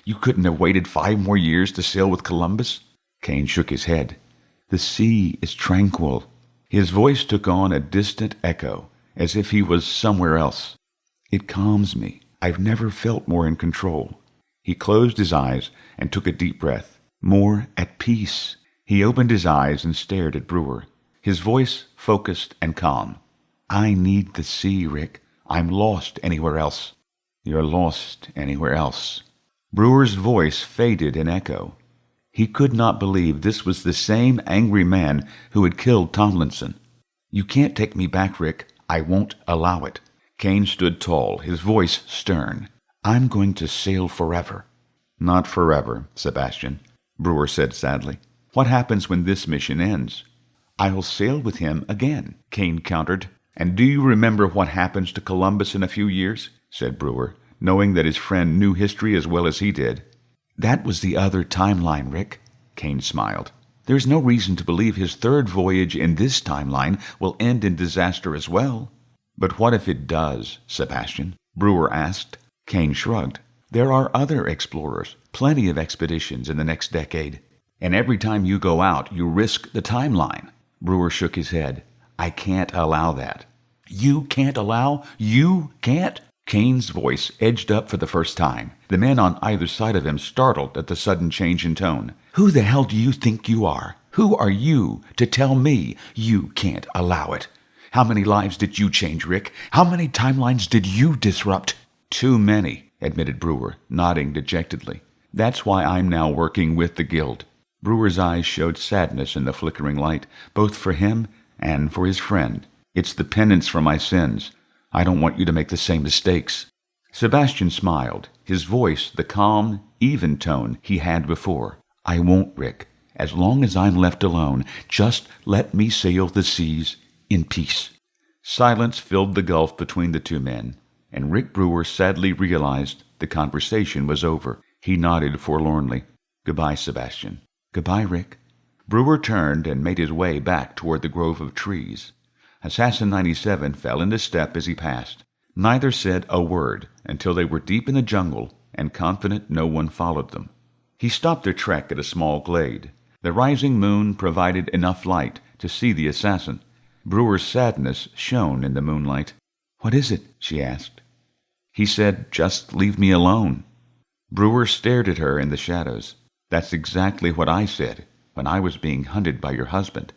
You couldn't have waited 5 more years to sail with Columbus?" Caine shook his head. "The sea is tranquil." His voice took on a distant echo, as if he was somewhere else. "It calms me. I've never felt more in control." He closed his eyes and took a deep breath. "More at peace." He opened his eyes and stared at Brewer, his voice focused and calm. "I need the sea, Rick. I'm lost anywhere else." "You're lost anywhere else." Brewer's voice faded in echo. He could not believe this was the same angry man who had killed Tomlinson. "You can't take me back, Rick. I won't allow it." Caine stood tall, his voice stern. "I'm going to sail forever." "Not forever, Sebastian," Brewer said sadly. "What happens when this mission ends?" "I'll sail with him again," Caine countered. "And do you remember what happens to Columbus in a few years?" said Brewer, knowing that his friend knew history as well as he did. "That was the other timeline, Rick," Caine smiled. There's no reason to believe his third voyage in this timeline will end in disaster as well. But what if it does, Sebastian? Brewer asked. Caine shrugged. There are other explorers, plenty of expeditions in the next decade. And every time you go out, you risk the timeline. Brewer shook his head. I can't allow that. You can't allow? You can't? Caine's voice edged up for the first time. The men on either side of him startled at the sudden change in tone. Who the hell do you think you are? Who are you to tell me you can't allow it? How many lives did you change, Rick? How many timelines did you disrupt? Too many, admitted Brewer, nodding dejectedly. That's why I'm now working with the Guild. Brewer's eyes showed sadness in the flickering light, both for him and for his friend. It's the penance for my sins. I don't want you to make the same mistakes. Sebastian smiled, his voice the calm, even tone he had before. I won't, Rick. As long as I'm left alone, just let me sail the seas in peace. Silence filled the gulf between the two men, and Rick Brewer sadly realized the conversation was over. He nodded forlornly. Goodbye, Sebastian. Goodbye, Rick. Brewer turned and made his way back toward the grove of trees. Assassin 97 fell into step as he passed. Neither said a word until they were deep in the jungle and confident no one followed them. He stopped their trek at a small glade. The rising moon provided enough light to see the assassin. Brewer's sadness shone in the moonlight. What is it? She asked. He said, just leave me alone. Brewer stared at her in the shadows. That's exactly what I said when I was being hunted by your husband.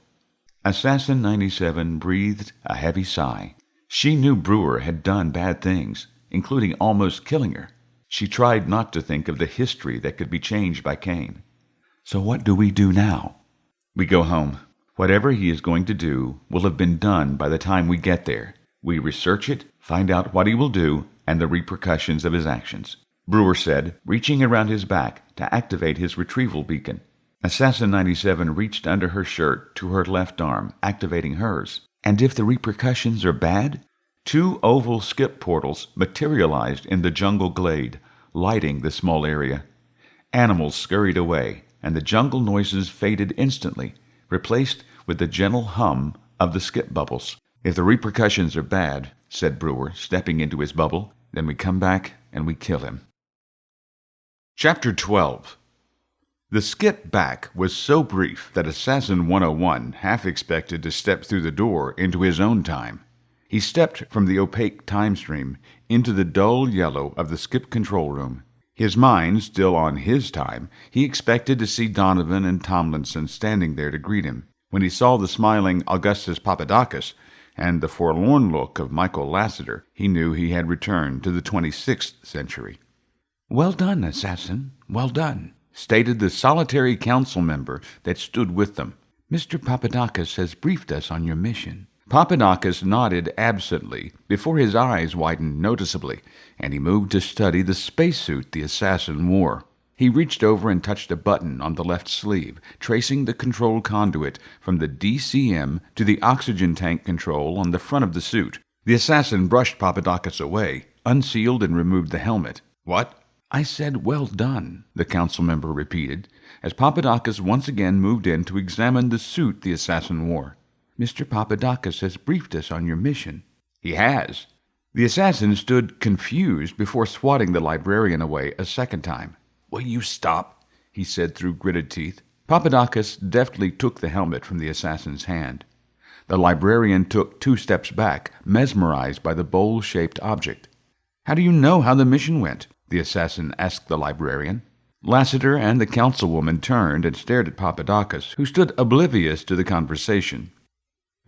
Assassin 97 breathed a heavy sigh. She knew Brewer had done bad things, including almost killing her. She tried not to think of the history that could be changed by Caine. So what do we do now? We go home. Whatever he is going to do will have been done by the time we get there. We research it, find out what he will do, and the repercussions of his actions. Brewer said, reaching around his back to activate his retrieval beacon. Assassin 97 reached under her shirt to her left arm, activating hers. And if the repercussions are bad? 2 oval skip portals materialized in the jungle glade, lighting the small area. Animals scurried away, and the jungle noises faded instantly, replaced with the gentle hum of the skip bubbles. If the repercussions are bad, said Brewer, stepping into his bubble, then we come back and we kill him. Chapter 12. The skip back was so brief that Assassin 101 half expected to step through the door into his own time. He stepped from the opaque time stream into the dull yellow of the skip control room. His mind still on his time, he expected to see Donovan and Tomlinson standing there to greet him. When he saw the smiling Augustus Papadakis and the forlorn look of Michael Lassiter, he knew he had returned to the 26th century. Well done, Assassin, well done, stated the solitary council member that stood with them. Mr. Papadakis has briefed us on your mission. Papadakis nodded absently before his eyes widened noticeably, and he moved to study the spacesuit the assassin wore. He reached over and touched a button on the left sleeve, tracing the control conduit from the DCM to the oxygen tank control on the front of the suit. The assassin brushed Papadakis away, unsealed and removed the helmet. What? I said, well done, the council member repeated, as Papadakis once again moved in to examine the suit the assassin wore. Mr. Papadakis has briefed us on your mission. He has. The assassin stood confused before swatting the librarian away a second time. Will you stop? He said through gritted teeth. Papadakis deftly took the helmet from the assassin's hand. The librarian took 2 steps back, mesmerized by the bowl-shaped object. How do you know how the mission went? The assassin asked the librarian. Lassiter and the councilwoman turned and stared at Papadakis, who stood oblivious to the conversation.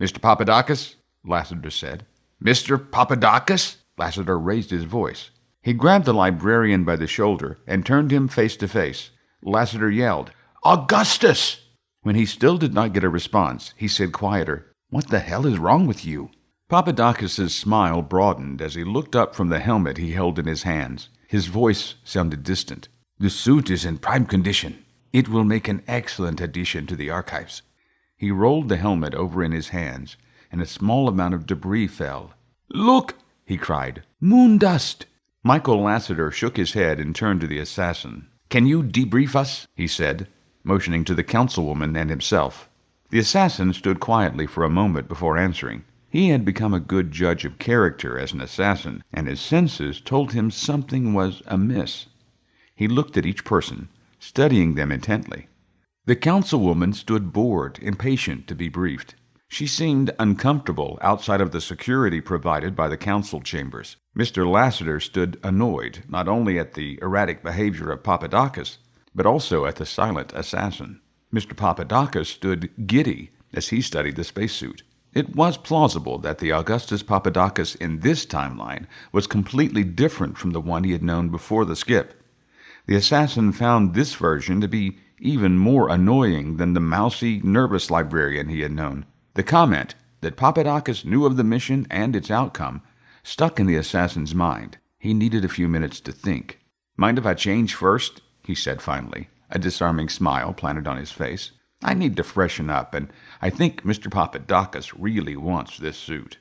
Mr. Papadakis? Lassiter said. Mr. Papadakis? Lassiter raised his voice. He grabbed the librarian by the shoulder and turned him face to face. Lassiter yelled, Augustus! When he still did not get a response, he said quieter, What the hell is wrong with you? Papadakis' smile broadened as he looked up from the helmet he held in his hands. His voice sounded distant. The suit is in prime condition. It will make an excellent addition to the archives. He rolled the helmet over in his hands, and a small amount of debris fell. Look! He cried. Moon dust! Michael Lassiter shook his head and turned to the assassin. Can you debrief us? He said. motioning to the councilwoman and himself. The assassin stood quietly for a moment before answering. He had become a good judge of character as an assassin, and his senses told him something was amiss. He looked at each person, studying them intently. The councilwoman stood bored, impatient to be briefed. She seemed uncomfortable outside of the security provided by the council chambers. Mr. Lassiter stood annoyed, not only at the erratic behavior of Papadakis, but also at the silent assassin. Mr. Papadakis stood giddy as he studied the spacesuit. It was plausible that the Augustus Papadakis in this timeline was completely different from the one he had known before the skip. The assassin found this version to be even more annoying than the mousy, nervous librarian he had known. The comment that Papadakis knew of the mission and its outcome stuck in the assassin's mind. He needed a few minutes to think. "Mind if I change first?" he said finally, a disarming smile planted on his face. "I need to freshen up, and I think Mr. Papadakis really wants this suit."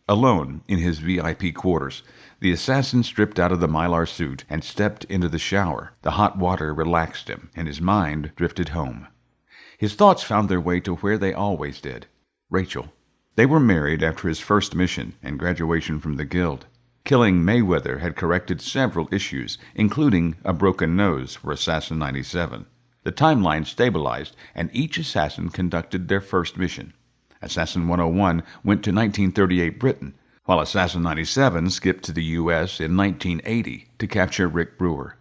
Alone in his VIP quarters, the assassin stripped out of the mylar suit and stepped into the shower. The hot water relaxed him, and his mind drifted home. His thoughts found their way to where they always did. Rachel. They were married after his first mission and graduation from the guild. Killing Mayweather had corrected several issues, including a broken nose for Assassin 97. The timeline stabilized, and each assassin conducted their first mission. Assassin 101 went to 1938 Britain, while Assassin 97 skipped to the U.S. in 1980 to capture Rick Brewer.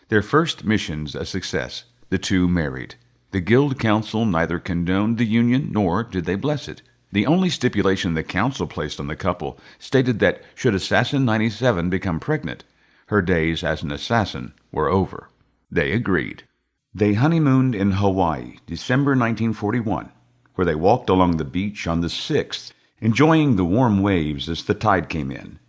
Their first missions a success, the two married. The Guild Council neither condoned the union nor did they bless it. The only stipulation the Council placed on the couple stated that should Assassin 97 become pregnant, her days as an assassin were over. They agreed. They honeymooned in Hawaii, December 1941, where they walked along the beach on the 6th, enjoying the warm waves as the tide came in.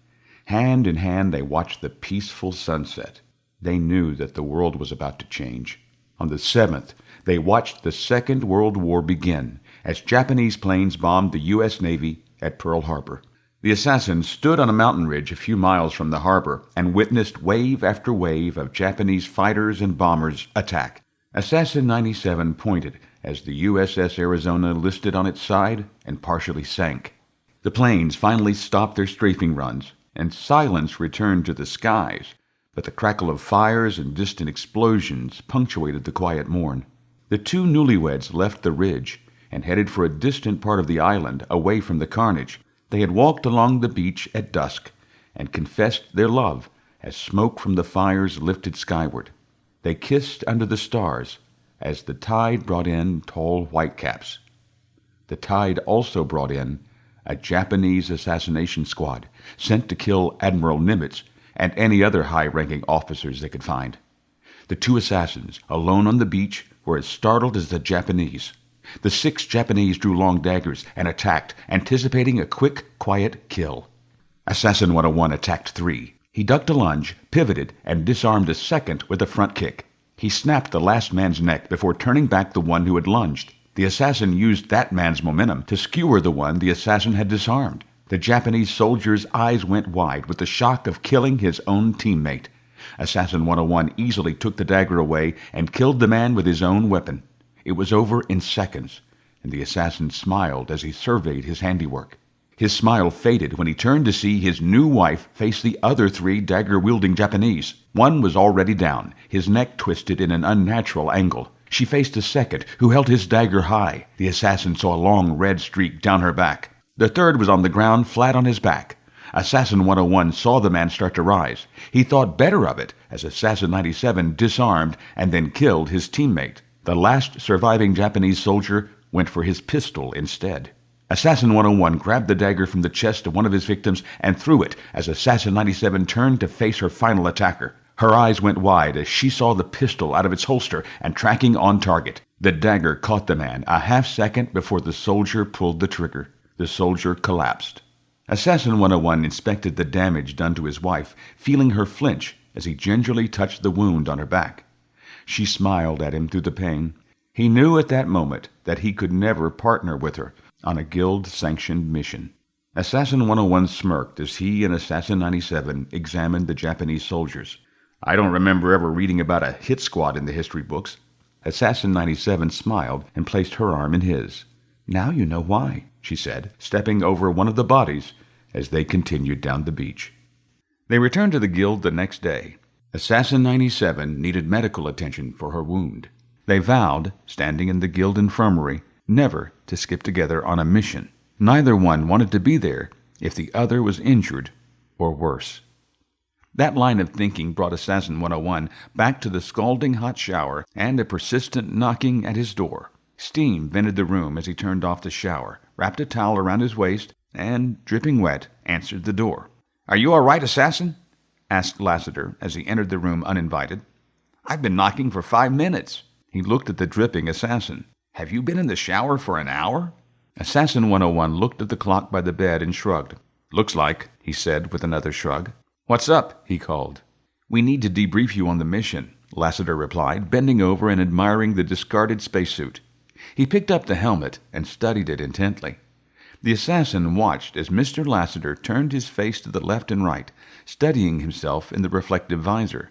Hand in hand, they watched the peaceful sunset. They knew that the world was about to change. On the 7th, they watched the Second World War begin as Japanese planes bombed the U.S. Navy at Pearl Harbor. The assassin stood on a mountain ridge a few miles from the harbor and witnessed wave after wave of Japanese fighters and bombers attack. Assassin 97 pointed as the USS Arizona listed on its side and partially sank. The planes finally stopped their strafing runs, and silence returned to the skies, but the crackle of fires and distant explosions punctuated the quiet morn. The two newlyweds left the ridge and headed for a distant part of the island away from the carnage. They had walked along the beach at dusk and confessed their love as smoke from the fires lifted skyward. They kissed under the stars as the tide brought in tall whitecaps. The tide also brought in a Japanese assassination squad sent to kill Admiral Nimitz and any other high-ranking officers they could find. The two assassins, alone on the beach, were as startled as the Japanese. The 6 Japanese drew long daggers and attacked, anticipating a quick, quiet kill. Assassin 101 attacked 3. He ducked a lunge, pivoted, and disarmed a second with a front kick. He snapped the last man's neck before turning back the one who had lunged. The assassin used that man's momentum to skewer the one the assassin had disarmed. The Japanese soldier's eyes went wide with the shock of killing his own teammate. Assassin 101 easily took the dagger away and killed the man with his own weapon. It was over in seconds, and the assassin smiled as he surveyed his handiwork. His smile faded when he turned to see his new wife face the other 3 dagger-wielding Japanese. One was already down, his neck twisted in an unnatural angle. She faced a second, who held his dagger high. The assassin saw a long red streak down her back. The third was on the ground, flat on his back. Assassin 101 saw the man start to rise. He thought better of it as Assassin 97 disarmed and then killed his teammate. The last surviving Japanese soldier went for his pistol instead. Assassin 101 grabbed the dagger from the chest of one of his victims and threw it as Assassin 97 turned to face her final attacker. Her eyes went wide as she saw the pistol out of its holster and tracking on target. The dagger caught the man a half-second before the soldier pulled the trigger. The soldier collapsed. Assassin 101 inspected the damage done to his wife, feeling her flinch as he gingerly touched the wound on her back. She smiled at him through the pain. He knew at that moment that he could never partner with her on a guild-sanctioned mission. Assassin 101 smirked as he and Assassin 97 examined the Japanese soldiers. I don't remember ever reading about a hit squad in the history books. Assassin 97 smiled and placed her arm in his. Now you know why, she said, stepping over one of the bodies as they continued down the beach. They returned to the guild the next day. Assassin 97 needed medical attention for her wound. They vowed, standing in the guild infirmary, never to skip together on a mission. Neither one wanted to be there if the other was injured or worse. That line of thinking brought Assassin 101 back to the scalding hot shower and a persistent knocking at his door. Steam vented the room as he turned off the shower, wrapped a towel around his waist, and, dripping wet, answered the door. "Are you all right, Assassin?" asked Lassiter as he entered the room uninvited. "I've been knocking for 5 minutes." He looked at the dripping assassin. "Have you been in the shower for an hour?" Assassin 101 looked at the clock by the bed and shrugged. "Looks like," he said with another shrug. "What's up?" he called. "We need to debrief you on the mission," Lassiter replied, bending over and admiring the discarded spacesuit. He picked up the helmet and studied it intently. The assassin watched as Mr. Lassiter turned his face to the left and right, studying himself in the reflective visor.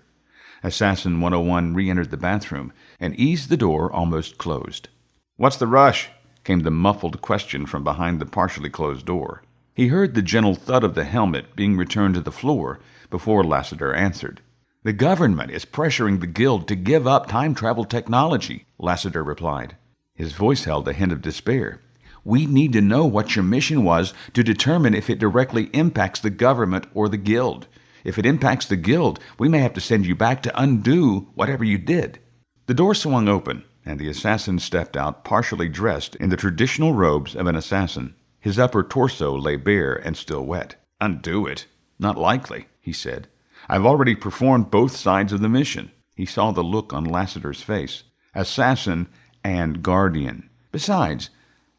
Assassin 101 re-entered the bathroom and eased the door almost closed. "What's the rush?" came the muffled question from behind the partially closed door. He heard the gentle thud of the helmet being returned to the floor before Lassiter answered. "The government is pressuring the guild to give up time travel technology," Lassiter replied. His voice held a hint of despair. "We need to know what your mission was to determine if it directly impacts the government or the guild. If it impacts the guild, we may have to send you back to undo whatever you did." The door swung open, and the assassin stepped out partially dressed in the traditional robes of an assassin. His upper torso lay bare and still wet. "Undo it? Not likely," he said. "I've already performed both sides of the mission." He saw the look on Lassiter's face. "Assassin and guardian. Besides,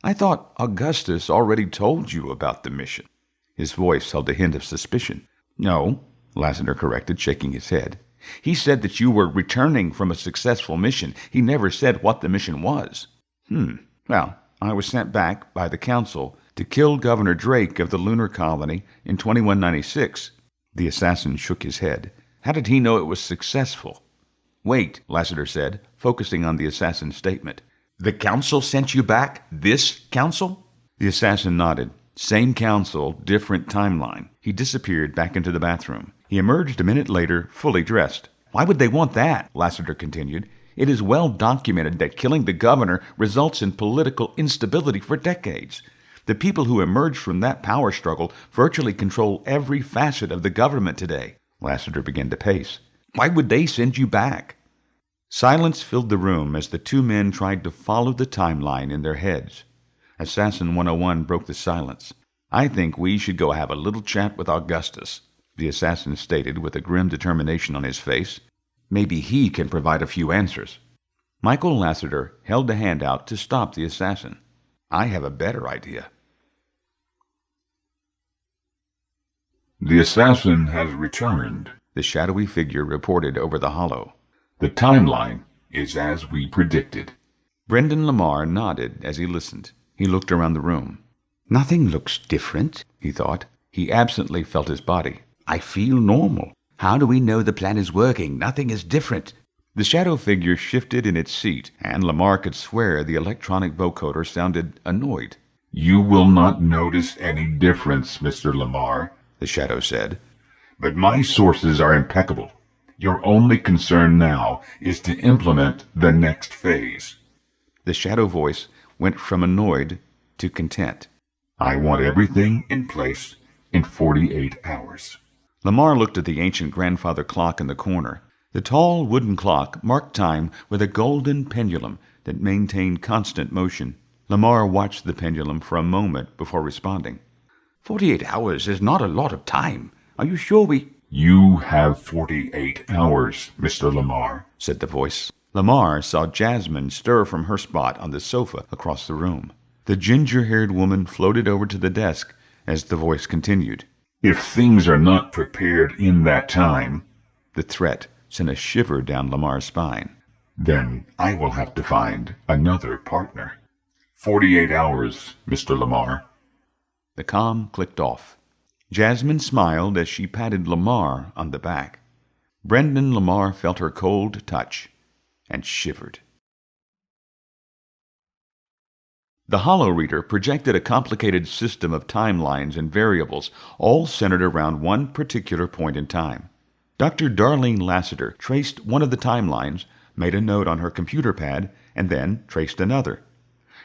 I thought Augustus already told you about the mission." His voice held a hint of suspicion. "No," Lassiter corrected, shaking his head. "He said that you were returning from a successful mission. He never said what the mission was." Well, I was sent back by the council to kill Governor Drake of the lunar colony in 2196. The assassin shook his head. "How did he know it was successful?" "Wait," Lassiter said, focusing on the assassin's statement. "The council sent you back? This council?" The assassin nodded. "Same council, different timeline." He disappeared back into the bathroom. He emerged a minute later, fully dressed. "Why would they want that?" Lassiter continued. "It is well documented that killing the governor results in political instability for decades. The people who emerged from that power struggle virtually control every facet of the government today." Lassiter began to pace. "Why would they send you back?" Silence filled the room as the two men tried to follow the timeline in their heads. Assassin 101 broke the silence. "I think we should go have a little chat with Augustus," the assassin stated with a grim determination on his face. "Maybe he can provide a few answers." Michael Lassiter held a hand out to stop the assassin. "I have a better idea." The assassin has returned. The shadowy figure reported over the hollow. The timeline is as we predicted. Brendan Lamar nodded as he listened. He looked around the room. "Nothing looks different," he thought. He absently felt his body. "I feel normal. How do we know the plan is working? Nothing is different." The shadow figure shifted in its seat, and Lamar could swear the electronic vocoder sounded annoyed. You will not notice any difference, Mr. Lamar, the shadow said. But my sources are impeccable. Your only concern now is to implement the next phase. The shadow voice went from annoyed to content. I want everything in place in 48 hours. Lamar looked at the ancient grandfather clock in the corner. The tall wooden clock marked time with a golden pendulum that maintained constant motion. Lamar watched the pendulum for a moment before responding. 48 hours is not a lot of time. Are you sure we... You have 48 hours, Mr. Lamar, said the voice. Lamar saw Jasmine stir from her spot on the sofa across the room. The ginger-haired woman floated over to the desk as the voice continued. If things are not prepared in that time, the threat sent a shiver down Lamar's spine. Then I will have to find another partner. 48 hours, Mr. Lamar. The comm clicked off. Jasmine smiled as she patted Lamar on the back. Brendan Lamar felt her cold touch and shivered. The holoreader projected a complicated system of timelines and variables, all centered around one particular point in time. Dr. Darlene Lassiter traced one of the timelines, made a note on her computer pad, and then traced another.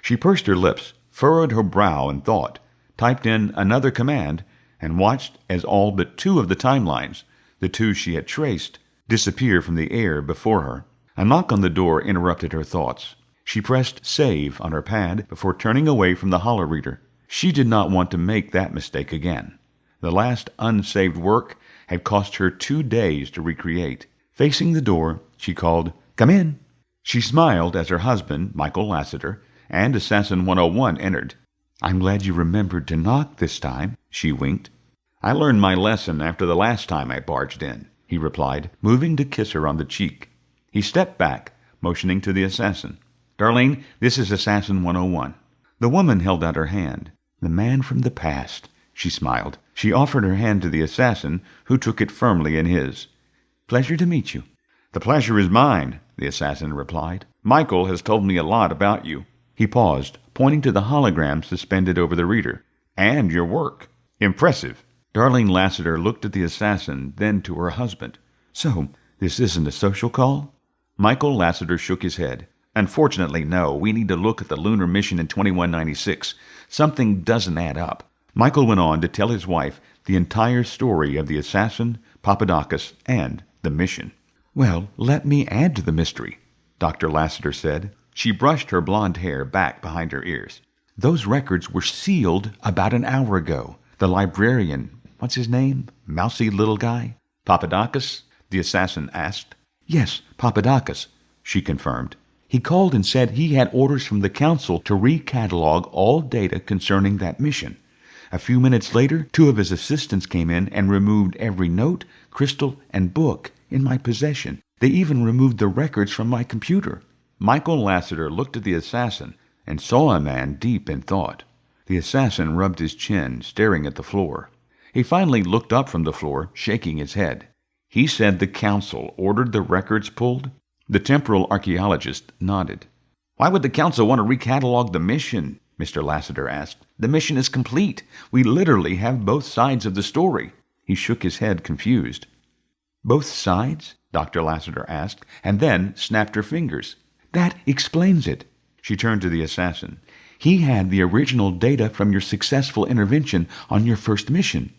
She pursed her lips, furrowed her brow in thought, typed in another command, and watched as all but two of the timelines, the two she had traced, disappear from the air before her. A knock on the door interrupted her thoughts. She pressed save on her pad before turning away from the holoreader. She did not want to make that mistake again. The last unsaved work had cost her 2 days to recreate. Facing the door, she called, "Come in." She smiled as her husband, Michael Lassiter, and Assassin 101 entered. "I'm glad you remembered to knock this time," she winked. "I learned my lesson after the last time I barged in," he replied, moving to kiss her on the cheek. He stepped back, motioning to the assassin. "Darlene, this is Assassin 101. The woman held out her hand. "The man from the past," she smiled. She offered her hand to the assassin, who took it firmly in his. "Pleasure to meet you." "The pleasure is mine," the assassin replied. "Michael has told me a lot about you." He paused, pointing to the hologram suspended over the reader. "And your work. Impressive." Darlene Lassiter looked at the assassin, then to her husband. "So, this isn't a social call?" Michael Lassiter shook his head. "Unfortunately, no. We need to look at the lunar mission in 2196. Something doesn't add up." Michael went on to tell his wife the entire story of the assassin, Papadakis, and the mission. "Well, let me add to the mystery," Dr. Lassiter said. She brushed her blonde hair back behind her ears. "Those records were sealed about an hour ago. The librarian, what's his name? Mousy little guy?" "Papadakis?" the assassin asked. "Yes, Papadakis," she confirmed. "He called and said he had orders from the council to recatalog all data concerning that mission. A few minutes later, 2 of his assistants came in and removed every note, crystal, and book in my possession. They even removed the records from my computer." Michael Lassiter looked at the assassin and saw a man deep in thought. The assassin rubbed his chin, staring at the floor. He finally looked up from the floor, shaking his head. "He said the council ordered the records pulled?" The temporal archaeologist nodded. "Why would the council want to recatalog the mission?" Mr. Lassiter asked. "The mission is complete. We literally have both sides of the story." He shook his head, confused. "Both sides?" Dr. Lassiter asked, and then snapped her fingers. "That explains it." She turned to the assassin. "He had the original data from your successful intervention on your first mission."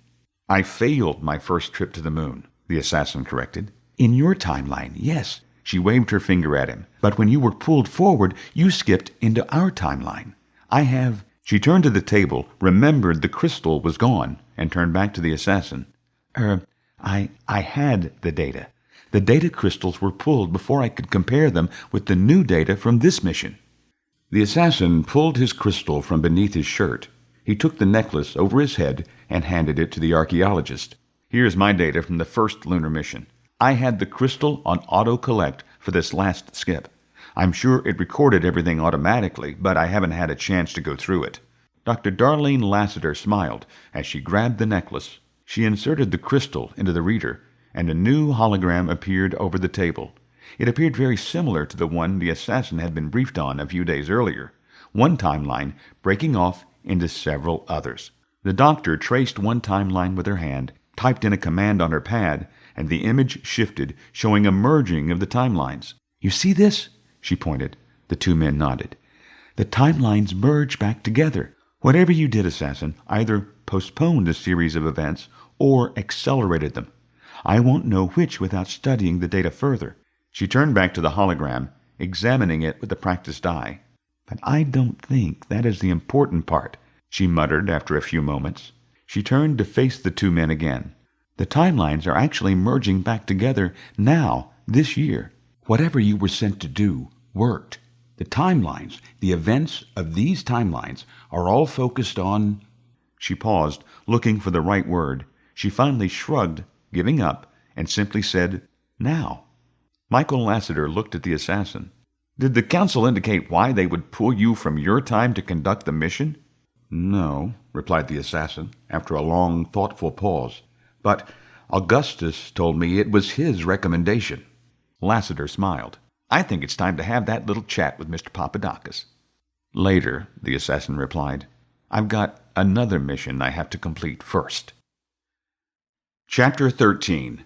"I failed my first trip to the moon," the assassin corrected. "In your timeline, yes." She waved her finger at him. "But when you were pulled forward, you skipped into our timeline. I have—" She turned to the table, remembered the crystal was gone, and turned back to the assassin. I had the data. The data crystals were pulled before I could compare them with the new data from this mission." The assassin pulled his crystal from beneath his shirt. He took the necklace over his head and handed it to the archaeologist. "Here's my data from the first lunar mission. I had the crystal on auto-collect for this last skip. I'm sure it recorded everything automatically, but I haven't had a chance to go through it." Dr. Darlene Lassiter smiled as she grabbed the necklace. She inserted the crystal into the reader, and a new hologram appeared over the table. It appeared very similar to the one the assassin had been briefed on a few days earlier, one timeline breaking off into several others. The doctor traced one timeline with her hand, typed in a command on her pad, and the image shifted, showing a merging of the timelines. "You see this?" she pointed. The 2 men nodded. "The timelines merge back together. Whatever you did, assassin, either postponed a series of events or accelerated them. I won't know which without studying the data further." She turned back to the hologram, examining it with a practiced eye. "But I don't think that is the important part," she muttered after a few moments. She turned to face the 2 men again. "The timelines are actually merging back together now, this year. Whatever you were sent to do worked. The timelines, the events of these timelines, are all focused on—" She paused, looking for the right word. She finally shrugged, giving up, and simply said, "Now." Michael Lassiter looked at the assassin. "Did the council indicate why they would pull you from your time to conduct the mission?" "No," replied the assassin, after a long, thoughtful pause. "But Augustus told me it was his recommendation." Lassiter smiled. "I think it's time to have that little chat with Mr. Papadakis." "Later," the assassin replied. "I've got another mission I have to complete first." Chapter 13.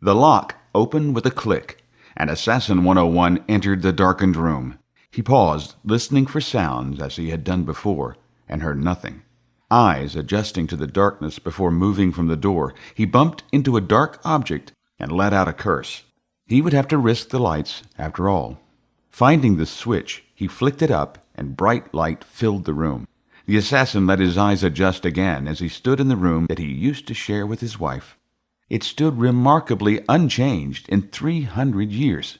The lock opened with a click, and Assassin 101 entered the darkened room. He paused, listening for sounds as he had done before, and heard nothing. Eyes adjusting to the darkness before moving from the door, he bumped into a dark object and let out a curse. He would have to risk the lights, after all. Finding the switch, he flicked it up, and bright light filled the room. The assassin let his eyes adjust again as he stood in the room that he used to share with his wife. It stood remarkably unchanged in 300 years.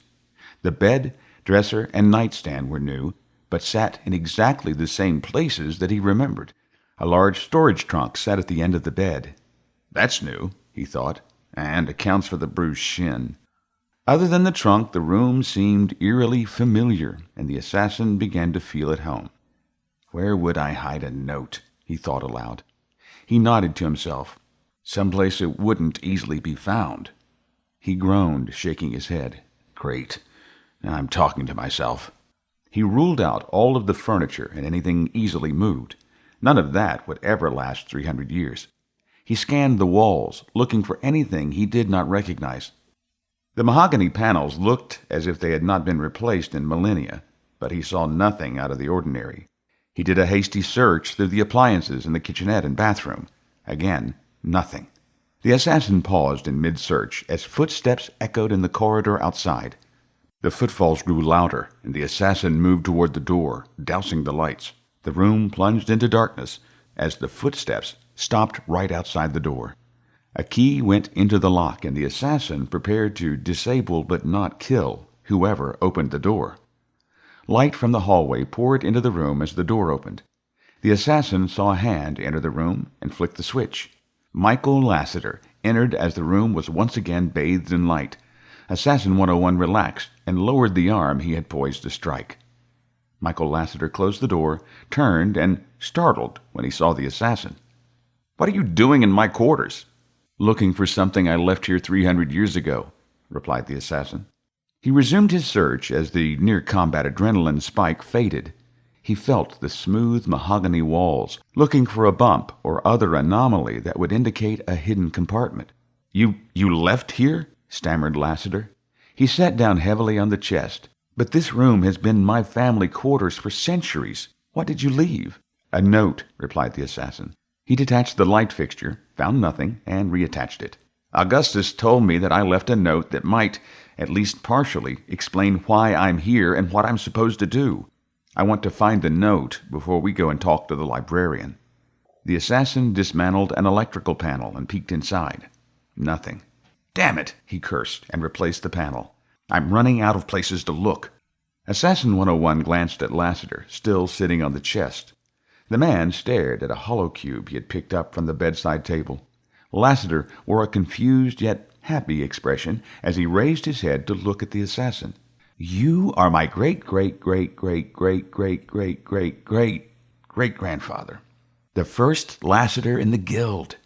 The bed, dresser, and nightstand were new, but sat in exactly the same places that he remembered. A large storage trunk sat at the end of the bed. "That's new," he thought, "and accounts for the bruised shin." Other than the trunk, the room seemed eerily familiar, and the assassin began to feel at home. "Where would I hide a note?" he thought aloud. He nodded to himself. Someplace it wouldn't easily be found. He groaned, shaking his head. "Great. I'm talking to myself." He ruled out all of the furniture and anything easily moved. None of that would ever last 300 years. He scanned the walls, looking for anything he did not recognize. The mahogany panels looked as if they had not been replaced in millennia, but he saw nothing out of the ordinary. He did a hasty search through the appliances in the kitchenette and bathroom. Again, nothing. The assassin paused in mid-search as footsteps echoed in the corridor outside. The footfalls grew louder, and the assassin moved toward the door, dousing the lights. The room plunged into darkness as the footsteps stopped right outside the door. A key went into the lock, and the assassin prepared to disable but not kill whoever opened the door. Light from the hallway poured into the room as the door opened. The assassin saw a hand enter the room and flick the switch. Michael Lassiter entered as the room was once again bathed in light. Assassin 101 relaxed and lowered the arm he had poised to strike. Michael Lassiter closed the door, turned, and startled when he saw the assassin. "What are you doing in my quarters?" "Looking for something I left here 300 years ago," replied the assassin. He resumed his search as the near-combat adrenaline spike faded. He felt the smooth mahogany walls, looking for a bump or other anomaly that would indicate a hidden compartment. You left here?" stammered Lassiter. He sat down heavily on the chest. "But this room has been my family quarters for centuries. What did you leave?" "A note," replied the assassin. He detached the light fixture, found nothing, and reattached it. "Augustus told me that I left a note that might, at least partially, explain why I'm here and what I'm supposed to do. I want to find the note before we go and talk to the librarian." The assassin dismantled an electrical panel and peeked inside. Nothing. "Damn it," he cursed, and replaced the panel. "I'm running out of places to look." Assassin 101 glanced at Lassiter, still sitting on the chest. The man stared at a hollow cube he had picked up from the bedside table. Lassiter wore a confused yet happy expression as he raised his head to look at the assassin. "You are my great-great-great-great-great-great-great-great-great-grandfather. The first Lassiter in the guild."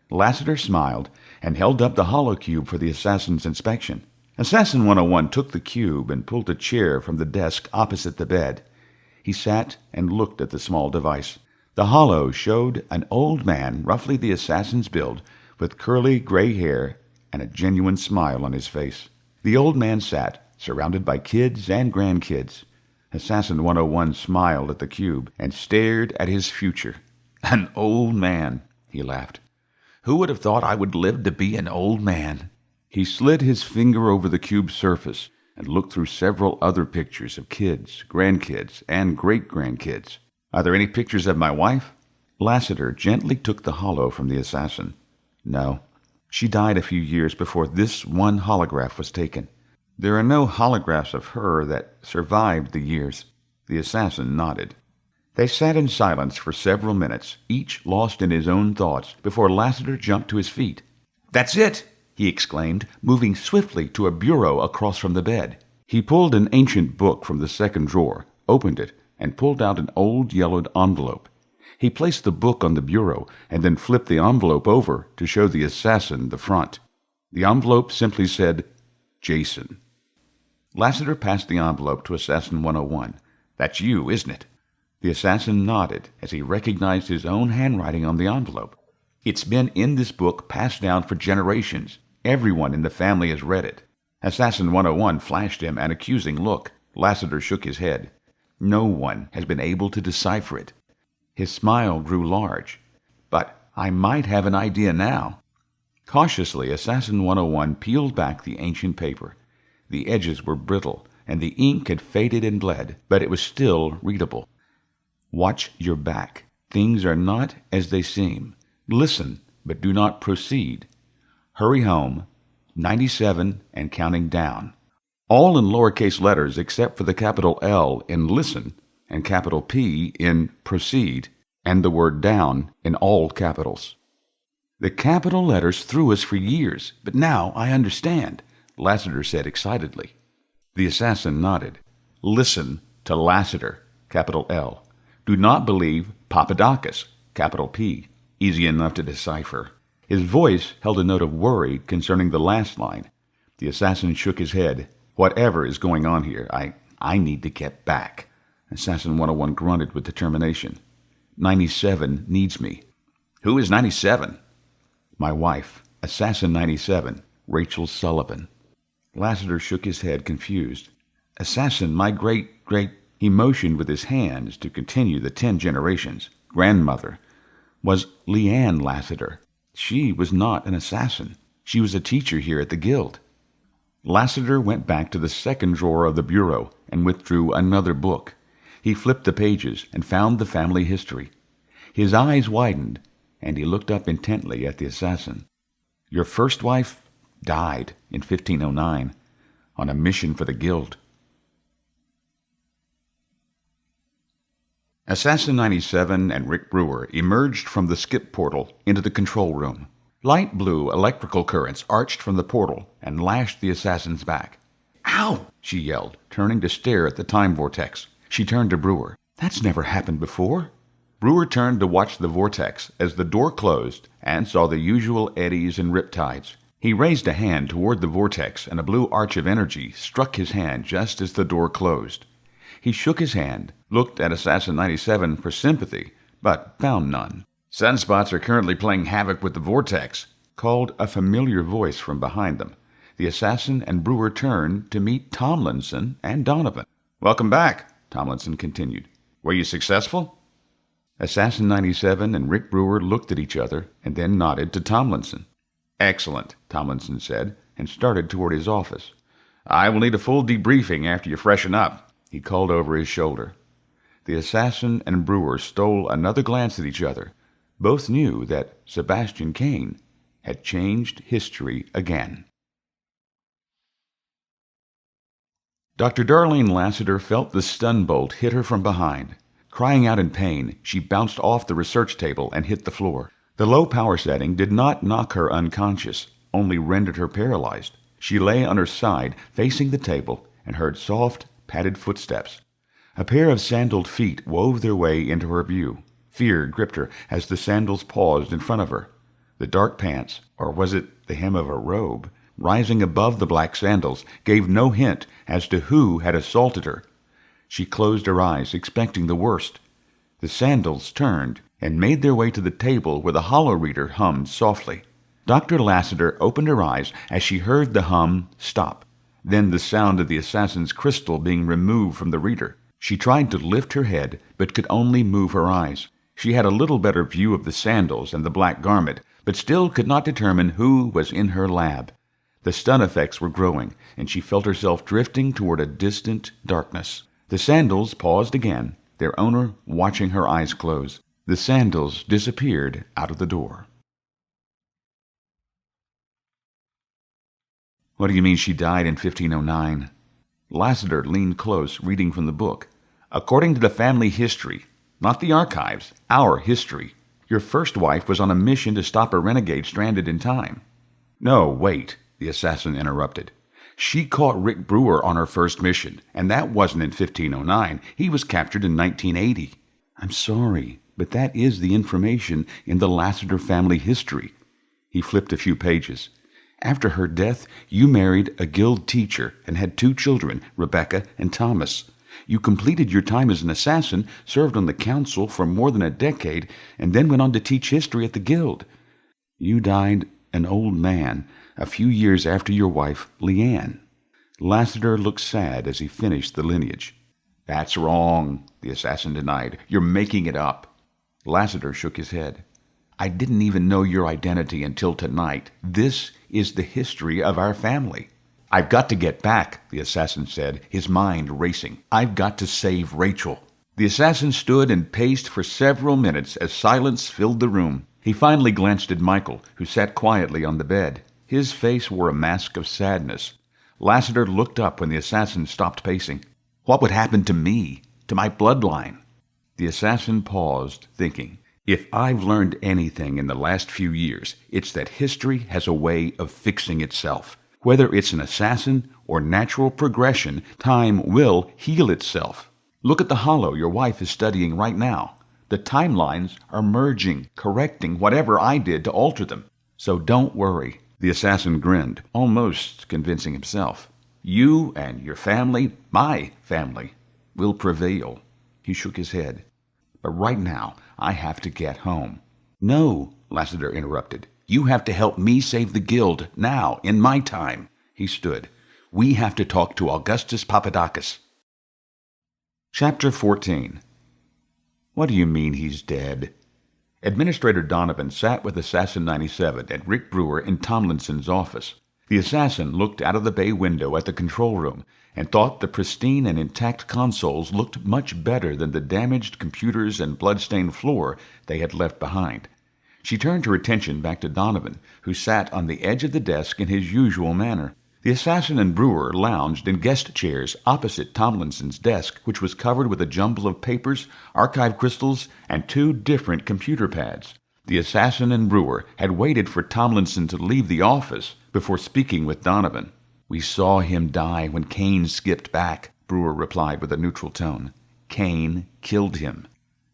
Lassiter smiled and held up the hollow cube for the assassin's inspection. Assassin 101 took the cube and pulled a chair from the desk opposite the bed. He sat and looked at the small device. The hollow showed an old man, roughly the assassin's build, with curly gray hair and a genuine smile on his face. The old man sat, surrounded by kids and grandkids. Assassin 101 smiled at the cube and stared at his future. "An old man," he laughed. "Who would have thought I would live to be an old man?" He slid his finger over the cube's surface and looked through several other pictures of kids, grandkids, and great-grandkids. "Are there any pictures of my wife?" Lassiter gently took the hollow from the assassin. "No. She died a few years before this one holograph was taken. There are no holographs of her that survived the years." The assassin nodded. They sat in silence for several minutes, each lost in his own thoughts, before Lassiter jumped to his feet. "That's it!" he exclaimed, moving swiftly to a bureau across from the bed. He pulled an ancient book from the second drawer, opened it, and pulled out an old yellowed envelope. He placed the book on the bureau and then flipped the envelope over to show the assassin the front. The envelope simply said, Jason. Lassiter passed the envelope to Assassin 101. That's you, isn't it? The assassin nodded as he recognized his own handwriting on the envelope. It's been in this book passed down for generations. Everyone in the family has read it. Assassin 101 flashed him an accusing look. Lassiter shook his head. No one has been able to decipher it. His smile grew large. But I might have an idea now. Cautiously, Assassin 101 peeled back the ancient paper. The edges were brittle, and the ink had faded and bled, but it was still readable. Watch your back. Things are not as they seem. Listen, but do not proceed. Hurry home. 97 and counting down. All in lowercase letters except for the capital L in listen and capital P in proceed, and the word down in all capitals. The capital letters threw us for years, but now I understand, Lassiter said excitedly. The assassin nodded. Listen to Lassiter, capital L. Do not believe Papadakis, capital P. Easy enough to decipher. His voice held a note of worry concerning the last line. The assassin shook his head. Whatever is going on here, I need to get back. Assassin 101 grunted with determination. 97 needs me. Who is 97? My wife, Assassin 97, Rachel Sullivan. Lassiter shook his head, confused. Assassin, my great... He motioned with his hands to continue the 10 generations. Grandmother was Leanne Lassiter. She was not an assassin. She was a teacher here at the guild. Lassiter went back to the second drawer of the bureau and withdrew another book. He flipped the pages and found the family history. His eyes widened, and he looked up intently at the assassin. Your first wife died in 1509 on a mission for the guild. Assassin 97 and Rick Brewer emerged from the skip portal into the control room. Light blue electrical currents arched from the portal and lashed the assassin's back. Ow! She yelled, turning to stare at the time vortex. She turned to Brewer. That's never happened before. Brewer turned to watch the vortex as the door closed and saw the usual eddies and riptides. He raised a hand toward the vortex, and a blue arch of energy struck his hand just as the door closed. He shook his hand, looked at Assassin 97 for sympathy, but found none. Sunspots are currently playing havoc with the vortex, called a familiar voice from behind them. The assassin and Brewer turned to meet Tomlinson and Donovan. Welcome back, Tomlinson continued. Were you successful? Assassin 97 and Rick Brewer looked at each other and then nodded to Tomlinson. Excellent, Tomlinson said, and started toward his office. I will need a full debriefing after you freshen up, he called over his shoulder. The assassin and Brewer stole another glance at each other. Both knew that Sebastian Caine had changed history again. Dr. Darlene Lassiter felt the stun bolt hit her from behind. Crying out in pain, she bounced off the research table and hit the floor. The low power setting did not knock her unconscious, only rendered her paralyzed. She lay on her side, facing the table, and heard soft, padded footsteps. A pair of sandaled feet wove their way into her view. Fear gripped her as the sandals paused in front of her. The dark pants, or was it the hem of her robe, rising above the black sandals, gave no hint as to who had assaulted her. She closed her eyes, expecting the worst. The sandals turned and made their way to the table where the hollow reader hummed softly. Dr. Lassiter opened her eyes as she heard the hum stop, then the sound of the assassin's crystal being removed from the reader. She tried to lift her head, but could only move her eyes. She had a little better view of the sandals and the black garment, but still could not determine who was in her lab. The stun effects were growing, and she felt herself drifting toward a distant darkness. The sandals paused again, their owner watching her eyes close. The sandals disappeared out of the door. What do you mean she died in 1509? Lassiter leaned close, reading from the book. According to the family history, not the archives, our history, your first wife was on a mission to stop a renegade stranded in time. No, wait, the assassin interrupted. She caught Rick Brewer on her first mission, and that wasn't in 1509. He was captured in 1980. I'm sorry, but that is the information in the Lassiter family history. He flipped a few pages. After her death, you married a guild teacher and had 2 children, Rebecca and Thomas. You completed your time as an assassin, served on the council for more than a decade, and then went on to teach history at the guild. You died an old man a few years after your wife, Leanne. Lassiter looked sad as he finished the lineage. That's wrong, the assassin denied. You're making it up. Lassiter shook his head. I didn't even know your identity until tonight. This is the history of our family. I've got to get back, the assassin said, his mind racing. I've got to save Rachel. The assassin stood and paced for several minutes as silence filled the room. He finally glanced at Michael, who sat quietly on the bed. His face wore a mask of sadness. Lassiter looked up when the assassin stopped pacing. What would happen to me, to my bloodline? The assassin paused, thinking. If I've learned anything in the last few years, it's that history has a way of fixing itself. Whether it's an assassin or natural progression, time will heal itself. Look at the hollow your wife is studying right now. The timelines are merging, correcting whatever I did to alter them. So don't worry. The assassin grinned, almost convincing himself. You and your family, my family, will prevail. He shook his head. But right now, I have to get home. No, Lassiter interrupted. You have to help me save the guild, now, in my time. He stood. We have to talk to Augustus Papadakis. Chapter 14. What do you mean he's dead? Administrator Donovan sat with Assassin 97 and Rick Brewer in Tomlinson's office. The assassin looked out of the bay window at the control room and thought the pristine and intact consoles looked much better than the damaged computers and blood-stained floor they had left behind. She turned her attention back to Donovan, who sat on the edge of the desk in his usual manner. The assassin and Brewer lounged in guest chairs opposite Tomlinson's desk, which was covered with a jumble of papers, archive crystals, and 2 different computer pads. The assassin and Brewer had waited for Tomlinson to leave the office before speaking with Donovan. We saw him die when Caine skipped back, Brewer replied with a neutral tone. Caine killed him.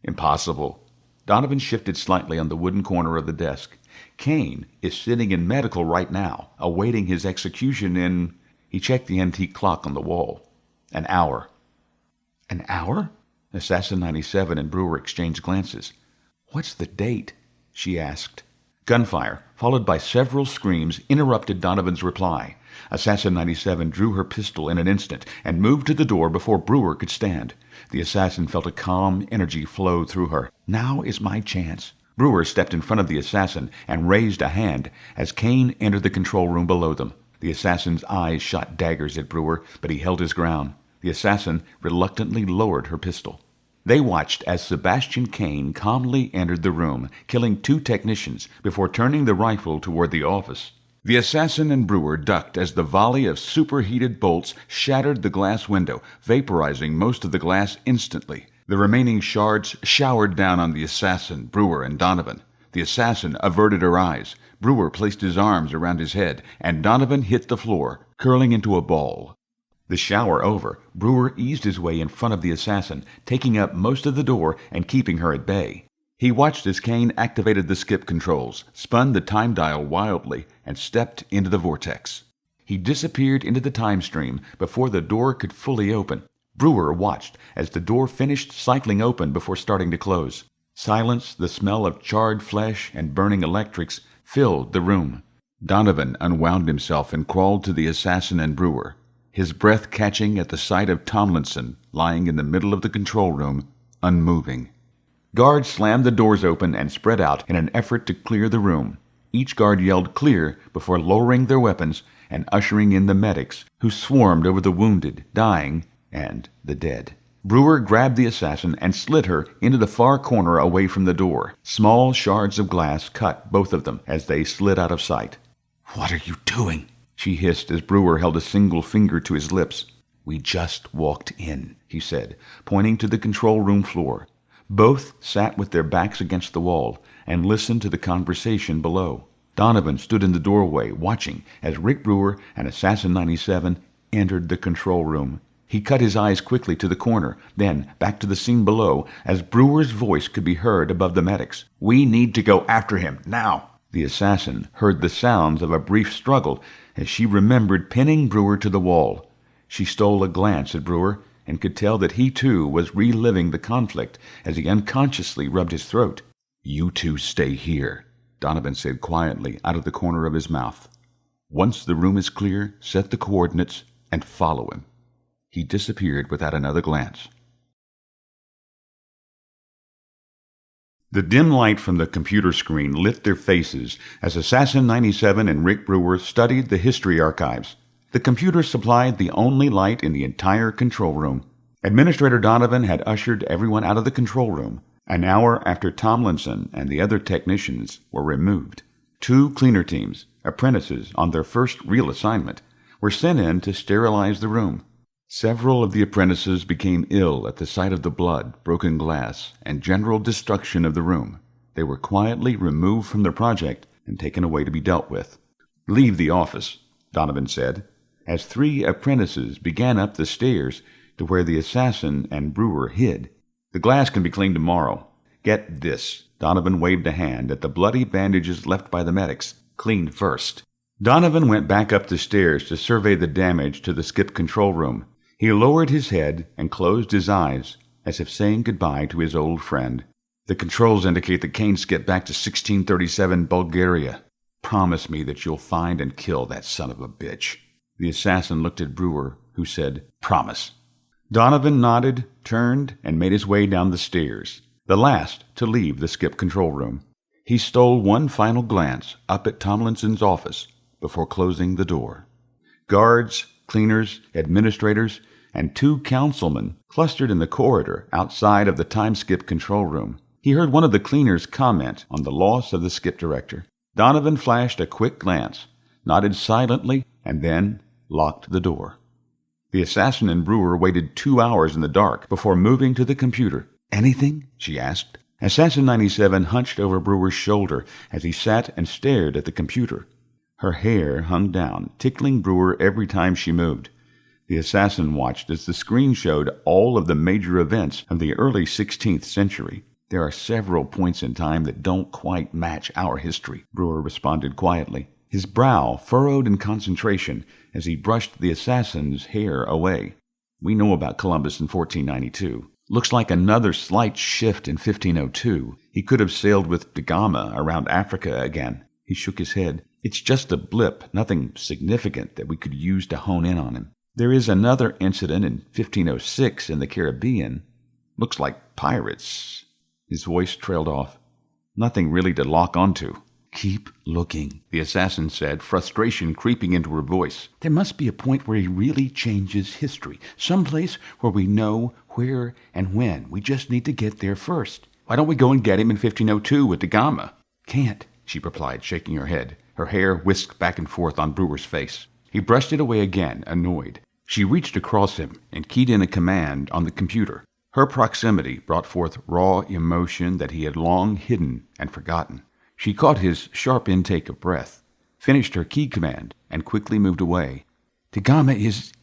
Impossible. Donovan shifted slightly on the wooden corner of the desk. Caine is sitting in medical right now, awaiting his execution in... He checked the antique clock on the wall. An hour. An hour? Assassin 97 and Brewer exchanged glances. What's the date? She asked. Gunfire, followed by several screams, interrupted Donovan's reply. Assassin 97 drew her pistol in an instant and moved to the door before Brewer could stand. The assassin felt a calm energy flow through her. Now is my chance. Brewer stepped in front of the assassin and raised a hand as Caine entered the control room below them. The assassin's eyes shot daggers at Brewer, but he held his ground. The assassin reluctantly lowered her pistol. They watched as Sebastian Caine calmly entered the room, killing 2 technicians before turning the rifle toward the office. The assassin and Brewer ducked as the volley of superheated bolts shattered the glass window, vaporizing most of the glass instantly. The remaining shards showered down on the assassin, Brewer, and Donovan. The assassin averted her eyes. Brewer placed his arms around his head, and Donovan hit the floor, curling into a ball. The shower over, Brewer eased his way in front of the assassin, taking up most of the door and keeping her at bay. He watched as Caine activated the skip controls, spun the time dial wildly, and stepped into the vortex. He disappeared into the time stream before the door could fully open. Brewer watched as the door finished cycling open before starting to close. Silence, the smell of charred flesh and burning electrics filled the room. Donovan unwound himself and crawled to the assassin and Brewer, his breath catching at the sight of Tomlinson lying in the middle of the control room, unmoving. Guards slammed the doors open and spread out in an effort to clear the room. Each guard yelled clear before lowering their weapons and ushering in the medics, who swarmed over the wounded, dying, and the dead. Brewer grabbed the assassin and slid her into the far corner away from the door. Small shards of glass cut both of them as they slid out of sight. "What are you doing?" she hissed as Brewer held a single finger to his lips. "We just walked in," he said, pointing to the control room floor. Both sat with their backs against the wall and listened to the conversation below. Donovan stood in the doorway, watching as Rick Brewer and Assassin 97 entered the control room. He cut his eyes quickly to the corner, then back to the scene below, as Brewer's voice could be heard above the medics. "We need to go after him, now!" The assassin heard the sounds of a brief struggle as she remembered pinning Brewer to the wall. She stole a glance at Brewer and could tell that he too was reliving the conflict as he unconsciously rubbed his throat. "You two stay here," Donovan said quietly out of the corner of his mouth. "Once the room is clear, set the coordinates and follow him." He disappeared without another glance. The dim light from the computer screen lit their faces as Assassin 97 and Rick Brewer studied the history archives. The computer supplied the only light in the entire control room. Administrator Donovan had ushered everyone out of the control room an hour after Tomlinson and the other technicians were removed. 2 cleaner teams, apprentices on their first real assignment, were sent in to sterilize the room. Several of the apprentices became ill at the sight of the blood, broken glass, and general destruction of the room. They were quietly removed from the project and taken away to be dealt with. "Leave the office," Donovan said, as 3 apprentices began up the stairs to where the assassin and Brewer hid. "The glass can be cleaned tomorrow. Get this." Donovan waved a hand at the bloody bandages left by the medics. "Cleaned first." Donovan went back up the stairs to survey the damage to the skip control room. He lowered his head and closed his eyes, as if saying goodbye to his old friend. "The controls indicate that Kane skipped back to 1637 Bulgaria. Promise me that you'll find and kill that son of a bitch." The assassin looked at Brewer, who said, "Promise." Donovan nodded, turned, and made his way down the stairs, the last to leave the skip control room. He stole one final glance up at Tomlinson's office before closing the door. Guards, cleaners, administrators, and 2 councilmen clustered in the corridor outside of the time-skip control room. He heard one of the cleaners comment on the loss of the skip director. Donovan flashed a quick glance, nodded silently, and then locked the door. The assassin and Brewer waited 2 hours in the dark before moving to the computer. "Anything?" she asked. Assassin 97 hunched over Brewer's shoulder as he sat and stared at the computer. Her hair hung down, tickling Brewer every time she moved. The assassin watched as the screen showed all of the major events of the early 16th century. "There are several points in time that don't quite match our history," Brewer responded quietly, his brow furrowed in concentration as he brushed the assassin's hair away. "We know about Columbus in 1492. Looks like another slight shift in 1502. He could have sailed with da Gama around Africa again." He shook his head. "It's just a blip, nothing significant that we could use to hone in on him. There is another incident in 1506 in the Caribbean. Looks like pirates." His voice trailed off. "Nothing really to lock onto." "Keep looking," the assassin said, frustration creeping into her voice. "There must be a point where he really changes history, someplace where we know where and when. We just need to get there first. Why don't we go and get him in 1502 with da Gama?" "Can't," she replied, shaking her head. Her hair whisked back and forth on Brewer's face. He brushed it away again, annoyed. She reached across him and keyed in a command on the computer. Her proximity brought forth raw emotion that he had long hidden and forgotten. She caught his sharp intake of breath, finished her key command, and quickly moved away. "Da Gama is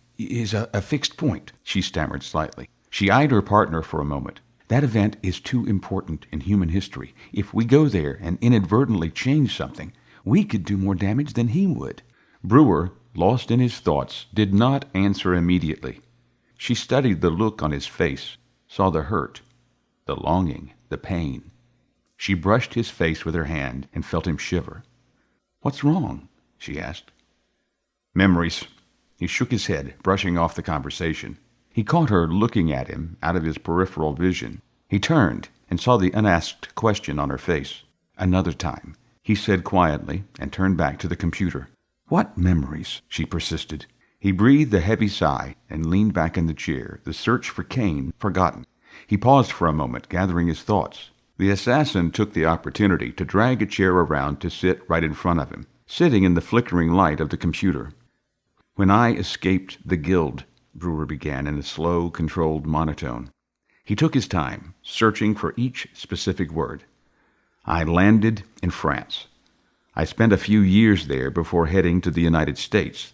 a fixed point," she stammered slightly. She eyed her partner for a moment. "That event is too important in human history. If we go there and inadvertently change something, we could do more damage than he would." Brewer, lost in his thoughts, did not answer immediately. She studied the look on his face, saw the hurt, the longing, the pain. She brushed his face with her hand and felt him shiver. "What's wrong?" she asked. "Memories." He shook his head, brushing off the conversation. He caught her looking at him out of his peripheral vision. He turned and saw the unasked question on her face. "Another time," he said quietly, and turned back to the computer. "What memories?" she persisted. He breathed a heavy sigh and leaned back in the chair, the search for Kane forgotten. He paused for a moment, gathering his thoughts. The assassin took the opportunity to drag a chair around to sit right in front of him, sitting in the flickering light of the computer. "When I escaped the guild," Brewer began in a slow, controlled monotone. He took his time, searching for each specific word. "I landed in France. I spent a few years there before heading to the United States.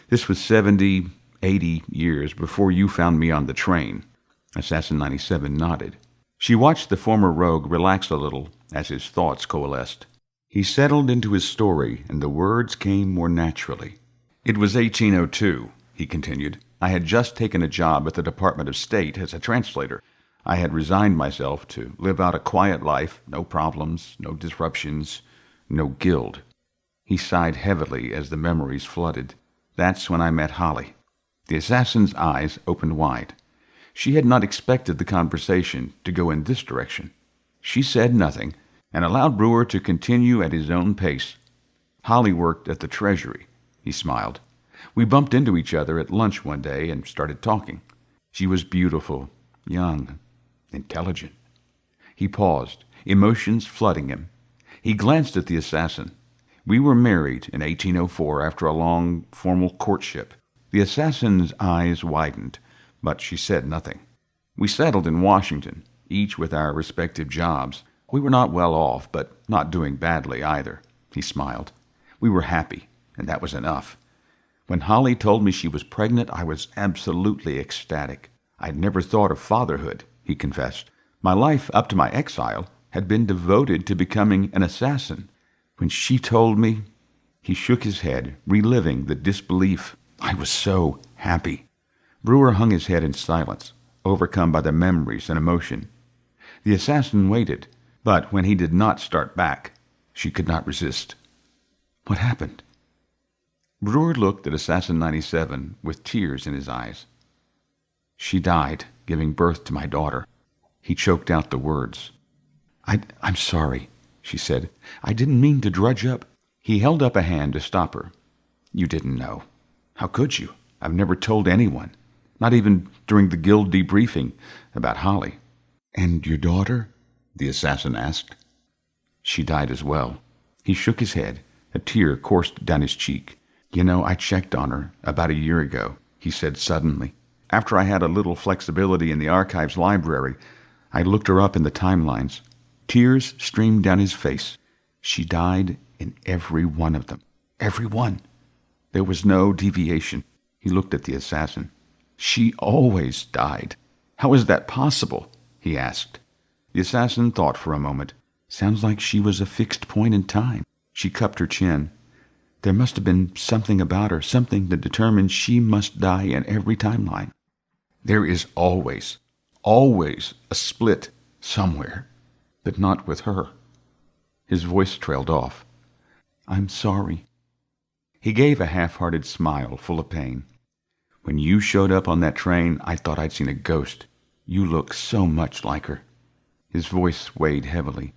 This was 70 80 years before you found me on the train." Assassin 97 nodded. She watched the former rogue relax a little as his thoughts coalesced. He settled into his story, and the words came more naturally. "It was 1802, he continued. I had just taken a job at the Department of State as a translator. I had resigned myself to live out a quiet life, no problems, no disruptions, no guild." He sighed heavily as the memories flooded. "That's when I met Holly." The assassin's eyes opened wide. She had not expected the conversation to go in this direction. She said nothing and allowed Brewer to continue at his own pace. "Holly worked at the Treasury," he smiled. "We bumped into each other at lunch one day and started talking. She was beautiful, young, intelligent." He paused, emotions flooding him. He glanced at the assassin. "We were married in 1804 after a long, formal courtship." The assassin's eyes widened, but she said nothing. "We settled in Washington, each with our respective jobs. We were not well off, but not doing badly either." He smiled. "We were happy, and that was enough. When Holly told me she was pregnant, I was absolutely ecstatic. I'd never thought of fatherhood," he confessed. "My life up to my exile had been devoted to becoming an assassin. When she told me..." He shook his head, reliving the disbelief. "I was so happy." Brewer hung his head in silence, overcome by the memories and emotion. The assassin waited, but when he did not start back, she could not resist. "What happened?" Brewer looked at Assassin 97 with tears in his eyes. "She died, giving birth to my daughter." He choked out the words. I'm sorry," she said. "I didn't mean to drudge up." He held up a hand to stop her. "You didn't know. How could you? I've never told anyone, not even during the guild debriefing, about Holly." "And your daughter?" the assassin asked. "She died as well." He shook his head. A tear coursed down his cheek. "You know, I checked on her about a year ago," he said suddenly. "After I had a little flexibility in the archives library, I looked her up in the timelines." Tears streamed down his face. "She died in every one of them. Every one. There was no deviation." He looked at the assassin. "She always died. How is that possible?" he asked. The assassin thought for a moment. "Sounds like she was a fixed point in time." She cupped her chin. "There must have been something about her, something that determined she must die in every timeline. There is always a split somewhere, but not with her." His voice trailed off. "I'm sorry." He gave a half-hearted smile full of pain. "When you showed up on that train, I thought I'd seen a ghost. You look so much like her." His voice weighed heavily.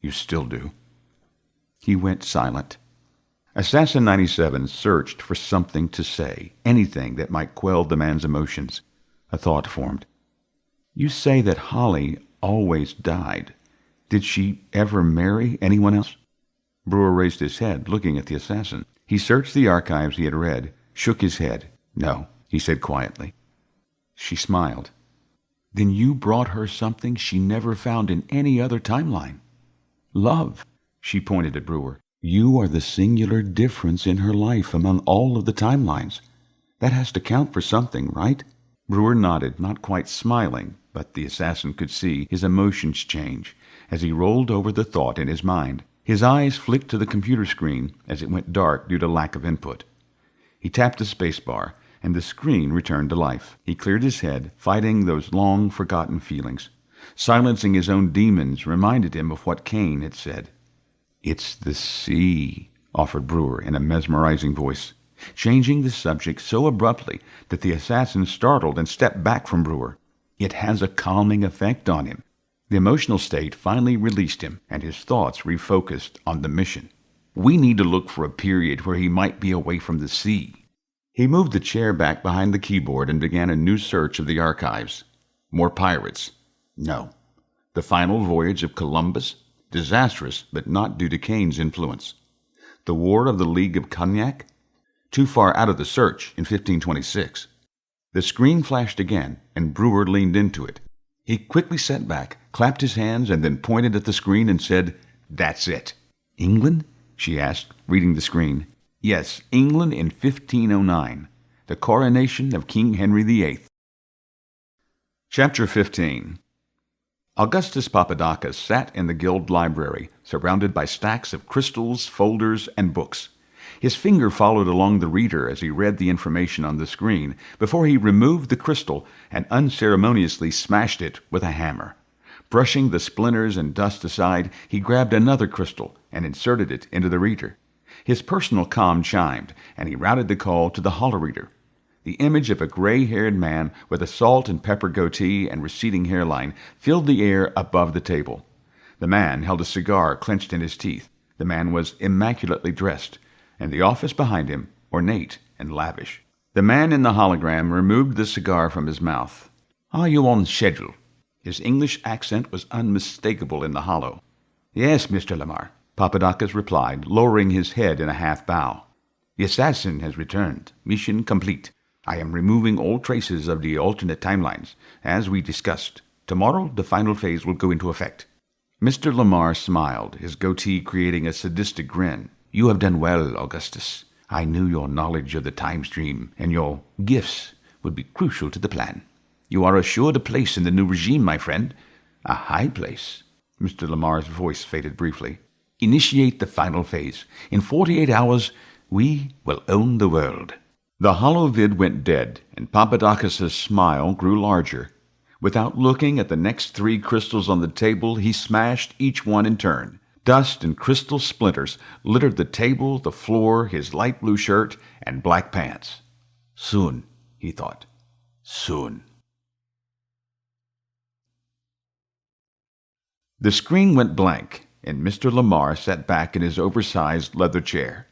"You still do." He went silent. Assassin 97 searched for something to say, anything that might quell the man's emotions. A thought formed. "You say that Holly always died. Did she ever marry anyone else?" Brewer raised his head, looking at the assassin. He searched the archives he had read, shook his head. "No," he said quietly. She smiled. "Then you brought her something she never found in any other timeline. Love." She pointed at Brewer. "You are the singular difference in her life among all of the timelines. That has to count for something, right?" Brewer nodded, not quite smiling, but the assassin could see his emotions change as he rolled over the thought in his mind. His eyes flicked to the computer screen as it went dark due to lack of input. He tapped the spacebar, and the screen returned to life. He cleared his head, fighting those long-forgotten feelings. Silencing his own demons reminded him of what Caine had said. "It's the sea," offered Brewer in a mesmerizing voice, changing the subject so abruptly that the assassin startled and stepped back from Brewer. "It has a calming effect on him." The emotional state finally released him, and his thoughts refocused on the mission. "We need to look for a period where he might be away from the sea." He moved the chair back behind the keyboard and began a new search of the archives. More pirates? No. The final voyage of Columbus? Disastrous, but not due to Caine's influence. The War of the League of Cognac? Too far out of the search in 1526. The screen flashed again, and Brewer leaned into it. He quickly sat back, clapped his hands, and then pointed at the screen and said, "That's it." "England?" she asked, reading the screen. "Yes, England in 1509. the coronation of King Henry VIII. Chapter 15. Augustus Papadakis sat in the guild library, surrounded by stacks of crystals, folders, and books. His finger followed along the reader as he read the information on the screen before he removed the crystal and unceremoniously smashed it with a hammer. Brushing the splinters and dust aside, he grabbed another crystal and inserted it into the reader. His personal comm chimed, and he routed the call to the holoreader. The image of a gray-haired man with a salt and pepper goatee and receding hairline filled the air above the table. The man held a cigar clenched in his teeth. The man was immaculately dressed, and the office behind him ornate and lavish. The man in the hologram removed the cigar from his mouth. "Are you on schedule?" His English accent was unmistakable in the hollow. "Yes, Mr. Lamar," Papadakis replied, lowering his head in a half-bow. "The assassin has returned. Mission complete. I am removing all traces of the alternate timelines, as we discussed. Tomorrow, the final phase will go into effect." Mr. Lamar smiled, his goatee creating a sadistic grin. "You have done well, Augustus. I knew your knowledge of the time stream and your gifts would be crucial to the plan. You are assured a place in the new regime, my friend. A high place." Mr. Lamar's voice faded briefly. "Initiate the final phase. In 48 hours, we will own the world." The hollow vid went dead, and Papadakis' smile grew larger. Without looking at the next 3 crystals on the table, he smashed each one in turn. Dust and crystal splinters littered the table, the floor, his light blue shirt, and black pants. Soon, he thought. Soon. The screen went blank, and Mr. Lamar sat back in his oversized leather chair.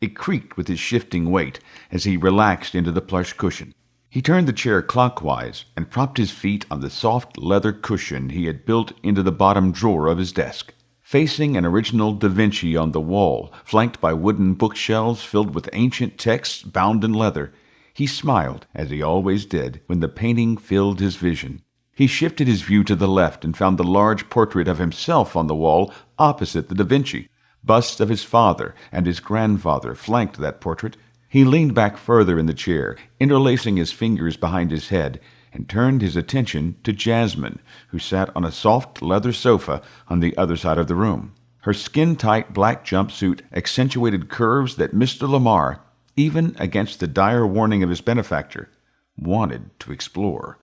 It creaked with his shifting weight as he relaxed into the plush cushion. He turned the chair clockwise and propped his feet on the soft leather cushion he had built into the bottom drawer of his desk. Facing an original Da Vinci on the wall, flanked by wooden bookshelves filled with ancient texts bound in leather, he smiled, as he always did, when the painting filled his vision. He shifted his view to the left and found the large portrait of himself on the wall opposite the Da Vinci. Busts of his father and his grandfather flanked that portrait. He leaned back further in the chair, interlacing his fingers behind his head, and turned his attention to Jasmine, who sat on a soft leather sofa on the other side of the room. Her skin-tight black jumpsuit accentuated curves that Mr. Lamar, even against the dire warning of his benefactor, wanted to explore.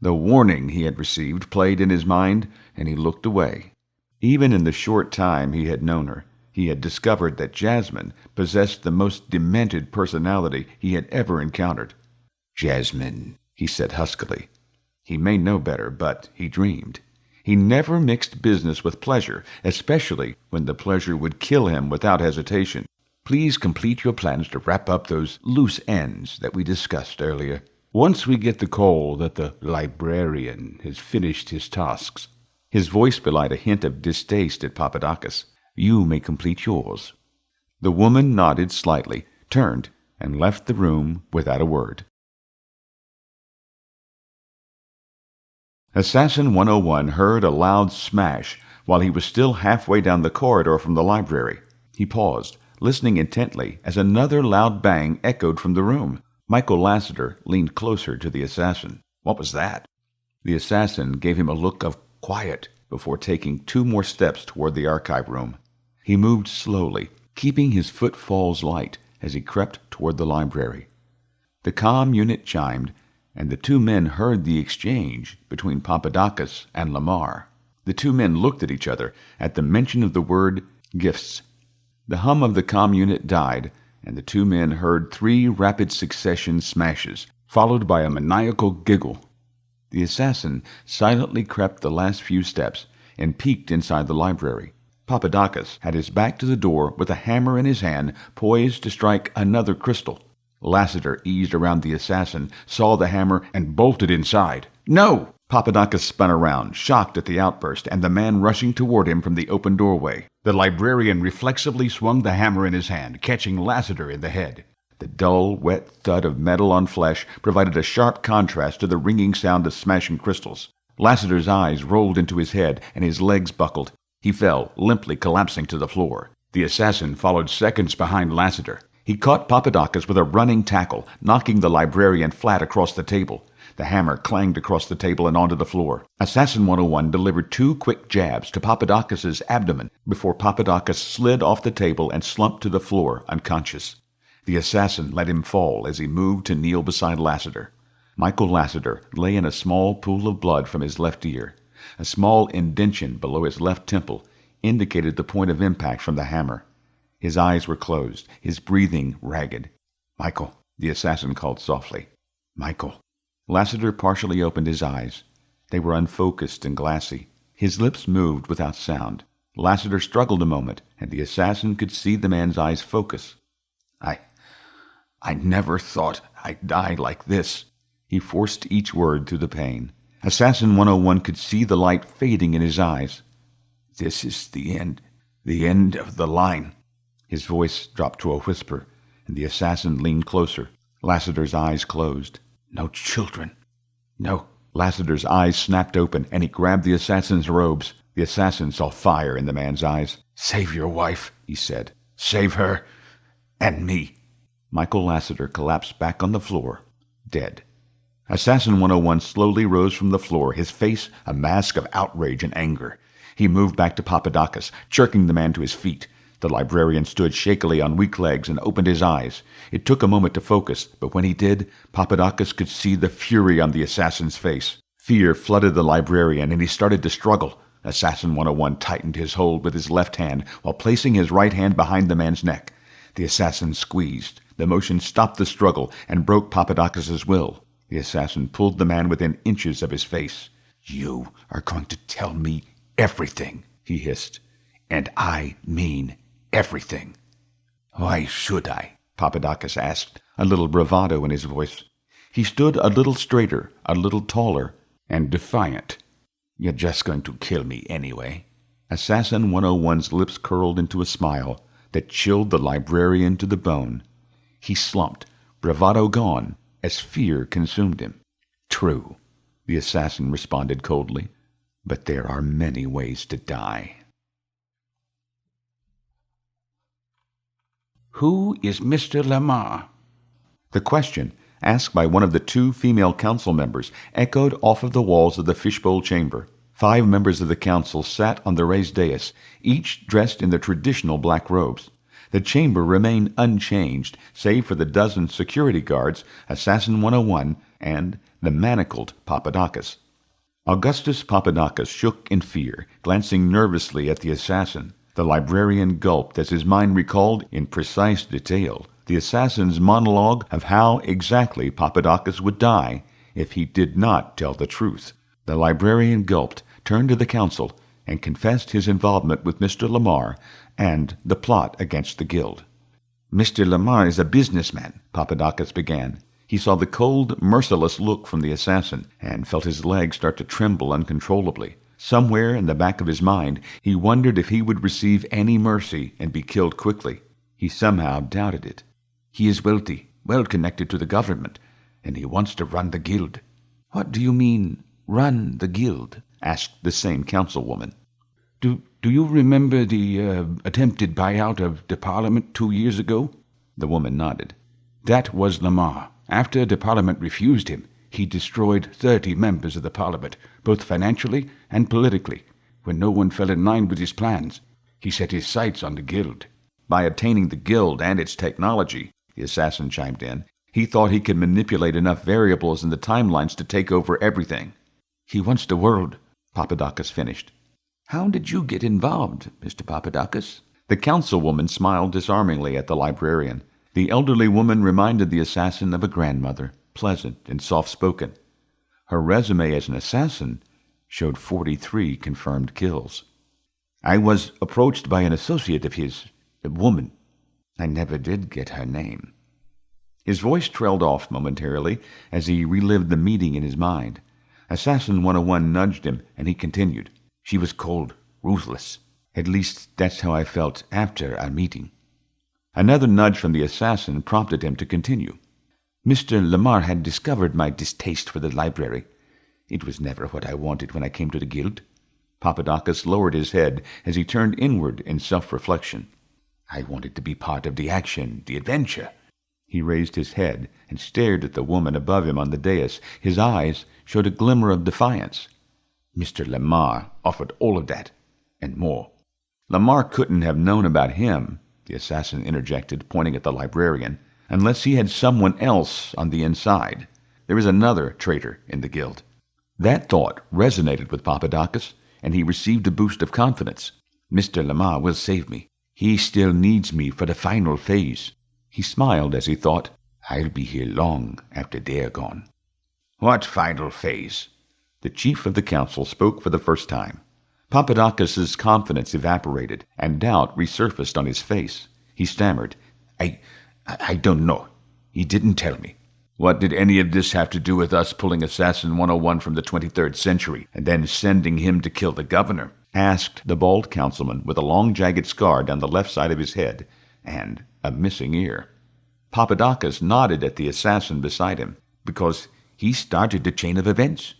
The warning he had received played in his mind, and he looked away. Even in the short time he had known her, he had discovered that Jasmine possessed the most demented personality he had ever encountered. "Jasmine," he said huskily. He may know better, but he dreamed. He never mixed business with pleasure, especially when the pleasure would kill him without hesitation. "Please complete your plans to wrap up those loose ends that we discussed earlier. Once we get the call that the librarian has finished his tasks," his voice belied a hint of distaste at Papadakis, "you may complete yours." The woman nodded slightly, turned, and left the room without a word. Assassin 101 heard a loud smash while he was still halfway down the corridor from the library. He paused, listening intently as another loud bang echoed from the room. Michael Lassiter leaned closer to the assassin. "What was that?" The assassin gave him a look of quiet before taking 2 more steps toward the archive room. He moved slowly, keeping his footfalls light as he crept toward the library. The comm unit chimed, and the 2 men heard the exchange between Papadakis and Lamar. The 2 men looked at each other at the mention of the word gifts. The hum of the comm unit died, and the 2 men heard 3 rapid succession smashes, followed by a maniacal giggle. The assassin silently crept the last few steps and peeked inside the library. Papadakis had his back to the door with a hammer in his hand, poised to strike another crystal. Lassiter eased around the assassin, saw the hammer, and bolted inside. "No!" Papadakis spun around, shocked at the outburst, and the man rushing toward him from the open doorway. The librarian reflexively swung the hammer in his hand, catching Lassiter in the head. The dull, wet thud of metal on flesh provided a sharp contrast to the ringing sound of smashing crystals. Lassiter's eyes rolled into his head, and his legs buckled. He fell, limply collapsing to the floor. The assassin followed seconds behind Lassiter. He caught Papadakis with a running tackle, knocking the librarian flat across the table. The hammer clanged across the table and onto the floor. Assassin 101 delivered 2 quick jabs to Papadakis' abdomen before Papadakis slid off the table and slumped to the floor, unconscious. The assassin let him fall as he moved to kneel beside Lassiter. Michael Lassiter lay in a small pool of blood from his left ear. A small indentation below his left temple indicated the point of impact from the hammer. His eyes were closed, his breathing ragged. "Michael," the assassin called softly. "Michael." Lassiter partially opened his eyes. They were unfocused and glassy. His lips moved without sound. Lassiter struggled a moment, and the assassin could see the man's eyes focus. I never thought I'd die like this." He forced each word through the pain. Assassin 101 could see the light fading in his eyes. "This is the end of the line." His voice dropped to a whisper, and the assassin leaned closer. Lassiter's eyes closed. "No children. No." Lassiter's eyes snapped open, and he grabbed the assassin's robes. The assassin saw fire in the man's eyes. "Save your wife," he said. "Save her and me." Michael Lassiter collapsed back on the floor, dead. Assassin 101 slowly rose from the floor, his face a mask of outrage and anger. He moved back to Papadakis, jerking the man to his feet. The librarian stood shakily on weak legs and opened his eyes. It took a moment to focus, but when he did, Papadakis could see the fury on the assassin's face. Fear flooded the librarian, and he started to struggle. Assassin 101 tightened his hold with his left hand while placing his right hand behind the man's neck. The assassin squeezed. The motion stopped the struggle and broke Papadakis' will. The assassin pulled the man within inches of his face. "You are going to tell me everything," he hissed. "And I mean everything." "Why should I?" Papadakis asked, a little bravado in his voice. He stood a little straighter, a little taller, and defiant. "You're just going to kill me anyway." Assassin 101's lips curled into a smile that chilled the librarian to the bone. He slumped, bravado gone, as fear consumed him. "True," the assassin responded coldly, "but there are many ways to die." Who is Mr. Lamar? The question, asked by one of the 2 female council members, echoed off of the walls of the fishbowl chamber. 5 members of the council sat on the raised dais, each dressed in their traditional black robes. The chamber remained unchanged, save for the dozen security guards, Assassin 101, and the manacled Papadakis. Augustus Papadakis shook in fear, glancing nervously at the assassin. The librarian gulped as his mind recalled, in precise detail, the assassin's monologue of how exactly Papadakis would die if he did not tell the truth. The librarian gulped, turned to the council, and confessed his involvement with Mr. Lamar and the plot against the guild. "Mr. Lamar is a businessman," Papadakis began. He saw the cold, merciless look from the assassin and felt his legs start to tremble uncontrollably. Somewhere in the back of his mind, he wondered if he would receive any mercy and be killed quickly. He somehow doubted it. "He is wealthy, well connected to the government, and he wants to run the guild." "What do you mean, run the guild?" asked the same councilwoman. Do you remember the attempted buyout of the Parliament 2 years ago?" The woman nodded. "That was Lamar. After the Parliament refused him, he destroyed 30 members of the Parliament, both financially and politically. When no one fell in line with his plans, he set his sights on the guild." "By obtaining the guild and its technology," the assassin chimed in, "he thought he could manipulate enough variables in the timelines to take over everything." "He wants the world," Papadakis finished. "How did you get involved, Mr. Papadakis?" The councilwoman smiled disarmingly at the librarian. The elderly woman reminded the assassin of a grandmother, pleasant and soft-spoken. Her resume as an assassin showed 43 confirmed kills. "I was approached by an associate of his, a woman. I never did get her name." His voice trailed off momentarily as he relived the meeting in his mind. Assassin 101 nudged him, and he continued. "She was cold, ruthless. At least that's how I felt after our meeting." Another nudge from the assassin prompted him to continue. "Mr. Lamar had discovered my distaste for the library. It was never what I wanted when I came to the guild." Papadakis lowered his head as he turned inward in self-reflection. I wanted to be part of the action, the adventure. He raised his head and stared at the woman above him on the dais. His eyes showed a glimmer of defiance. Mr. Lamar offered all of that, and more. Lamar couldn't have known about him, the assassin interjected, pointing at the librarian, unless he had someone else on the inside. There is another traitor in the guild. That thought resonated with Papadakis, and he received a boost of confidence. Mr. Lamar will save me. He still needs me for the final phase. He smiled as he thought, I'll be here long after they're gone. What final phase? The chief of the council spoke for the first time. Papadakis' confidence evaporated, and doubt resurfaced on his face. He stammered, I don't know. He didn't tell me. What did any of this have to do with us pulling Assassin 101 from the 23rd century and then sending him to kill the governor? Asked the bald councilman with a long jagged scar down the left side of his head and a missing ear. Papadakis nodded at the assassin beside him. Because he started the chain of events.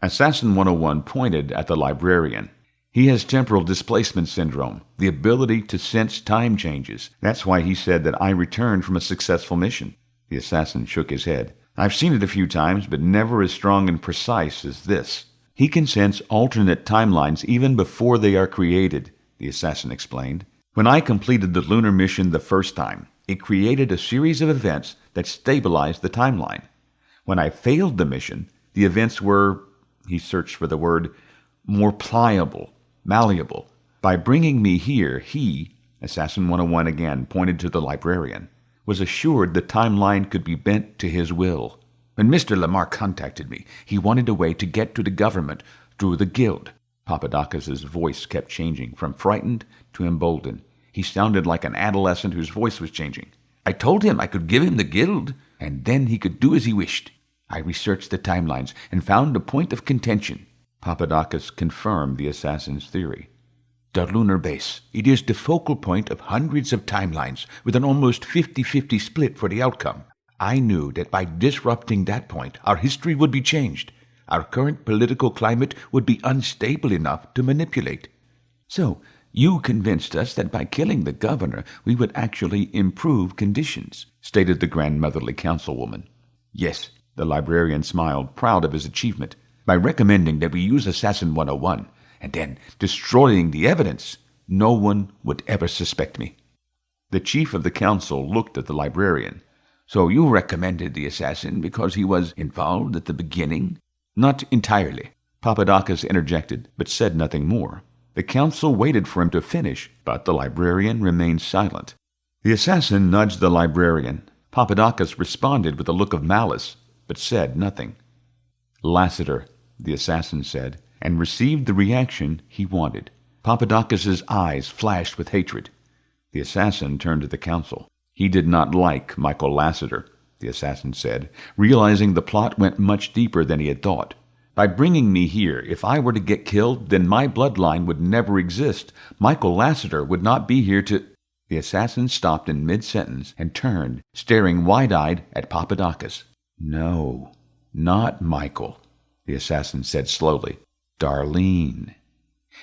Assassin 101 pointed at the librarian. He has temporal displacement syndrome, the ability to sense time changes. That's why he said that I returned from a successful mission. The assassin shook his head. I've seen it a few times, but never as strong and precise as this. He can sense alternate timelines even before they are created, the assassin explained. When I completed the lunar mission the first time, it created a series of events that stabilized the timeline. When I failed the mission, the events were, he searched for the word, more pliable, malleable. By bringing me here, he, Assassin 101 again pointed to the librarian, was assured the timeline could be bent to his will. When Mr. Lamar contacted me, he wanted a way to get to the government through the guild. Papadakis' voice kept changing from frightened to emboldened. He sounded like an adolescent whose voice was changing. I told him I could give him the guild, and then he could do as he wished. I researched the timelines and found a point of contention. Papadakis confirmed the assassin's theory. The lunar base. It is the focal point of hundreds of timelines with an almost 50-50 split for the outcome. I knew that by disrupting that point, our history would be changed. Our current political climate would be unstable enough to manipulate. So, you convinced us that by killing the governor, we would actually improve conditions, stated the grandmotherly councilwoman. Yes, the librarian smiled, proud of his achievement. By recommending that we use Assassin 101, and then destroying the evidence, no one would ever suspect me. The chief of the council looked at the librarian. So you recommended the assassin because he was involved at the beginning? Not entirely. Papadakis interjected, but said nothing more. The council waited for him to finish, but the librarian remained silent. The assassin nudged the librarian. Papadakis responded with a look of malice, but said nothing. Lassiter, the assassin said, and received the reaction he wanted. Papadakis' eyes flashed with hatred. The assassin turned to the council. He did not like Michael Lassiter, the assassin said, realizing the plot went much deeper than he had thought. By bringing me here, if I were to get killed, then my bloodline would never exist. Michael Lassiter would not be here to... The assassin stopped in mid-sentence and turned, staring wide-eyed at Papadakis. No, not Michael, the assassin said slowly. Darlene.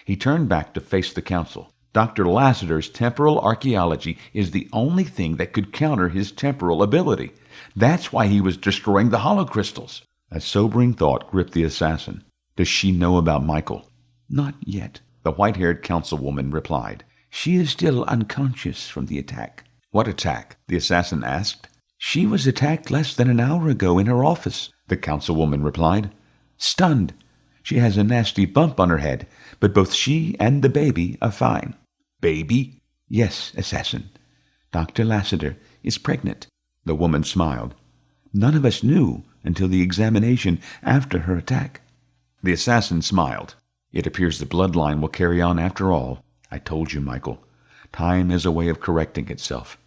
He turned back to face the council. Dr. Lassiter's temporal archaeology is the only thing that could counter his temporal ability. That's why he was destroying the holocrystals. A sobering thought gripped the assassin. Does she know about Michael? Not yet, the white-haired councilwoman replied. She is still unconscious from the attack. What attack? The assassin asked. She was attacked less than an hour ago in her office, the councilwoman replied. Stunned. She has a nasty bump on her head, but both she and the baby are fine. Baby? Yes, assassin. Dr. Lassiter is pregnant. The woman smiled. None of us knew until the examination after her attack. The assassin smiled. It appears the bloodline will carry on after all. I told you, Michael. Time is a way of correcting itself.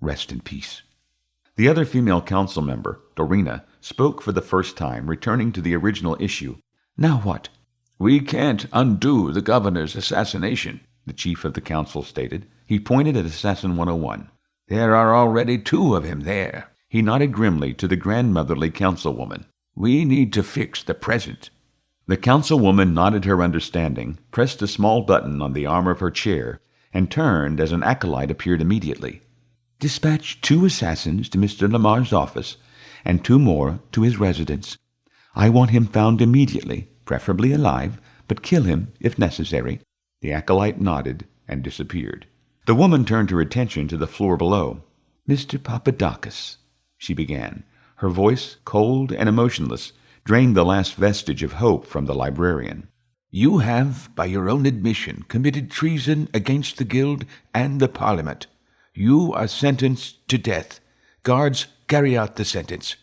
Rest in peace. The other female council member, Dorina, spoke for the first time, returning to the original issue. Now what? We can't undo the governor's assassination, the chief of the council stated. He pointed at Assassin 101. There are already 2 of him there. He nodded grimly to the grandmotherly councilwoman. We need to fix the present. The councilwoman nodded her understanding, pressed a small button on the arm of her chair, and turned as an acolyte appeared immediately. "Dispatch 2 assassins to Mr. Lamar's office, and 2 more to his residence. I want him found immediately, preferably alive, but kill him if necessary." The acolyte nodded and disappeared. The woman turned her attention to the floor below. "Mr. Papadakis," she began. Her voice, cold and emotionless, drained the last vestige of hope from the librarian. "You have, by your own admission, committed treason against the Guild and the Parliament. You are sentenced to death. Guards, carry out the sentence."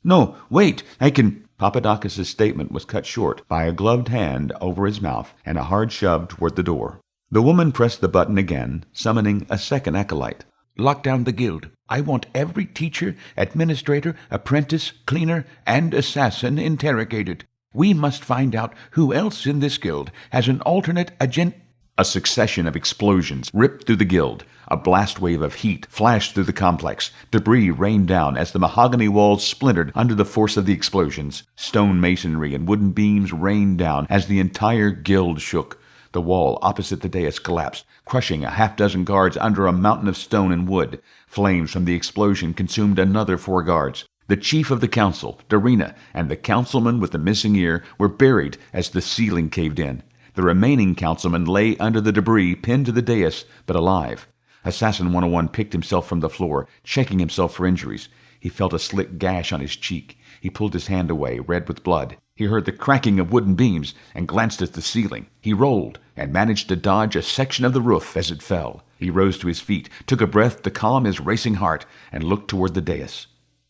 "No, wait, I can—" Papadakis' statement was cut short by a gloved hand over his mouth and a hard shove toward the door. The woman pressed the button again, summoning a second acolyte. "Lock down the Guild. I want every teacher, administrator, apprentice, cleaner, and assassin interrogated. We must find out who else in this Guild has an alternate agenda." A succession of explosions ripped through the Guild. A blast wave of heat flashed through the complex. Debris rained down as the mahogany walls splintered under the force of the explosions. Stone masonry and wooden beams rained down as the entire Guild shook. The wall opposite the dais collapsed, crushing a half-dozen guards under a mountain of stone and wood. Flames from the explosion consumed another 4 guards. The chief of the council, Darina, and the councilman with the missing ear were buried as the ceiling caved in. The remaining councilman lay under the debris, pinned to the dais, but alive. Assassin 101 picked himself from the floor, checking himself for injuries. He felt a slick gash on his cheek. He pulled his hand away, red with blood. He heard the cracking of wooden beams and glanced at the ceiling. He rolled and managed to dodge a section of the roof as it fell. He rose to his feet, took a breath to calm his racing heart, and looked toward the dais.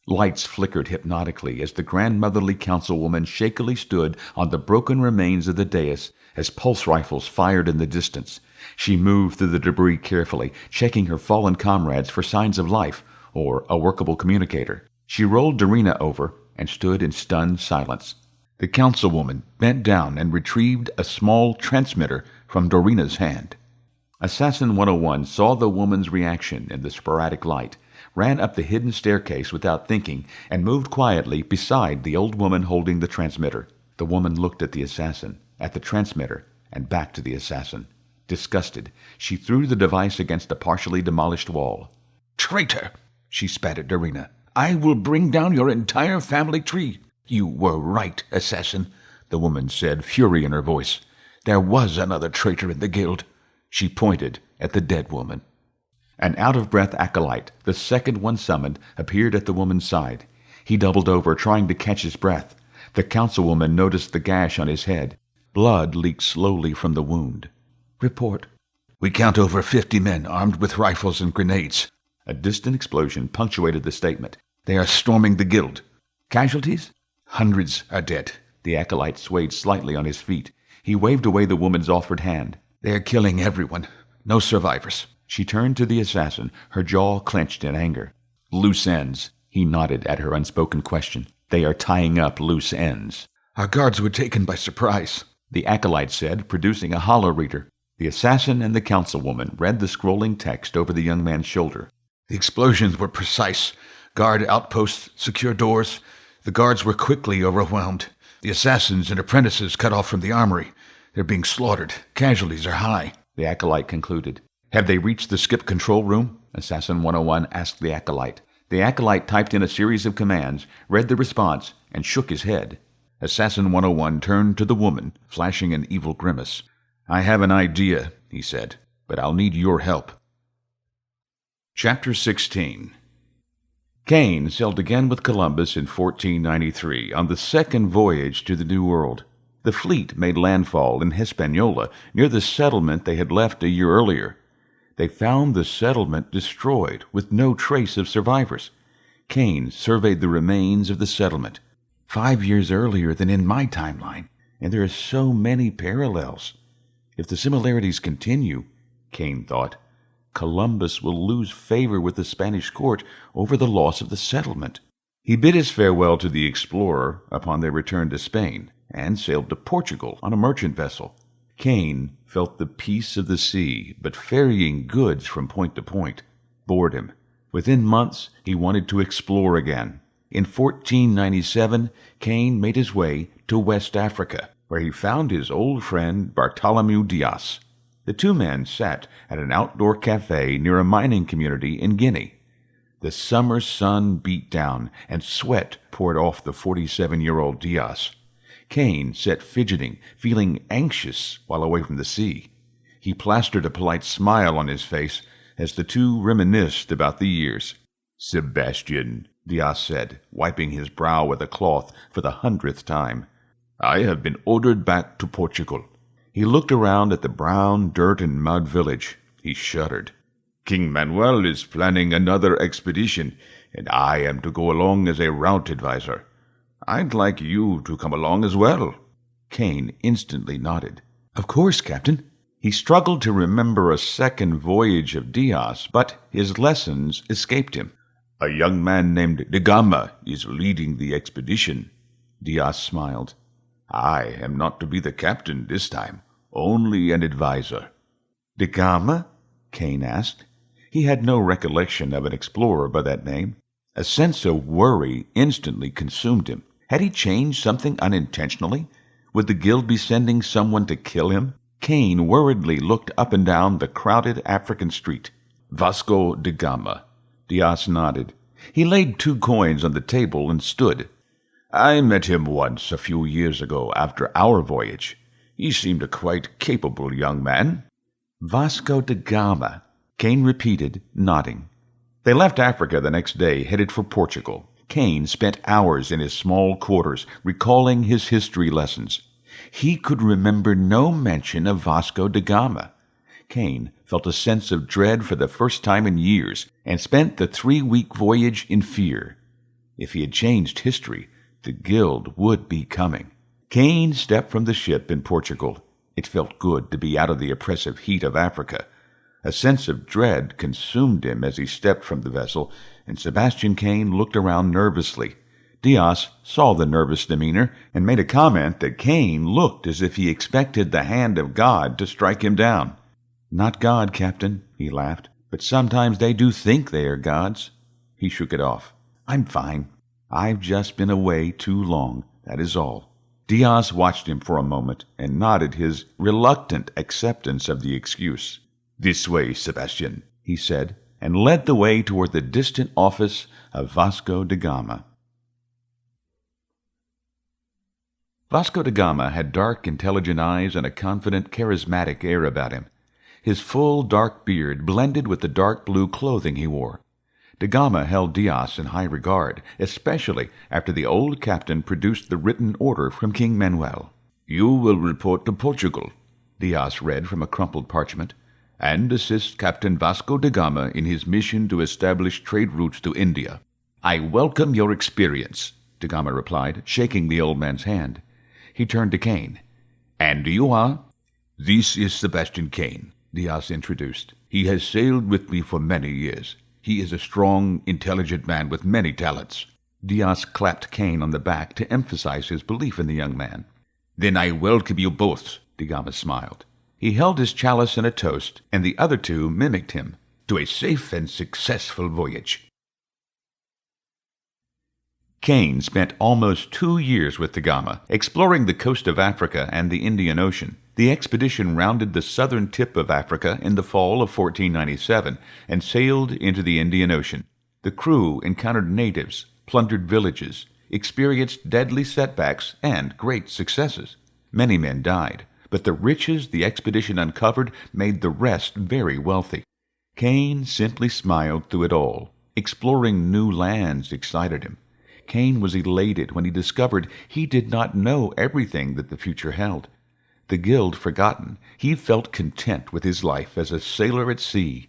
Lights flickered hypnotically as the grandmotherly councilwoman shakily stood on the broken remains of the dais as pulse rifles fired in the distance. She moved through the debris carefully, checking her fallen comrades for signs of life or a workable communicator. She rolled Darina over and stood in stunned silence. The councilwoman bent down and retrieved a small transmitter from Dorina's hand. Assassin 101 saw the woman's reaction in the sporadic light, ran up the hidden staircase without thinking, and moved quietly beside the old woman holding the transmitter. The woman looked at the assassin, at the transmitter, and back to the assassin. Disgusted, she threw the device against a partially demolished wall. "Traitor!" she spat at Darina. "I will bring down your entire family tree." "You were right, assassin," the woman said, fury in her voice. "There was another traitor in the Guild." She pointed at the dead woman. An out-of-breath acolyte, the second one summoned, appeared at the woman's side. He doubled over, trying to catch his breath. The councilwoman noticed the gash on his head. Blood leaked slowly from the wound. "Report." "We count over 50 men armed with rifles and grenades." A distant explosion punctuated the statement. "They are storming the Guild." "Casualties?" "Hundreds are dead." The acolyte swayed slightly on his feet. He waved away the woman's offered hand. "They are killing everyone. No survivors." She turned to the assassin, her jaw clenched in anger. "Loose ends." He nodded at her unspoken question. "They are tying up loose ends." "Our guards were taken by surprise," the acolyte said, producing a hollow reader. The assassin and the councilwoman read the scrolling text over the young man's shoulder. "The explosions were precise. Guard outposts, secure doors. The guards were quickly overwhelmed. The assassins and apprentices cut off from the armory. They're being slaughtered. Casualties are high," the acolyte concluded. "Have they reached the skip control room?" Assassin 101 asked the acolyte. The acolyte typed in a series of commands, read the response, and shook his head. Assassin 101 turned to the woman, flashing an evil grimace. "I have an idea," he said, "but I'll need your help." Chapter 16. Caine sailed again with Columbus in 1493 on the second voyage to the New World. The fleet made landfall in Hispaniola, near the settlement they had left a year earlier. They found the settlement destroyed, with no trace of survivors. Caine surveyed the remains of the settlement. 5 years earlier than in my timeline, and there are so many parallels. If the similarities continue, Caine thought, Columbus will lose favor with the Spanish court over the loss of the settlement. He bid his farewell to the explorer upon their return to Spain, and sailed to Portugal on a merchant vessel. Caine felt the peace of the sea, but ferrying goods from point to point bored him. Within months, he wanted to explore again. In 1497, Caine made his way to West Africa, where he found his old friend Bartholomew Dias. The two men sat at an outdoor cafe near a mining community in Guinea. The summer sun beat down, and sweat poured off the 47-year-old Diaz. Caine sat fidgeting, feeling anxious while away from the sea. He plastered a polite smile on his face as the two reminisced about the years. "Sebastian," Diaz said, wiping his brow with a cloth for the 100th time, "I have been ordered back to Portugal." He looked around at the brown dirt and mud village. He shuddered. "King Manuel is planning another expedition, and I am to go along as a route advisor. I'd like you to come along as well." Caine instantly nodded. "Of course, Captain." He struggled to remember a second voyage of Diaz, but his lessons escaped him. "A young man named Da Gama is leading the expedition." Diaz smiled. "I am not to be the captain this time, only an advisor." "Da Gama?" Caine asked. He had no recollection of an explorer by that name. A sense of worry instantly consumed him. Had he changed something unintentionally? Would the guild be sending someone to kill him? Caine worriedly looked up and down the crowded African street. "Vasco da Gama." Diaz nodded. He laid 2 coins on the table and stood. "I met him once a few years ago after our voyage. He seemed a quite capable young man." "Vasco da Gama," Caine repeated, nodding. They left Africa the next day, headed for Portugal. Caine spent hours in his small quarters, recalling his history lessons. He could remember no mention of Vasco da Gama. Caine felt a sense of dread for the first time in years, and spent the 3-week voyage in fear. If he had changed history, the guild would be coming. Caine stepped from the ship in Portugal. It felt good to be out of the oppressive heat of Africa. A sense of dread consumed him as he stepped from the vessel, and Sebastian Caine looked around nervously. Diaz saw the nervous demeanor and made a comment that Caine looked as if he expected the hand of God to strike him down. "Not God, Captain," he laughed, "but sometimes they do think they are gods." He shook it off. "I'm fine. I've just been away too long, that is all." Diaz watched him for a moment and nodded his reluctant acceptance of the excuse. "This way, Sebastian," he said, and led the way toward the distant office of Vasco da Gama. Vasco da Gama had dark, intelligent eyes and a confident, charismatic air about him. His full, dark beard blended with the dark blue clothing he wore. Da Gama held Diaz in high regard, especially after the old captain produced the written order from King Manuel. "You will report to Portugal," Diaz read from a crumpled parchment, "and assist Captain Vasco da Gama in his mission to establish trade routes to India." "I welcome your experience," da Gama replied, shaking the old man's hand. He turned to Caine. "And you are?" "This is Sebastian Kane," Diaz introduced. "He has sailed with me for many years. He is a strong, intelligent man with many talents." Diaz clapped Caine on the back to emphasize his belief in the young man. "Then I welcome you both," da Gama smiled. He held his chalice in a toast, and the other two mimicked him. "To a safe and successful voyage." Caine spent almost 2 years with da Gama, exploring the coast of Africa and the Indian Ocean. The expedition rounded the southern tip of Africa in the fall of 1497 and sailed into the Indian Ocean. The crew encountered natives, plundered villages, experienced deadly setbacks, and great successes. Many men died, but the riches the expedition uncovered made the rest very wealthy. Caine simply smiled through it all. Exploring new lands excited him. Caine was elated when he discovered he did not know everything that the future held. The guild forgotten, he felt content with his life as a sailor at sea.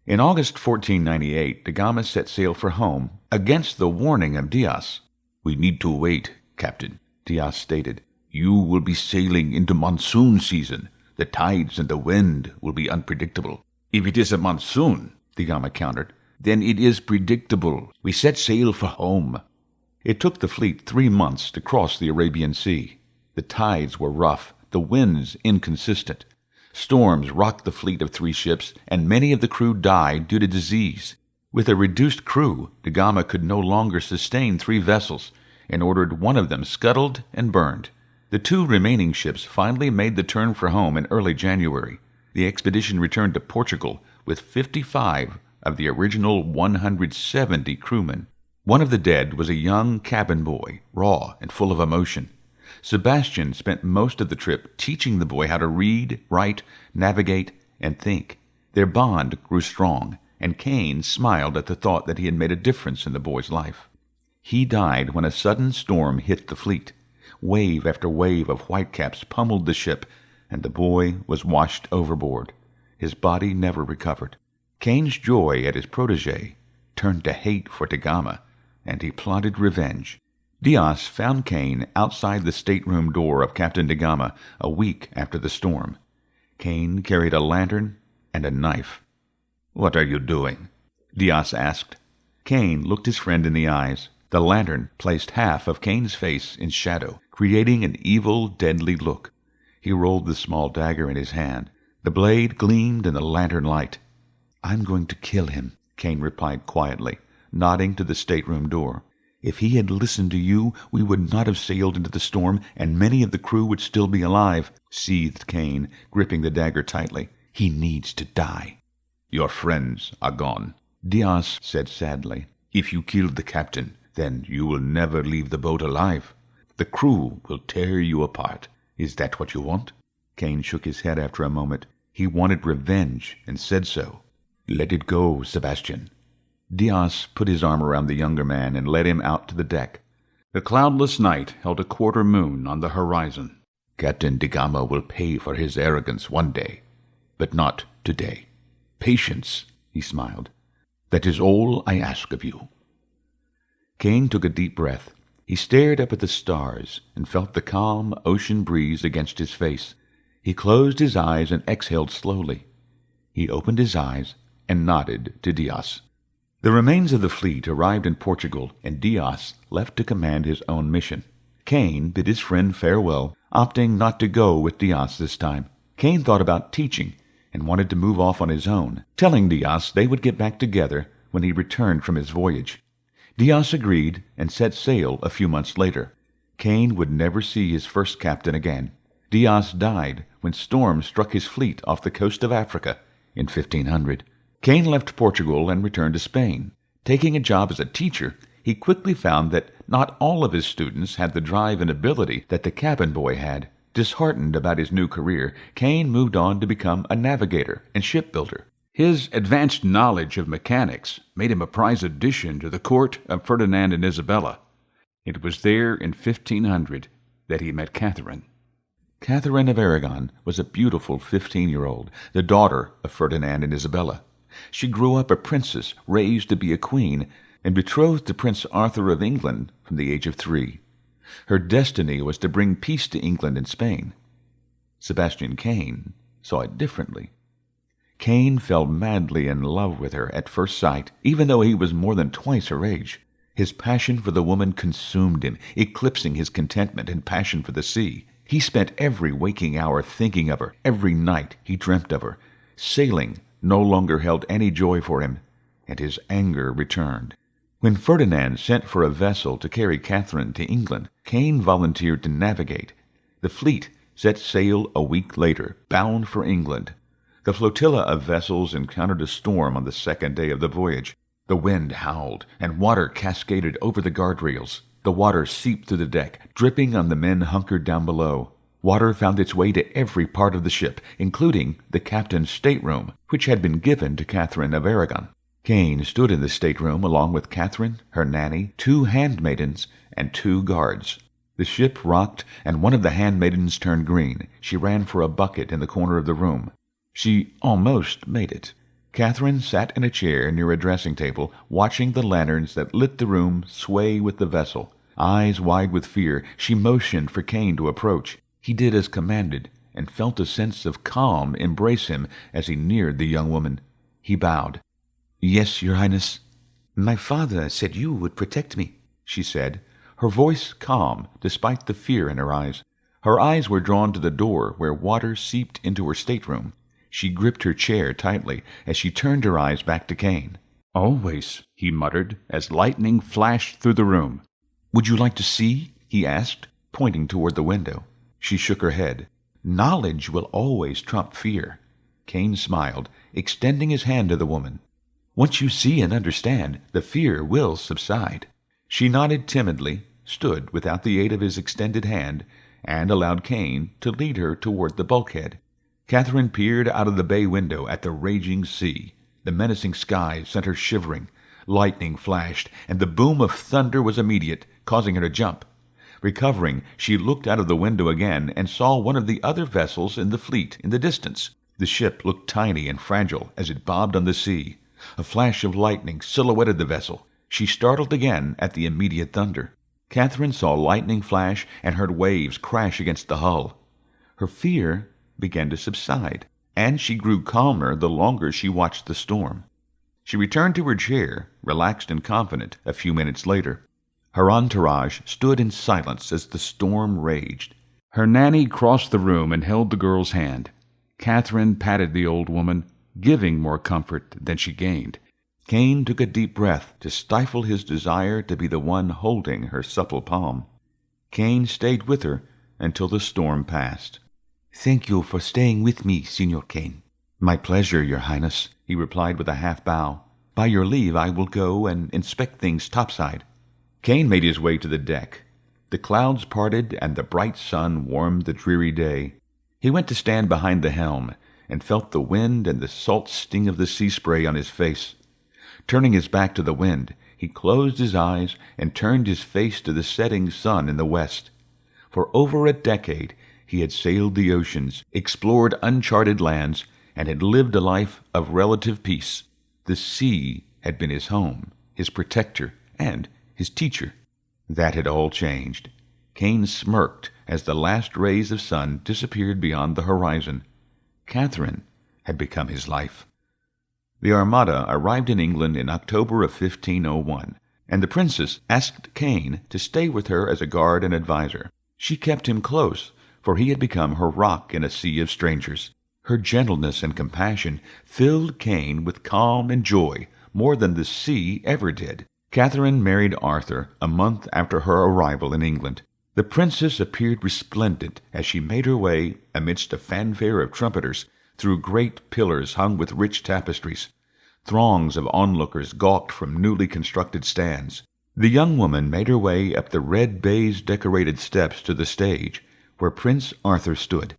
In August 1498, da Gama set sail for home, against the warning of Diaz. "We need to wait, Captain," Diaz stated. "You will be sailing into monsoon season. The tides and the wind will be unpredictable." "If it is a monsoon," da Gama countered, "then it is predictable. We set sail for home." It took the fleet 3 months to cross the Arabian Sea. The tides were rough, the winds inconsistent. Storms rocked the fleet of 3 ships, and many of the crew died due to disease. With a reduced crew, da Gama could no longer sustain 3 vessels, and ordered one of them scuttled and burned. The 2 remaining ships finally made the turn for home in early January. the expedition returned to Portugal with 55 of the original 170 crewmen. One of the dead was a young cabin boy, raw and full of emotion. Sebastian spent most of the trip teaching the boy how to read, write, navigate, and think. Their bond grew strong, and Caine smiled at the thought that he had made a difference in the boy's life. He died when a sudden storm hit the fleet. Wave after wave of whitecaps pummeled the ship, and the boy was washed overboard. His body never recovered. Caine's joy at his protege turned to hate for Da Gama, and he plotted revenge. Diaz found Caine outside the stateroom door of Captain Da Gama a week after the storm. Caine carried a lantern and a knife. "What are you doing?" Diaz asked. Caine looked his friend in the eyes. The lantern placed half of Caine's face in shadow, creating an evil, deadly look. He rolled the small dagger in his hand. The blade gleamed in the lantern light. "I'm going to kill him," Caine replied quietly, nodding to the stateroom door. "If he had listened to you, we would not have sailed into the storm, and many of the crew would still be alive," seethed Caine, gripping the dagger tightly. "He needs to die." "Your friends are gone," Diaz said sadly. "If you killed the captain, then you will never leave the boat alive. The crew will tear you apart. Is that what you want?" Caine shook his head after a moment. He wanted revenge, and said so. "Let it go, Sebastian." Diaz put his arm around the younger man and led him out to the deck. The cloudless night held a quarter moon on the horizon. "Captain Da Gama will pay for his arrogance one day, but not today. Patience," he smiled. "That is all I ask of you." Caine took a deep breath. He stared up at the stars and felt the calm ocean breeze against his face. He closed his eyes and exhaled slowly. He opened his eyes and nodded to Diaz. The remains of the fleet arrived in Portugal, and Diaz left to command his own mission. Caine bid his friend farewell, opting not to go with Diaz this time. Caine thought about teaching and wanted to move off on his own, telling Diaz they would get back together when he returned from his voyage. Diaz agreed and set sail a few months later. Caine would never see his first captain again. Diaz died when storms struck his fleet off the coast of Africa in 1500. Caine left Portugal and returned to Spain. Taking a job as a teacher, he quickly found that not all of his students had the drive and ability that the cabin boy had. Disheartened about his new career, Caine moved on to become a navigator and shipbuilder. His advanced knowledge of mechanics made him a prize addition to the court of Ferdinand and Isabella. It was there in 1500 that he met Catherine. Catherine of Aragon was a beautiful 15-year-old, the daughter of Ferdinand and Isabella. She grew up a princess, raised to be a queen, and betrothed to Prince Arthur of England from the age of 3. Her destiny was to bring peace to England and Spain. Sebastian Caine saw it differently. Caine fell madly in love with her at first sight, even though he was more than twice her age. His passion for the woman consumed him, eclipsing his contentment and passion for the sea. He spent every waking hour thinking of her. Every night he dreamt of her. Sailing no longer held any joy for him, and his anger returned. When Ferdinand sent for a vessel to carry Catherine to England, Caine volunteered to navigate. The fleet set sail a week later, bound for England. The flotilla of vessels encountered a storm on the second day of the voyage. The wind howled, and water cascaded over the guardrails. The water seeped through the deck, dripping on the men hunkered down below. Water found its way to every part of the ship, including the captain's stateroom, which had been given to Catherine of Aragon. Caine stood in the stateroom along with Catherine, her nanny, 2 handmaidens, and 2 guards. The ship rocked, and one of the handmaidens turned green. She ran for a bucket in the corner of the room. She almost made it. Catherine sat in a chair near a dressing table, watching the lanterns that lit the room sway with the vessel. Eyes wide with fear, she motioned for Caine to approach. He did as commanded, and felt a sense of calm embrace him as he neared the young woman. He bowed. "Yes, Your Highness." "My father said you would protect me," she said, her voice calm despite the fear in her eyes. Her eyes were drawn to the door where water seeped into her stateroom. She gripped her chair tightly as she turned her eyes back to Caine. "Always," he muttered, as lightning flashed through the room. "Would you like to see?" he asked, pointing toward the window. She shook her head. "Knowledge will always trump fear." Caine smiled, extending his hand to the woman. "Once you see and understand, the fear will subside." She nodded timidly, stood without the aid of his extended hand, and allowed Caine to lead her toward the bulkhead. Catherine peered out of the bay window at the raging sea. The menacing sky sent her shivering. Lightning flashed, and the boom of thunder was immediate, causing her to jump. Recovering, she looked out of the window again and saw one of the other vessels in the fleet in the distance. The ship looked tiny and fragile as it bobbed on the sea. A flash of lightning silhouetted the vessel. She startled again at the immediate thunder. Catherine saw lightning flash and heard waves crash against the hull. Her fear began to subside, and she grew calmer the longer she watched the storm. She returned to her chair, relaxed and confident, a few minutes later. Her entourage stood in silence as the storm raged. Her nanny crossed the room and held the girl's hand. Catherine patted the old woman, giving more comfort than she gained. Caine took a deep breath to stifle his desire to be the one holding her supple palm. Caine stayed with her until the storm passed. "Thank you for staying with me, Signor Caine." "My pleasure, Your Highness," he replied with a half-bow. "By your leave, I will go and inspect things topside." Caine made his way to the deck. The clouds parted and the bright sun warmed the dreary day. He went to stand behind the helm and felt the wind and the salt sting of the sea spray on his face. Turning his back to the wind, he closed his eyes and turned his face to the setting sun in the west. For over a decade he had sailed the oceans, explored uncharted lands, and had lived a life of relative peace. The sea had been his home, his protector, and his teacher. That had all changed. Caine smirked as the last rays of sun disappeared beyond the horizon. Catherine had become his life. The Armada arrived in England in October of 1501, and the princess asked Caine to stay with her as a guard and adviser. She kept him close, for he had become her rock in a sea of strangers. Her gentleness and compassion filled Caine with calm and joy more than the sea ever did. Catherine married Arthur a month after her arrival in England. The princess appeared resplendent as she made her way, amidst a fanfare of trumpeters, through great pillars hung with rich tapestries. Throngs of onlookers gawked from newly constructed stands. The young woman made her way up the red baize-decorated steps to the stage, where Prince Arthur stood.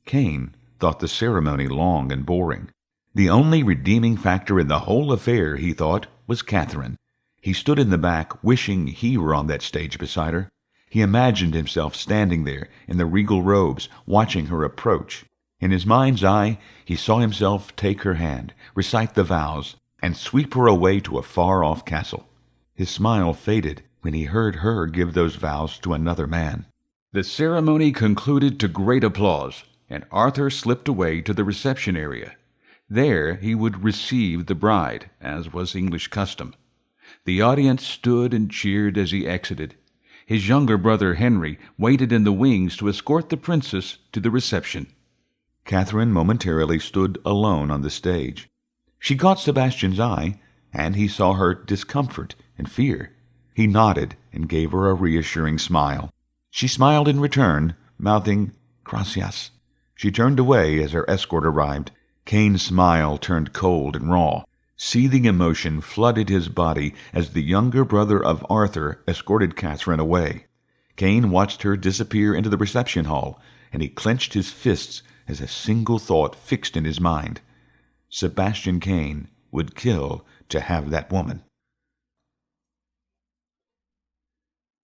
Caine thought the ceremony long and boring. The only redeeming factor in the whole affair, he thought, was Catherine. He stood in the back, wishing he were on that stage beside her. He imagined himself standing there in the regal robes, watching her approach. In his mind's eye, he saw himself take her hand, recite the vows, and sweep her away to a far-off castle. His smile faded when he heard her give those vows to another man. The ceremony concluded to great applause, and Arthur slipped away to the reception area. There he would receive the bride, as was English custom. The audience stood and cheered as he exited. His younger brother Henry waited in the wings to escort the princess to the reception. Catherine momentarily stood alone on the stage. She caught Sebastian's eye, and he saw her discomfort and fear. He nodded and gave her a reassuring smile. She smiled in return, mouthing, "Gracias." She turned away as her escort arrived. Caine's smile turned cold and raw. Seething emotion flooded his body as the younger brother of Arthur escorted Catherine away. Caine watched her disappear into the reception hall, and he clenched his fists as a single thought fixed in his mind. Sebastian Caine would kill to have that woman.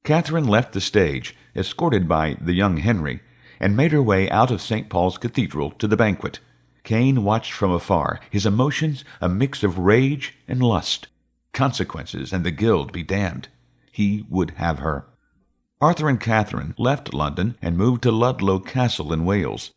Catherine left the stage, escorted by the young Henry, and made her way out of St. Paul's Cathedral to the banquet. Caine watched from afar, his emotions a mix of rage and lust. Consequences and the guild be damned. He would have her. Arthur and Catherine left London and moved to Ludlow Castle in Wales.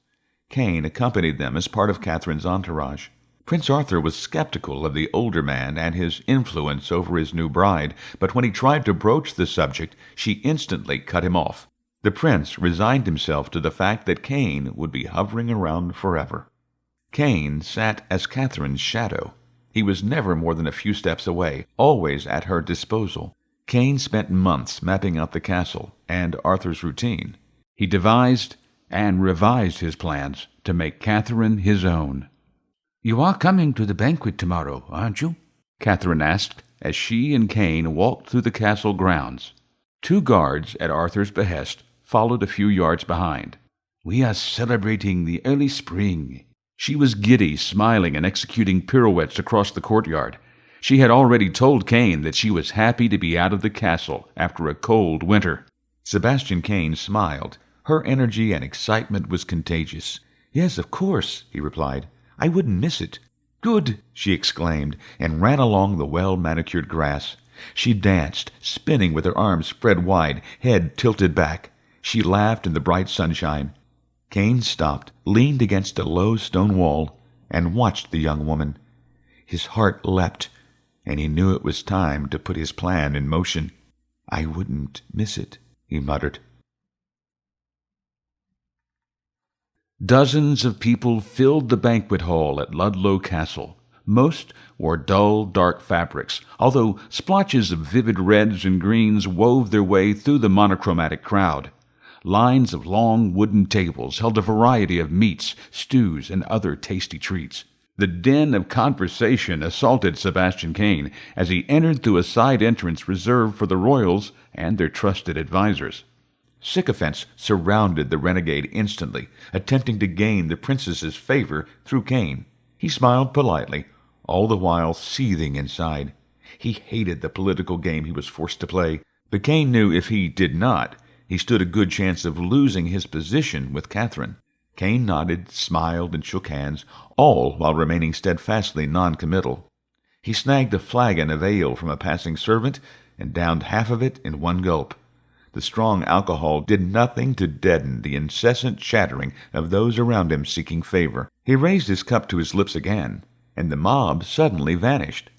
Caine accompanied them as part of Catherine's entourage. Prince Arthur was skeptical of the older man and his influence over his new bride, but when he tried to broach the subject, she instantly cut him off. The prince resigned himself to the fact that Caine would be hovering around forever. Caine sat as Catherine's shadow. He was never more than a few steps away, always at her disposal. Caine spent months mapping out the castle and Arthur's routine. He devised and revised his plans to make Catherine his own. "You are coming to the banquet tomorrow, aren't you?" Catherine asked as she and Caine walked through the castle grounds. 2 guards, at Arthur's behest, followed a few yards behind. "We are celebrating the early spring." She was giddy, smiling and executing pirouettes across the courtyard. She had already told Caine that she was happy to be out of the castle after a cold winter. Sebastian Kane smiled. Her energy and excitement was contagious. "Yes, of course," he replied. "I wouldn't miss it." "Good!" she exclaimed, and ran along the well-manicured grass. She danced, spinning with her arms spread wide, head tilted back. She laughed in the bright sunshine. Caine stopped, leaned against a low stone wall, and watched the young woman. His heart leapt, and he knew it was time to put his plan in motion. "I wouldn't miss it," he muttered. Dozens of people filled the banquet hall at Ludlow Castle. Most wore dull, dark fabrics, although splotches of vivid reds and greens wove their way through the monochromatic crowd. Lines of long wooden tables held a variety of meats, stews, and other tasty treats. The din of conversation assaulted Sebastian Caine as he entered through a side entrance reserved for the royals and their trusted advisers. Sycophants surrounded the renegade instantly, attempting to gain the princess's favor through Caine. He smiled politely, all the while seething inside. He hated the political game he was forced to play, but Caine knew if he did not, he stood a good chance of losing his position with Catherine. Caine nodded, smiled, and shook hands, all while remaining steadfastly non-committal. He snagged a flagon of ale from a passing servant and downed half of it in one gulp. The strong alcohol did nothing to deaden the incessant chattering of those around him seeking favor. He raised his cup to his lips again, and the mob suddenly vanished.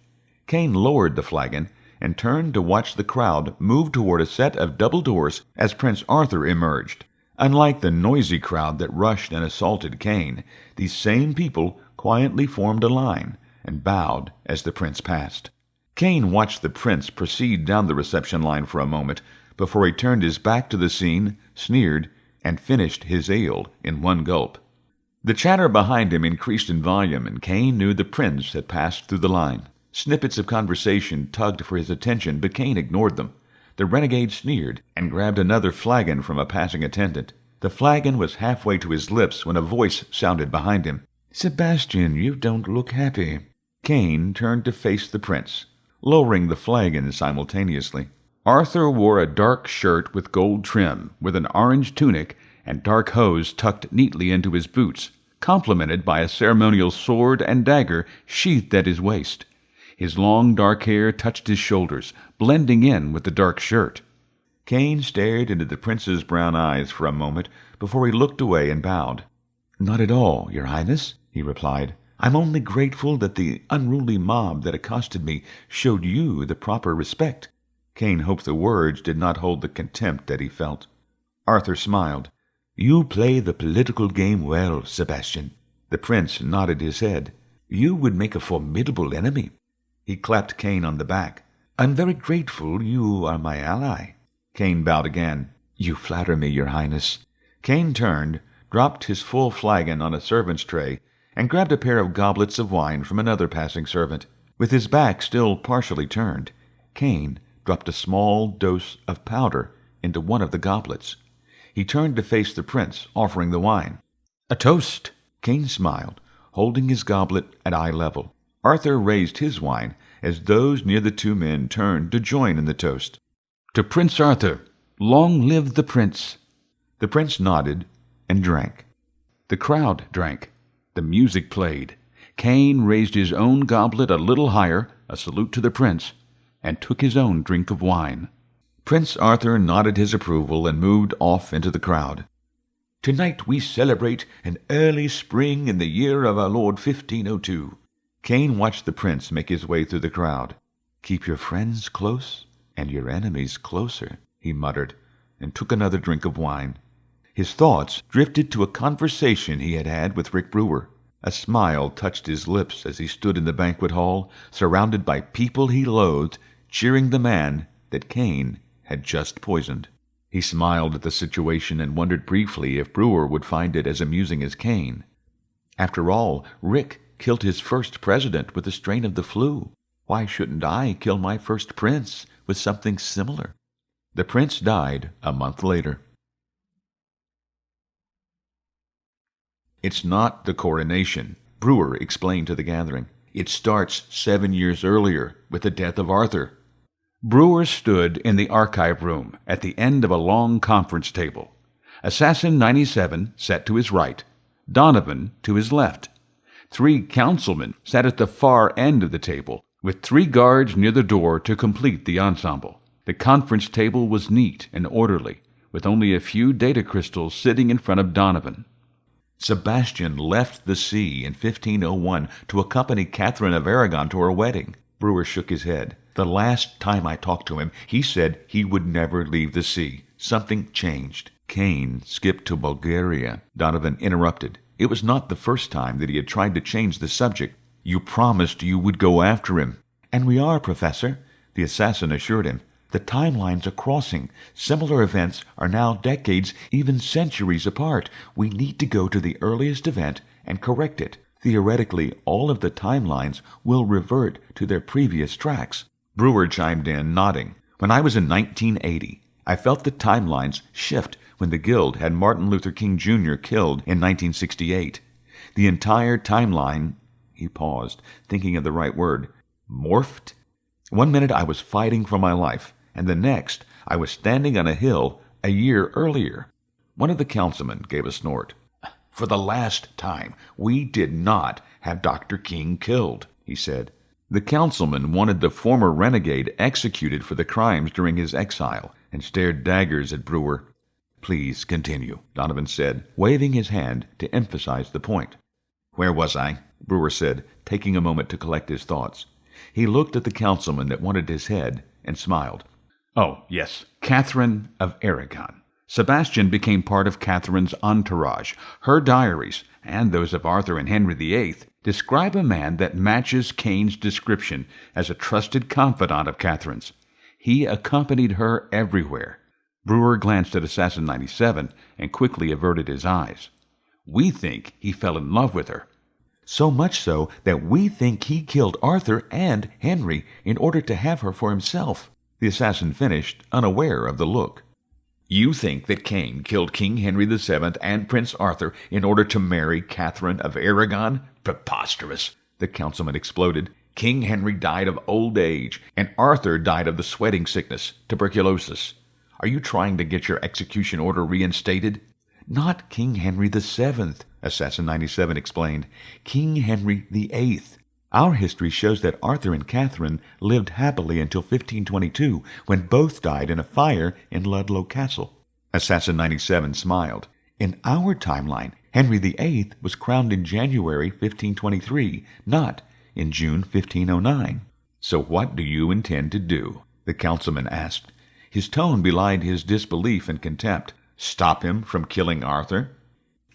Caine lowered the flagon and turned to watch the crowd move toward a set of double doors as Prince Arthur emerged. Unlike the noisy crowd that rushed and assaulted Caine, these same people quietly formed a line and bowed as the prince passed. Caine watched the prince proceed down the reception line for a moment before he turned his back to the scene, sneered, and finished his ale in one gulp. The chatter behind him increased in volume, and Caine knew the prince had passed through the line. Snippets of conversation tugged for his attention, but Caine ignored them. The renegade sneered and grabbed another flagon from a passing attendant. The flagon was halfway to his lips when a voice sounded behind him. "Sebastian, you don't look happy." Caine turned to face the prince, lowering the flagon simultaneously. Arthur wore a dark shirt with gold trim, with an orange tunic and dark hose tucked neatly into his boots, complemented by a ceremonial sword and dagger sheathed at his waist. His long dark hair touched his shoulders, blending in with the dark shirt. Caine stared into the prince's brown eyes for a moment before he looked away and bowed. "Not at all, Your Highness," he replied. "I'm only grateful that the unruly mob that accosted me showed you the proper respect." Caine hoped the words did not hold the contempt that he felt. Arthur smiled. "You play the political game well, Sebastian." The prince nodded his head. "You would make a formidable enemy." He clapped Caine on the back. "I'm very grateful you are my ally." Caine bowed again. "You flatter me, Your Highness." Caine turned, dropped his full flagon on a servant's tray, and grabbed a pair of goblets of wine from another passing servant. With his back still partially turned, Caine dropped a small dose of powder into one of the goblets. He turned to face the prince, offering the wine. "A toast." Caine smiled, holding his goblet at eye level. Arthur raised his wine as those near the two men turned to join in the toast. "To Prince Arthur, long live the prince." The prince nodded and drank. The crowd drank. The music played. Caine raised his own goblet a little higher, a salute to the prince, and took his own drink of wine. Prince Arthur nodded his approval and moved off into the crowd. "Tonight we celebrate an early spring in the year of our Lord 1502. Caine watched the prince make his way through the crowd. "Keep your friends close and your enemies closer," he muttered, and took another drink of wine. His thoughts drifted to a conversation he had had with Rick Brewer. A smile touched his lips as he stood in the banquet hall, surrounded by people he loathed, cheering the man that Caine had just poisoned. He smiled at the situation and wondered briefly if Brewer would find it as amusing as Caine. After all, Rick killed his first president with a strain of the flu. Why shouldn't I kill my first prince with something similar? The prince died a month later. It's not the coronation, Brewer explained to the gathering. It starts 7 years earlier with the death of Arthur. Brewer stood in the archive room at the end of a long conference table. Assassin 97 sat to his right, Donovan to his left. 3 councilmen sat at the far end of the table, with 3 guards near the door to complete the ensemble. The conference table was neat and orderly, with only a few data crystals sitting in front of Donovan. Sebastian left the sea in 1501 to accompany Catherine of Aragon to her wedding. Brewer shook his head. The last time I talked to him, he said he would never leave the sea. Something changed. Caine skipped to Bulgaria. Donovan interrupted. It was not the first time that he had tried to change the subject. You promised you would go after him. And we are, Professor, the assassin assured him. The timelines are crossing. Similar events are now decades, even centuries apart. We need to go to the earliest event and correct it. Theoretically, all of the timelines will revert to their previous tracks. Brewer chimed in, nodding. When I was in 1980, I felt the timelines shift when the Guild had Martin Luther King Jr. killed in 1968. The entire timeline, he paused, thinking of the right word, morphed. One minute I was fighting for my life, and the next I was standing on a hill a year earlier. One of the councilmen gave a snort. For the last time, we did not have Dr. King killed, he said. The councilman wanted the former renegade executed for the crimes during his exile and stared daggers at Brewer. Please continue, Donovan said, waving his hand to emphasize the point. Where was I? Brewer said, taking a moment to collect his thoughts. He looked at the councilman that wanted his head and smiled. Oh, yes, Catherine of Aragon. Sebastian became part of Catherine's entourage. Her diaries, and those of Arthur and Henry VIII, describe a man that matches Caine's description as a trusted confidant of Catherine's. He accompanied her everywhere. Brewer glanced at Assassin 97 and quickly averted his eyes. We think he fell in love with her. So much so that we think he killed Arthur and Henry in order to have her for himself. The assassin finished, unaware of the look. You think that Caine killed King Henry VII and Prince Arthur in order to marry Catherine of Aragon? Preposterous, the councilman exploded. King Henry died of old age, and Arthur died of the sweating sickness, tuberculosis. Are you trying to get your execution order reinstated? Not King Henry VII, Assassin 97 explained. King Henry VIII. Our history shows that Arthur and Catherine lived happily until 1522, when both died in a fire in Ludlow Castle. Assassin 97 smiled. In our timeline, Henry VIII was crowned in January 1523, not in June 1509. So what do you intend to do? The councilman asked. His tone belied his disbelief and contempt. Stop him from killing Arthur?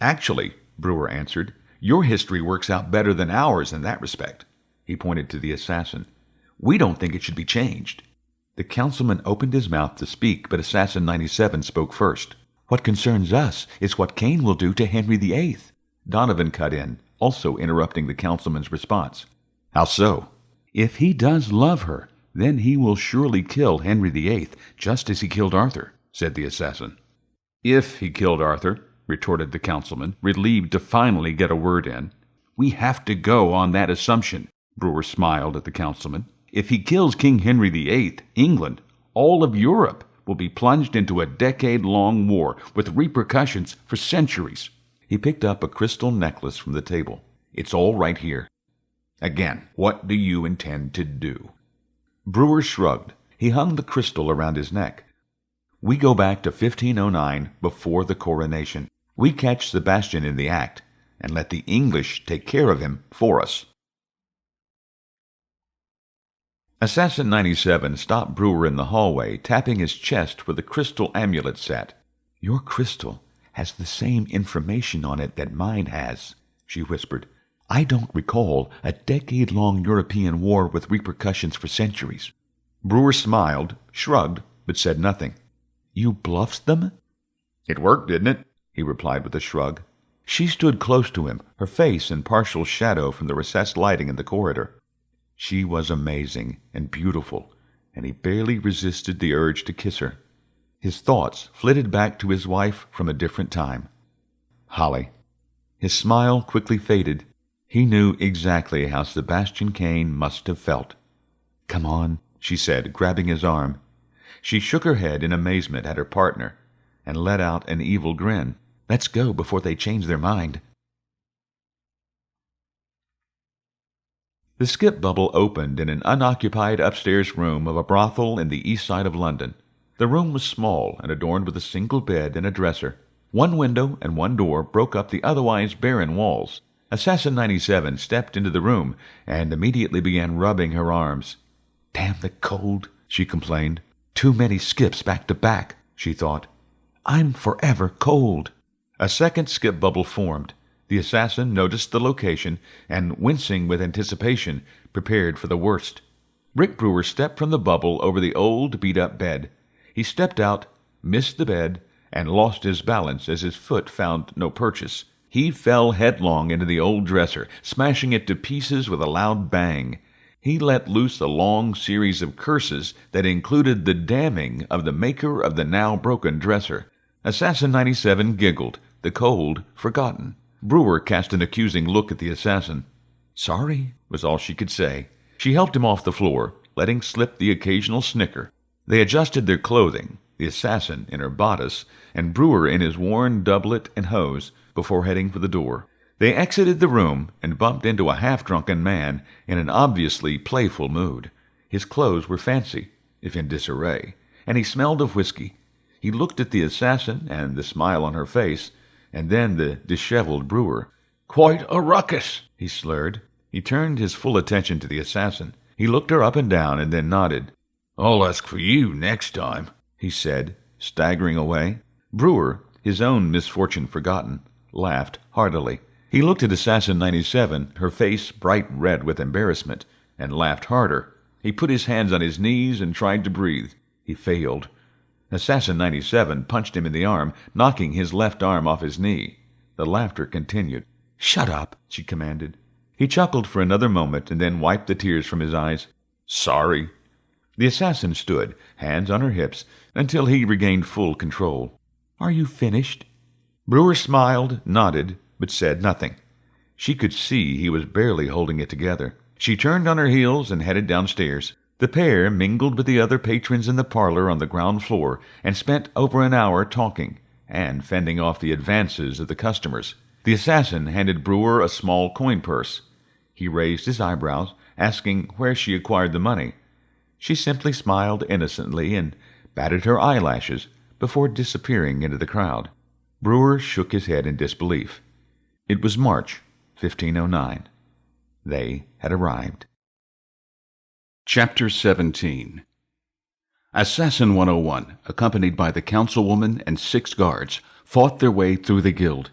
Actually, Brewer answered, your history works out better than ours in that respect. He pointed to the assassin. We don't think it should be changed. The councilman opened his mouth to speak, but Assassin 97 spoke first. What concerns us is what Caine will do to Henry VIII. Donovan cut in, also interrupting the councilman's response. How so? If he does love her, then he will surely kill Henry VIII, just as he killed Arthur, said the assassin. If he killed Arthur, retorted the councilman, relieved to finally get a word in. We have to go on that assumption. Brewer smiled at the councilman. If he kills King Henry VIII, England, all of Europe, will be plunged into a decade-long war with repercussions for centuries. He picked up a crystal necklace from the table. It's all right here. Again, what do you intend to do? Brewer shrugged. He hung the crystal around his neck. We go back to 1509 before the coronation. We catch Sebastian in the act and let the English take care of him for us. Assassin 97 stopped Brewer in the hallway, tapping his chest where the crystal amulet sat. Your crystal has the same information on it that mine has, she whispered. I don't recall a decade-long European war with repercussions for centuries. Brewer smiled, shrugged, but said nothing. You bluffed them? It worked, didn't it? He replied with a shrug. She stood close to him, her face in partial shadow from the recessed lighting in the corridor. She was amazing and beautiful, and he barely resisted the urge to kiss her. His thoughts flitted back to his wife from a different time. Holly. His smile quickly faded. He knew exactly how Sebastian Caine must have felt. "Come on," she said, grabbing his arm. She shook her head in amazement at her partner and let out an evil grin. "Let's go before they change their mind." The skip bubble opened in an unoccupied upstairs room of a brothel in the east side of London. The room was small and adorned with a single bed and a dresser. One window and one door broke up the otherwise barren walls. Assassin 97 stepped into the room and immediately began rubbing her arms. "Damn the cold," she complained. "Too many skips back to back," she thought. "I'm forever cold." A second skip bubble formed. The assassin noticed the location and, wincing with anticipation, prepared for the worst. Rick Brewer stepped from the bubble over the old, beat-up bed. He stepped out, missed the bed, and lost his balance as his foot found no purchase. He fell headlong into the old dresser, smashing it to pieces with a loud bang. He let loose a long series of curses that included the damning of the maker of the now broken dresser. Assassin 97 giggled, the cold forgotten. Brewer cast an accusing look at the assassin. "Sorry," was all she could say. She helped him off the floor, letting slip the occasional snicker. They adjusted their clothing, the assassin in her bodice, and Brewer in his worn doublet and hose, before heading for the door. They exited the room and bumped into a half-drunken man in an obviously playful mood. His clothes were fancy, if in disarray, and he smelled of whiskey. He looked at the assassin and the smile on her face, and then the disheveled Brewer. "Quite a ruckus," he slurred. He turned his full attention to the assassin. He looked her up and down and then nodded. "I'll ask for you next time," he said, staggering away. Brewer, his own misfortune forgotten, laughed heartily. He looked at Assassin 97, her face bright red with embarrassment, and laughed harder. He put his hands on his knees and tried to breathe. He failed. Assassin 97 punched him in the arm, knocking his left arm off his knee. The laughter continued. "Shut up," she commanded. He chuckled for another moment and then wiped the tears from his eyes. "Sorry." The assassin stood, hands on her hips, until he regained full control. "Are you finished?" Brewer smiled, nodded, but said nothing. She could see he was barely holding it together. She turned on her heels and headed downstairs. The pair mingled with the other patrons in the parlor on the ground floor and spent over an hour talking and fending off the advances of the customers. The assassin handed Brewer a small coin purse. He raised his eyebrows, asking where she acquired the money. She simply smiled innocently and batted her eyelashes before disappearing into the crowd. Brewer shook his head in disbelief. It was March, 1509. They had arrived. Chapter 17. Assassin 101, accompanied by the councilwoman and 6 guards, fought their way through the guild.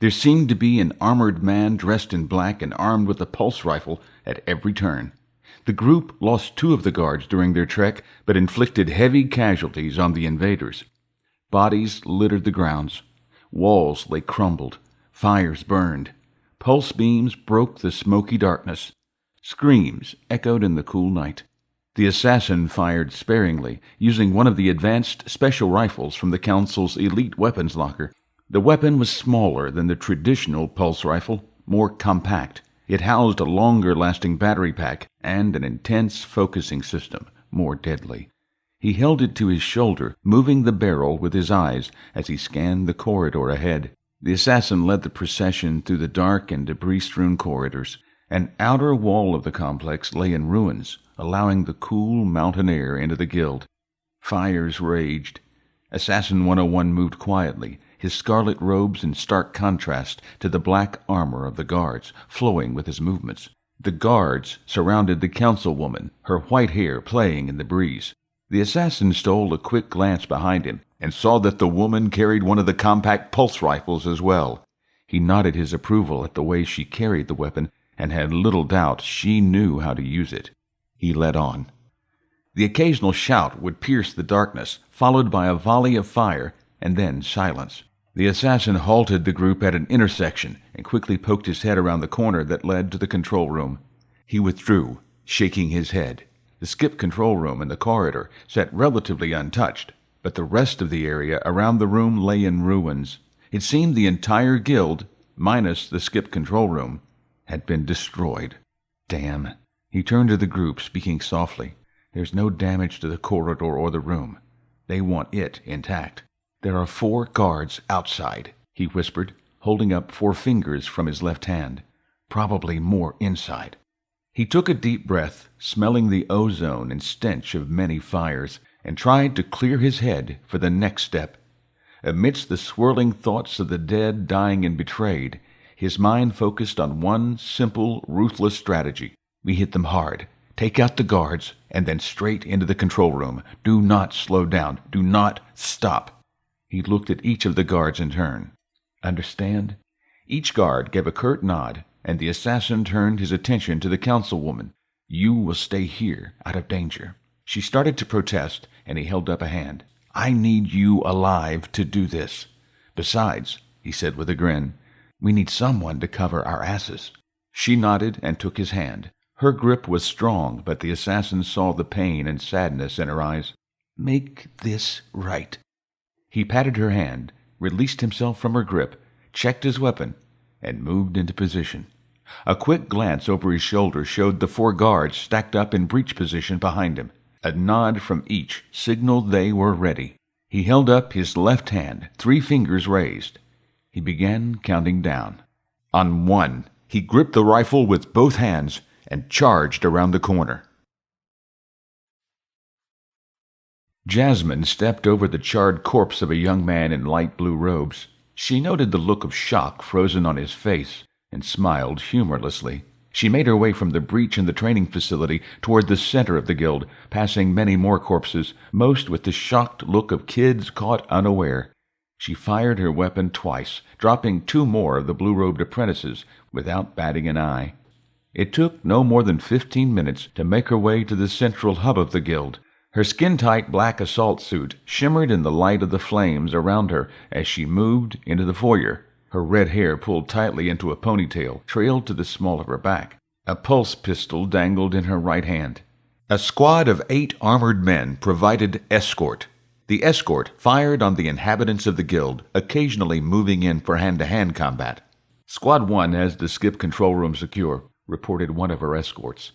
There seemed to be an armored man dressed in black and armed with a pulse rifle at every turn. The group lost 2 of the guards during their trek, but inflicted heavy casualties on the invaders. Bodies littered the grounds. Walls lay crumbled. Fires burned. Pulse beams broke the smoky darkness. Screams echoed in the cool night. The assassin fired sparingly, using one of the advanced special rifles from the Council's elite weapons locker. The weapon was smaller than the traditional pulse rifle, more compact. It housed a longer-lasting battery pack and an intense focusing system, more deadly. He held it to his shoulder, moving the barrel with his eyes as he scanned the corridor ahead. The assassin led the procession through the dark and debris-strewn corridors. An outer wall of the complex lay in ruins, allowing the cool mountain air into the guild. Fires raged. Assassin 101 moved quietly, his scarlet robes in stark contrast to the black armor of the guards, flowing with his movements. The guards surrounded the councilwoman, her white hair playing in the breeze. The assassin stole a quick glance behind him and saw that the woman carried one of the compact pulse rifles as well. He nodded his approval at the way she carried the weapon and had little doubt she knew how to use it. He led on. The occasional shout would pierce the darkness, followed by a volley of fire and then silence. The assassin halted the group at an intersection and quickly poked his head around the corner that led to the control room. He withdrew, shaking his head. The skip control room and the corridor sat relatively untouched, but the rest of the area around the room lay in ruins. It seemed the entire guild, minus the skip control room, had been destroyed. Damn. He turned to the group, speaking softly. There's no damage to the corridor or the room. They want it intact. There are 4 guards outside, he whispered, holding up 4 fingers from his left hand. Probably more inside. He took a deep breath, smelling the ozone and stench of many fires, and tried to clear his head for the next step. Amidst the swirling thoughts of the dead, dying, and betrayed, his mind focused on one simple, ruthless strategy. We hit them hard. Take out the guards, and then straight into the control room. Do not slow down. Do not stop. He looked at each of the guards in turn. Understand? Each guard gave a curt nod, and the assassin turned his attention to the councilwoman. You will stay here, out of danger. She started to protest, and he held up a hand. I need you alive to do this. Besides, he said with a grin, we need someone to cover our asses. She nodded and took his hand. Her grip was strong, but the assassin saw the pain and sadness in her eyes. Make this right. He patted her hand, released himself from her grip, checked his weapon, and moved into position. A quick glance over his shoulder showed the 4 guards stacked up in breach position behind him. A nod from each signaled they were ready. He held up his left hand, 3 fingers raised. He began counting down. On 1, he gripped the rifle with both hands and charged around the corner. Jasmine stepped over the charred corpse of a young man in light blue robes. She noted the look of shock frozen on his face and smiled humorlessly. She made her way from the breach in the training facility toward the center of the guild, passing many more corpses, most with the shocked look of kids caught unaware. She fired her weapon twice, dropping 2 more of the blue-robed apprentices without batting an eye. It took no more than 15 minutes to make her way to the central hub of the guild. Her skin-tight black assault suit shimmered in the light of the flames around her as she moved into the foyer. Her red hair, pulled tightly into a ponytail, trailed to the small of her back. A pulse pistol dangled in her right hand. A squad of 8 armored men provided escort. The escort fired on the inhabitants of the guild, occasionally moving in for hand-to-hand combat. Squad 1 has the skip control room secure, reported one of her escorts.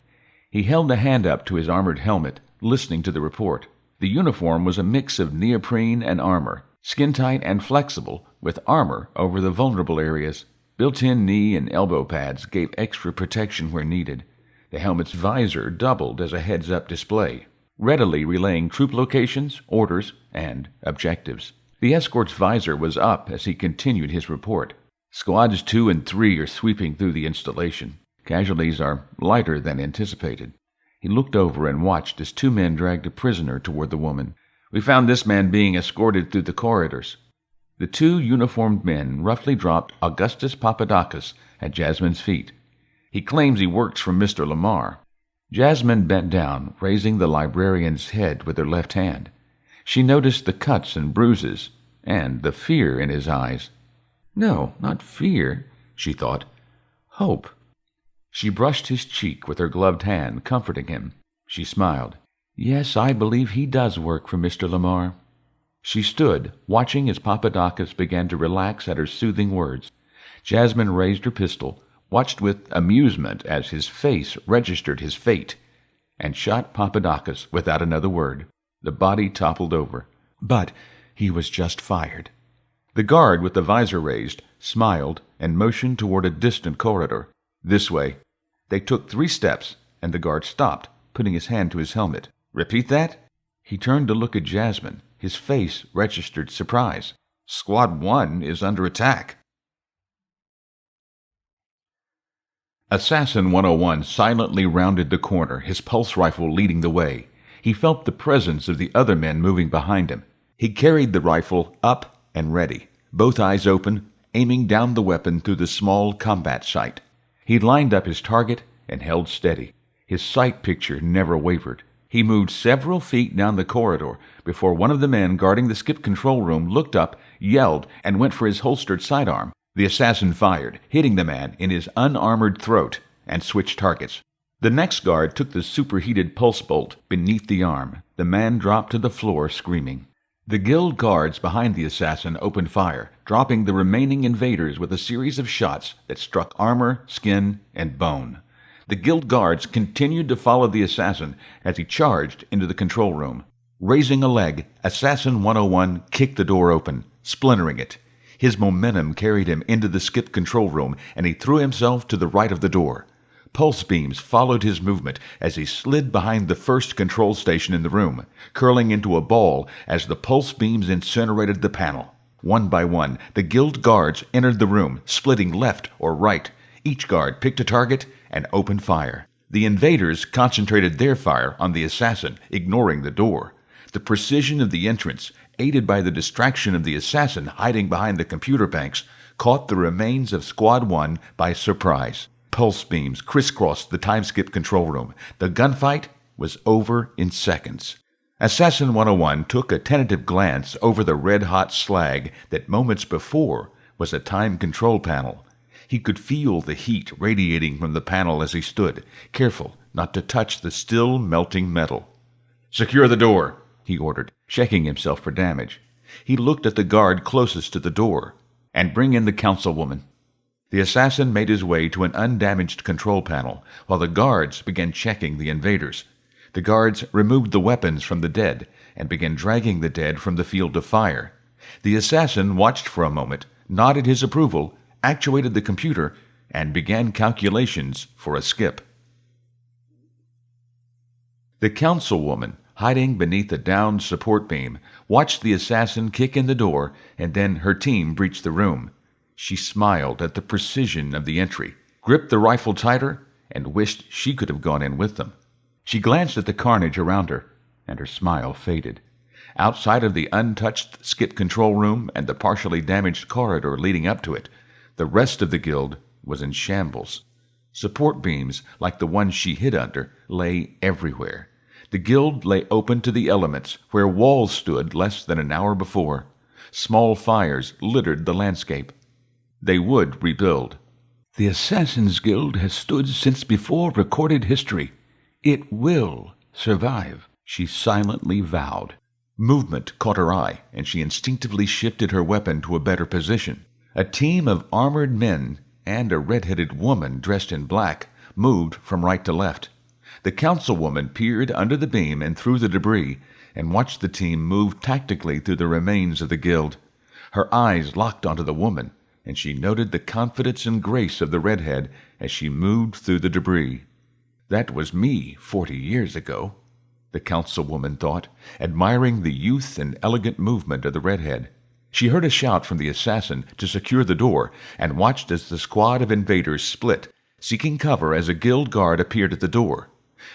He held a hand up to his armored helmet, listening to the report. The uniform was a mix of neoprene and armor, skin-tight and flexible, with armor over the vulnerable areas. Built-in knee and elbow pads gave extra protection where needed. The helmet's visor doubled as a heads-up display, readily relaying troop locations, orders, and objectives. The escort's visor was up as he continued his report. Squads 2 and 3 are sweeping through the installation. Casualties are lighter than anticipated. He looked over and watched as 2 men dragged a prisoner toward the woman. We found this man being escorted through the corridors. The 2 uniformed men roughly dropped Augustus Papadakis at Jasmine's feet. He claims he works for Mr. Lamar. Jasmine bent down, raising the librarian's head with her left hand. She noticed the cuts and bruises, and the fear in his eyes. No, not fear, she thought. Hope. She brushed his cheek with her gloved hand, comforting him. She smiled. Yes, I believe he does work for Mr. Lamar. She stood, watching as Papadakis began to relax at her soothing words. Jasmine raised her pistol, watched with amusement as his face registered his fate, and shot Papadakis without another word. The body toppled over. But he was just fired. The guard with the visor raised smiled and motioned toward a distant corridor. This way. They took 3 steps, and the guard stopped, putting his hand to his helmet. Repeat that? He turned to look at Jasmine. His face registered surprise. Squad 1 is under attack. Assassin 101 silently rounded the corner, his pulse rifle leading the way. He felt the presence of the other men moving behind him. He carried the rifle up and ready, both eyes open, aiming down the weapon through the small combat sight. He lined up his target and held steady. His sight picture never wavered. He moved several feet down the corridor before one of the men guarding the skip control room looked up, yelled, and went for his holstered sidearm. The assassin fired, hitting the man in his unarmored throat, and switched targets. The next guard took the superheated pulse bolt beneath the arm. The man dropped to the floor screaming. The guild guards behind the assassin opened fire, dropping the remaining invaders with a series of shots that struck armor, skin, and bone. The guild guards continued to follow the assassin as he charged into the control room. Raising a leg, Assassin 101 kicked the door open, splintering it. His momentum carried him into the skip control room, and he threw himself to the right of the door. Pulse beams followed his movement as he slid behind the first control station in the room, curling into a ball as the pulse beams incinerated the panel. One by one, the guild guards entered the room, splitting left or right. Each guard picked a target and opened fire. The invaders concentrated their fire on the assassin, ignoring the door. The precision of the entrance, aided by the distraction of the assassin hiding behind the computer banks, caught the remains of Squad 1 by surprise. Pulse beams crisscrossed the time-skip control room. The gunfight was over in seconds. Assassin 101 took a tentative glance over the red-hot slag that moments before was a time control panel. He could feel the heat radiating from the panel as he stood, careful not to touch the still melting metal. "Secure the door," he ordered, checking himself for damage. He looked at the guard closest to the door. "And bring in the councilwoman." The assassin made his way to an undamaged control panel, while the guards began checking the invaders. The guards removed the weapons from the dead and began dragging the dead from the field of fire. The assassin watched for a moment, nodded his approval, actuated the computer, and began calculations for a skip. The councilwoman, hiding beneath a downed support beam, watched the assassin kick in the door, and then her team breach the room. She smiled at the precision of the entry, gripped the rifle tighter, and wished she could have gone in with them. She glanced at the carnage around her, and her smile faded. Outside of the untouched skip control room and the partially damaged corridor leading up to it, the rest of the guild was in shambles. Support beams, like the one she hid under, lay everywhere. The guild lay open to the elements, where walls stood less than an hour before. Small fires littered the landscape. They would rebuild. "The Assassin's Guild has stood since before recorded history. It will survive," she silently vowed. Movement caught her eye, and she instinctively shifted her weapon to a better position. A team of armored men and a red-headed woman dressed in black moved from right to left. The councilwoman peered under the beam and through the debris and watched the team move tactically through the remains of the guild. Her eyes locked onto the woman, and she noted the confidence and grace of the redhead as she moved through the debris. "That was me 40 years ago," the councilwoman thought, admiring the youth and elegant movement of the redhead. She heard a shout from the assassin to secure the door and watched as the squad of invaders split, seeking cover as a guild guard appeared at the door.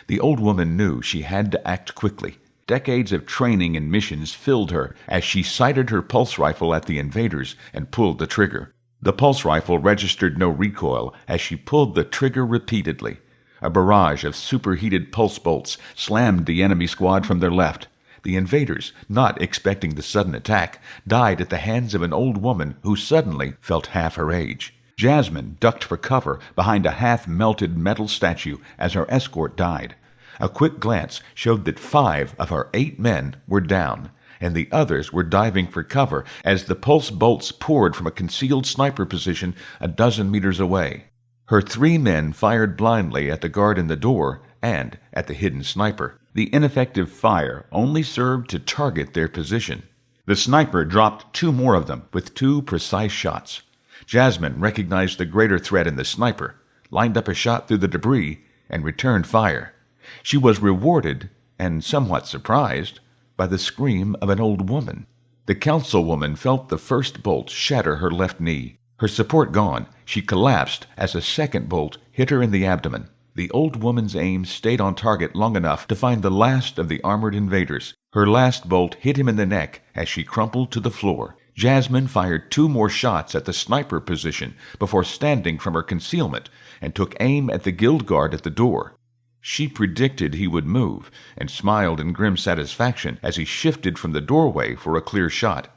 The old woman knew she had to act quickly. Decades of training and missions filled her as she sighted her pulse rifle at the invaders and pulled the trigger. The pulse rifle registered no recoil as she pulled the trigger repeatedly. A barrage of superheated pulse bolts slammed the enemy squad from their left. The invaders, not expecting the sudden attack, died at the hands of an old woman who suddenly felt half her age. Jasmine ducked for cover behind a half-melted metal statue as her escort died. A quick glance showed that 5 of her 8 men were down, and the others were diving for cover as the pulse bolts poured from a concealed sniper position a dozen meters away. Her 3 men fired blindly at the guard in the door and at the hidden sniper. The ineffective fire only served to target their position. The sniper dropped 2 more of them with 2 precise shots. Jasmine recognized the greater threat in the sniper, lined up a shot through the debris, and returned fire. She was rewarded, and somewhat surprised, by the scream of an old woman. The councilwoman felt the first bolt shatter her left knee. Her support gone, she collapsed as a second bolt hit her in the abdomen. The old woman's aim stayed on target long enough to find the last of the armored invaders. Her last bolt hit him in the neck as she crumpled to the floor. Jasmine fired 2 more shots at the sniper position before standing from her concealment and took aim at the guild guard at the door. She predicted he would move and smiled in grim satisfaction as he shifted from the doorway for a clear shot.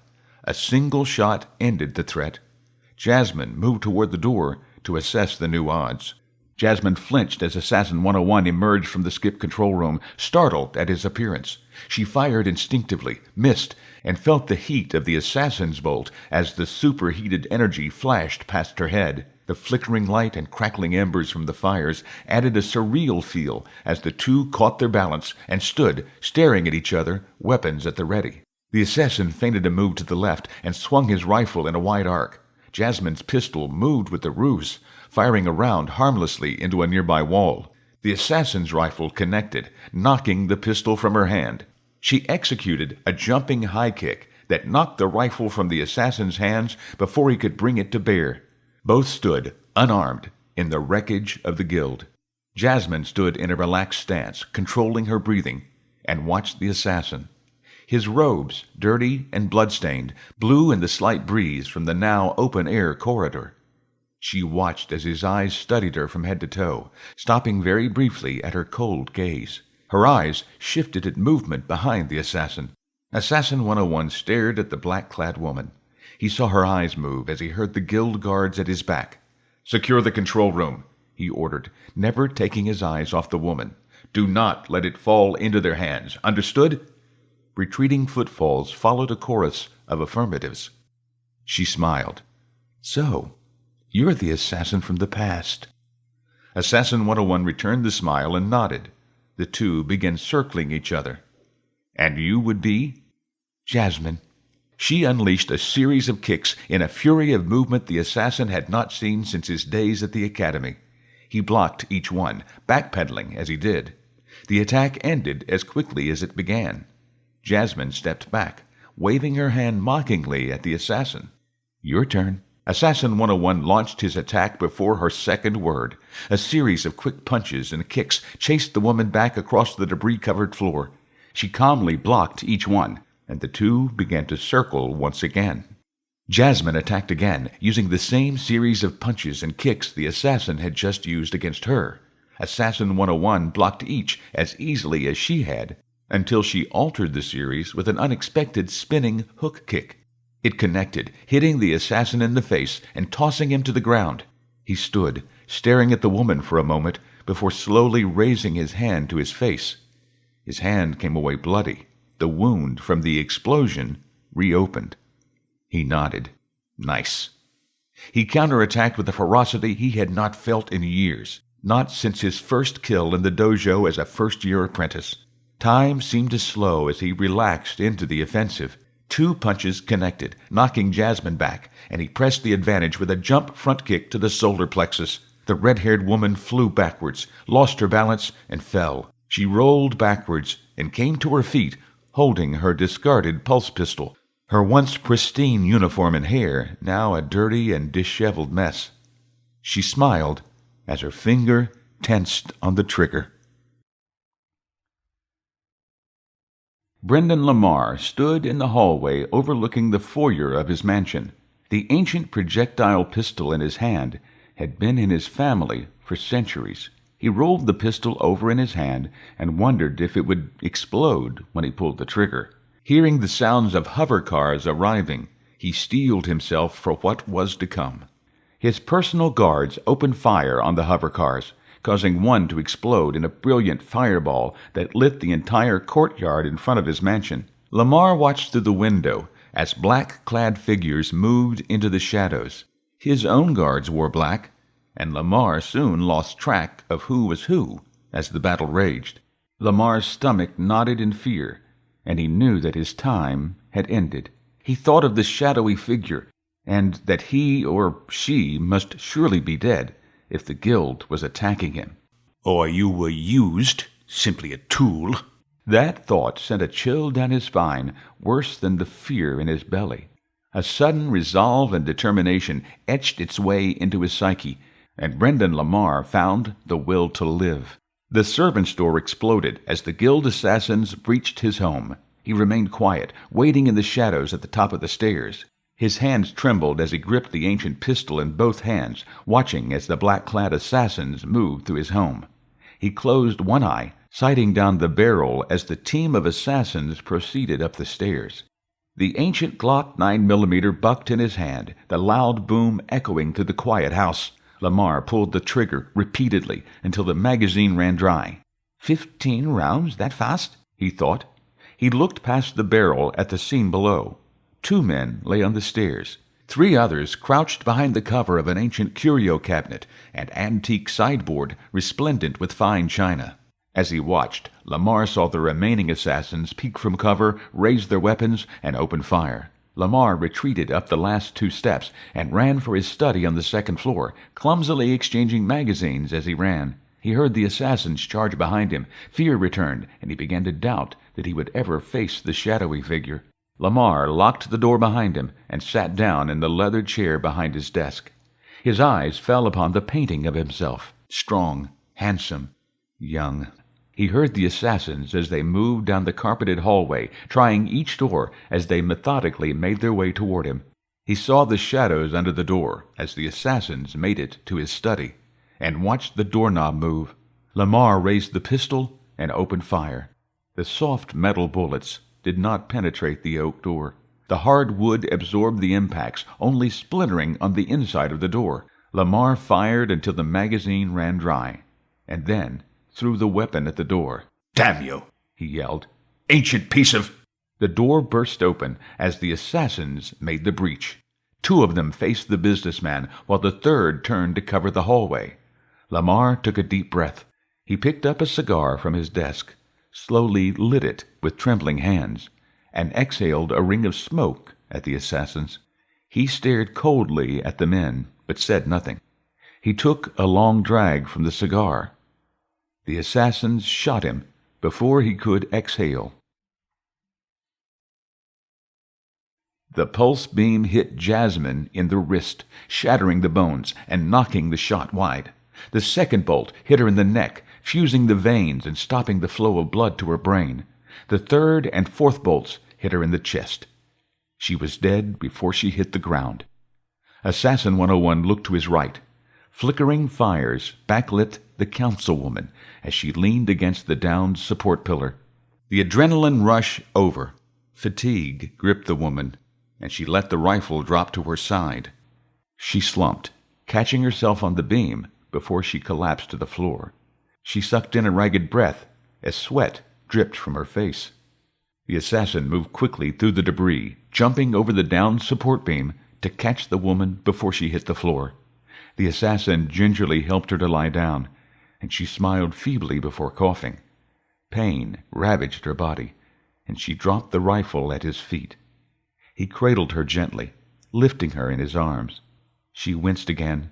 A single shot ended the threat. Jasmine moved toward the door to assess the new odds. Jasmine flinched as Assassin 101 emerged from the skip control room, startled at his appearance. She fired instinctively, missed, and felt the heat of the assassin's bolt as the superheated energy flashed past her head. The flickering light and crackling embers from the fires added a surreal feel as the two caught their balance and stood, staring at each other, weapons at the ready. The assassin feinted a move to the left and swung his rifle in a wide arc. Jasmine's pistol moved with the ruse, firing a round harmlessly into a nearby wall. The assassin's rifle connected, knocking the pistol from her hand. She executed a jumping high kick that knocked the rifle from the assassin's hands before he could bring it to bear. Both stood, unarmed, in the wreckage of the guild. Jasmine stood in a relaxed stance, controlling her breathing, and watched the assassin. His robes, dirty and blood-stained, blew in the slight breeze from the now open-air corridor. She watched as his eyes studied her from head to toe, stopping very briefly at her cold gaze. Her eyes shifted at movement behind the assassin. Assassin 101 stared at the black-clad woman. He saw her eyes move as he heard the guild guards at his back. "Secure the control room," he ordered, never taking his eyes off the woman. "Do not let it fall into their hands. Understood?" Retreating footfalls followed a chorus of affirmatives. She smiled. "So, you're the assassin from the past." Assassin 101 returned the smile and nodded. The two began circling each other. "And you would be?" "Jasmine." She unleashed a series of kicks in a fury of movement the assassin had not seen since his days at the academy. He blocked each one, backpedaling as he did. The attack ended as quickly as it began. Jasmine stepped back, waving her hand mockingly at the assassin. "Your turn." Assassin 101 launched his attack before her second word. A series of quick punches and kicks chased the woman back across the debris-covered floor. She calmly blocked each one, and the two began to circle once again. Jasmine attacked again, using the same series of punches and kicks the assassin had just used against her. Assassin 101 blocked each as easily as she had, until she altered the series with an unexpected spinning hook kick. It connected, hitting the assassin in the face and tossing him to the ground. He stood, staring at the woman for a moment, before slowly raising his hand to his face. His hand came away bloody. The wound from the explosion reopened. He nodded. Nice. He counterattacked with a ferocity he had not felt in years, not since his first kill in the dojo as a first-year apprentice. Time seemed to slow as he relaxed into the offensive. 2 punches connected, knocking Jasmine back, and he pressed the advantage with a jump front kick to the solar plexus. The red-haired woman flew backwards, lost her balance, and fell. She rolled backwards and came to her feet, holding her discarded pulse pistol. Her once pristine uniform and hair, now a dirty and disheveled mess. She smiled as her finger tensed on the trigger. Brendan Lamar stood in the hallway overlooking the foyer of his mansion. The ancient projectile pistol in his hand had been in his family for centuries. He rolled the pistol over in his hand and wondered if it would explode when he pulled the trigger. Hearing the sounds of hover cars arriving, he steeled himself for what was to come. His personal guards opened fire on the hover cars, causing one to explode in a brilliant fireball that lit the entire courtyard in front of his mansion. Lamar watched through the window as black-clad figures moved into the shadows. His own guards wore black, and Lamar soon lost track of who was who as the battle raged. Lamar's stomach knotted in fear, and he knew that his time had ended. He thought of the shadowy figure, and that he or she must surely be dead if the guild was attacking him. Or you were used, simply a tool. That thought sent a chill down his spine, worse than the fear in his belly. A sudden resolve and determination etched its way into his psyche, and Brendan Lamar found the will to live. The servants' door exploded as the guild assassins breached his home. He remained quiet, waiting in the shadows at the top of the stairs. His hands trembled as he gripped the ancient pistol in both hands, watching as the black-clad assassins moved through his home. He closed one eye, sighting down the barrel as the team of assassins proceeded up the stairs. The ancient Glock 9mm bucked in his hand, the loud boom echoing through the quiet house. Lamar pulled the trigger repeatedly until the magazine ran dry. 15 rounds that fast? He thought. He looked past the barrel at the scene below. 2 men lay on the stairs. 3 others crouched behind the cover of an ancient curio cabinet and antique sideboard resplendent with fine china. As he watched, Lamar saw the remaining assassins peek from cover, raise their weapons, and open fire. Lamar retreated up the last 2 steps and ran for his study on the 2nd floor, clumsily exchanging magazines as he ran. He heard the assassins charge behind him. Fear returned, and he began to doubt that he would ever face the shadowy figure. Lamar locked the door behind him and sat down in the leather chair behind his desk. His eyes fell upon the painting of himself, strong, handsome, young. He heard the assassins as they moved down the carpeted hallway, trying each door as they methodically made their way toward him. He saw the shadows under the door as the assassins made it to his study, and watched the doorknob move. Lamar raised the pistol and opened fire. The soft metal bullets did not penetrate the oak door. The hard wood absorbed the impacts, only splintering on the inside of the door. Lamar fired until the magazine ran dry, and then threw the weapon at the door. "Damn you!" he yelled. "Ancient piece of—" The door burst open as the assassins made the breach. 2 of them faced the businessman, while the 3rd turned to cover the hallway. Lamar took a deep breath. He picked up a cigar from his desk, slowly lit it with trembling hands, and exhaled a ring of smoke at the assassins. He stared coldly at the men, but said nothing. He took a long drag from the cigar. The assassins shot him before he could exhale. The pulse beam hit Jasmine in the wrist, shattering the bones and knocking the shot wide. The 2nd bolt hit her in the neck, fusing the veins and stopping the flow of blood to her brain. The 3rd and 4th bolts hit her in the chest. She was dead before she hit the ground. Assassin 101 looked to his right. Flickering fires backlit the councilwoman as she leaned against the downed support pillar. The adrenaline rush over. Fatigue gripped the woman, and she let the rifle drop to her side. She slumped, catching herself on the beam before she collapsed to the floor. She sucked in a ragged breath as sweat dripped from her face. The assassin moved quickly through the debris, jumping over the downed support beam to catch the woman before she hit the floor. The assassin gingerly helped her to lie down, and she smiled feebly before coughing. Pain ravaged her body, and she dropped the rifle at his feet. He cradled her gently, lifting her in his arms. She winced again.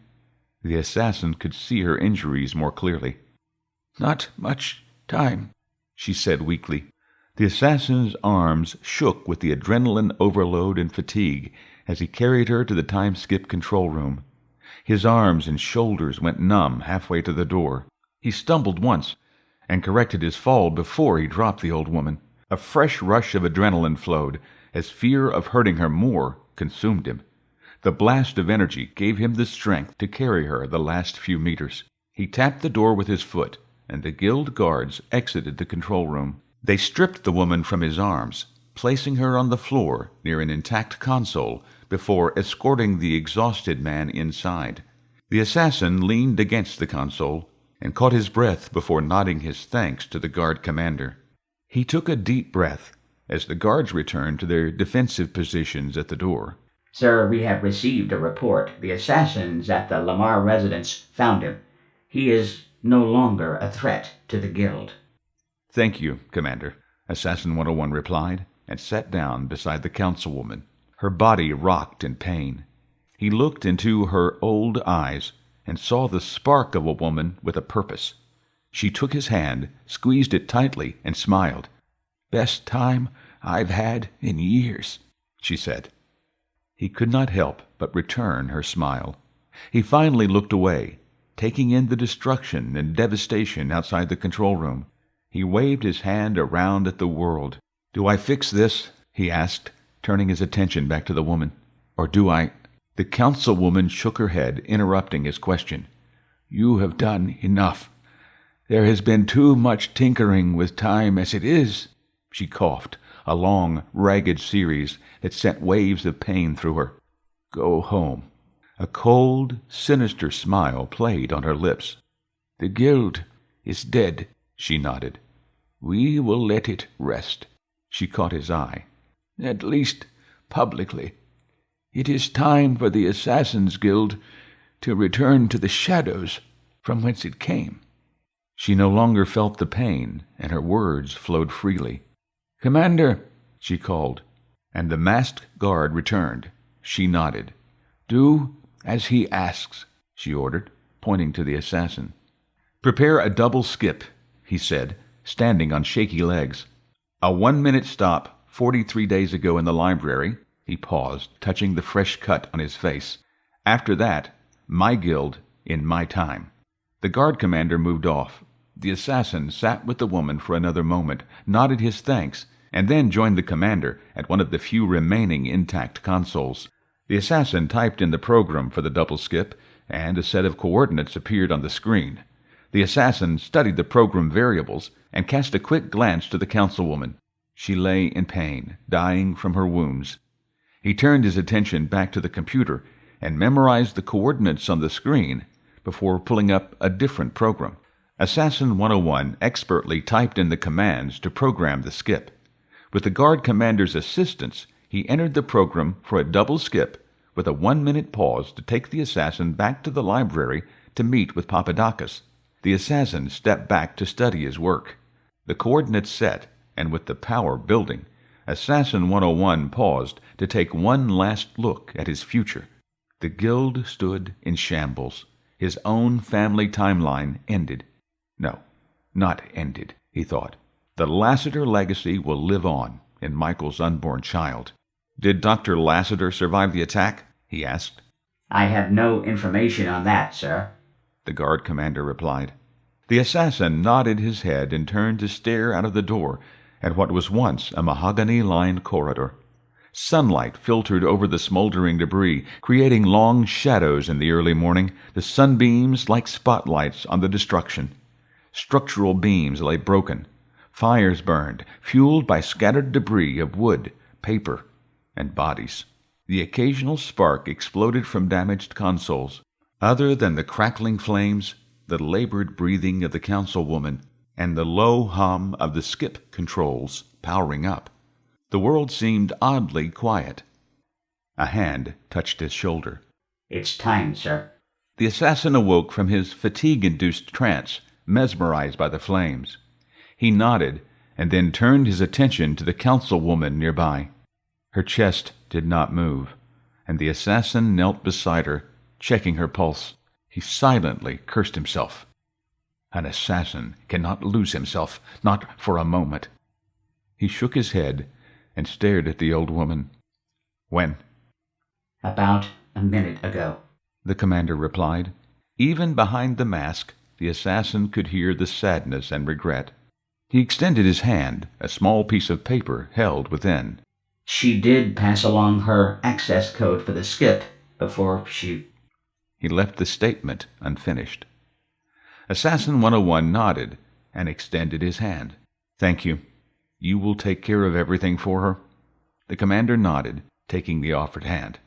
The assassin could see her injuries more clearly. "Not much time," she said weakly. The assassin's arms shook with the adrenaline overload and fatigue as he carried her to the time-skip control room. His arms and shoulders went numb halfway to the door. He stumbled once and corrected his fall before he dropped the old woman. A fresh rush of adrenaline flowed as fear of hurting her more consumed him. The blast of energy gave him the strength to carry her the last few meters. He tapped the door with his foot, and the guild guards exited the control room. They stripped the woman from his arms, placing her on the floor near an intact console before escorting the exhausted man inside. The assassin leaned against the console and caught his breath before nodding his thanks to the guard commander. He took a deep breath as the guards returned to their defensive positions at the door. "Sir, we have received a report. The assassins at the Lamar residence found him. He is no longer a threat to the guild." "Thank you, Commander," Assassin 101 replied, and sat down beside the councilwoman. Her body rocked in pain. He looked into her old eyes and saw the spark of a woman with a purpose. She took his hand, squeezed it tightly, and smiled. "Best time I've had in years," she said. He could not help but return her smile. He finally looked away, taking in the destruction and devastation outside the control room. He waved his hand around at the world. "Do I fix this?" he asked, turning his attention back to the woman. "Or do I—" The councilwoman shook her head, interrupting his question. "You have done enough. There has been too much tinkering with time as it is." She coughed, a long, ragged series that sent waves of pain through her. Go home. A cold, sinister smile played on her lips. The guild is dead, she nodded. We will let it rest. She caught his eye. At least, publicly. It is time for the Assassins' Guild to return to the shadows from whence it came. She no longer felt the pain, and her words flowed freely. Commander, she called, and the masked guard returned. She nodded. Do as he asks, she ordered, pointing to the assassin. Prepare a double skip, he said, standing on shaky legs. A 1-minute stop 43 days ago in the library. He paused, touching the fresh cut on his face. After that, my guild in my time. The guard commander moved off. The assassin sat with the woman for another moment, nodded his thanks, and then joined the commander at one of the few remaining intact consoles. The assassin typed in the program for the double skip, and a set of coordinates appeared on the screen. The assassin studied the program variables and cast a quick glance to the councilwoman. She lay in pain, dying from her wounds. He turned his attention back to the computer and memorized the coordinates on the screen before pulling up a different program. Assassin 101 expertly typed in the commands to program the skip. With the guard commander's assistance, he entered the program for a double skip with a 1-minute pause to take the assassin back to the library to meet with Papadakis. The assassin stepped back to study his work. The coordinates set, and with the power building, Assassin 101 paused to take one last look at his future. The guild stood in shambles. His own family timeline ended. No, not ended, he thought. The Lassiter legacy will live on in Michael's unborn child. Did Dr. Lassiter survive the attack? He asked. I have no information on that, sir, the guard commander replied. The assassin nodded his head and turned to stare out of the door at what was once a mahogany-lined corridor. Sunlight filtered over the smoldering debris, creating long shadows in the early morning, the sunbeams like spotlights on the destruction. Structural beams lay broken. Fires burned, fueled by scattered debris of wood, paper, and bodies. The occasional spark exploded from damaged consoles. Other than the crackling flames, the labored breathing of the councilwoman, and the low hum of the skip controls powering up, the world seemed oddly quiet. A hand touched his shoulder. It's time, sir. The assassin awoke from his fatigue-induced trance, mesmerized by the flames. He nodded, and then turned his attention to the councilwoman nearby. Her chest did not move, and the assassin knelt beside her, checking her pulse. He silently cursed himself. An assassin cannot lose himself, not for a moment. He shook his head and stared at the old woman. When? About a minute ago, the commander replied. Even behind the mask, the assassin could hear the sadness and regret. He extended his hand, a small piece of paper held within. She did pass along her access code for the skip before she... He left the statement unfinished. Assassin 101 nodded and extended his hand. Thank you. You will take care of everything for her? The commander nodded, taking the offered hand.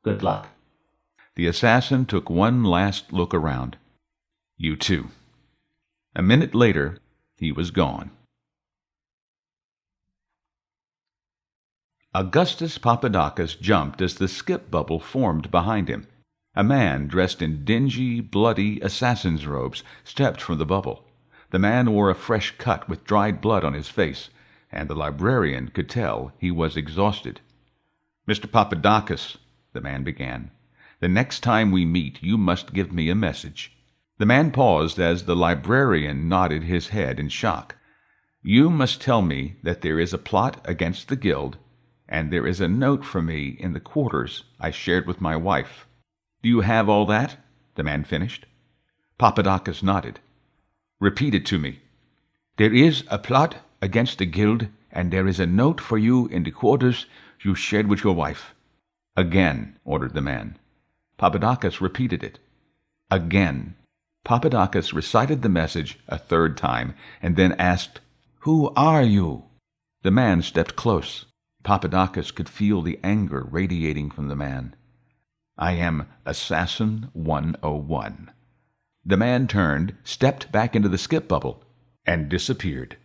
Good luck. The assassin took one last look around. You too. A minute later, he was gone. Augustus Papadakis jumped as the skip bubble formed behind him. A man dressed in dingy, bloody assassin's robes stepped from the bubble. The man wore a fresh cut with dried blood on his face, and the librarian could tell he was exhausted. Mr. Papadakis, the man began, the next time we meet you must give me a message. The man paused as the librarian nodded his head in shock. You must tell me that there is a plot against the guild, and there is a note for me in the quarters I shared with my wife. Do you have all that? The man finished. Papadakis nodded. Repeat it to me. There is a plot against the guild, and there is a note for you in the quarters you shared with your wife. Again, ordered the man. Papadakis repeated it. Again. Papadakis recited the message a third time, and then asked, Who are you? The man stepped close. Papadakis could feel the anger radiating from the man. "I am Assassin 101. The man turned, stepped back into the skip bubble, and disappeared.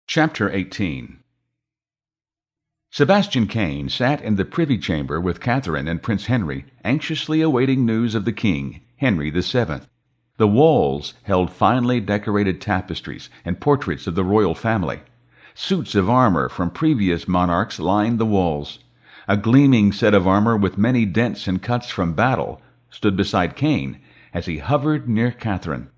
Chapter 18. Sebastian Caine sat in the privy chamber with Catherine and Prince Henry, anxiously awaiting news of the king, Henry VII. The walls held finely decorated tapestries and portraits of the royal family. Suits of armor from previous monarchs lined the walls. A gleaming set of armor with many dents and cuts from battle stood beside Caine as he hovered near Catherine.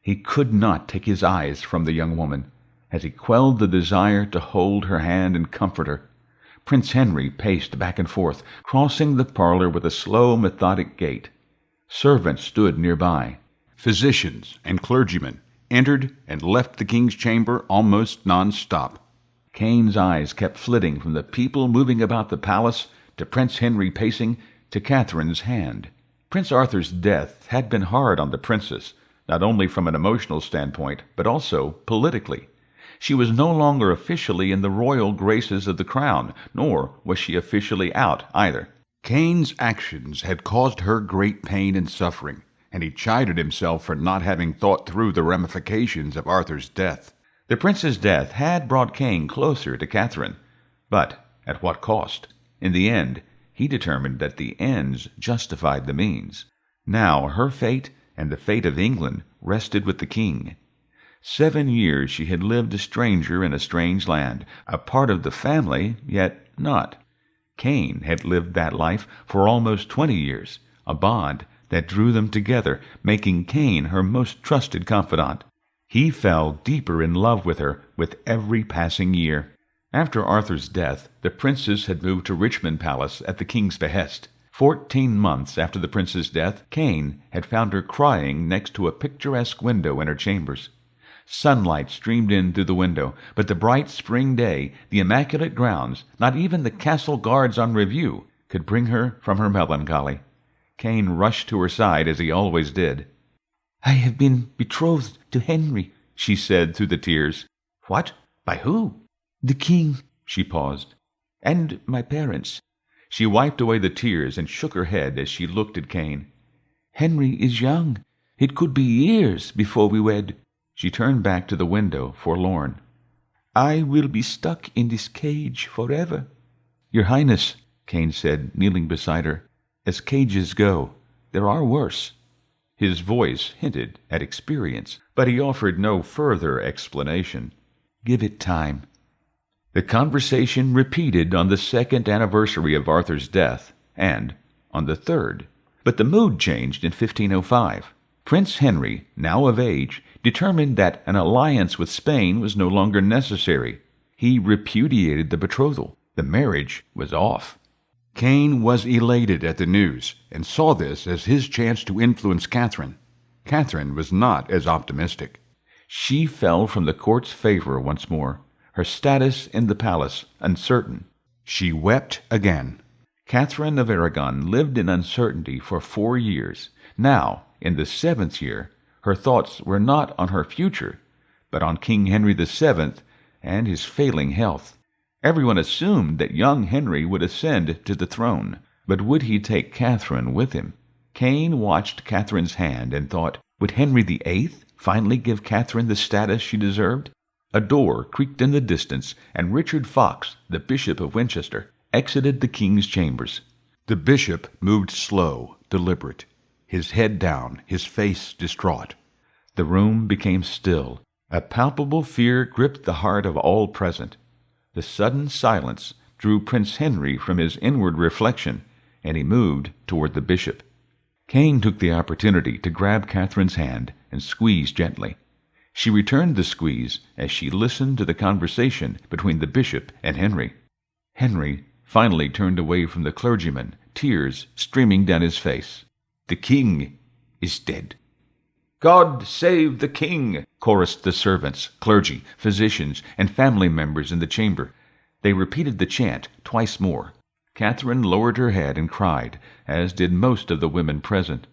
He could not take his eyes from the young woman, as he quelled the desire to hold her hand and comfort her. Prince Henry paced back and forth, crossing the parlor with a slow, methodic gait. Servants stood nearby. Physicians and clergymen entered and left the king's chamber almost non-stop. Caine's eyes kept flitting from the people moving about the palace to Prince Henry pacing to Catherine's hand. Prince Arthur's death had been hard on the princess, not only from an emotional standpoint, but also politically. She was no longer officially in the royal graces of the crown, nor was she officially out either. Caine's actions had caused her great pain and suffering, and he chided himself for not having thought through the ramifications of Arthur's death. The prince's death had brought Caine closer to Catherine, but at what cost? In the end, he determined that the ends justified the means. Now her fate and the fate of England rested with the king. 7 years she had lived a stranger in a strange land, a part of the family, yet not. Caine had lived that life for almost 20 years, a bond that drew them together, making Caine her most trusted confidant. He fell deeper in love with her with every passing year. After Arthur's death, the princess had moved to Richmond Palace at the king's behest. 14 months after the prince's death, Caine had found her crying next to a picturesque window in her chambers. Sunlight streamed in through the window, but the bright spring day, the immaculate grounds, not even the castle guards on review, could bring her from her melancholy. Caine rushed to her side, as he always did. "I have been betrothed to Henry," she said through the tears. "What? By who?" "The king." She paused. "And my parents." She wiped away the tears and shook her head as she looked at Caine. "Henry is young. It could be years before we wed." She turned back to the window, forlorn. "I will be stuck in this cage forever." "Your Highness," Caine said, kneeling beside her, "as cages go, there are worse." His voice hinted at experience, but he offered no further explanation. "Give it time." The conversation repeated on the 2nd anniversary of Arthur's death, and on the 3rd. But the mood changed in 1505. Prince Henry, now of age, determined that an alliance with Spain was no longer necessary. He repudiated the betrothal. The marriage was off. Caine was elated at the news, and saw this as his chance to influence Catherine. Catherine was not as optimistic. She fell from the court's favor once more, her status in the palace uncertain. She wept again. Catherine of Aragon lived in uncertainty for 4 years. Now, in the 7th year, her thoughts were not on her future, but on King Henry VII and his failing health. Everyone assumed that young Henry would ascend to the throne, but would he take Catherine with him? Caine watched Catherine's hand and thought, would Henry VIII finally give Catherine the status she deserved? A door creaked in the distance, and Richard Fox, the Bishop of Winchester, exited the king's chambers. The bishop moved slow, deliberate, his head down, his face distraught. The room became still. A palpable fear gripped the heart of all present. The sudden silence drew Prince Henry from his inward reflection, and he moved toward the bishop. Caine took the opportunity to grab Catherine's hand and squeeze gently. She returned the squeeze as she listened to the conversation between the bishop and Henry. Henry finally turned away from the clergyman, tears streaming down his face. "The king is dead." "God save the king!" chorused the servants, clergy, physicians, and family members in the chamber. They repeated the chant twice more. Catherine lowered her head and cried, as did most of the women present.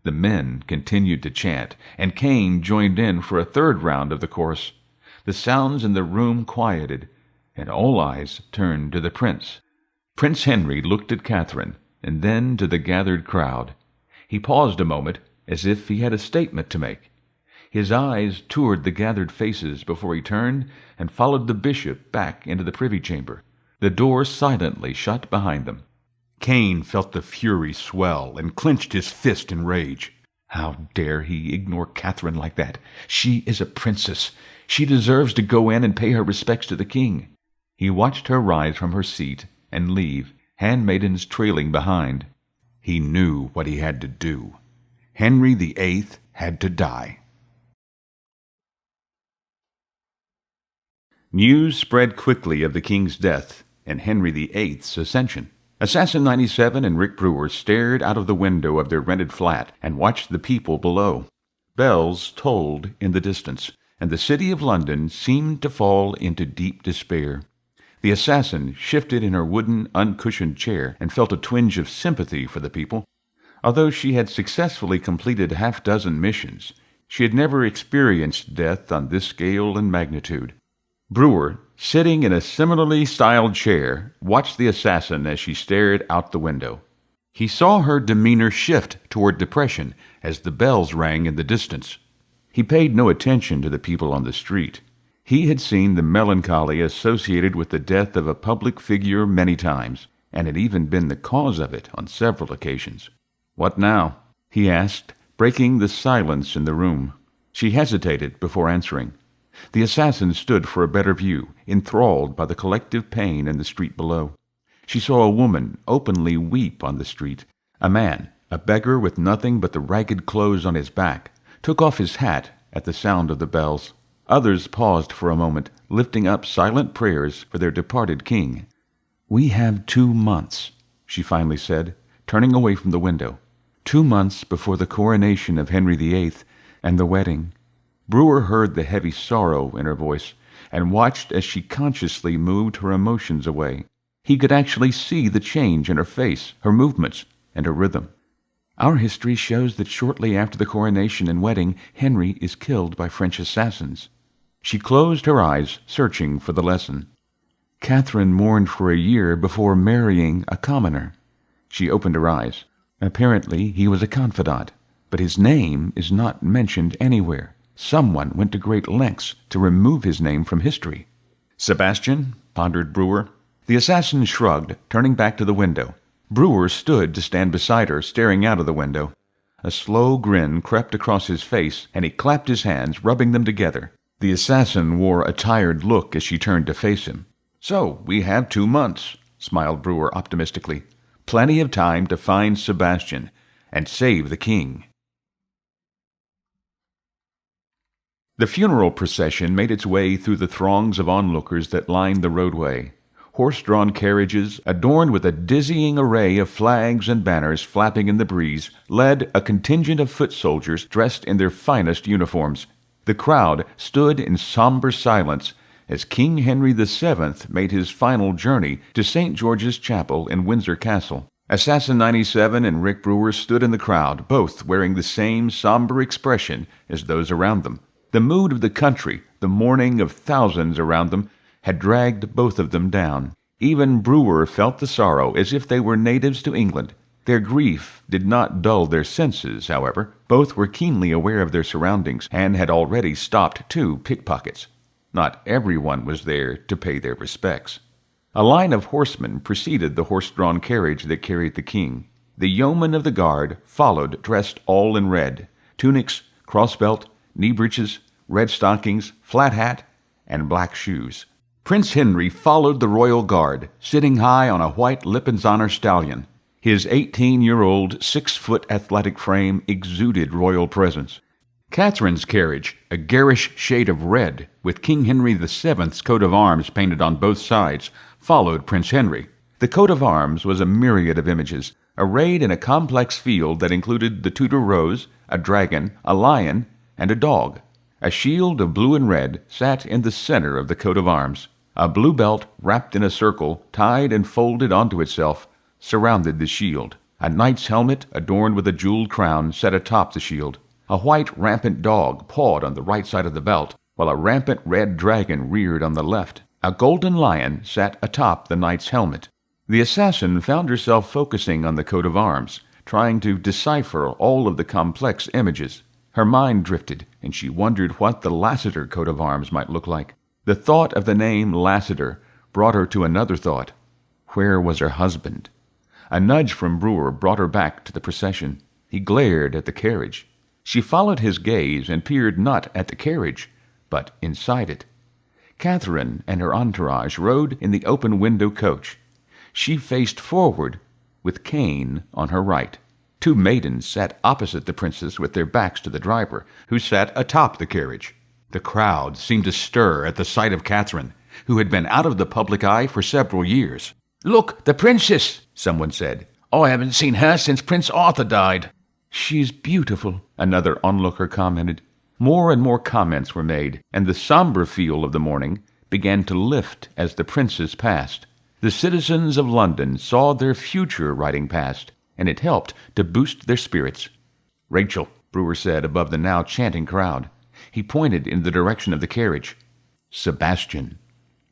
The men continued to chant, and Caine joined in for a third round of the chorus. The sounds in the room quieted, and all eyes turned to the prince. Prince Henry looked at Catherine, and then to the gathered crowd. He paused a moment, as if he had a statement to make. His eyes toured the gathered faces before he turned and followed the bishop back into the privy chamber. The door silently shut behind them. Caine felt the fury swell and clenched his fist in rage. How dare he ignore Catherine like that? She is a princess. She deserves to go in and pay her respects to the king. He watched her rise from her seat and leave, handmaidens trailing behind. He knew what he had to do. Henry VIII had to die. News spread quickly of the king's death and Henry VIII's ascension. Assassin 97 and Rick Brewer stared out of the window of their rented flat and watched the people below. Bells tolled in the distance, and the city of London seemed to fall into deep despair. The assassin shifted in her wooden, uncushioned chair and felt a twinge of sympathy for the people. Although she had successfully completed half-dozen missions, she had never experienced death on this scale and magnitude. Brewer, sitting in a similarly styled chair, watched the assassin as she stared out the window. He saw her demeanor shift toward depression as the bells rang in the distance. He paid no attention to the people on the street. He had seen the melancholy associated with the death of a public figure many times, and had even been the cause of it on several occasions. "What now?" he asked, breaking the silence in the room. She hesitated before answering. The assassin stood for a better view, enthralled by the collective pain in the street below. She saw a woman openly weep on the street. A man, a beggar with nothing but the ragged clothes on his back, took off his hat at the sound of the bells. Others paused for a moment, lifting up silent prayers for their departed king. "We have 2 months," she finally said, turning away from the window. 2 months before the coronation of Henry VIII and the wedding. Brewer heard the heavy sorrow in her voice and watched as she consciously moved her emotions away. He could actually see the change in her face, her movements, and her rhythm. "Our history shows that shortly after the coronation and wedding, Henry is killed by French assassins." She closed her eyes, searching for the lesson. "Catherine mourned for a year before marrying a commoner." She opened her eyes. "Apparently he was a confidant, but his name is not mentioned anywhere. Someone went to great lengths to remove his name from history." "Sebastian?" pondered Brewer. The assassin shrugged, turning back to the window. Brewer stood to stand beside her, staring out of the window. A slow grin crept across his face, and he clapped his hands, rubbing them together. The assassin wore a tired look as she turned to face him. "So, we have 2 months," smiled Brewer optimistically. "Plenty of time to find Sebastian and save the king." The funeral procession made its way through the throngs of onlookers that lined the roadway. Horse-drawn carriages, adorned with a dizzying array of flags and banners flapping in the breeze, led a contingent of foot soldiers dressed in their finest uniforms. The crowd stood in somber silence as King Henry VII made his final journey to St. George's Chapel in Windsor Castle. Assassin 97 and Rick Brewer stood in the crowd, both wearing the same somber expression as those around them. The mood of the country, the mourning of thousands around them, had dragged both of them down. Even Brewer felt the sorrow as if they were natives to England. Their grief did not dull their senses, however. Both were keenly aware of their surroundings and had already stopped 2 pickpockets. Not everyone was there to pay their respects. A line of horsemen preceded the horse-drawn carriage that carried the king. The yeomen of the guard followed, dressed all in red: tunics, crossbelt, knee breeches, red stockings, flat hat, and black shoes. Prince Henry followed the royal guard, sitting high on a white Lippenzahner stallion. His 18-year-old, 6-foot athletic frame exuded royal presence. Catherine's carriage, a garish shade of red, with King Henry VII's coat of arms painted on both sides, followed Prince Henry. The coat of arms was a myriad of images, arrayed in a complex field that included the Tudor rose, a dragon, a lion, and a dog. A shield of blue and red sat in the center of the coat of arms. A blue belt, wrapped in a circle, tied and folded onto itself, surrounded the shield. A knight's helmet, adorned with a jeweled crown, sat atop the shield. A white rampant dog pawed on the right side of the belt. while a rampant red dragon reared on the left. A golden lion sat atop the knight's helmet. The assassin found herself focusing on the coat of arms, trying to decipher all of the complex images. Her mind drifted, and she wondered what the Lassiter coat of arms might look like. The thought of the name Lassiter brought her to another thought. Where was her husband? A nudge from Brewer brought her back to the procession. He glared at the carriage. She followed his gaze and peered not at the carriage, but inside it. Catherine and her entourage rode in the open-window coach. She faced forward, with Caine on her right. Two maidens sat opposite the princess with their backs to the driver, who sat atop the carriage. The crowd seemed to stir at the sight of Catherine, who had been out of the public eye for several years. "Look, the princess," someone said. "I haven't seen her since Prince Arthur died." "She's beautiful," another onlooker commented. More and more comments were made, and the somber feel of the morning began to lift as the princess passed. The citizens of London saw their future riding past, and it helped to boost their spirits. "Rachel," Brewer said above the now chanting crowd. He pointed in the direction of the carriage. "Sebastian."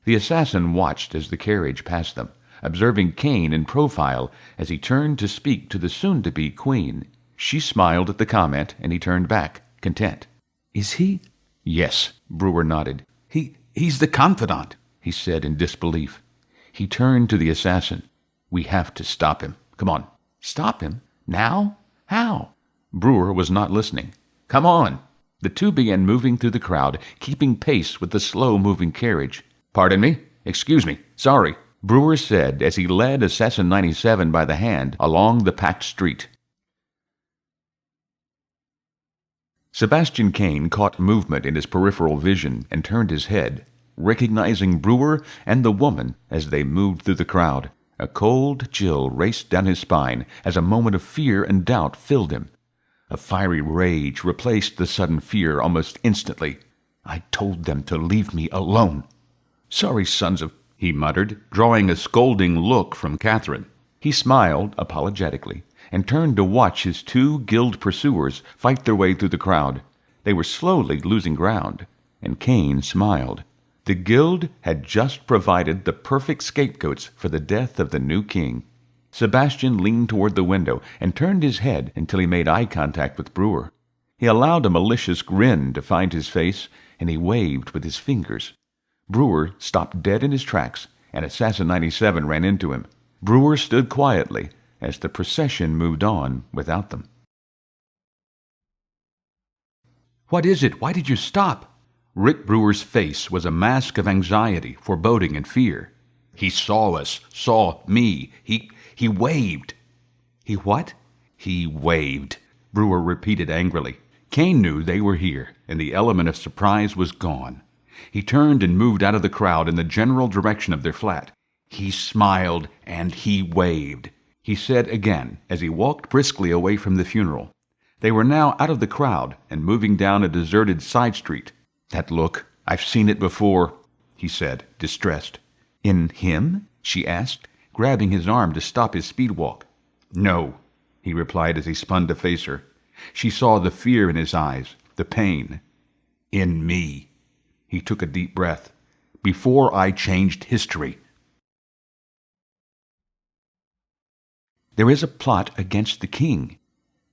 The assassin watched as the carriage passed them, observing Caine in profile as he turned to speak to the soon-to-be queen. She smiled at the comment, and he turned back, content. "Is he?" "Yes," Brewer nodded. He's the confidant," he said in disbelief. He turned to the assassin. "We have to stop him. Come on." "Stop him? Now? How?" Brewer was not listening. "Come on." The two began moving through the crowd, keeping pace with the slow-moving carriage. "Pardon me? Excuse me. Sorry," Brewer said as he led Assassin 97 by the hand along the packed street. Sebastian Kane caught movement in his peripheral vision and turned his head, recognizing Brewer and the woman as they moved through the crowd. A cold chill raced down his spine as a moment of fear and doubt filled him. A fiery rage replaced the sudden fear almost instantly. "I told them to leave me alone." "Sorry, sons of—" he muttered, drawing a scolding look from Catherine. He smiled apologetically and turned to watch his two guild pursuers fight their way through the crowd. They were slowly losing ground, and Caine smiled. The guild had just provided the perfect scapegoats for the death of the new king. Sebastian leaned toward the window and turned his head until he made eye contact with Brewer. He allowed a malicious grin to find his face, and he waved with his fingers. Brewer stopped dead in his tracks, and Assassin 97 ran into him. Brewer stood quietly as the procession moved on without them. "What is it? Why did you stop?" Rick Brewer's face was a mask of anxiety, foreboding, and fear. "He saw us, saw me. He waved." "He what?" "He waved," Brewer repeated angrily. Caine knew they were here, and the element of surprise was gone. He turned and moved out of the crowd in the general direction of their flat. "He smiled and he waved," he said again as he walked briskly away from the funeral. They were now out of the crowd and moving down a deserted side street. "That look, I've seen it before," he said, distressed. "In him?" she asked, grabbing his arm to stop his speed walk. "No," he replied as he spun to face her. She saw the fear in his eyes, the pain. "In me." He took a deep breath. "Before I changed history." "There is a plot against the king."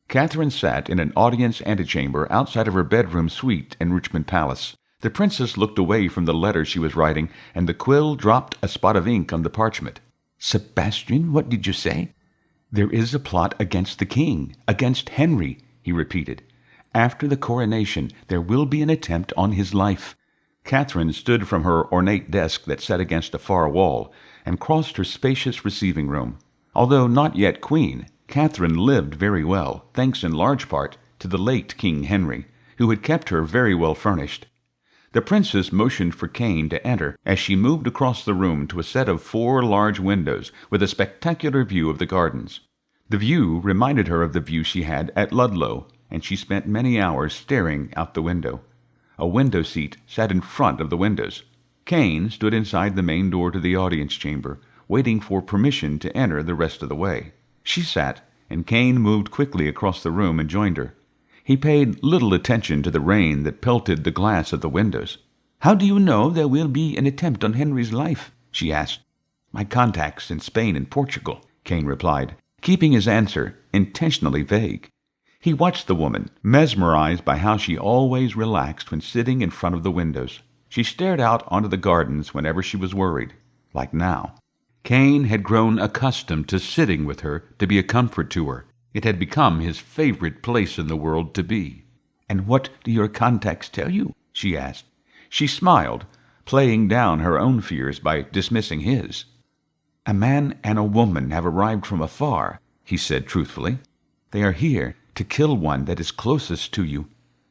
Catherine sat in an audience antechamber outside of her bedroom suite in Richmond Palace. The princess looked away from the letter she was writing, and the quill dropped a spot of ink on the parchment. "Sebastian, what did you say?" "There is a plot against the king, against Henry," he repeated. "After the coronation, there will be an attempt on his life." Catherine stood from her ornate desk that sat against a far wall and crossed her spacious receiving room. Although not yet queen, Catherine lived very well, thanks in large part to the late King Henry, who had kept her very well furnished. The princess motioned for Caine to enter as she moved across the room to a set of 4 large windows with a spectacular view of the gardens. The view reminded her of the view she had at Ludlow, and she spent many hours staring out the window. A window seat sat in front of the windows. Caine stood inside the main door to the audience chamber, waiting for permission to enter the rest of the way. She sat, and Caine moved quickly across the room and joined her. He paid little attention to the rain that pelted the glass of the windows. "How do you know there will be an attempt on Henry's life?" she asked. "My contacts in Spain and Portugal," Caine replied, keeping his answer intentionally vague. He watched the woman, mesmerized by how she always relaxed when sitting in front of the windows. She stared out onto the gardens whenever she was worried, like now. Caine had grown accustomed to sitting with her to be a comfort to her. It had become his favorite place in the world to be. "And what do your contacts tell you?" she asked. She smiled, playing down her own fears by dismissing his. "A man and a woman have arrived from afar," he said truthfully. "They are here to kill one that is closest to you."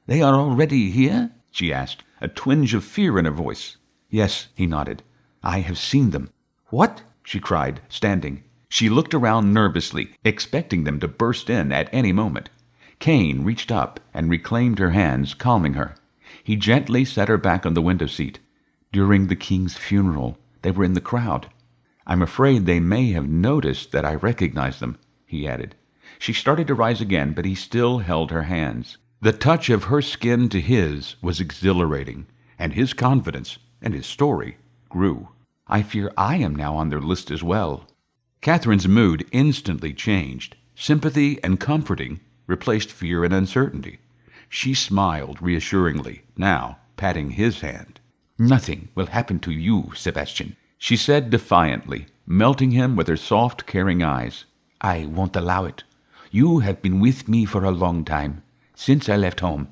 "They are already here?" she asked, a twinge of fear in her voice. "Yes," he nodded. "I have seen them." "What?" she cried, standing. She looked around nervously, expecting them to burst in at any moment. Caine reached up and reclaimed her hands, calming her. He gently set her back on the window seat. "During the king's funeral, they were in the crowd. I'm afraid they may have noticed that I recognized them," he added. She started to rise again, but he still held her hands. The touch of her skin to his was exhilarating, and his confidence and his story grew. "I fear I am now on their list as well." Catherine's mood instantly changed. Sympathy and comforting replaced fear and uncertainty. She smiled reassuringly, now patting his hand. "Nothing will happen to you, Sebastian," she said defiantly, melting him with her soft, caring eyes. "I won't allow it. You have been with me for a long time, since I left home.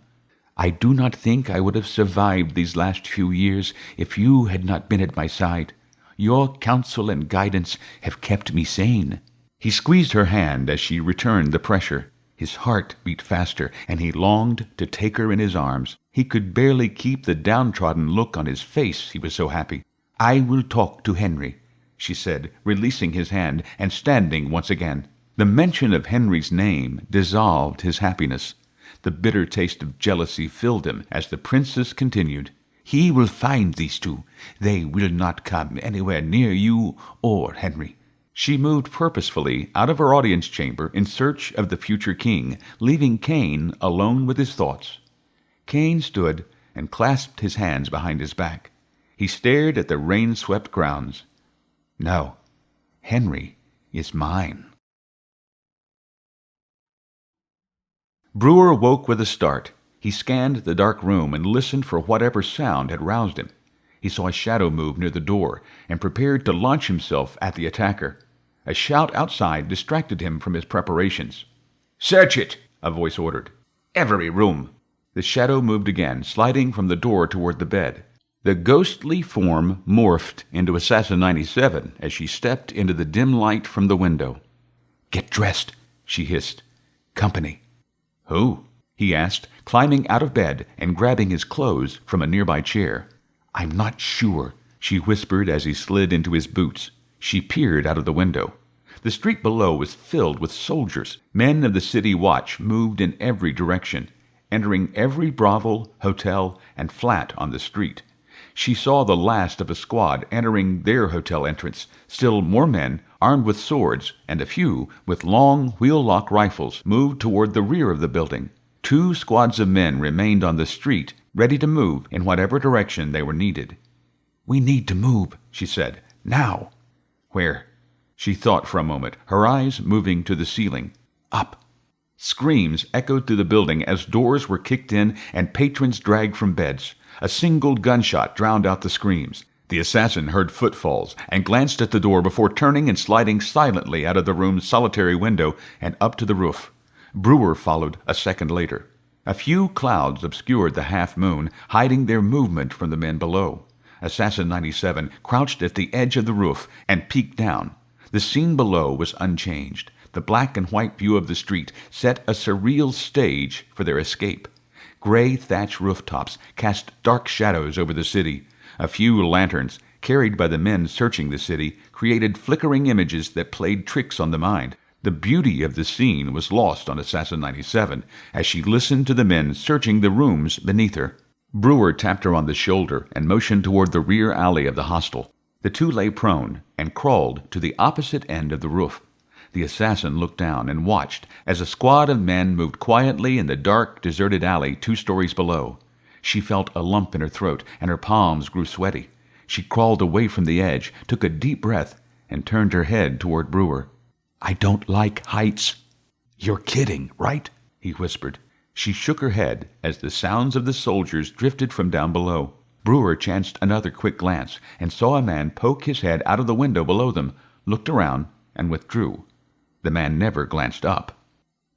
I do not think I would have survived these last few years if you had not been at my side. Your counsel and guidance have kept me sane." He squeezed her hand as she returned the pressure. His heart beat faster, and he longed to take her in his arms. He could barely keep the downtrodden look on his face, he was so happy. "I will talk to Henry," she said, releasing his hand and standing once again. The mention of Henry's name dissolved his happiness. The bitter taste of jealousy filled him as the princess continued. "He will find these two. They will not come anywhere near you or Henry." She moved purposefully out of her audience chamber in search of the future king, leaving Caine alone with his thoughts. Caine stood and clasped his hands behind his back. He stared at the rain-swept grounds. "No, Henry is mine." Brewer woke with a start. He scanned the dark room and listened for whatever sound had roused him. He saw a shadow move near the door and prepared to launch himself at the attacker. A shout outside distracted him from his preparations. "Search it!" a voice ordered. "Every room!" The shadow moved again, sliding from the door toward the bed. The ghostly form morphed into Assassin 97 as she stepped into the dim light from the window. "Get dressed," she hissed. "Company." "Who?" he asked, climbing out of bed and grabbing his clothes from a nearby chair. "I'm not sure," she whispered as he slid into his boots. She peered out of the window. The street below was filled with soldiers. Men of the city watch moved in every direction, entering every brothel, hotel, and flat on the street. She saw the last of a squad entering their hotel entrance. Still more men, armed with swords, and a few with long wheel-lock rifles, moved toward the rear of the building. 2 squads of men remained on the street, ready to move in whatever direction they were needed. "We need to move," she said. "Now." "Where?" She thought for a moment, her eyes moving to the ceiling. "Up." Screams echoed through the building as doors were kicked in and patrons dragged from beds. A single gunshot drowned out the screams. The assassin heard footfalls and glanced at the door before turning and sliding silently out of the room's solitary window and up to the roof. Brewer followed a second later. A few clouds obscured the half-moon, hiding their movement from the men below. Assassin 97 crouched at the edge of the roof and peeked down. The scene below was unchanged. The black and white view of the street set a surreal stage for their escape. Gray thatch rooftops cast dark shadows over the city. A few lanterns, carried by the men searching the city, created flickering images that played tricks on the mind. The beauty of the scene was lost on Assassin 97 as she listened to the men searching the rooms beneath her. Brewer tapped her on the shoulder and motioned toward the rear alley of the hostel. The two lay prone and crawled to the opposite end of the roof. The assassin looked down and watched as a squad of men moved quietly in the dark, deserted alley 2 stories below. She felt a lump in her throat, and her palms grew sweaty. She crawled away from the edge, took a deep breath, and turned her head toward Brewer. "I don't like heights." "You're kidding, right?" he whispered. She shook her head as the sounds of the soldiers drifted from down below. Brewer chanced another quick glance and saw a man poke his head out of the window below them, looked around, and withdrew. The man never glanced up.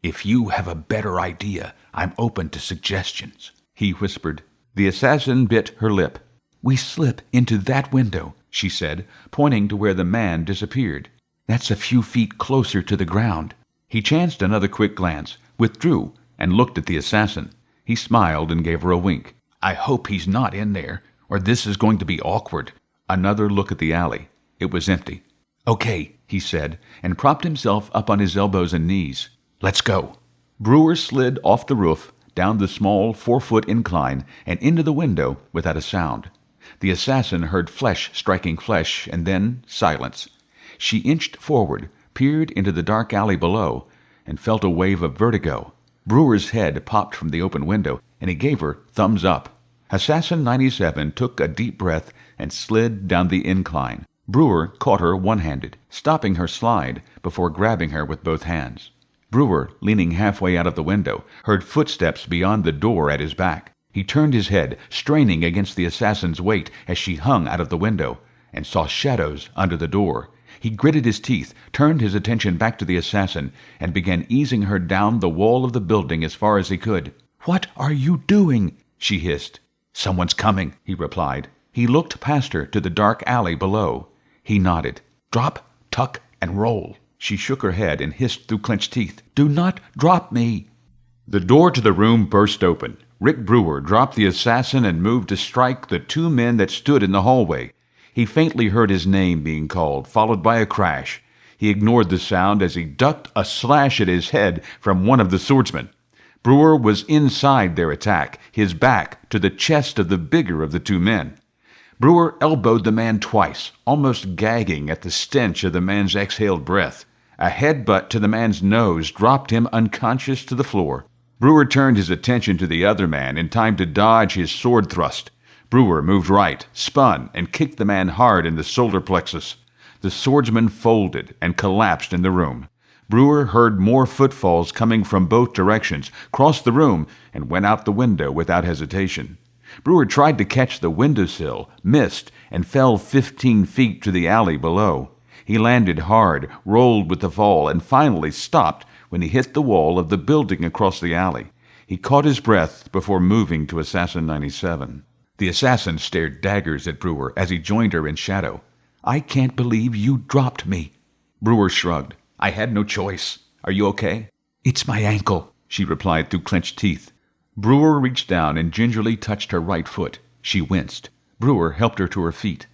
"If you have a better idea, I'm open to suggestions," he whispered. The assassin bit her lip. "We slip into that window," she said, pointing to where the man disappeared. "That's a few feet closer to the ground." He chanced another quick glance, withdrew, and looked at the assassin. He smiled and gave her a wink. "I hope he's not in there, or this is going to be awkward." Another look at the alley. It was empty. "Okay," he said, and propped himself up on his elbows and knees. "Let's go." Brewer slid off the roof, down the small 4-foot incline, and into the window without a sound. The assassin heard flesh striking flesh, and then silence. She inched forward, peered into the dark alley below, and felt a wave of vertigo. Brewer's head popped from the open window, and he gave her thumbs up. Assassin 97 took a deep breath and slid down the incline. Brewer caught her one-handed, stopping her slide before grabbing her with both hands. Brewer, leaning halfway out of the window, heard footsteps beyond the door at his back. He turned his head, straining against the assassin's weight as she hung out of the window, and saw shadows under the door. He gritted his teeth, turned his attention back to the assassin, and began easing her down the wall of the building as far as he could. "What are you doing?" she hissed. "Someone's coming," he replied. He looked past her to the dark alley below. He nodded. "Drop, tuck, and roll." She shook her head and hissed through clenched teeth. "Do not drop me." The door to the room burst open. Rick Brewer dropped the assassin and moved to strike the 2 men that stood in the hallway. He faintly heard his name being called, followed by a crash. He ignored the sound as he ducked a slash at his head from one of the swordsmen. Brewer was inside their attack, his back to the chest of the bigger of the 2 men. Brewer elbowed the man twice, almost gagging at the stench of the man's exhaled breath. A headbutt to the man's nose dropped him unconscious to the floor. Brewer turned his attention to the other man in time to dodge his sword thrust. Brewer moved right, spun, and kicked the man hard in the solar plexus. The swordsman folded and collapsed in the room. Brewer heard more footfalls coming from both directions, crossed the room, and went out the window without hesitation. Brewer tried to catch the windowsill, missed, and fell 15 feet to the alley below. He landed hard, rolled with the fall, and finally stopped when he hit the wall of the building across the alley. He caught his breath before moving to Assassin 97. The assassin stared daggers at Brewer as he joined her in shadow. "I can't believe you dropped me." Brewer shrugged. "I had no choice. Are you okay?" "It's my ankle," she replied through clenched teeth. Brewer reached down and gingerly touched her right foot. She winced. Brewer helped her to her feet.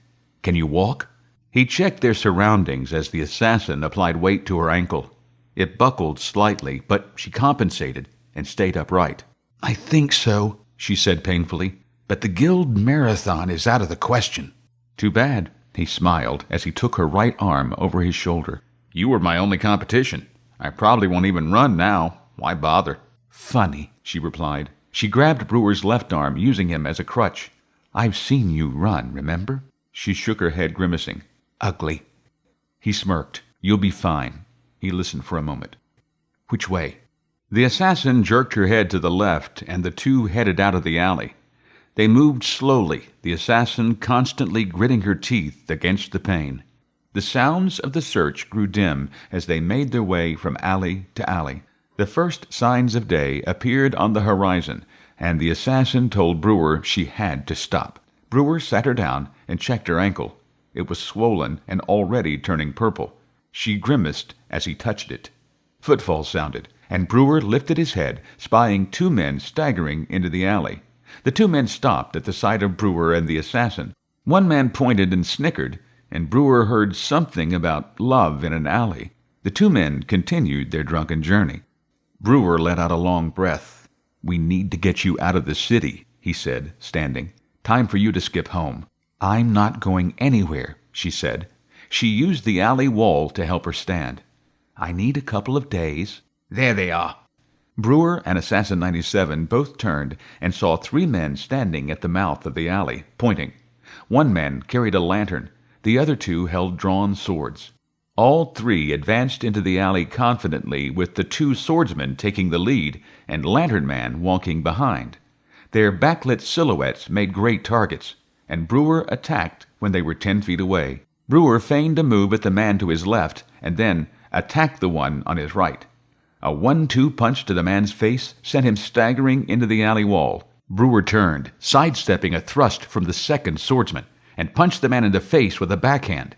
"Can you walk?" He checked their surroundings as the assassin applied weight to her ankle. It buckled slightly, but she compensated and stayed upright. "I think so," she said painfully. "But the guild marathon is out of the question." "Too bad," he smiled as he took her right arm over his shoulder. "You were my only competition. I probably won't even run now. Why bother?" "Funny," she replied. She grabbed Brewer's left arm, using him as a crutch. "I've seen you run, remember?" She shook her head, grimacing. "Ugly." He smirked. "You'll be fine." He listened for a moment. "Which way?" The assassin jerked her head to the left, and the 2 headed out of the alley. They moved slowly, the assassin constantly gritting her teeth against the pain. The sounds of the search grew dim as they made their way from alley to alley. The first signs of day appeared on the horizon, and the assassin told Brewer she had to stop. Brewer sat her down and checked her ankle. It was swollen and already turning purple. She grimaced as he touched it. Footfalls sounded, and Brewer lifted his head, spying 2 men staggering into the alley. The 2 men stopped at the sight of Brewer and the assassin. One man pointed and snickered, and Brewer heard something about love in an alley. The 2 men continued their drunken journey. Brewer let out a long breath. "We need to get you out of the city," he said, standing. "Time for you to skip home." "I'm not going anywhere," she said. She used the alley wall to help her stand. I need a couple of days. There they are. Brewer and Assassin 97 both turned and saw 3 men standing at the mouth of the alley, pointing. One man carried a lantern. The other 2 held drawn swords. All 3 advanced into the alley confidently, with the 2 swordsmen taking the lead and Lantern Man walking behind. Their backlit silhouettes made great targets, and Brewer attacked when they were 10 feet away. Brewer feigned a move at the man to his left and then attacked the one on his right. A 1-2 punch to the man's face sent him staggering into the alley wall. Brewer turned, sidestepping a thrust from the second swordsman, and punched the man in the face with a backhand.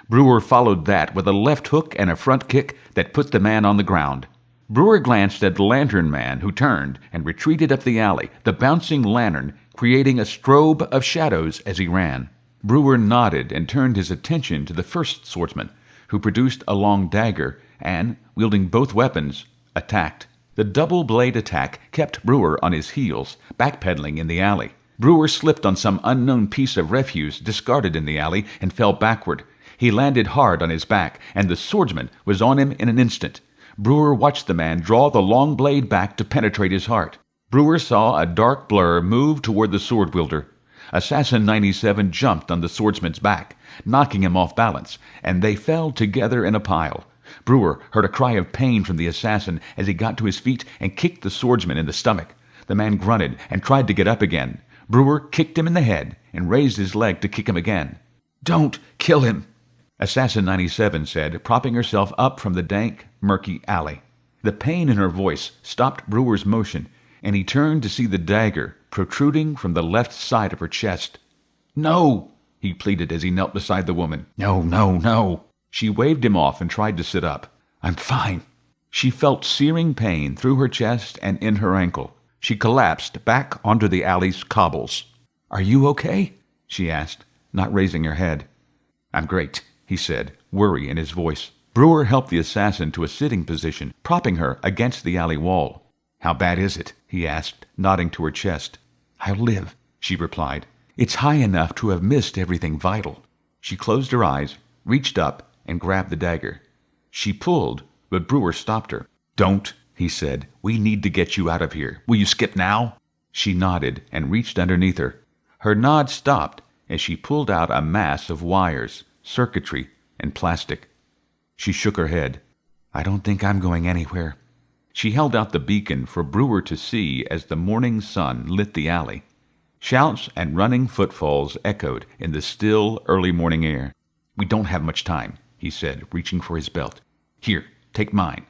Brewer followed that with a left hook and a front kick that put the man on the ground. Brewer glanced at the Lantern Man, who turned and retreated up the alley, the bouncing lantern creating a strobe of shadows as he ran. Brewer nodded and turned his attention to the first swordsman, who produced a long dagger and, wielding both weapons, attacked. The double-blade attack kept Brewer on his heels, backpedaling in the alley. Brewer slipped on some unknown piece of refuse discarded in the alley and fell backward. He landed hard on his back, and the swordsman was on him in an instant. Brewer watched the man draw the long blade back to penetrate his heart. Brewer saw a dark blur move toward the sword wielder. Assassin 97 jumped on the swordsman's back, knocking him off balance, and they fell together in a pile. Brewer heard a cry of pain from the assassin as he got to his feet and kicked the swordsman in the stomach. The man grunted and tried to get up again. Brewer kicked him in the head and raised his leg to kick him again. "Don't kill him," Assassin 97 said, propping herself up from the dank, murky alley. The pain in her voice stopped Brewer's motion, and he turned to see the dagger protruding from the left side of her chest. "No," he pleaded as he knelt beside the woman. "No, no, no." She waved him off and tried to sit up. "I'm fine." She felt searing pain through her chest and in her ankle. She collapsed back onto the alley's cobbles. "Are you okay?" she asked, not raising her head. "I'm great," he said, worry in his voice. Brewer helped the assassin to a sitting position, propping her against the alley wall. "How bad is it?" he asked, nodding to her chest. "I'll live," she replied. "It's high enough to have missed everything vital." She closed her eyes, reached up, and grabbed the dagger. She pulled, but Brewer stopped her. "Don't," he said. "We need to get you out of here. Will you skip now?" She nodded and reached underneath her. Her nod stopped as she pulled out a mass of wires, circuitry, and plastic. She shook her head. "I don't think I'm going anywhere." She held out the beacon for Brewer to see as the morning sun lit the alley. Shouts and running footfalls echoed in the still, early morning air. "We don't have much time," he said, reaching for his belt. "Here, take mine."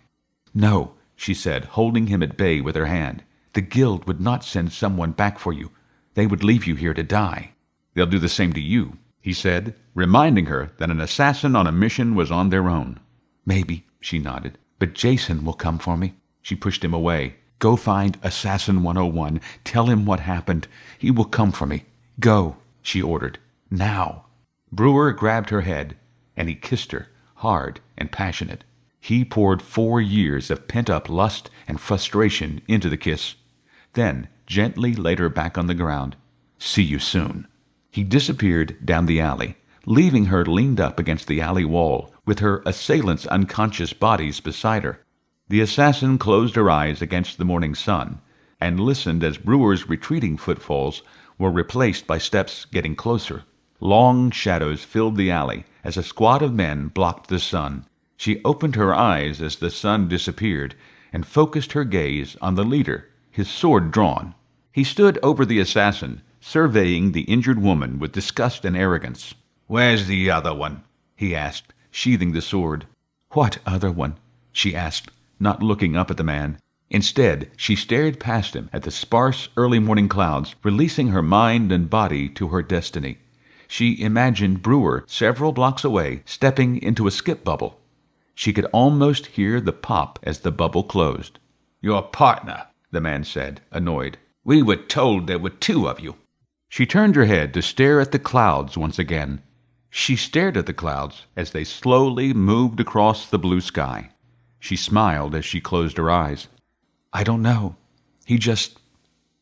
"No," she said, holding him at bay with her hand. "The guild would not send someone back for you. They would leave you here to die." "They'll do the same to you," he said, reminding her that an assassin on a mission was on their own. "Maybe," she nodded, "but Jason will come for me." She pushed him away. "Go find Assassin 101. Tell him what happened. He will come for me. Go," she ordered. "Now." Brewer grabbed her head, and he kissed her, hard and passionate. He poured 4 years of pent-up lust and frustration into the kiss, then gently laid her back on the ground. "See you soon." He disappeared down the alley, leaving her leaned up against the alley wall, with her assailant's unconscious bodies beside her. The assassin closed her eyes against the morning sun, and listened as Brewer's retreating footfalls were replaced by steps getting closer. Long shadows filled the alley as a squad of men blocked the sun. She opened her eyes as the sun disappeared and focused her gaze on the leader, his sword drawn. He stood over the assassin, surveying the injured woman with disgust and arrogance. "Where's the other one?" he asked, sheathing the sword. "What other one?" she asked, not looking up at the man. Instead, she stared past him at the sparse early morning clouds, releasing her mind and body to her destiny. She imagined Brewer several blocks away, stepping into a skip bubble. She could almost hear the pop as the bubble closed. "Your partner," the man said, annoyed. "We were told there were 2 of you." She turned her head to stare at the clouds once again. She stared at the clouds as they slowly moved across the blue sky. She smiled as she closed her eyes. "I don't know. He just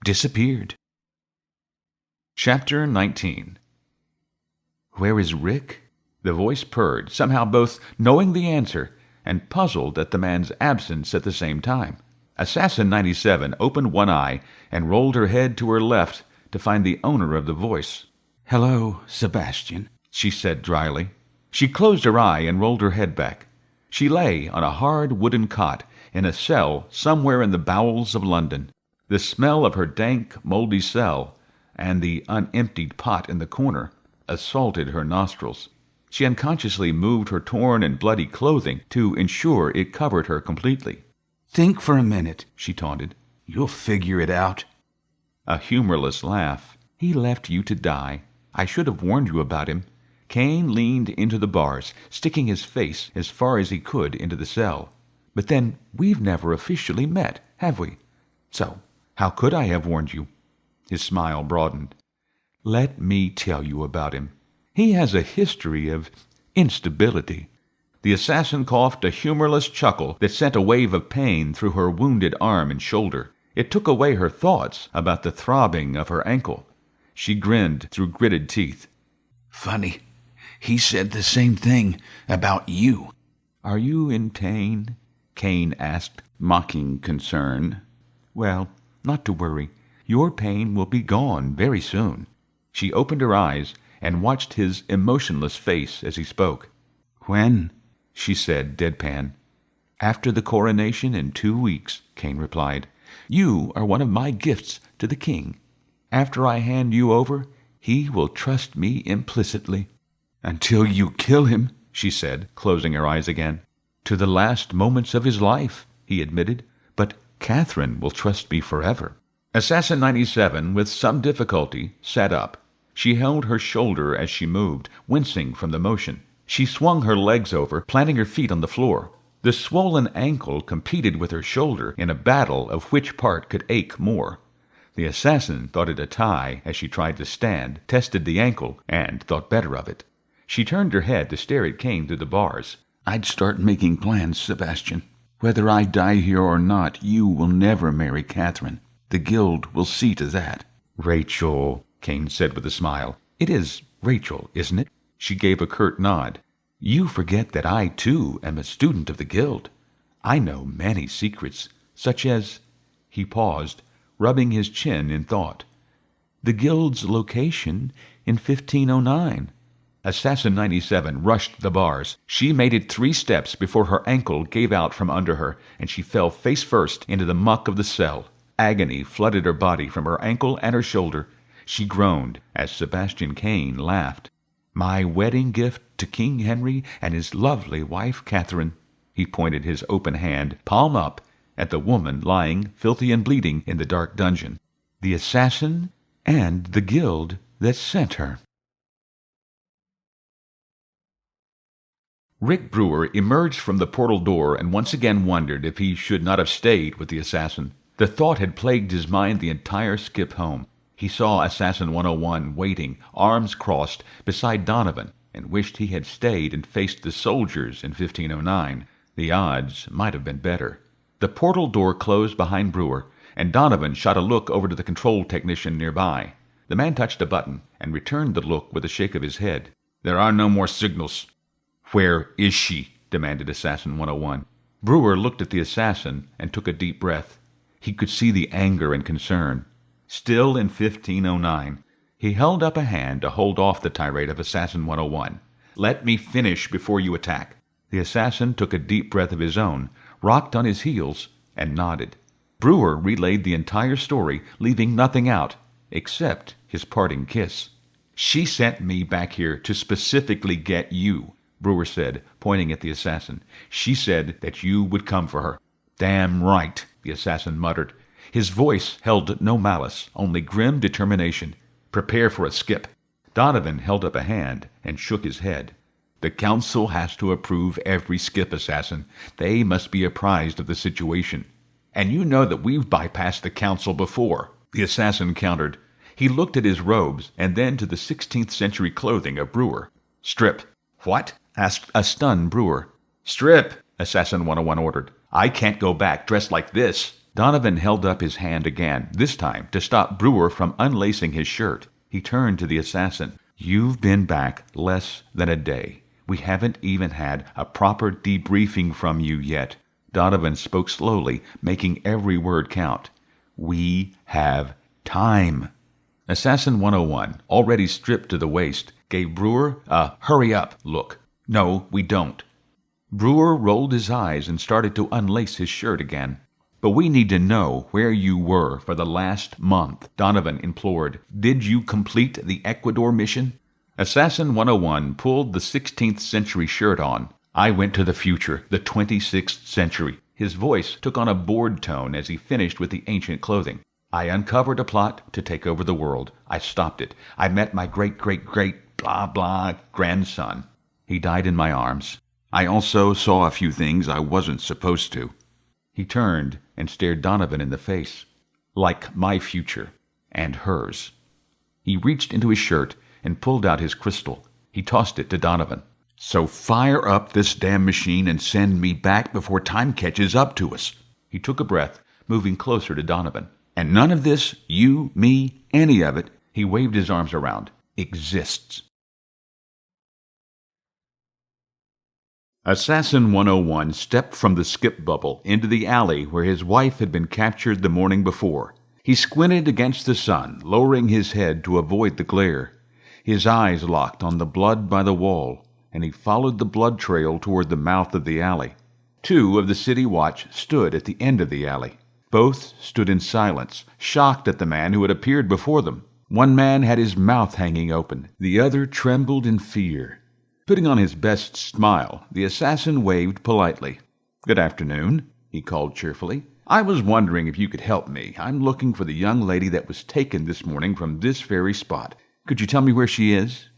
disappeared." Chapter 19. "Where is Rick?" The voice purred, somehow both knowing the answer and puzzled at the man's absence at the same time. Assassin 97 opened one eye and rolled her head to her left to find the owner of the voice. "Hello, Sebastian," she said dryly. She closed her eye and rolled her head back. She lay on a hard wooden cot in a cell somewhere in the bowels of London. The smell of her dank, moldy cell and the unemptied pot in the corner assaulted her nostrils. She unconsciously moved her torn and bloody clothing to ensure it covered her completely. "Think for a minute," she taunted. "You'll figure it out." A humorless laugh. "He left you to die. I should have warned you about him." Caine leaned into the bars, sticking his face as far as he could into the cell. "But then we've never officially met, have we? So how could I have warned you?" His smile broadened. "Let me tell you about him. He has a history of instability." The assassin coughed a humorless chuckle that sent a wave of pain through her wounded arm and shoulder. It took away her thoughts about the throbbing of her ankle. She grinned through gritted teeth. "Funny. He said the same thing about you." "Are you in pain?" Caine asked, mocking concern. "Well, not to worry. Your pain will be gone very soon." She opened her eyes and watched his emotionless face as he spoke. "When?" she said, deadpan. "After the coronation in 2 weeks," Caine replied. "You are one of my gifts to the king. After I hand you over, he will trust me implicitly." "Until you kill him," she said, closing her eyes again. "To the last moments of his life," he admitted. "But Catherine will trust me forever." Assassin 97, with some difficulty, sat up. She held her shoulder as she moved, wincing from the motion. She swung her legs over, planting her feet on the floor. The swollen ankle competed with her shoulder in a battle of which part could ache more. The assassin thought it a tie as she tried to stand, tested the ankle, and thought better of it. She turned her head to stare at Caine through the bars. "I'd start making plans, Sebastian. Whether I die here or not, you will never marry Catherine. The guild will see to that." "Rachel," Caine said with a smile. "It is Rachel, isn't it?" She gave a curt nod. "You forget that I, too, am a student of the guild. I know many secrets, such as—" He paused, rubbing his chin in thought. "The guild's location in 1509. Assassin 97 rushed the bars. She made it 3 steps before her ankle gave out from under her, and she fell face first into the muck of the cell. Agony flooded her body from her ankle and her shoulder. She groaned as Sebastian Caine laughed. "My wedding gift to King Henry and his lovely wife Catherine." He pointed his open hand, palm up, at the woman lying, filthy and bleeding, in the dark dungeon. "The assassin and the guild that sent her." Rick Brewer emerged from the portal door and once again wondered if he should not have stayed with the assassin. The thought had plagued his mind the entire skip home. He saw Assassin 101 waiting, arms crossed, beside Donovan, and wished he had stayed and faced the soldiers in 1509. The odds might have been better. The portal door closed behind Brewer, and Donovan shot a look over to the control technician nearby. The man touched a button and returned the look with a shake of his head. "There are no more signals." "Where is she?" demanded Assassin 101. Brewer looked at the assassin and took a deep breath. He could see the anger and concern. Still in 1509. He held up a hand to hold off the tirade of Assassin 101. "Let me finish before you attack." The assassin took a deep breath of his own, rocked on his heels, and nodded. Brewer relayed the entire story, leaving nothing out, except his parting kiss. "She sent me back here to specifically get you," Brewer said, pointing at the assassin. "She said that you would come for her." "Damn right," the assassin muttered. His voice held no malice, only grim determination. "Prepare for a skip." Donovan held up a hand and shook his head. "The council has to approve every skip, assassin. They must be apprised of the situation. And you know that we've bypassed the council before," the assassin countered. He looked at his robes and then to the 16th century clothing of Brewer. "Strip." "What?" asked a stunned Brewer. "Strip," Assassin 101 ordered. "I can't go back dressed like this." Donovan held up his hand again, this time to stop Brewer from unlacing his shirt. He turned to the assassin. "You've been back less than a day. We haven't even had a proper debriefing from you yet. Donovan spoke slowly, making every word count. We have time. Assassin 101, already stripped to the waist, gave Brewer a hurry-up look. No, we don't. Brewer rolled his eyes and started to unlace his shirt again. But we need to know where you were for the last month, Donovan implored. Did you complete the Ecuador mission? Assassin 101 pulled the 16th century shirt on. I went to the future, the 26th century. His voice took on a bored tone as he finished with the ancient clothing. I uncovered a plot to take over the world. I stopped it. I met my great-great-great blah-blah grandson. He died in my arms. I also saw a few things I wasn't supposed to. He turned and stared Donovan in the face. Like my future, and hers. He reached into his shirt and pulled out his crystal. He tossed it to Donovan. So fire up this damn machine and send me back before time catches up to us. He took a breath, moving closer to Donovan. And none of this, you, me, any of it, he waved his arms around, exists. Assassin 101 stepped from the skip bubble into the alley where his wife had been captured the morning before. He squinted against the sun, lowering his head to avoid the glare. His eyes locked on the blood by the wall, and he followed the blood trail toward the mouth of the alley. Two of the city watch stood at the end of the alley. Both stood in silence, shocked at the man who had appeared before them. One man had his mouth hanging open. The other trembled in fear. Putting on his best smile, the assassin waved politely. Good afternoon, he called cheerfully. I was wondering if you could help me. I'm looking for the young lady that was taken this morning from this very spot. Could you tell me where she is?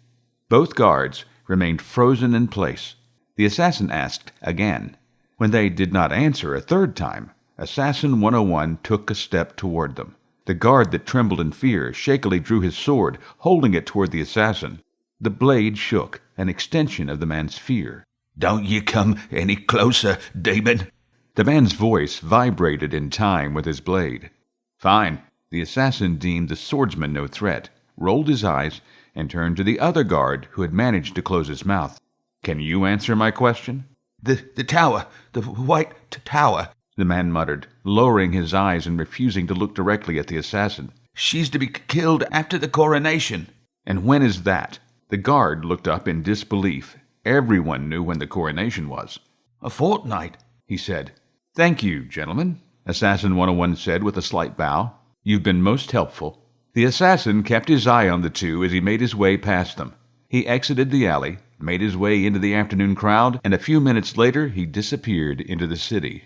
Both guards remained frozen in place. The assassin asked again. When they did not answer a third time, Assassin 101 took a step toward them. The guard that trembled in fear shakily drew his sword, holding it toward the assassin. The blade shook, an extension of the man's fear. Don't you come any closer, demon. The man's voice vibrated in time with his blade. Fine. The assassin deemed the swordsman no threat, rolled his eyes, and turned to the other guard who had managed to close his mouth. Can you answer my question? The tower, the white tower, the man muttered, lowering his eyes and refusing to look directly at the assassin. She's to be killed after the coronation. And when is that? The guard looked up in disbelief. Everyone knew when the coronation was. A fortnight, he said. Thank you, gentlemen, Assassin 101 said with a slight bow. You've been most helpful. The assassin kept his eye on the two as he made his way past them. He exited the alley, made his way into the afternoon crowd, and a few minutes later he disappeared into the city.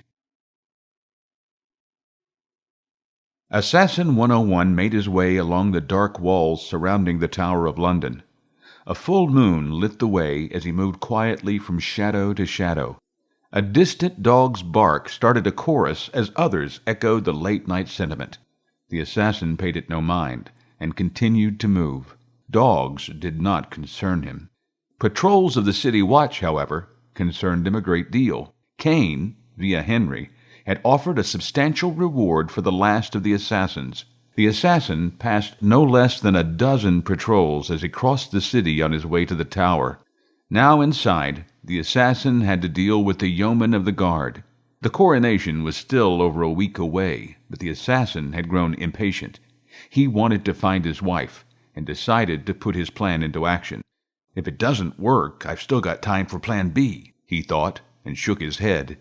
Assassin 101 made his way along the dark walls surrounding the Tower of London. A full moon lit the way as he moved quietly from shadow to shadow. A distant dog's bark started a chorus as others echoed the late-night sentiment. The assassin paid it no mind and continued to move. Dogs did not concern him. Patrols of the city watch, however, concerned him a great deal. Caine, via Henry, had offered a substantial reward for the last of the assassins. The assassin passed no less than a dozen patrols as he crossed the city on his way to the tower. Now inside, the assassin had to deal with the yeomen of the guard. The coronation was still over a week away, but the assassin had grown impatient. He wanted to find his wife, and decided to put his plan into action. If it doesn't work, I've still got time for plan B, he thought, and shook his head.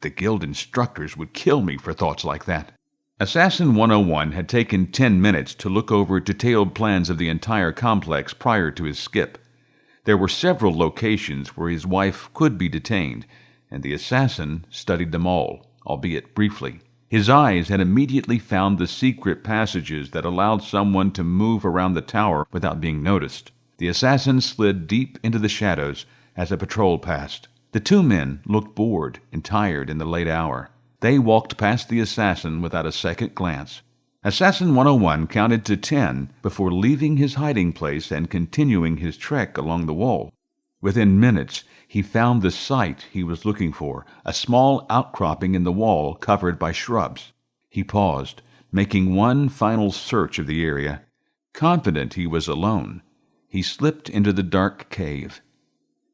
The guild instructors would kill me for thoughts like that. Assassin 101 had taken 10 minutes to look over detailed plans of the entire complex prior to his skip. There were several locations where his wife could be detained, and the assassin studied them all, albeit briefly. His eyes had immediately found the secret passages that allowed someone to move around the tower without being noticed. The assassin slid deep into the shadows as a patrol passed. The two men looked bored and tired in the late hour. They walked past the assassin without a second glance. Assassin 101 counted to 10 before leaving his hiding place and continuing his trek along the wall. Within minutes, he found the site he was looking for, a small outcropping in the wall covered by shrubs. He paused, making one final search of the area. Confident he was alone, he slipped into the dark cave.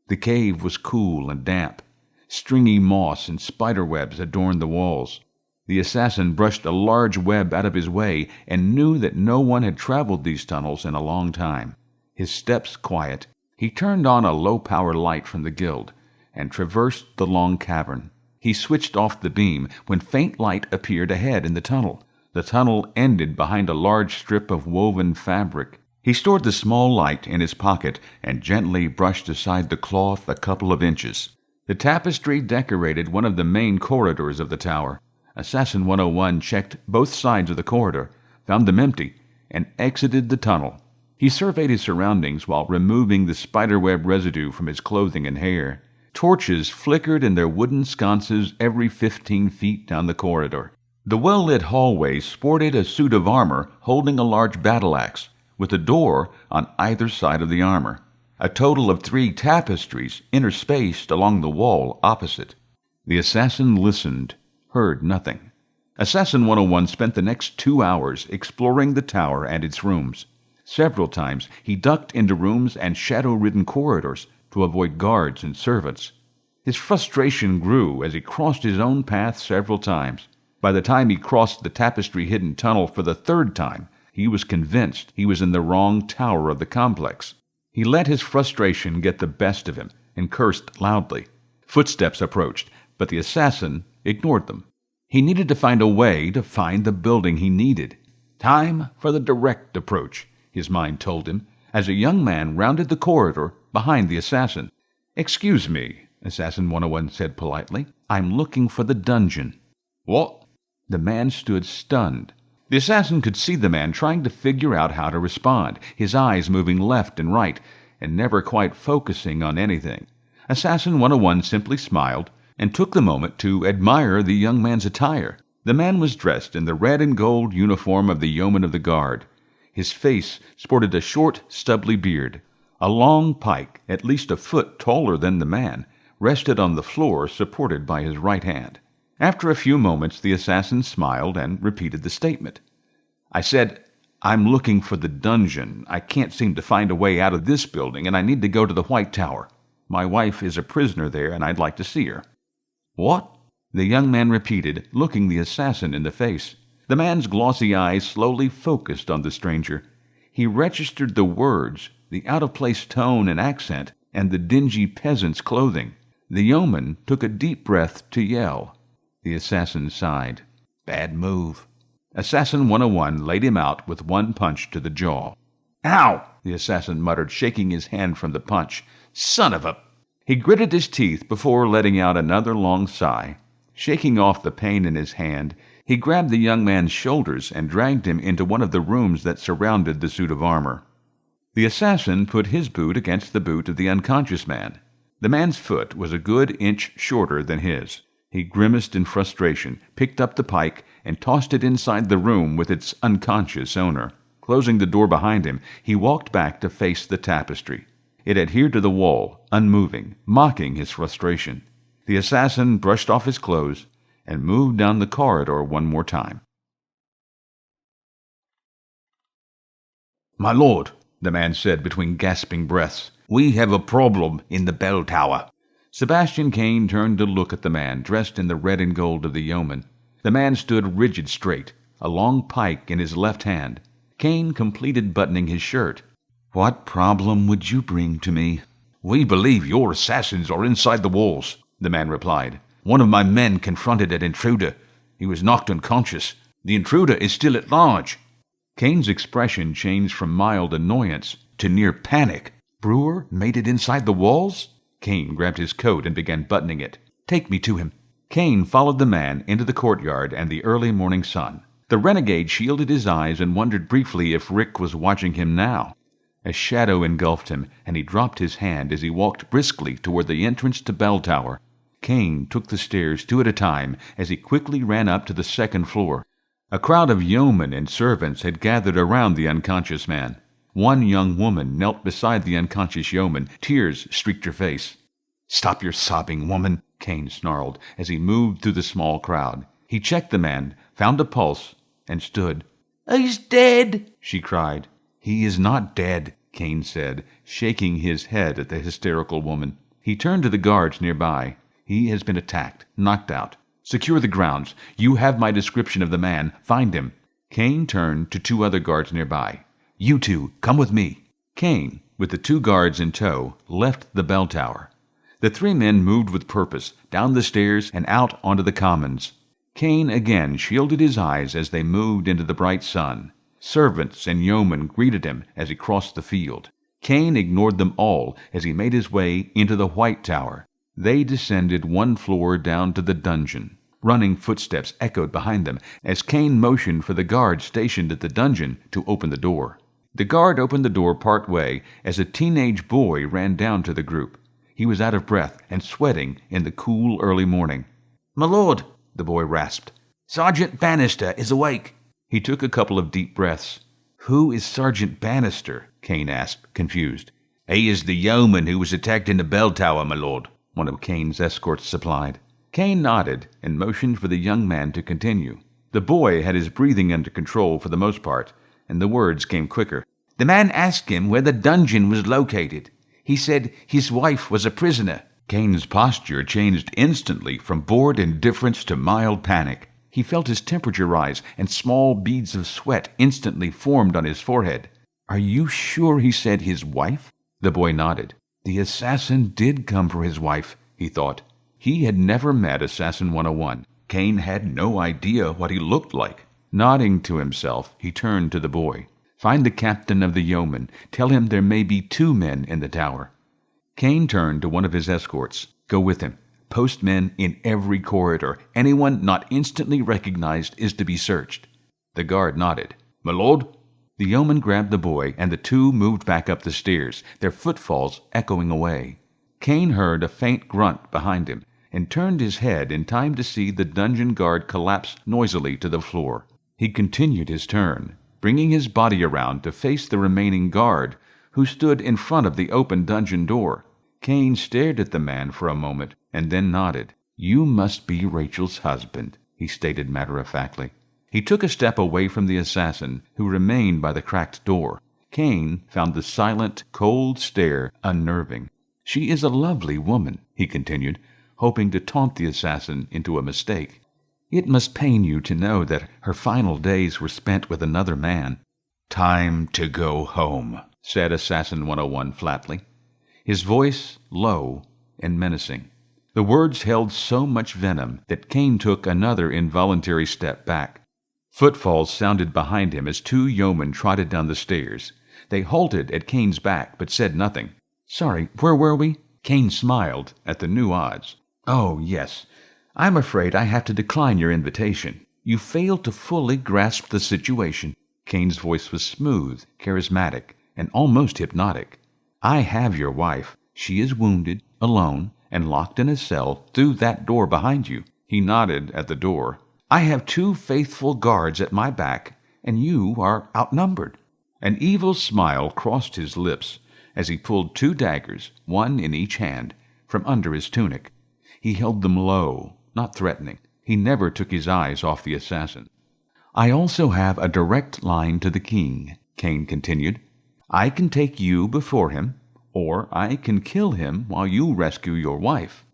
The cave was cool and damp. Stringy moss and spider webs adorned the walls. The assassin brushed a large web out of his way and knew that no one had traveled these tunnels in a long time. His steps quiet, he turned on a low-power light from the guild and traversed the long cavern. He switched off the beam when faint light appeared ahead in the tunnel. The tunnel ended behind a large strip of woven fabric. He stored the small light in his pocket and gently brushed aside the cloth a couple of inches. The tapestry decorated one of the main corridors of the tower. Assassin 101 checked both sides of the corridor, found them empty, and exited the tunnel. He surveyed his surroundings while removing the spiderweb residue from his clothing and hair. Torches flickered in their wooden sconces every 15 feet down the corridor. The well-lit hallway sported a suit of armor holding a large battle axe, with a door on either side of the armor. A total of 3 tapestries interspaced along the wall opposite. The assassin listened, heard nothing. Assassin 101 spent the next 2 hours exploring the tower and its rooms. Several times he ducked into rooms and shadow-ridden corridors to avoid guards and servants. His frustration grew as he crossed his own path several times. By the time he crossed the tapestry-hidden tunnel for the 3rd time, he was convinced he was in the wrong tower of the complex. He let his frustration get the best of him and cursed loudly. Footsteps approached, but the assassin ignored them. He needed to find a way to find the building he needed. Time for the direct approach, his mind told him, as a young man rounded the corridor behind the assassin. "Excuse me," Assassin 101 said politely. "I'm looking for the dungeon." "What?" The man stood stunned. The assassin could see the man trying to figure out how to respond, his eyes moving left and right, and never quite focusing on anything. Assassin 101 simply smiled and took the moment to admire the young man's attire. The man was dressed in the red and gold uniform of the yeoman of the guard. His face sported a short, stubbly beard. A long pike, at least a foot taller than the man, rested on the floor supported by his right hand. After a few moments, the assassin smiled and repeated the statement. "I said, I'm looking for the dungeon. I can't seem to find a way out of this building, and I need to go to the White Tower. My wife is a prisoner there, and I'd like to see her." "What?" the young man repeated, looking the assassin in the face. The man's glossy eyes slowly focused on the stranger. He registered the words, the out-of-place tone and accent, and the dingy peasant's clothing. The yeoman took a deep breath to yell. The assassin sighed. "Bad move." Assassin 101 laid him out with one punch to the jaw. "Ow!" the assassin muttered, shaking his hand from the punch. "Son of a—" He gritted his teeth before letting out another long sigh. Shaking off the pain in his hand, he grabbed the young man's shoulders and dragged him into one of the rooms that surrounded the suit of armor. The assassin put his boot against the boot of the unconscious man. The man's foot was a good inch shorter than his. He grimaced in frustration, picked up the pike, and tossed it inside the room with its unconscious owner. Closing the door behind him, he walked back to face the tapestry. It adhered to the wall, unmoving, mocking his frustration. The assassin brushed off his clothes and moved down the corridor one more time. "My lord," the man said between gasping breaths, "we have a problem in the bell tower." Sebastian Kane turned to look at the man dressed in the red and gold of the yeoman. The man stood rigid straight, a long pike in his left hand. Kane completed buttoning his shirt. "What problem would you bring to me?" "We believe your assassins are inside the walls," the man replied. "One of my men confronted an intruder. He was knocked unconscious. The intruder is still at large." Kane's expression changed from mild annoyance to near panic. "Brewer made it inside the walls?" Kane grabbed his coat and began buttoning it. "Take me to him." Kane followed the man into the courtyard and the early morning sun. The renegade shielded his eyes and wondered briefly if Rick was watching him now. A shadow engulfed him, and he dropped his hand as he walked briskly toward the entrance to Bell Tower. Kane took the stairs 2 at a time as he quickly ran up to the 2nd floor. A crowd of yeomen and servants had gathered around the unconscious man. One young woman knelt beside the unconscious yeoman. Tears streaked her face. "Stop your sobbing, woman," Kane snarled as he moved through the small crowd. He checked the man, found a pulse, and stood. "He's dead," she cried. "He is not dead," Kane said, shaking his head at the hysterical woman. He turned to the guards nearby. He has been attacked, knocked out. Secure the grounds. You have my description of the man. Find him. Caine turned to 2 other guards nearby. You 2, come with me. Caine, with the 2 guards in tow, left the bell tower. The 3 men moved with purpose, down the stairs and out onto the commons. Caine again shielded his eyes as they moved into the bright sun. Servants and yeomen greeted him as he crossed the field. Caine ignored them all as he made his way into the White Tower. They descended 1 floor down to the dungeon. Running footsteps echoed behind them as Caine motioned for the guard stationed at the dungeon to open the door. The guard opened the door part way as a teenage boy ran down to the group. He was out of breath and sweating in the cool early morning. "My lord," the boy rasped, "Sergeant Bannister is awake." He took a couple of deep breaths. "Who is Sergeant Bannister?" Caine asked, confused. "He is the yeoman who was attacked in the bell tower, my lord," one of Caine's escorts supplied. Caine nodded and motioned for the young man to continue. The boy had his breathing under control for the most part, and the words came quicker. "The man asked him where the dungeon was located. He said his wife was a prisoner." Caine's posture changed instantly from bored indifference to mild panic. He felt his temperature rise, and small beads of sweat instantly formed on his forehead. "Are you sure he said his wife?" The boy nodded. The assassin did come for his wife, he thought. He had never met Assassin 101. Caine had no idea what he looked like. Nodding to himself, he turned to the boy. "Find the captain of the yeomen. Tell him there may be 2 men in the tower." Caine turned to one of his escorts. "Go with him. Post men in every corridor. Anyone not instantly recognized is to be searched." The guard nodded. "My lord?" The yeoman grabbed the boy, and the 2 moved back up the stairs, their footfalls echoing away. Caine heard a faint grunt behind him, and turned his head in time to see the dungeon guard collapse noisily to the floor. He continued his turn, bringing his body around to face the remaining guard, who stood in front of the open dungeon door. Caine stared at the man for a moment, and then nodded. "You must be Rachel's husband," he stated matter-of-factly. He took a step away from the assassin, who remained by the cracked door. Caine found the silent, cold stare unnerving. "She is a lovely woman," he continued, hoping to taunt the assassin into a mistake. "It must pain you to know that her final days were spent with another man." "Time to go home," said Assassin 101 flatly, his voice low and menacing. The words held so much venom that Caine took another involuntary step back. Footfalls sounded behind him as 2 yeomen trotted down the stairs. They halted at Caine's back but said nothing. "Sorry, where were we?" Caine smiled at the new odds. "Oh, yes. I'm afraid I have to decline your invitation. You fail to fully grasp the situation." Caine's voice was smooth, charismatic, and almost hypnotic. "I have your wife. She is wounded, alone, and locked in a cell through that door behind you." He nodded at the door. "I have 2 faithful guards at my back, and you are outnumbered." An evil smile crossed his lips as he pulled 2 daggers, 1 in each hand, from under his tunic. He held them low, not threatening. He never took his eyes off the assassin. "I also have a direct line to the king," Caine continued. "I can take you before him, or I can kill him while you rescue your wife."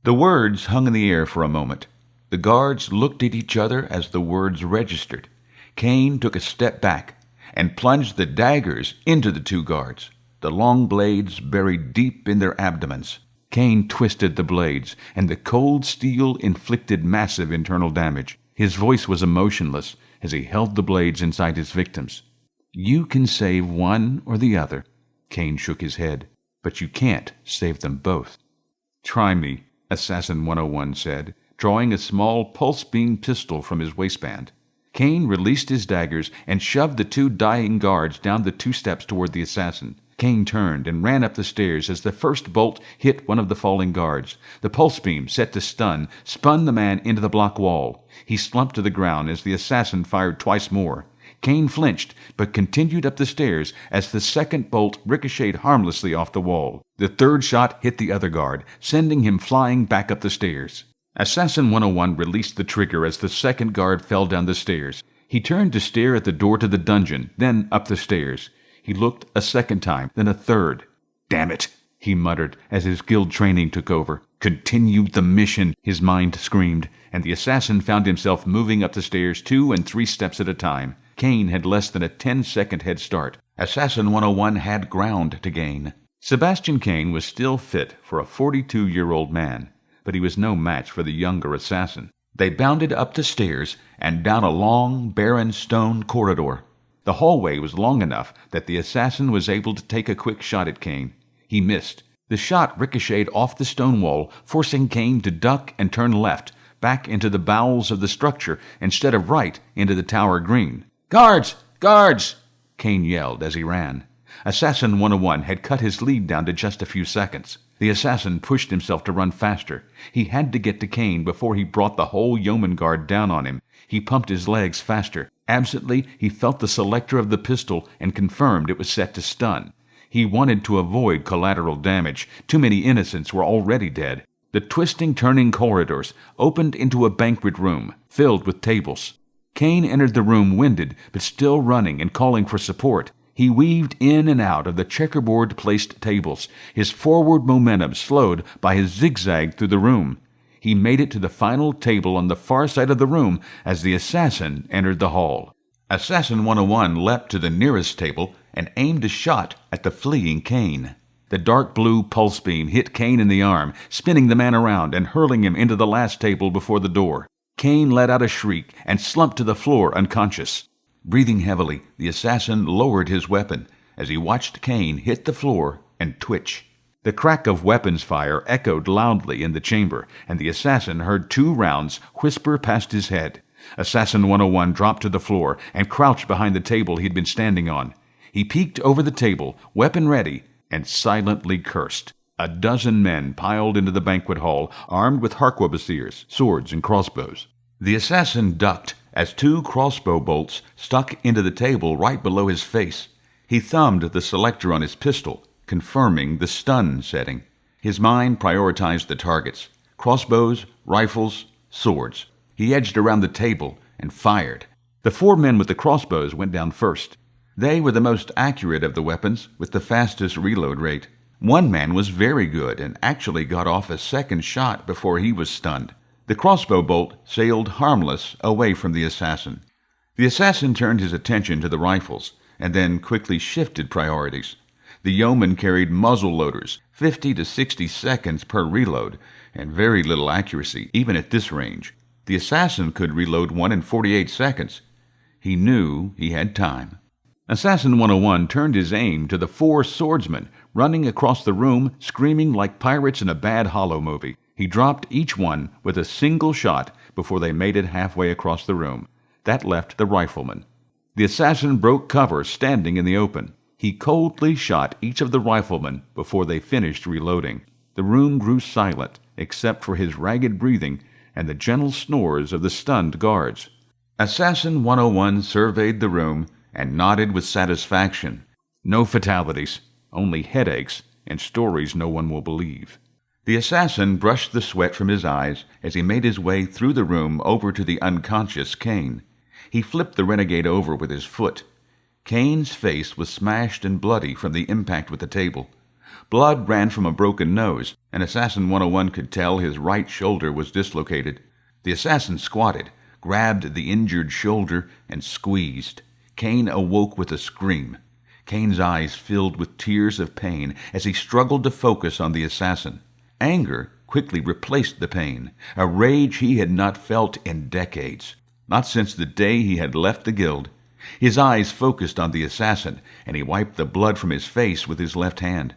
The words hung in the air for a moment. The guards looked at each other as the words registered. Caine took a step back and plunged the daggers into the 2 guards, the long blades buried deep in their abdomens. Caine twisted the blades, and the cold steel inflicted massive internal damage. His voice was emotionless as he held the blades inside his victims. "You can save one or the other," Caine shook his head, "but you can't save them both." "Try me," Assassin 101 said, drawing a small pulse-beam pistol from his waistband. Caine released his daggers and shoved the 2 dying guards down the 2 steps toward the assassin. Caine turned and ran up the stairs as the first bolt hit one of the falling guards. The pulse beam, set to stun, spun the man into the block wall. He slumped to the ground as the assassin fired twice more. Caine flinched, but continued up the stairs as the second bolt ricocheted harmlessly off the wall. The 3rd shot hit the other guard, sending him flying back up the stairs. Assassin 101 released the trigger as the second guard fell down the stairs. He turned to stare at the door to the dungeon, then up the stairs. He looked a second time, then a third. "Damn it!" he muttered as his guild training took over. "Continue the mission," his mind screamed, and the assassin found himself moving up the stairs 2 and 3 steps at a time. Caine had less than a 10-second head start. Assassin 101 had ground to gain. Sebastian Caine was still fit for a 42-year-old man, but he was no match for the younger assassin. They bounded up the stairs and down a long, barren stone corridor. The hallway was long enough that the assassin was able to take a quick shot at Caine. He missed. The shot ricocheted off the stone wall, forcing Caine to duck and turn left, back into the bowels of the structure instead of right into the tower green. "Guards! Guards!" Caine yelled as he ran. Assassin 101 had cut his lead down to just a few seconds. The assassin pushed himself to run faster. He had to get to Caine before he brought the whole yeoman guard down on him. He pumped his legs faster. Absently, he felt the selector of the pistol and confirmed it was set to stun. He wanted to avoid collateral damage. Too many innocents were already dead. The twisting, turning corridors opened into a banquet room filled with tables. Caine entered the room winded, but still running and calling for support. He weaved in and out of the checkerboard-placed tables, his forward momentum slowed by his zigzag through the room. He made it to the final table on the far side of the room as the assassin entered the hall. Assassin 101 leapt to the nearest table and aimed a shot at the fleeing Caine. The dark blue pulse beam hit Caine in the arm, spinning the man around and hurling him into the last table before the door. Caine let out a shriek and slumped to the floor unconscious. Breathing heavily, the assassin lowered his weapon as he watched Caine hit the floor and twitch. The crack of weapons fire echoed loudly in the chamber, and the assassin heard 2 rounds whisper past his head. Assassin 101 dropped to the floor and crouched behind the table he'd been standing on. He peeked over the table, weapon ready, and silently cursed. A dozen men piled into the banquet hall, armed with harquebusiers, swords, and crossbows. The assassin ducked as 2 crossbow bolts stuck into the table right below his face. He thumbed the selector on his pistol, confirming the stun setting. His mind prioritized the targets: crossbows, rifles, swords. He edged around the table and fired. The 4 men with the crossbows went down first. They were the most accurate of the weapons, with the fastest reload rate. One man was very good and actually got off a second shot before he was stunned. The crossbow bolt sailed harmless away from the assassin. The assassin turned his attention to the rifles and then quickly shifted priorities. The yeoman carried muzzle loaders, 50 to 60 seconds per reload, and very little accuracy, even at this range. The assassin could reload one in 48 seconds. He knew he had time. Assassin 101 turned his aim to the 4 swordsmen running across the room, screaming like pirates in a bad Hollow movie. He dropped each one with a single shot before they made it halfway across the room. That left the rifleman. The assassin broke cover standing in the open. He coldly shot each of the riflemen before they finished reloading. The room grew silent, except for his ragged breathing and the gentle snores of the stunned guards. Assassin 101 surveyed the room and nodded with satisfaction. No fatalities, only headaches and stories no one will believe. The assassin brushed the sweat from his eyes as he made his way through the room over to the unconscious Caine. He flipped the renegade over with his foot. Caine's face was smashed and bloody from the impact with the table. Blood ran from a broken nose, and Assassin 101 could tell his right shoulder was dislocated. The assassin squatted, grabbed the injured shoulder, and squeezed. Caine awoke with a scream. Caine's eyes filled with tears of pain as he struggled to focus on the assassin. Anger quickly replaced the pain, a rage he had not felt in decades, not since the day he had left the guild. His eyes focused on the assassin, and he wiped the blood from his face with his left hand.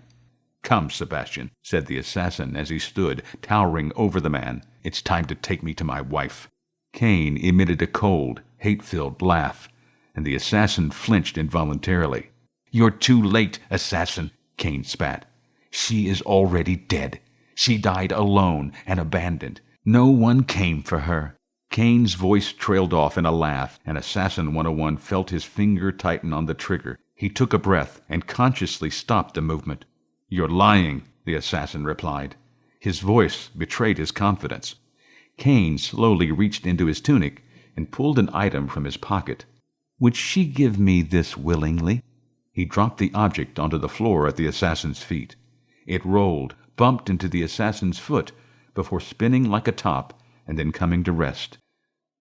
"Come, Sebastian," said the assassin as he stood, towering over the man. "It's time to take me to my wife." Caine emitted a cold, hate-filled laugh, and the assassin flinched involuntarily. "You're too late, assassin," Caine spat. "She is already dead. She died alone and abandoned. No one came for her." Caine's voice trailed off in a laugh, and Assassin 101 felt his finger tighten on the trigger. He took a breath and consciously stopped the movement. "You're lying," the assassin replied. His voice betrayed his confidence. Caine slowly reached into his tunic and pulled an item from his pocket. "Would she give me this willingly?" He dropped the object onto the floor at the assassin's feet. It rolled, bumped into the assassin's foot, before spinning like a top and then coming to rest.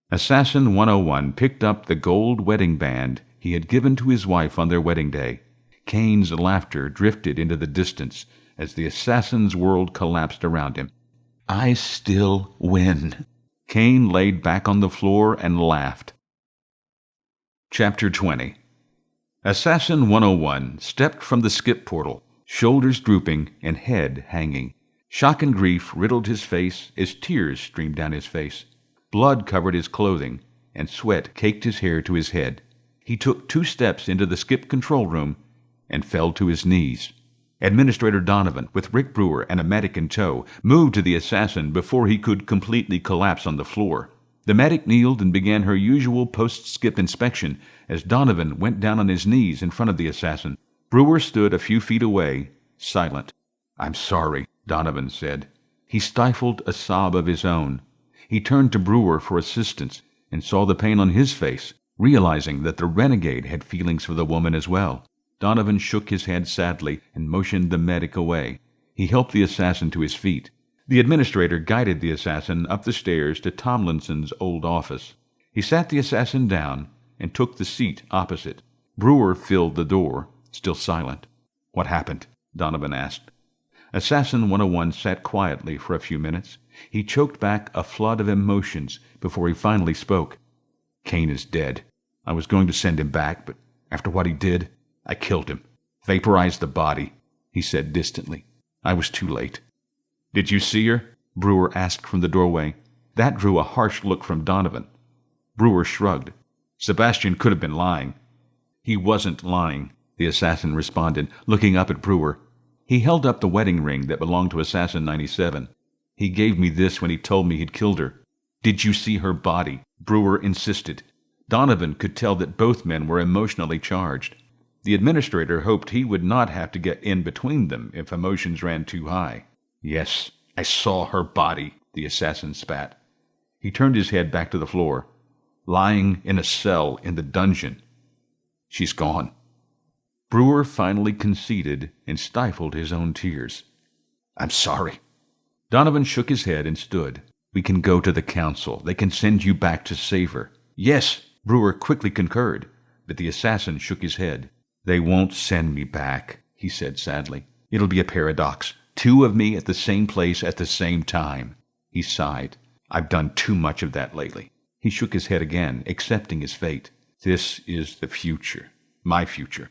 Assassin 101 picked up the gold wedding band he had given to his wife on their wedding day. Caine's laughter drifted into the distance as the assassin's world collapsed around him. I still win. Caine laid back on the floor and laughed. Chapter 20. Assassin 101 stepped from the skip portal, shoulders drooping and head hanging. Shock and grief riddled his face as tears streamed down his face. Blood covered his clothing, and sweat caked his hair to his head. He took 2 steps into the skip control room and fell to his knees. Administrator Donovan, with Rick Brewer and a medic in tow, moved to the assassin before he could completely collapse on the floor. The medic kneeled and began her usual post-skip inspection as Donovan went down on his knees in front of the assassin. Brewer stood a few feet away, silent. "I'm sorry," Donovan said. He stifled a sob of his own. He turned to Brewer for assistance and saw the pain on his face, realizing that the renegade had feelings for the woman as well. Donovan shook his head sadly and motioned the medic away. He helped the assassin to his feet. The administrator guided the assassin up the stairs to Tomlinson's old office. He sat the assassin down and took the seat opposite. Brewer filled the door, still silent. "What happened?" Donovan asked. Assassin 101 sat quietly for a few minutes. He choked back a flood of emotions before he finally spoke. "Caine is dead. I was going to send him back, but after what he did, I killed him. Vaporized the body," he said distantly. "I was too late." "Did you see her?" Brewer asked from the doorway. That drew a harsh look from Donovan. Brewer shrugged. "Sebastian could have been lying." "He wasn't lying," the assassin responded, looking up at Brewer. He held up the wedding ring that belonged to Assassin 97. "He gave me this when he told me he'd killed her." "Did you see her body?" Brewer insisted. Donovan could tell that both men were emotionally charged. The administrator hoped he would not have to get in between them if emotions ran too high. "Yes, I saw her body," the assassin spat. He turned his head back to the floor. "Lying in a cell in the dungeon. She's gone." Brewer finally conceded and stifled his own tears. "I'm sorry." Donovan shook his head and stood. "We can go to the council. They can send you back to save her." "Yes," Brewer quickly concurred, but the assassin shook his head. "They won't send me back," he said sadly. "It'll be a paradox. 2 of me at the same place at the same time." He sighed. "I've done too much of that lately." He shook his head again, accepting his fate. "This is the future. My future."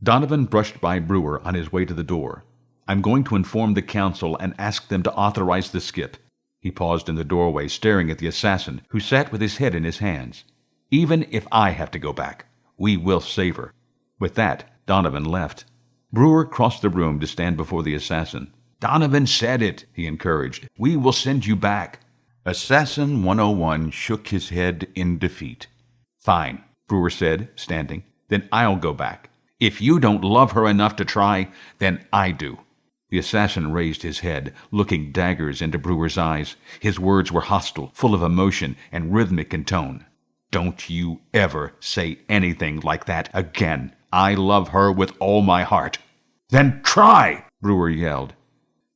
Donovan brushed by Brewer on his way to the door. "I'm going to inform the council and ask them to authorize the skip." He paused in the doorway, staring at the assassin, who sat with his head in his hands. "Even if I have to go back, we will save her." With that, Donovan left. Brewer crossed the room to stand before the assassin. "Donovan said it," he encouraged. "We will send you back." Assassin 101 shook his head in defeat. "Fine," Brewer said, standing. "Then I'll go back. If you don't love her enough to try, then I do." The assassin raised his head, looking daggers into Brewer's eyes. His words were hostile, full of emotion, and rhythmic in tone. "Don't you ever say anything like that again. I love her with all my heart." "Then try!" Brewer yelled.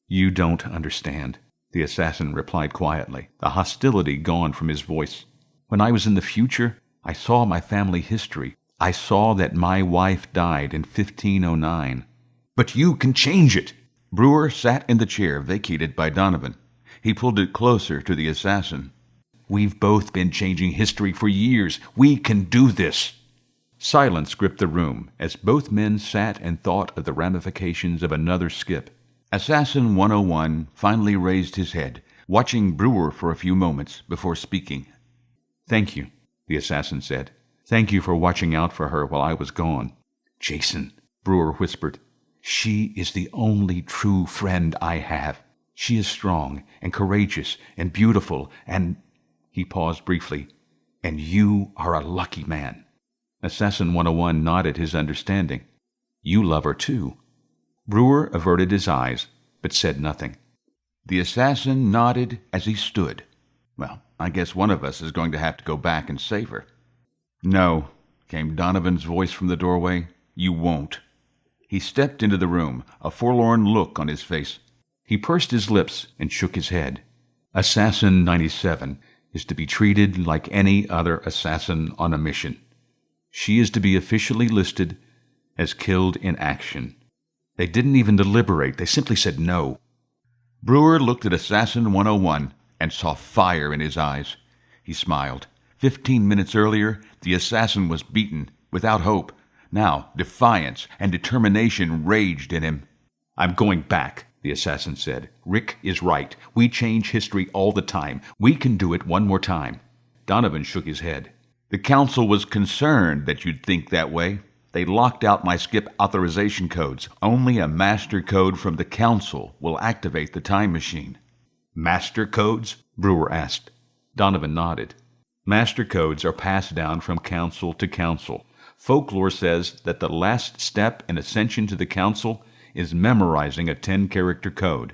"You don't understand," the assassin replied quietly, the hostility gone from his voice. "When I was in the future, I saw my family history. I saw that my wife died in 1509. "But you can change it." Brewer sat in the chair vacated by Donovan. He pulled it closer to the assassin. "We've both been changing history for years. We can do this." Silence gripped the room as both men sat and thought of the ramifications of another skip. Assassin 101 finally raised his head, watching Brewer for a few moments before speaking. "Thank you," the assassin said. "Thank you for watching out for her while I was gone." "Jason," Brewer whispered, "she is the only true friend I have. She is strong and courageous and beautiful and—" He paused briefly. "And you are a lucky man." Assassin 101 nodded his understanding. "You love her too." Brewer averted his eyes, but said nothing. The assassin nodded as he stood. "Well, I guess one of us is going to have to go back and save her." "No," came Donovan's voice from the doorway. "You won't." He stepped into the room, a forlorn look on his face. He pursed his lips and shook his head. Assassin 97 is to be treated like any other assassin on a mission. She is to be officially listed as killed in action. They didn't even deliberate. They simply said no. Brewer looked at Assassin 101 and saw fire in his eyes. He smiled. 15 minutes earlier, the assassin was beaten, without hope. Now, defiance and determination raged in him. "I'm going back," the assassin said. "Rick is right. We change history all the time. We can do it one more time." Donovan shook his head. "The council was concerned that you'd think that way. They locked out my skip authorization codes. Only a master code from the council will activate the time machine." "Master codes?" Brewer asked. Donovan nodded. "Master codes are passed down from council to council. Folklore says that the last step in ascension to the council is memorizing a 10-character code."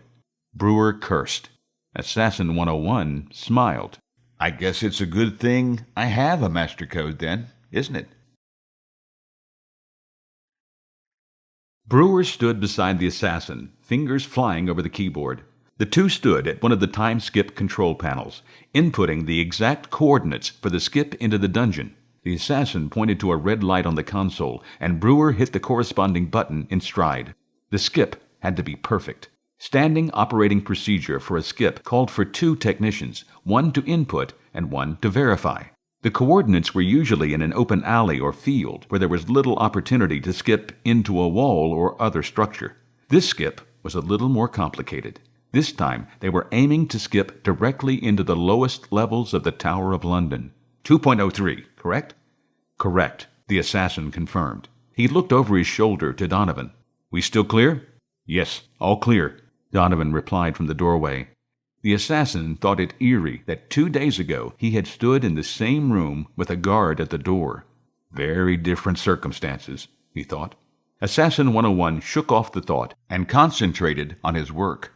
Brewer cursed. Assassin 101 smiled. "I guess it's a good thing I have a master code then, isn't it?" Brewer stood beside the assassin, fingers flying over the keyboard. The two stood at one of the time skip control panels, inputting the exact coordinates for the skip into the dungeon. The assassin pointed to a red light on the console, and Brewer hit the corresponding button in stride. The skip had to be perfect. Standing operating procedure for a skip called for 2 technicians, one to input and one to verify. The coordinates were usually in an open alley or field where there was little opportunity to skip into a wall or other structure. This skip was a little more complicated. This time they were aiming to skip directly into the lowest levels of the Tower of London. 2.03, correct? Correct, the assassin confirmed. He looked over his shoulder to Donovan. "We still clear?" "Yes, all clear," Donovan replied from the doorway. The assassin thought it eerie that 2 days ago he had stood in the same room with a guard at the door. Very different circumstances, he thought. Assassin 101 shook off the thought and concentrated on his work.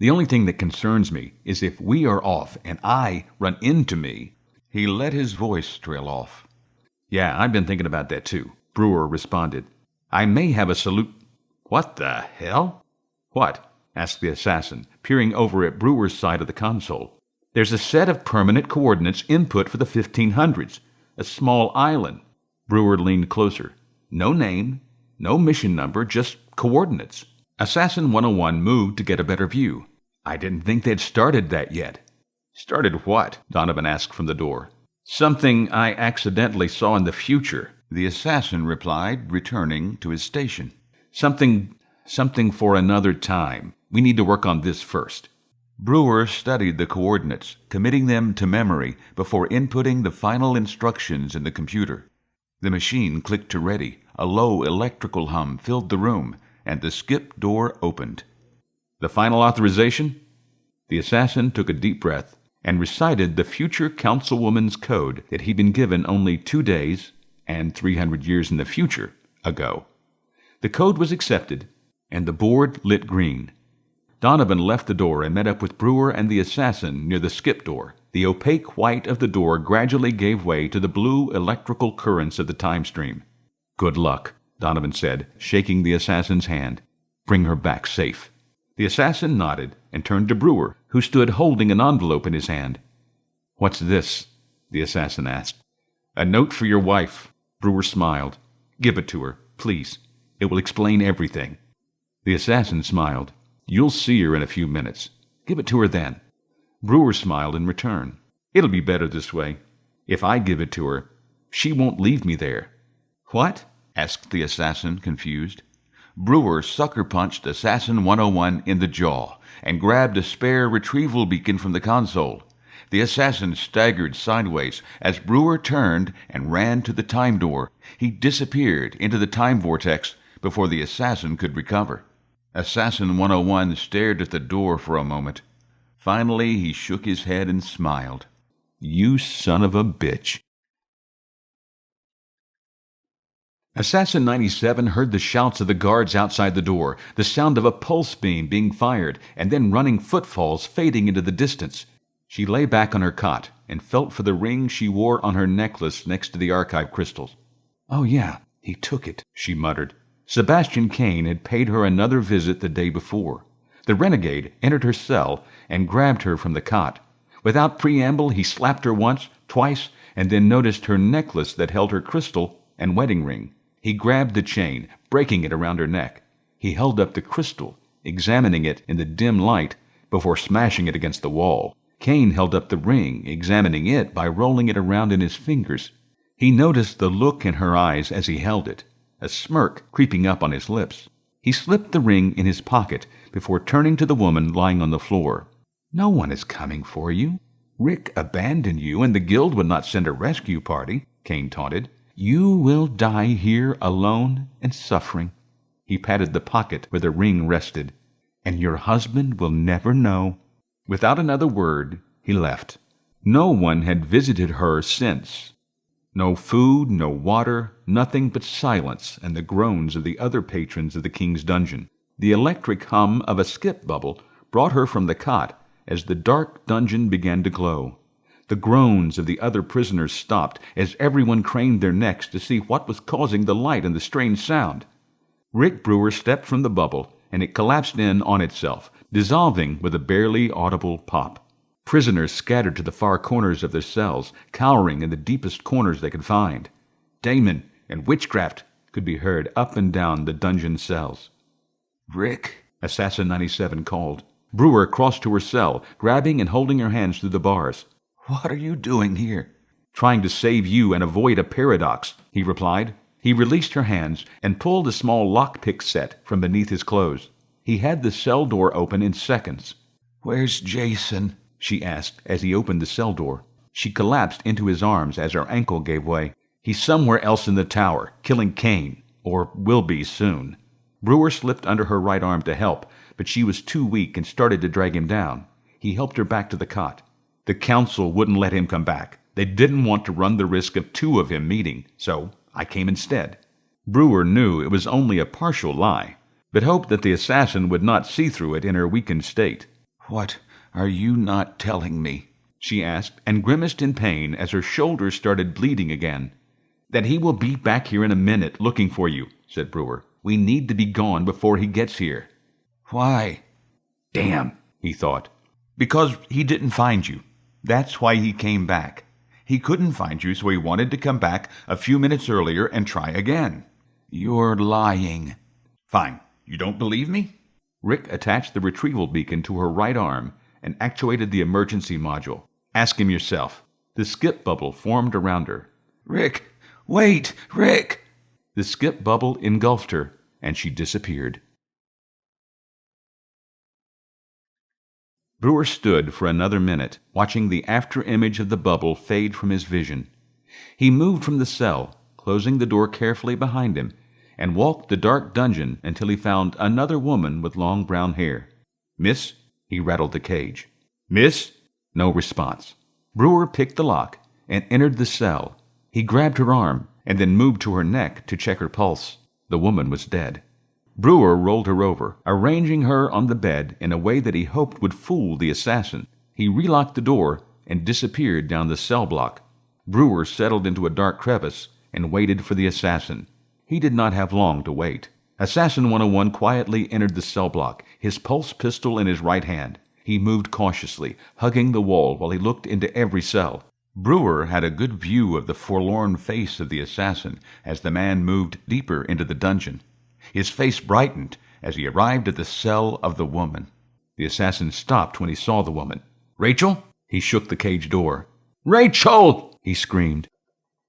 "The only thing that concerns me is if we are off and I run into me." He let his voice trail off. "Yeah, I've been thinking about that too," Brewer responded. "I may have a salute—" "What the hell?" "What?" asked the assassin, peering over at Brewer's side of the console. "There's a set of permanent coordinates input for the 1500s. A small island." Brewer leaned closer. "No name, no mission number, just coordinates." Assassin 101 moved to get a better view. "I didn't think they'd started that yet." "Started what?" Donovan asked from the door. "Something I accidentally saw in the future," the assassin replied, returning to his station. Something for another time. We need to work on this first." Brewer studied the coordinates, committing them to memory before inputting the final instructions in the computer. The machine clicked to ready. A low electrical hum filled the room, and the skip door opened. "The final authorization?" The assassin took a deep breath and recited the future councilwoman's code that he'd been given only 2 days and 300 years in the future ago. The code was accepted, and the board lit green. Donovan left the door and met up with Brewer and the assassin near the skip door. The opaque white of the door gradually gave way to the blue electrical currents of the time stream. "Good luck," Donovan said, shaking the assassin's hand. "Bring her back safe." The assassin nodded and turned to Brewer, who stood holding an envelope in his hand. "What's this?" the assassin asked. "A note for your wife." Brewer smiled. "Give it to her, please. It will explain everything." The assassin smiled. "You'll see her in a few minutes. Give it to her then." Brewer smiled in return. "It'll be better this way. If I give it to her, she won't leave me there." "What?" asked the assassin, confused. Brewer sucker-punched Assassin 101 in the jaw and grabbed a spare retrieval beacon from the console. The assassin staggered sideways as Brewer turned and ran to the time door. He disappeared into the time vortex before the assassin could recover. Assassin 101 stared at the door for a moment. Finally, he shook his head and smiled. "You son of a bitch." Assassin 97 heard the shouts of the guards outside the door, the sound of a pulse beam being fired, and then running footfalls fading into the distance. She lay back on her cot and felt for the ring she wore on her necklace next to the archive crystals. "Oh yeah, he took it," she muttered. Sebastian Caine had paid her another visit the day before. The renegade entered her cell and grabbed her from the cot. Without preamble, he slapped her once, twice, and then noticed her necklace that held her crystal and wedding ring. He grabbed the chain, breaking it around her neck. He held up the crystal, examining it in the dim light before smashing it against the wall. Caine held up the ring, examining it by rolling it around in his fingers. He noticed the look in her eyes as he held it, a smirk creeping up on his lips. He slipped the ring in his pocket before turning to the woman lying on the floor. "No one is coming for you. Rick abandoned you, and the guild would not send a rescue party," Caine taunted. "You will die here alone and suffering." He patted the pocket where the ring rested. "And your husband will never know." Without another word, he left. No one had visited her since. No food, no water, nothing but silence and the groans of the other patrons of the king's dungeon. The electric hum of a skip bubble brought her from the cot as the dark dungeon began to glow. The groans of the other prisoners stopped as everyone craned their necks to see what was causing the light and the strange sound. Rick Brewer stepped from the bubble, and it collapsed in on itself, dissolving with a barely audible pop. Prisoners scattered to the far corners of their cells, cowering in the deepest corners they could find. Demon and witchcraft could be heard up and down the dungeon cells. "Rick," Assassin 97 called. Brewer crossed to her cell, grabbing and holding her hands through the bars. "What are you doing here?" "Trying to save you and avoid a paradox," he replied. He released her hands and pulled a small lockpick set from beneath his clothes. He had the cell door open in seconds. "Where's Jason?" she asked as he opened the cell door. She collapsed into his arms as her ankle gave way. "He's somewhere else in the tower, killing Caine, or will be soon." Brewer slipped under her right arm to help, but she was too weak and started to drag him down. He helped her back to the cot. The council wouldn't let him come back. They didn't want to run the risk of two of him meeting, so I came instead. Brewer knew it was only a partial lie, but hoped that the assassin would not see through it in her weakened state. "What are you not telling me?" she asked, and grimaced in pain as her shoulders started bleeding again. "That he will be back here in a minute looking for you," said Brewer. "We need to be gone before he gets here." "Why?" "Damn," he thought. "Because he didn't find you. That's why he came back. He couldn't find you, so he wanted to come back a few minutes earlier and try again." "You're lying." "Fine. You don't believe me?" Rick attached the retrieval beacon to her right arm and actuated the emergency module. "Ask him yourself." The skip bubble formed around her. "Rick! Wait! Rick!" The skip bubble engulfed her, and she disappeared. Brewer stood for another minute, watching the after-image of the bubble fade from his vision. He moved from the cell, closing the door carefully behind him, and walked the dark dungeon until he found another woman with long brown hair. "Miss?" He rattled the cage. "Miss?" No response. Brewer picked the lock and entered the cell. He grabbed her arm and then moved to her neck to check her pulse. The woman was dead. Brewer rolled her over, arranging her on the bed in a way that he hoped would fool the assassin. He relocked the door and disappeared down the cell block. Brewer settled into a dark crevice and waited for the assassin. He did not have long to wait. Assassin 101 quietly entered the cell block, his pulse pistol in his right hand. He moved cautiously, hugging the wall while he looked into every cell. Brewer had a good view of the forlorn face of the assassin as the man moved deeper into the dungeon. His face brightened as he arrived at the cell of the woman. The assassin stopped when he saw the woman. "Rachel?" He shook the cage door. "Rachel!" he screamed.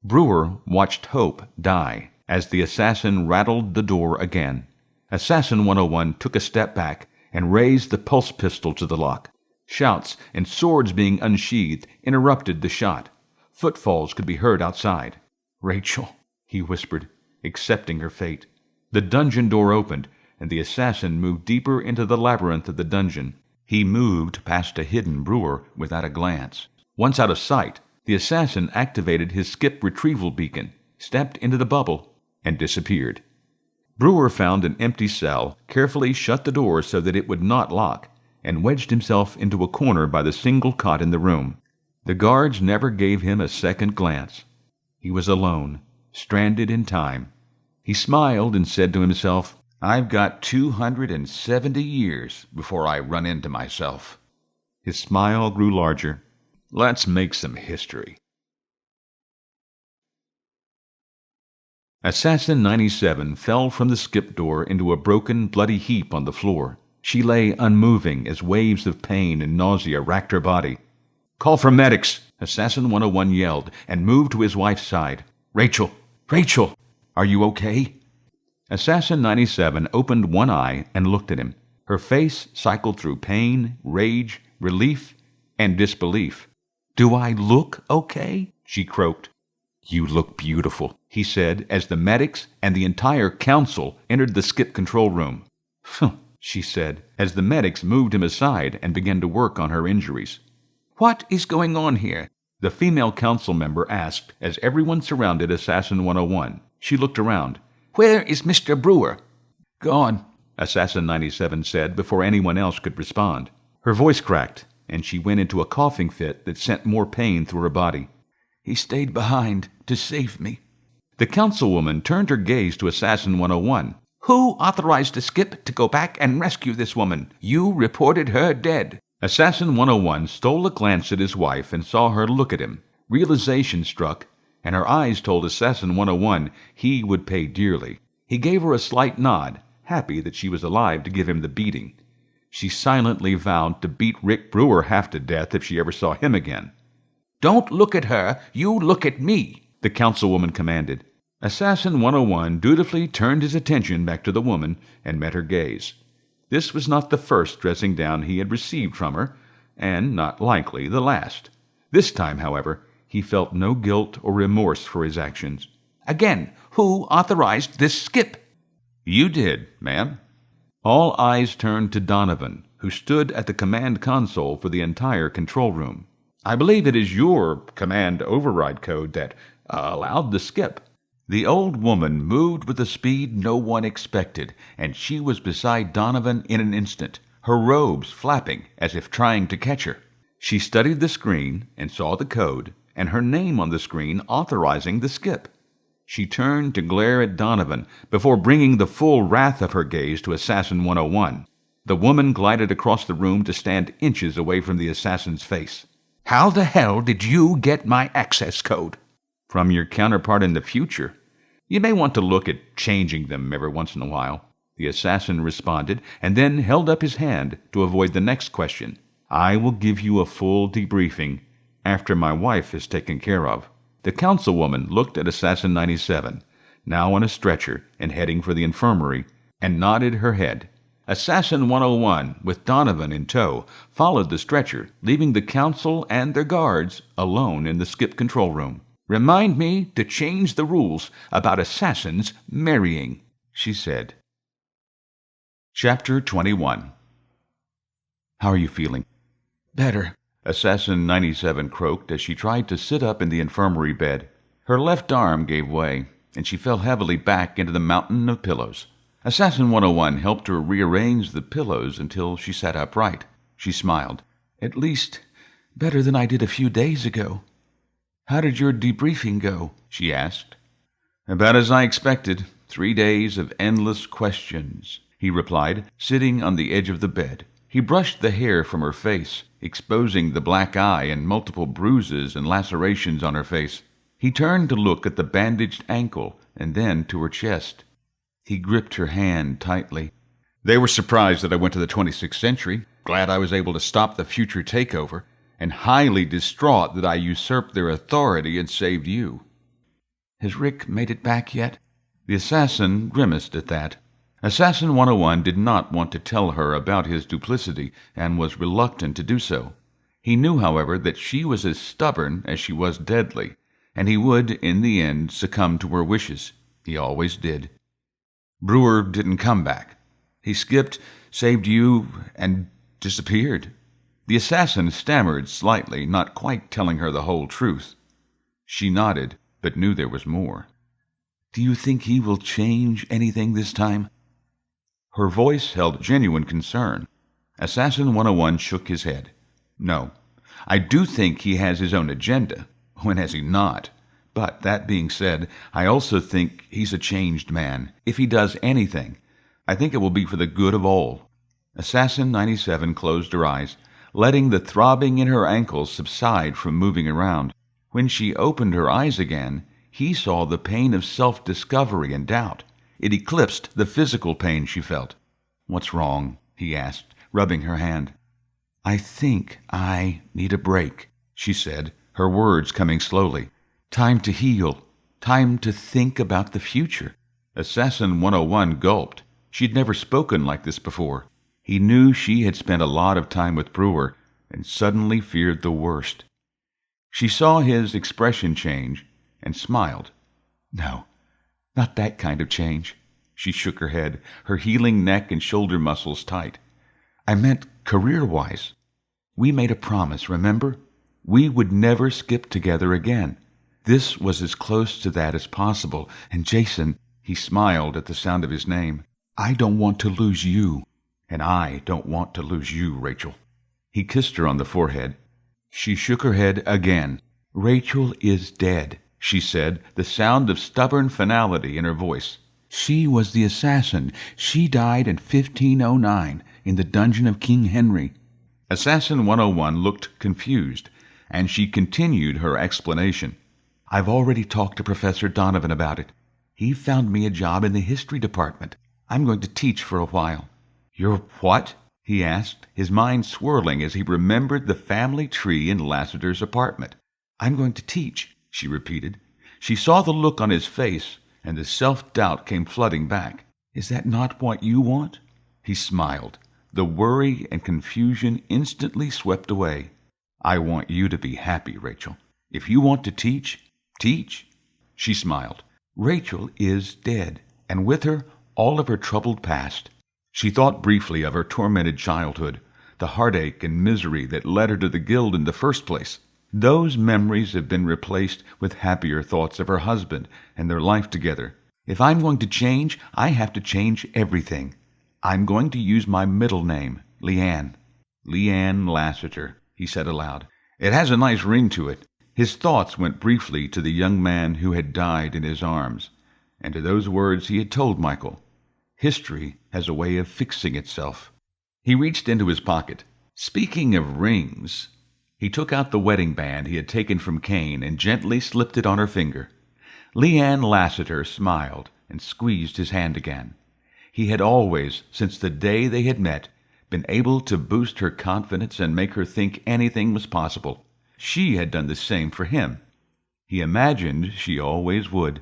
Brewer watched hope die as the assassin rattled the door again. Assassin 101 took a step back and raised the pulse pistol to the lock. Shouts and swords being unsheathed interrupted the shot. Footfalls could be heard outside. "Rachel," he whispered, accepting her fate. The dungeon door opened, and the assassin moved deeper into the labyrinth of the dungeon. He moved past a hidden Brewer without a glance. Once out of sight, the assassin activated his skip retrieval beacon, stepped into the bubble, and disappeared. Brewer found an empty cell, carefully shut the door so that it would not lock, and wedged himself into a corner by the single cot in the room. The guards never gave him a second glance. He was alone, stranded in time. He smiled and said to himself, "I've got 270 years before I run into myself." His smile grew larger. "Let's make some history." Assassin 97 fell from the skip door into a broken, bloody heap on the floor. She lay unmoving as waves of pain and nausea racked her body. "Call for medics!" Assassin 101 yelled and moved to his wife's side. "Rachel! Rachel! Are you okay?" Assassin 97 opened one eye and looked at him. Her face cycled through pain, rage, relief, and disbelief. "Do I look okay?" she croaked. "You look beautiful," he said as the medics and the entire council entered the skip control room. "Humph," she said as the medics moved him aside and began to work on her injuries. "What is going on here?" the female council member asked as everyone surrounded Assassin 101. She looked around. "Where is Mr. Brewer?" "Gone," Assassin 97 said before anyone else could respond. Her voice cracked, and she went into a coughing fit that sent more pain through her body. "He stayed behind to save me." The councilwoman turned her gaze to Assassin 101. "Who authorized the skip to go back and rescue this woman? You reported her dead." Assassin 101 stole a glance at his wife and saw her look at him. Realization struck, and her eyes told Assassin 101 he would pay dearly. He gave her a slight nod, happy that she was alive to give him the beating. She silently vowed to beat Rick Brewer half to death if she ever saw him again. "Don't look at her, you look at me," the councilwoman commanded. Assassin 101 dutifully turned his attention back to the woman and met her gaze. This was not the first dressing down he had received from her, and not likely the last. This time, however, he felt no guilt or remorse for his actions. "Again, who authorized this skip?" "You did, ma'am." All eyes turned to Donovan, who stood at the command console for the entire control room. "I believe it is your command override code that allowed the skip." The old woman moved with a speed no one expected, and she was beside Donovan in an instant, her robes flapping as if trying to catch her. She studied the screen and saw the code, and her name on the screen authorizing the skip. She turned to glare at Donovan before bringing the full wrath of her gaze to Assassin 101. The woman glided across the room to stand inches away from the assassin's face. "How the hell did you get my access code?" "From your counterpart in the future. You may want to look at changing them every once in a while," the assassin responded, and then held up his hand to avoid the next question. "I will give you a full debriefing after my wife is taken care of." The councilwoman looked at Assassin 97, now on a stretcher and heading for the infirmary, and nodded her head. Assassin 101, with Donovan in tow, followed the stretcher, leaving the council and their guards alone in the skip control room. "Remind me to change the rules about assassins marrying," she said. Chapter 21. "How are you feeling?" "Better," Assassin 97 croaked as she tried to sit up in the infirmary bed. Her left arm gave way, and she fell heavily back into the mountain of pillows. Assassin 101 helped her rearrange the pillows until she sat upright. She smiled. "At least better than I did a few days ago." "How did your debriefing go?" she asked. "About as I expected. 3 days of endless questions," he replied, sitting on the edge of the bed. He brushed the hair from her face, exposing the black eye and multiple bruises and lacerations on her face. He turned to look at the bandaged ankle and then to her chest. He gripped her hand tightly. "They were surprised that I went to the 26th century, glad I was able to stop the future takeover, and highly distraught that I usurped their authority and saved you." "Has Rick made it back yet?" The assassin grimaced at that. Assassin 101 did not want to tell her about his duplicity and was reluctant to do so. He knew, however, that she was as stubborn as she was deadly, and he would, in the end, succumb to her wishes. He always did. "Brewer didn't come back. He skipped, saved you, and disappeared." The assassin stammered slightly, not quite telling her the whole truth. She nodded, but knew there was more. "Do you think he will change anything this time?" Her voice held genuine concern. Assassin 101 shook his head. "No. I do think he has his own agenda. When has he not? But that being said, I also think he's a changed man. If he does anything, I think it will be for the good of all." Assassin 97 closed her eyes, letting the throbbing in her ankles subside from moving around. When she opened her eyes again, he saw the pain of self-discovery and doubt. It eclipsed the physical pain she felt. "What's wrong?" he asked, rubbing her hand. "I think I need a break," she said, her words coming slowly. "Time to heal. Time to think about the future." Assassin 101 gulped. She'd never spoken like this before. He knew she had spent a lot of time with Brewer, and suddenly feared the worst. She saw his expression change and smiled. "No, not that kind of change." She shook her head, her healing neck and shoulder muscles tight. "I meant career-wise. We made a promise, remember? We would never skip together again. This was as close to that as possible, and Jason," he smiled at the sound of his name, "I don't want to lose you." "And I don't want to lose you, Rachel." He kissed her on the forehead. She shook her head again. "Rachel is dead," she said, the sound of stubborn finality in her voice. "She was the assassin. She died in 1509 in the dungeon of King Henry." Assassin 101 looked confused, and she continued her explanation. "I've already talked to Professor Donovan about it. He found me a job in the history department. I'm going to teach for a while." "You're what?" he asked, his mind swirling as he remembered the family tree in Lassiter's apartment. "I'm going to teach," she repeated. She saw the look on his face, and the self-doubt came flooding back. "Is that not what you want?" He smiled. The worry and confusion instantly swept away. "I want you to be happy, Rachel. If you want to teach, teach." She smiled. "Rachel is dead, and with her all of her troubled past." She thought briefly of her tormented childhood, the heartache and misery that led her to the guild in the first place. Those memories have been replaced with happier thoughts of her husband and their life together. "If I'm going to change, I have to change everything. I'm going to use my middle name, Leanne." "Leanne Lassiter," he said aloud. "It has a nice ring to it." His thoughts went briefly to the young man who had died in his arms, and to those words he had told Michael. History has a way of fixing itself. He reached into his pocket. Speaking of rings, he took out the wedding band he had taken from Caine and gently slipped it on her finger. Leanne Lassiter smiled and squeezed his hand again. He had always, since the day they had met, been able to boost her confidence and make her think anything was possible. She had done the same for him. He imagined she always would.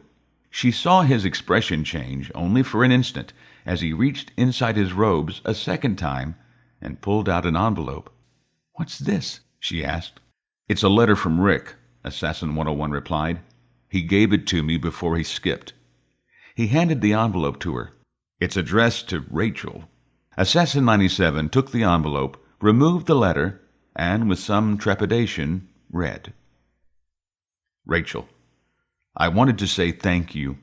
She saw his expression change only for an instant as he reached inside his robes a second time and pulled out an envelope. "What's this?" she asked. "It's a letter from Rick," Assassin 101 replied. "He gave it to me before he skipped." He handed the envelope to her. "It's addressed to Rachel." Assassin 97 took the envelope, removed the letter, and with some trepidation read, "Rachel, I wanted to say thank you.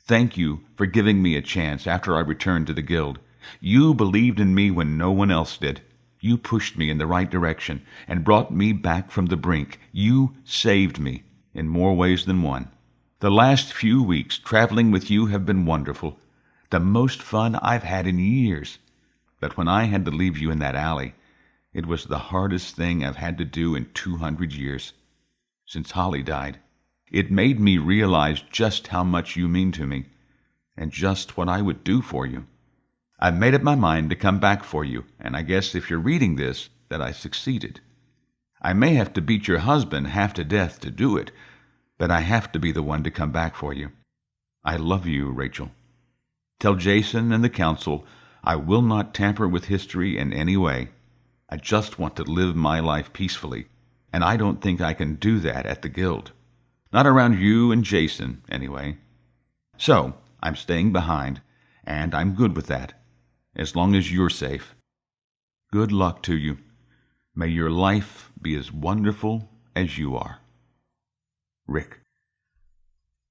Thank you for giving me a chance after I returned to the guild. You believed in me when no one else did. You pushed me in the right direction and brought me back from the brink. You saved me in more ways than one. The last few weeks traveling with you have been wonderful, the most fun I've had in years. But when I had to leave you in that alley, it was the hardest thing I've had to do in 200 years. Since Holly died, it made me realize just how much you mean to me, and just what I would do for you. I've made up my mind to come back for you, and I guess if you're reading this, that I succeeded. I may have to beat your husband half to death to do it, but I have to be the one to come back for you. I love you, Rachel. Tell Jason and the council I will not tamper with history in any way. I just want to live my life peacefully, and I don't think I can do that at the guild. Not around you and Jason, anyway. So, I'm staying behind, and I'm good with that, as long as you're safe. Good luck to you. May your life be as wonderful as you are. Rick.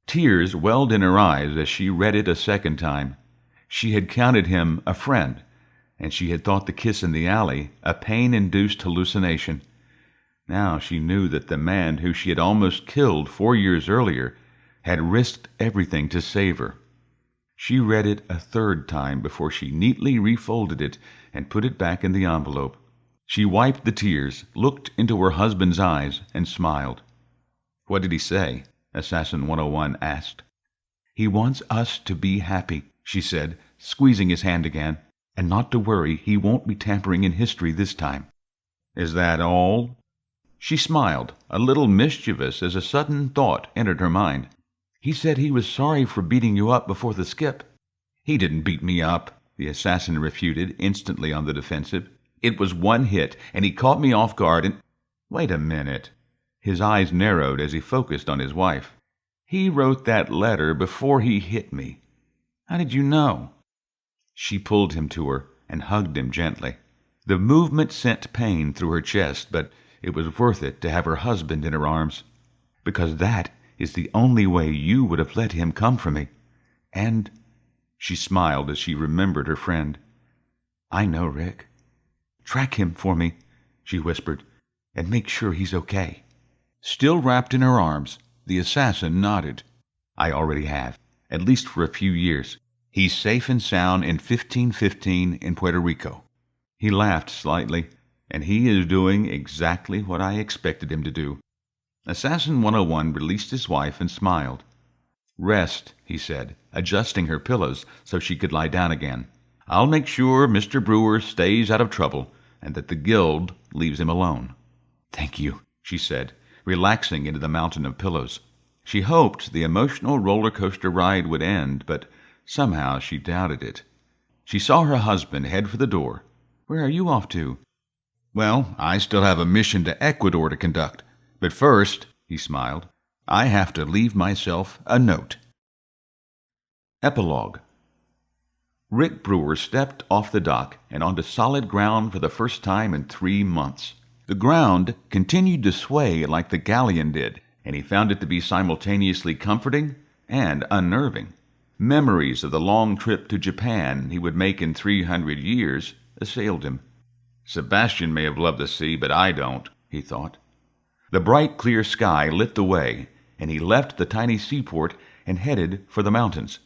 Tears welled in her eyes as she read it a second time. She had counted him a friend, and she had thought the kiss in the alley a pain-induced hallucination. Now she knew that the man who she had almost killed 4 years earlier had risked everything to save her. She read it a third time before she neatly refolded it and put it back in the envelope. She wiped the tears, looked into her husband's eyes, and smiled. "What did he say?" Assassin 101 asked. "He wants us to be happy," she said, squeezing his hand again, "and not to worry he won't be tampering in history this time." "Is that all?" She smiled, a little mischievous as a sudden thought entered her mind. "He said he was sorry for beating you up before the skip." "He didn't beat me up," the assassin refuted, instantly on the defensive. "It was one hit, and he caught me off guard and—" "Wait a minute." His eyes narrowed as he focused on his wife. "He wrote that letter before he hit me. How did you know?" She pulled him to her and hugged him gently. The movement sent pain through her chest, but it was worth it to have her husband in her arms. "Because that is the only way you would have let him come for me. And," she smiled as she remembered her friend, "I know Rick. Track him for me," she whispered, "and make sure he's okay." Still wrapped in her arms, the assassin nodded. "I already have, at least for a few years. He's safe and sound in 1515 in Puerto Rico." He laughed slightly, "and he is doing exactly what I expected him to do." Assassin 101 released his wife and smiled. "Rest," he said, adjusting her pillows so she could lie down again. "I'll make sure Mr. Brewer stays out of trouble and that the guild leaves him alone." "Thank you," she said, relaxing into the mountain of pillows. She hoped the emotional roller coaster ride would end, but somehow she doubted it. She saw her husband head for the door. "Where are you off to?" "Well, I still have a mission to Ecuador to conduct. But first," he smiled, "I have to leave myself a note." Epilogue. Rick Brewer stepped off the dock and onto solid ground for the first time in 3 months. The ground continued to sway like the galleon did, and he found it to be simultaneously comforting and unnerving. Memories of the long trip to Japan he would make in 300 years assailed him. "Sebastian may have loved the sea, but I don't," he thought. The bright, clear sky lit the way, and he left the tiny seaport and headed for the mountains.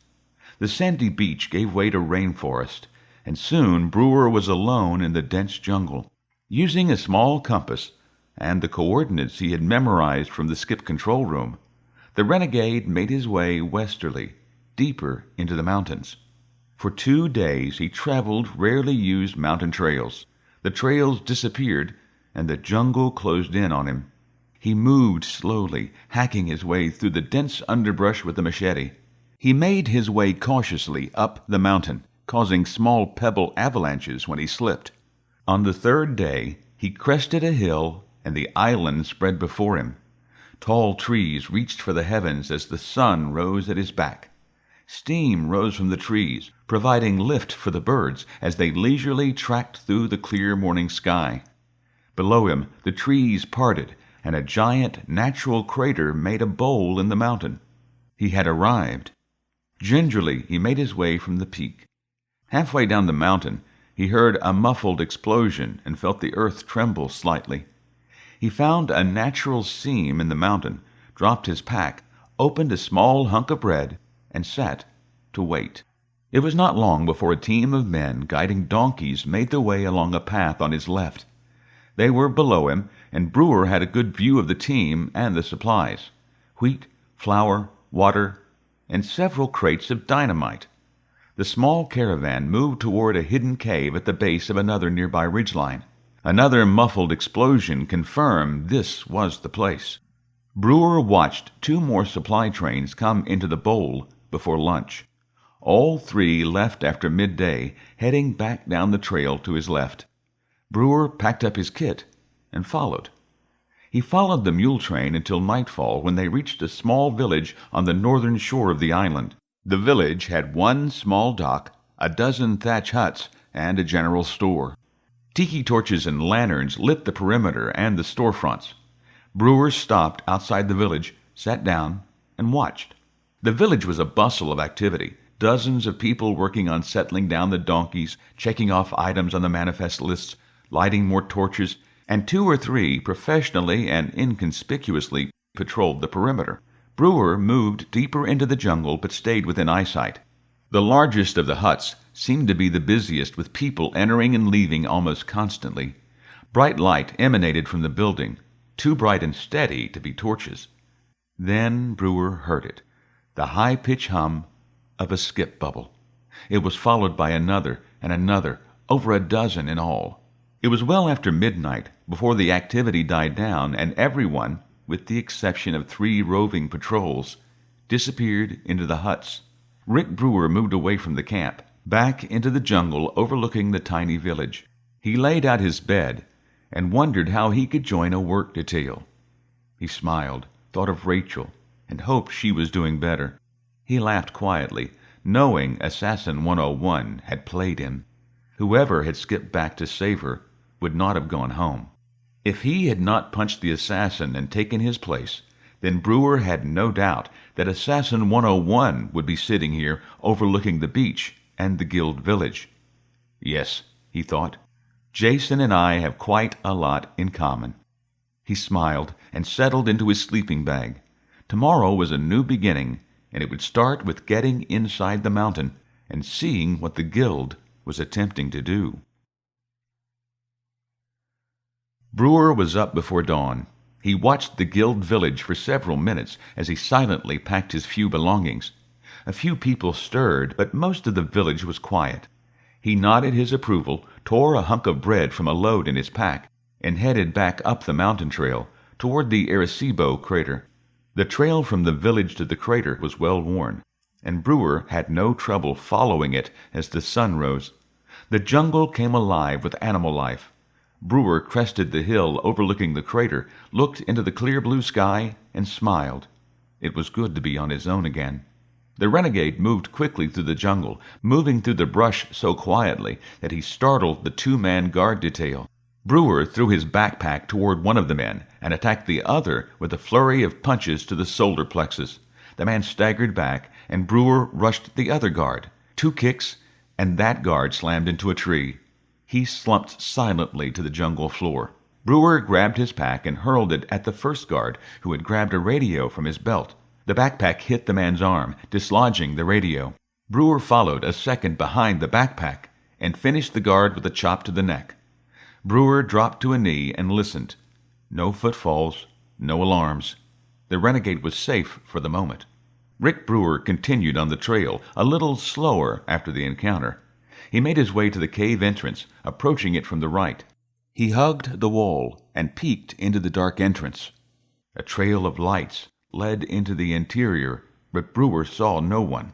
The sandy beach gave way to rainforest, and soon Brewer was alone in the dense jungle. Using a small compass and the coordinates he had memorized from the skip control room, the renegade made his way westerly, deeper into the mountains. For 2 days he traveled rarely used mountain trails. The trails disappeared, and the jungle closed in on him. He moved slowly, hacking his way through the dense underbrush with a machete. He made his way cautiously up the mountain, causing small pebble avalanches when he slipped. On the 3rd day, he crested a hill, and the island spread before him. Tall trees reached for the heavens as the sun rose at his back. Steam rose from the trees, providing lift for the birds as they leisurely tracked through the clear morning sky. Below him, the trees parted, and a giant natural crater made a bowl in the mountain. He had arrived. Gingerly, he made his way from the peak. Halfway down the mountain, he heard a muffled explosion and felt the earth tremble slightly. He found a natural seam in the mountain, dropped his pack, opened a small hunk of bread, and sat to wait. It was not long before a team of men guiding donkeys made their way along a path on his left. They were below him, and Brewer had a good view of the team and the supplies: wheat, flour, water, and several crates of dynamite. The small caravan moved toward a hidden cave at the base of another nearby ridgeline. Another muffled explosion confirmed this was the place. Brewer watched 2 more supply trains come into the bowl before lunch. All 3 left after midday, heading back down the trail to his left. Brewer packed up his kit and followed. He followed the mule train until nightfall, when they reached a small village on the northern shore of the island. The village had 1 small dock, a dozen thatch huts, and a general store. Tiki torches and lanterns lit the perimeter and the storefronts. Brewer stopped outside the village, sat down, and watched. The village was a bustle of activity. Dozens of people working on settling down the donkeys, checking off items on the manifest lists, lighting more torches, and 2 or 3 professionally and inconspicuously patrolled the perimeter. Brewer moved deeper into the jungle but stayed within eyesight. The largest of the huts seemed to be the busiest, with people entering and leaving almost constantly. Bright light emanated from the building, too bright and steady to be torches. Then Brewer heard it, the high-pitched hum of a skip bubble. It was followed by another and another, over a dozen in all. It was well after midnight before the activity died down, and everyone, with the exception of 3 roving patrols, disappeared into the huts. Rick Brewer moved away from the camp, back into the jungle overlooking the tiny village. He laid out his bed and wondered how he could join a work detail. He smiled, thought of Rachel, and hoped she was doing better. He laughed quietly, knowing Assassin 101 had played him. Whoever had skipped back to save her would not have gone home. If he had not punched the assassin and taken his place, then Brewer had no doubt that Assassin 101 would be sitting here overlooking the beach and the guild village. Yes, he thought, Jason and I have quite a lot in common. He smiled and settled into his sleeping bag. Tomorrow was a new beginning, and it would start with getting inside the mountain and seeing what the guild was attempting to do. Brewer was up before dawn. He watched the guild village for several minutes as he silently packed his few belongings. A few people stirred, but most of the village was quiet. He nodded his approval, tore a hunk of bread from a load in his pack, and headed back up the mountain trail toward the Arecibo crater. The trail from the village to the crater was well worn, and Brewer had no trouble following it as the sun rose. The jungle came alive with animal life. Brewer crested the hill overlooking the crater, looked into the clear blue sky, and smiled. It was good to be on his own again. The renegade moved quickly through the jungle, moving through the brush so quietly that he startled the 2-man guard detail. Brewer threw his backpack toward one of the men and attacked the other with a flurry of punches to the solar plexus. The man staggered back, and Brewer rushed the other guard. 2 kicks, and that guard slammed into a tree. He slumped silently to the jungle floor. Brewer grabbed his pack and hurled it at the first guard, who had grabbed a radio from his belt. The backpack hit the man's arm, dislodging the radio. Brewer followed a second behind the backpack and finished the guard with a chop to the neck. Brewer dropped to a knee and listened. No footfalls, no alarms. The renegade was safe for the moment. Rick Brewer continued on the trail, a little slower after the encounter. He made his way to the cave entrance, approaching it from the right. He hugged the wall and peeked into the dark entrance. A trail of lights led into the interior, but Brewer saw no one.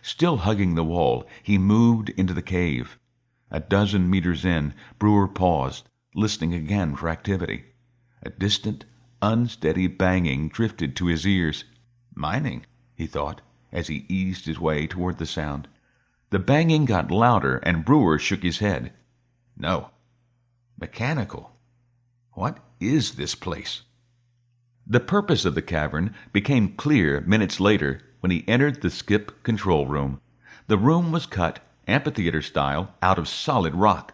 Still hugging the wall, he moved into the cave. A dozen meters in, Brewer paused, listening again for activity. A distant, unsteady banging drifted to his ears. Mining, he thought, as he eased his way toward the sound. The banging got louder, and Brewer shook his head. No. Mechanical. What is this place? The purpose of the cavern became clear minutes later when he entered the skip control room. The room was cut, amphitheater style, out of solid rock.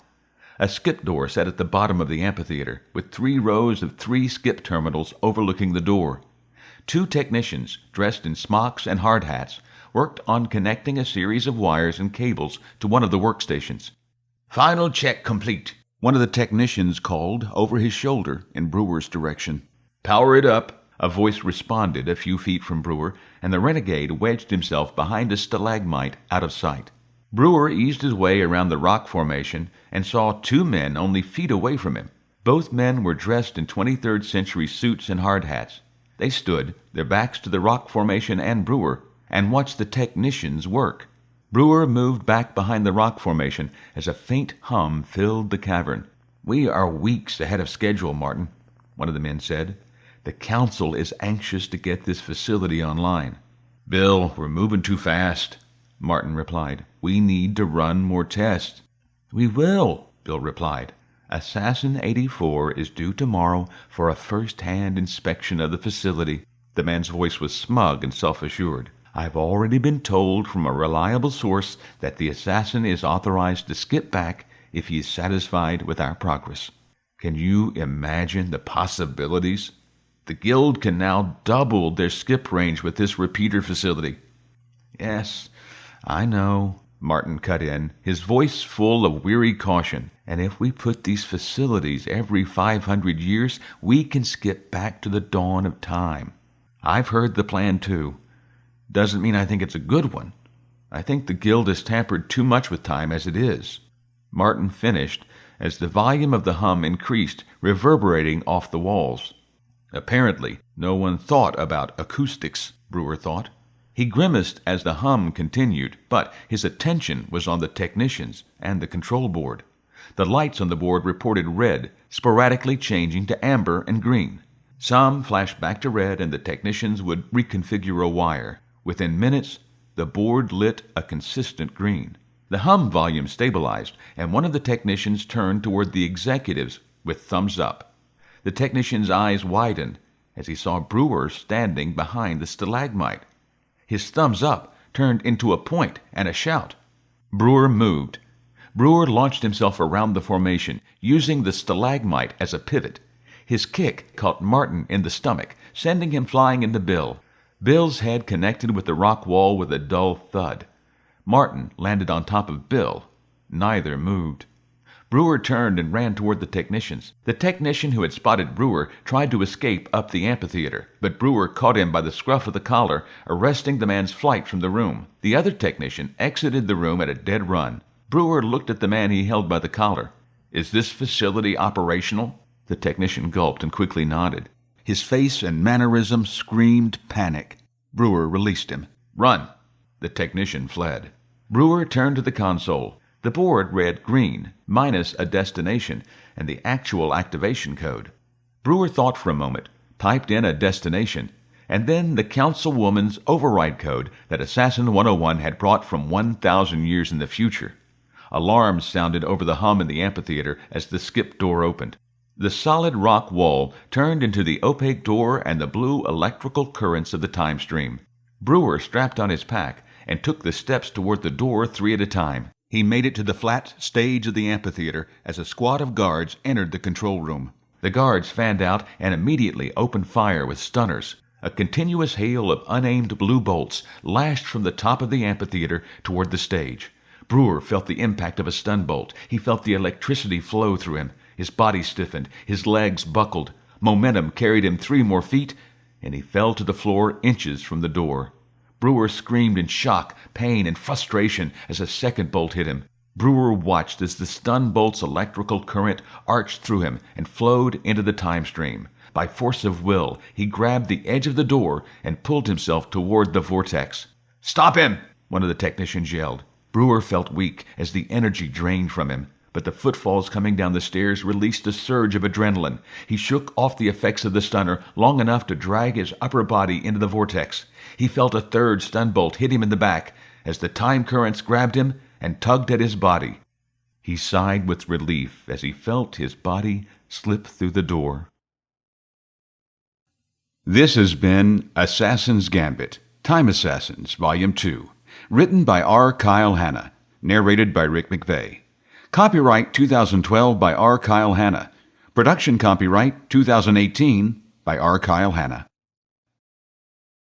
A skip door sat at the bottom of the amphitheater, with 3 rows of 3 skip terminals overlooking the door. 2 technicians, dressed in smocks and hard hats, worked on connecting a series of wires and cables to one of the workstations. "Final check complete," one of the technicians called over his shoulder in Brewer's direction. "Power it up," a voice responded a few feet from Brewer, and the renegade wedged himself behind a stalagmite out of sight. Brewer eased his way around the rock formation and saw 2 men only feet away from him. Both men were dressed in 23rd century suits and hard hats. They stood, their backs to the rock formation and Brewer, and watched the technicians work. Brewer moved back behind the rock formation as a faint hum filled the cavern. "We are weeks ahead of schedule, Martin," one of the men said. "The council is anxious to get this facility online." "Bill, we're moving too fast," Martin replied. "We need to run more tests." "We will," Bill replied. "Assassin 84 is due tomorrow for a first-hand inspection of the facility." The man's voice was smug and self-assured. "I've already been told from a reliable source that the assassin is authorized to skip back if he is satisfied with our progress. Can you imagine the possibilities? The Guild can now double their skip range with this repeater facility. Yes, I know, Martin cut in, his voice full of weary caution. And if we put these facilities every 500 years, we can skip back to the dawn of time. I've heard the plan too. Doesn't mean I think it's a good one. I think the Guild has tampered too much with time as it is. Martin finished as the volume of the hum increased, reverberating off the walls. Apparently, no one thought about acoustics, Brewer thought. He grimaced as the hum continued, but his attention was on the technicians and the control board. The lights on the board reported red, sporadically changing to amber and green. Some flashed back to red, and the technicians would reconfigure a wire. Within minutes, the board lit a consistent green. The hum volume stabilized, and one of the technicians turned toward the executives with thumbs up. The technician's eyes widened as he saw Brewer standing behind the stalagmite. His thumbs up turned into a point and a shout. Brewer moved. Brewer launched himself around the formation, using the stalagmite as a pivot. His kick caught Martin in the stomach, sending him flying into Bill. Bill's head connected with the rock wall with a dull thud. Martin landed on top of Bill. Neither moved. Brewer turned and ran toward the technicians. The technician who had spotted Brewer tried to escape up the amphitheater, but Brewer caught him by the scruff of the collar, arresting the man's flight from the room. The other technician exited the room at a dead run. Brewer looked at the man he held by the collar. "Is this facility operational?" The technician gulped and quickly nodded. His face and mannerism screamed panic. Brewer released him. "Run!" The technician fled. Brewer turned to the console. The board read green, minus a destination, and the actual activation code. Brewer thought for a moment, typed in a destination, and then the councilwoman's override code that Assassin 101 had brought from 1,000 years in the future. Alarms sounded over the hum in the amphitheater as the skip door opened. The solid rock wall turned into the opaque door and the blue electrical currents of the time stream. Brewer strapped on his pack and took the steps toward the door 3 at a time. He made it to the flat stage of the amphitheater as a squad of guards entered the control room. The guards fanned out and immediately opened fire with stunners. A continuous hail of unaimed blue bolts lashed from the top of the amphitheater toward the stage. Brewer felt the impact of a stun bolt. He felt the electricity flow through him. His body stiffened. His legs buckled. Momentum carried him 3 more feet, and he fell to the floor inches from the door. Brewer screamed in shock, pain, and frustration as a second bolt hit him. Brewer watched as the stun bolt's electrical current arched through him and flowed into the time stream. By force of will, he grabbed the edge of the door and pulled himself toward the vortex. "Stop him!" one of the technicians yelled. Brewer felt weak as the energy drained from him, but the footfalls coming down the stairs released a surge of adrenaline. He shook off the effects of the stunner long enough to drag his upper body into the vortex. He felt a third stun bolt hit him in the back as the time currents grabbed him and tugged at his body. He sighed with relief as he felt his body slip through the door. This has been Assassin's Gambit, Time Assassins, Volume 2, written by R. Kyle Hanna, narrated by Rick McVey. Copyright 2012 by R. Kyle Hanna. Production copyright 2018 by R. Kyle Hanna.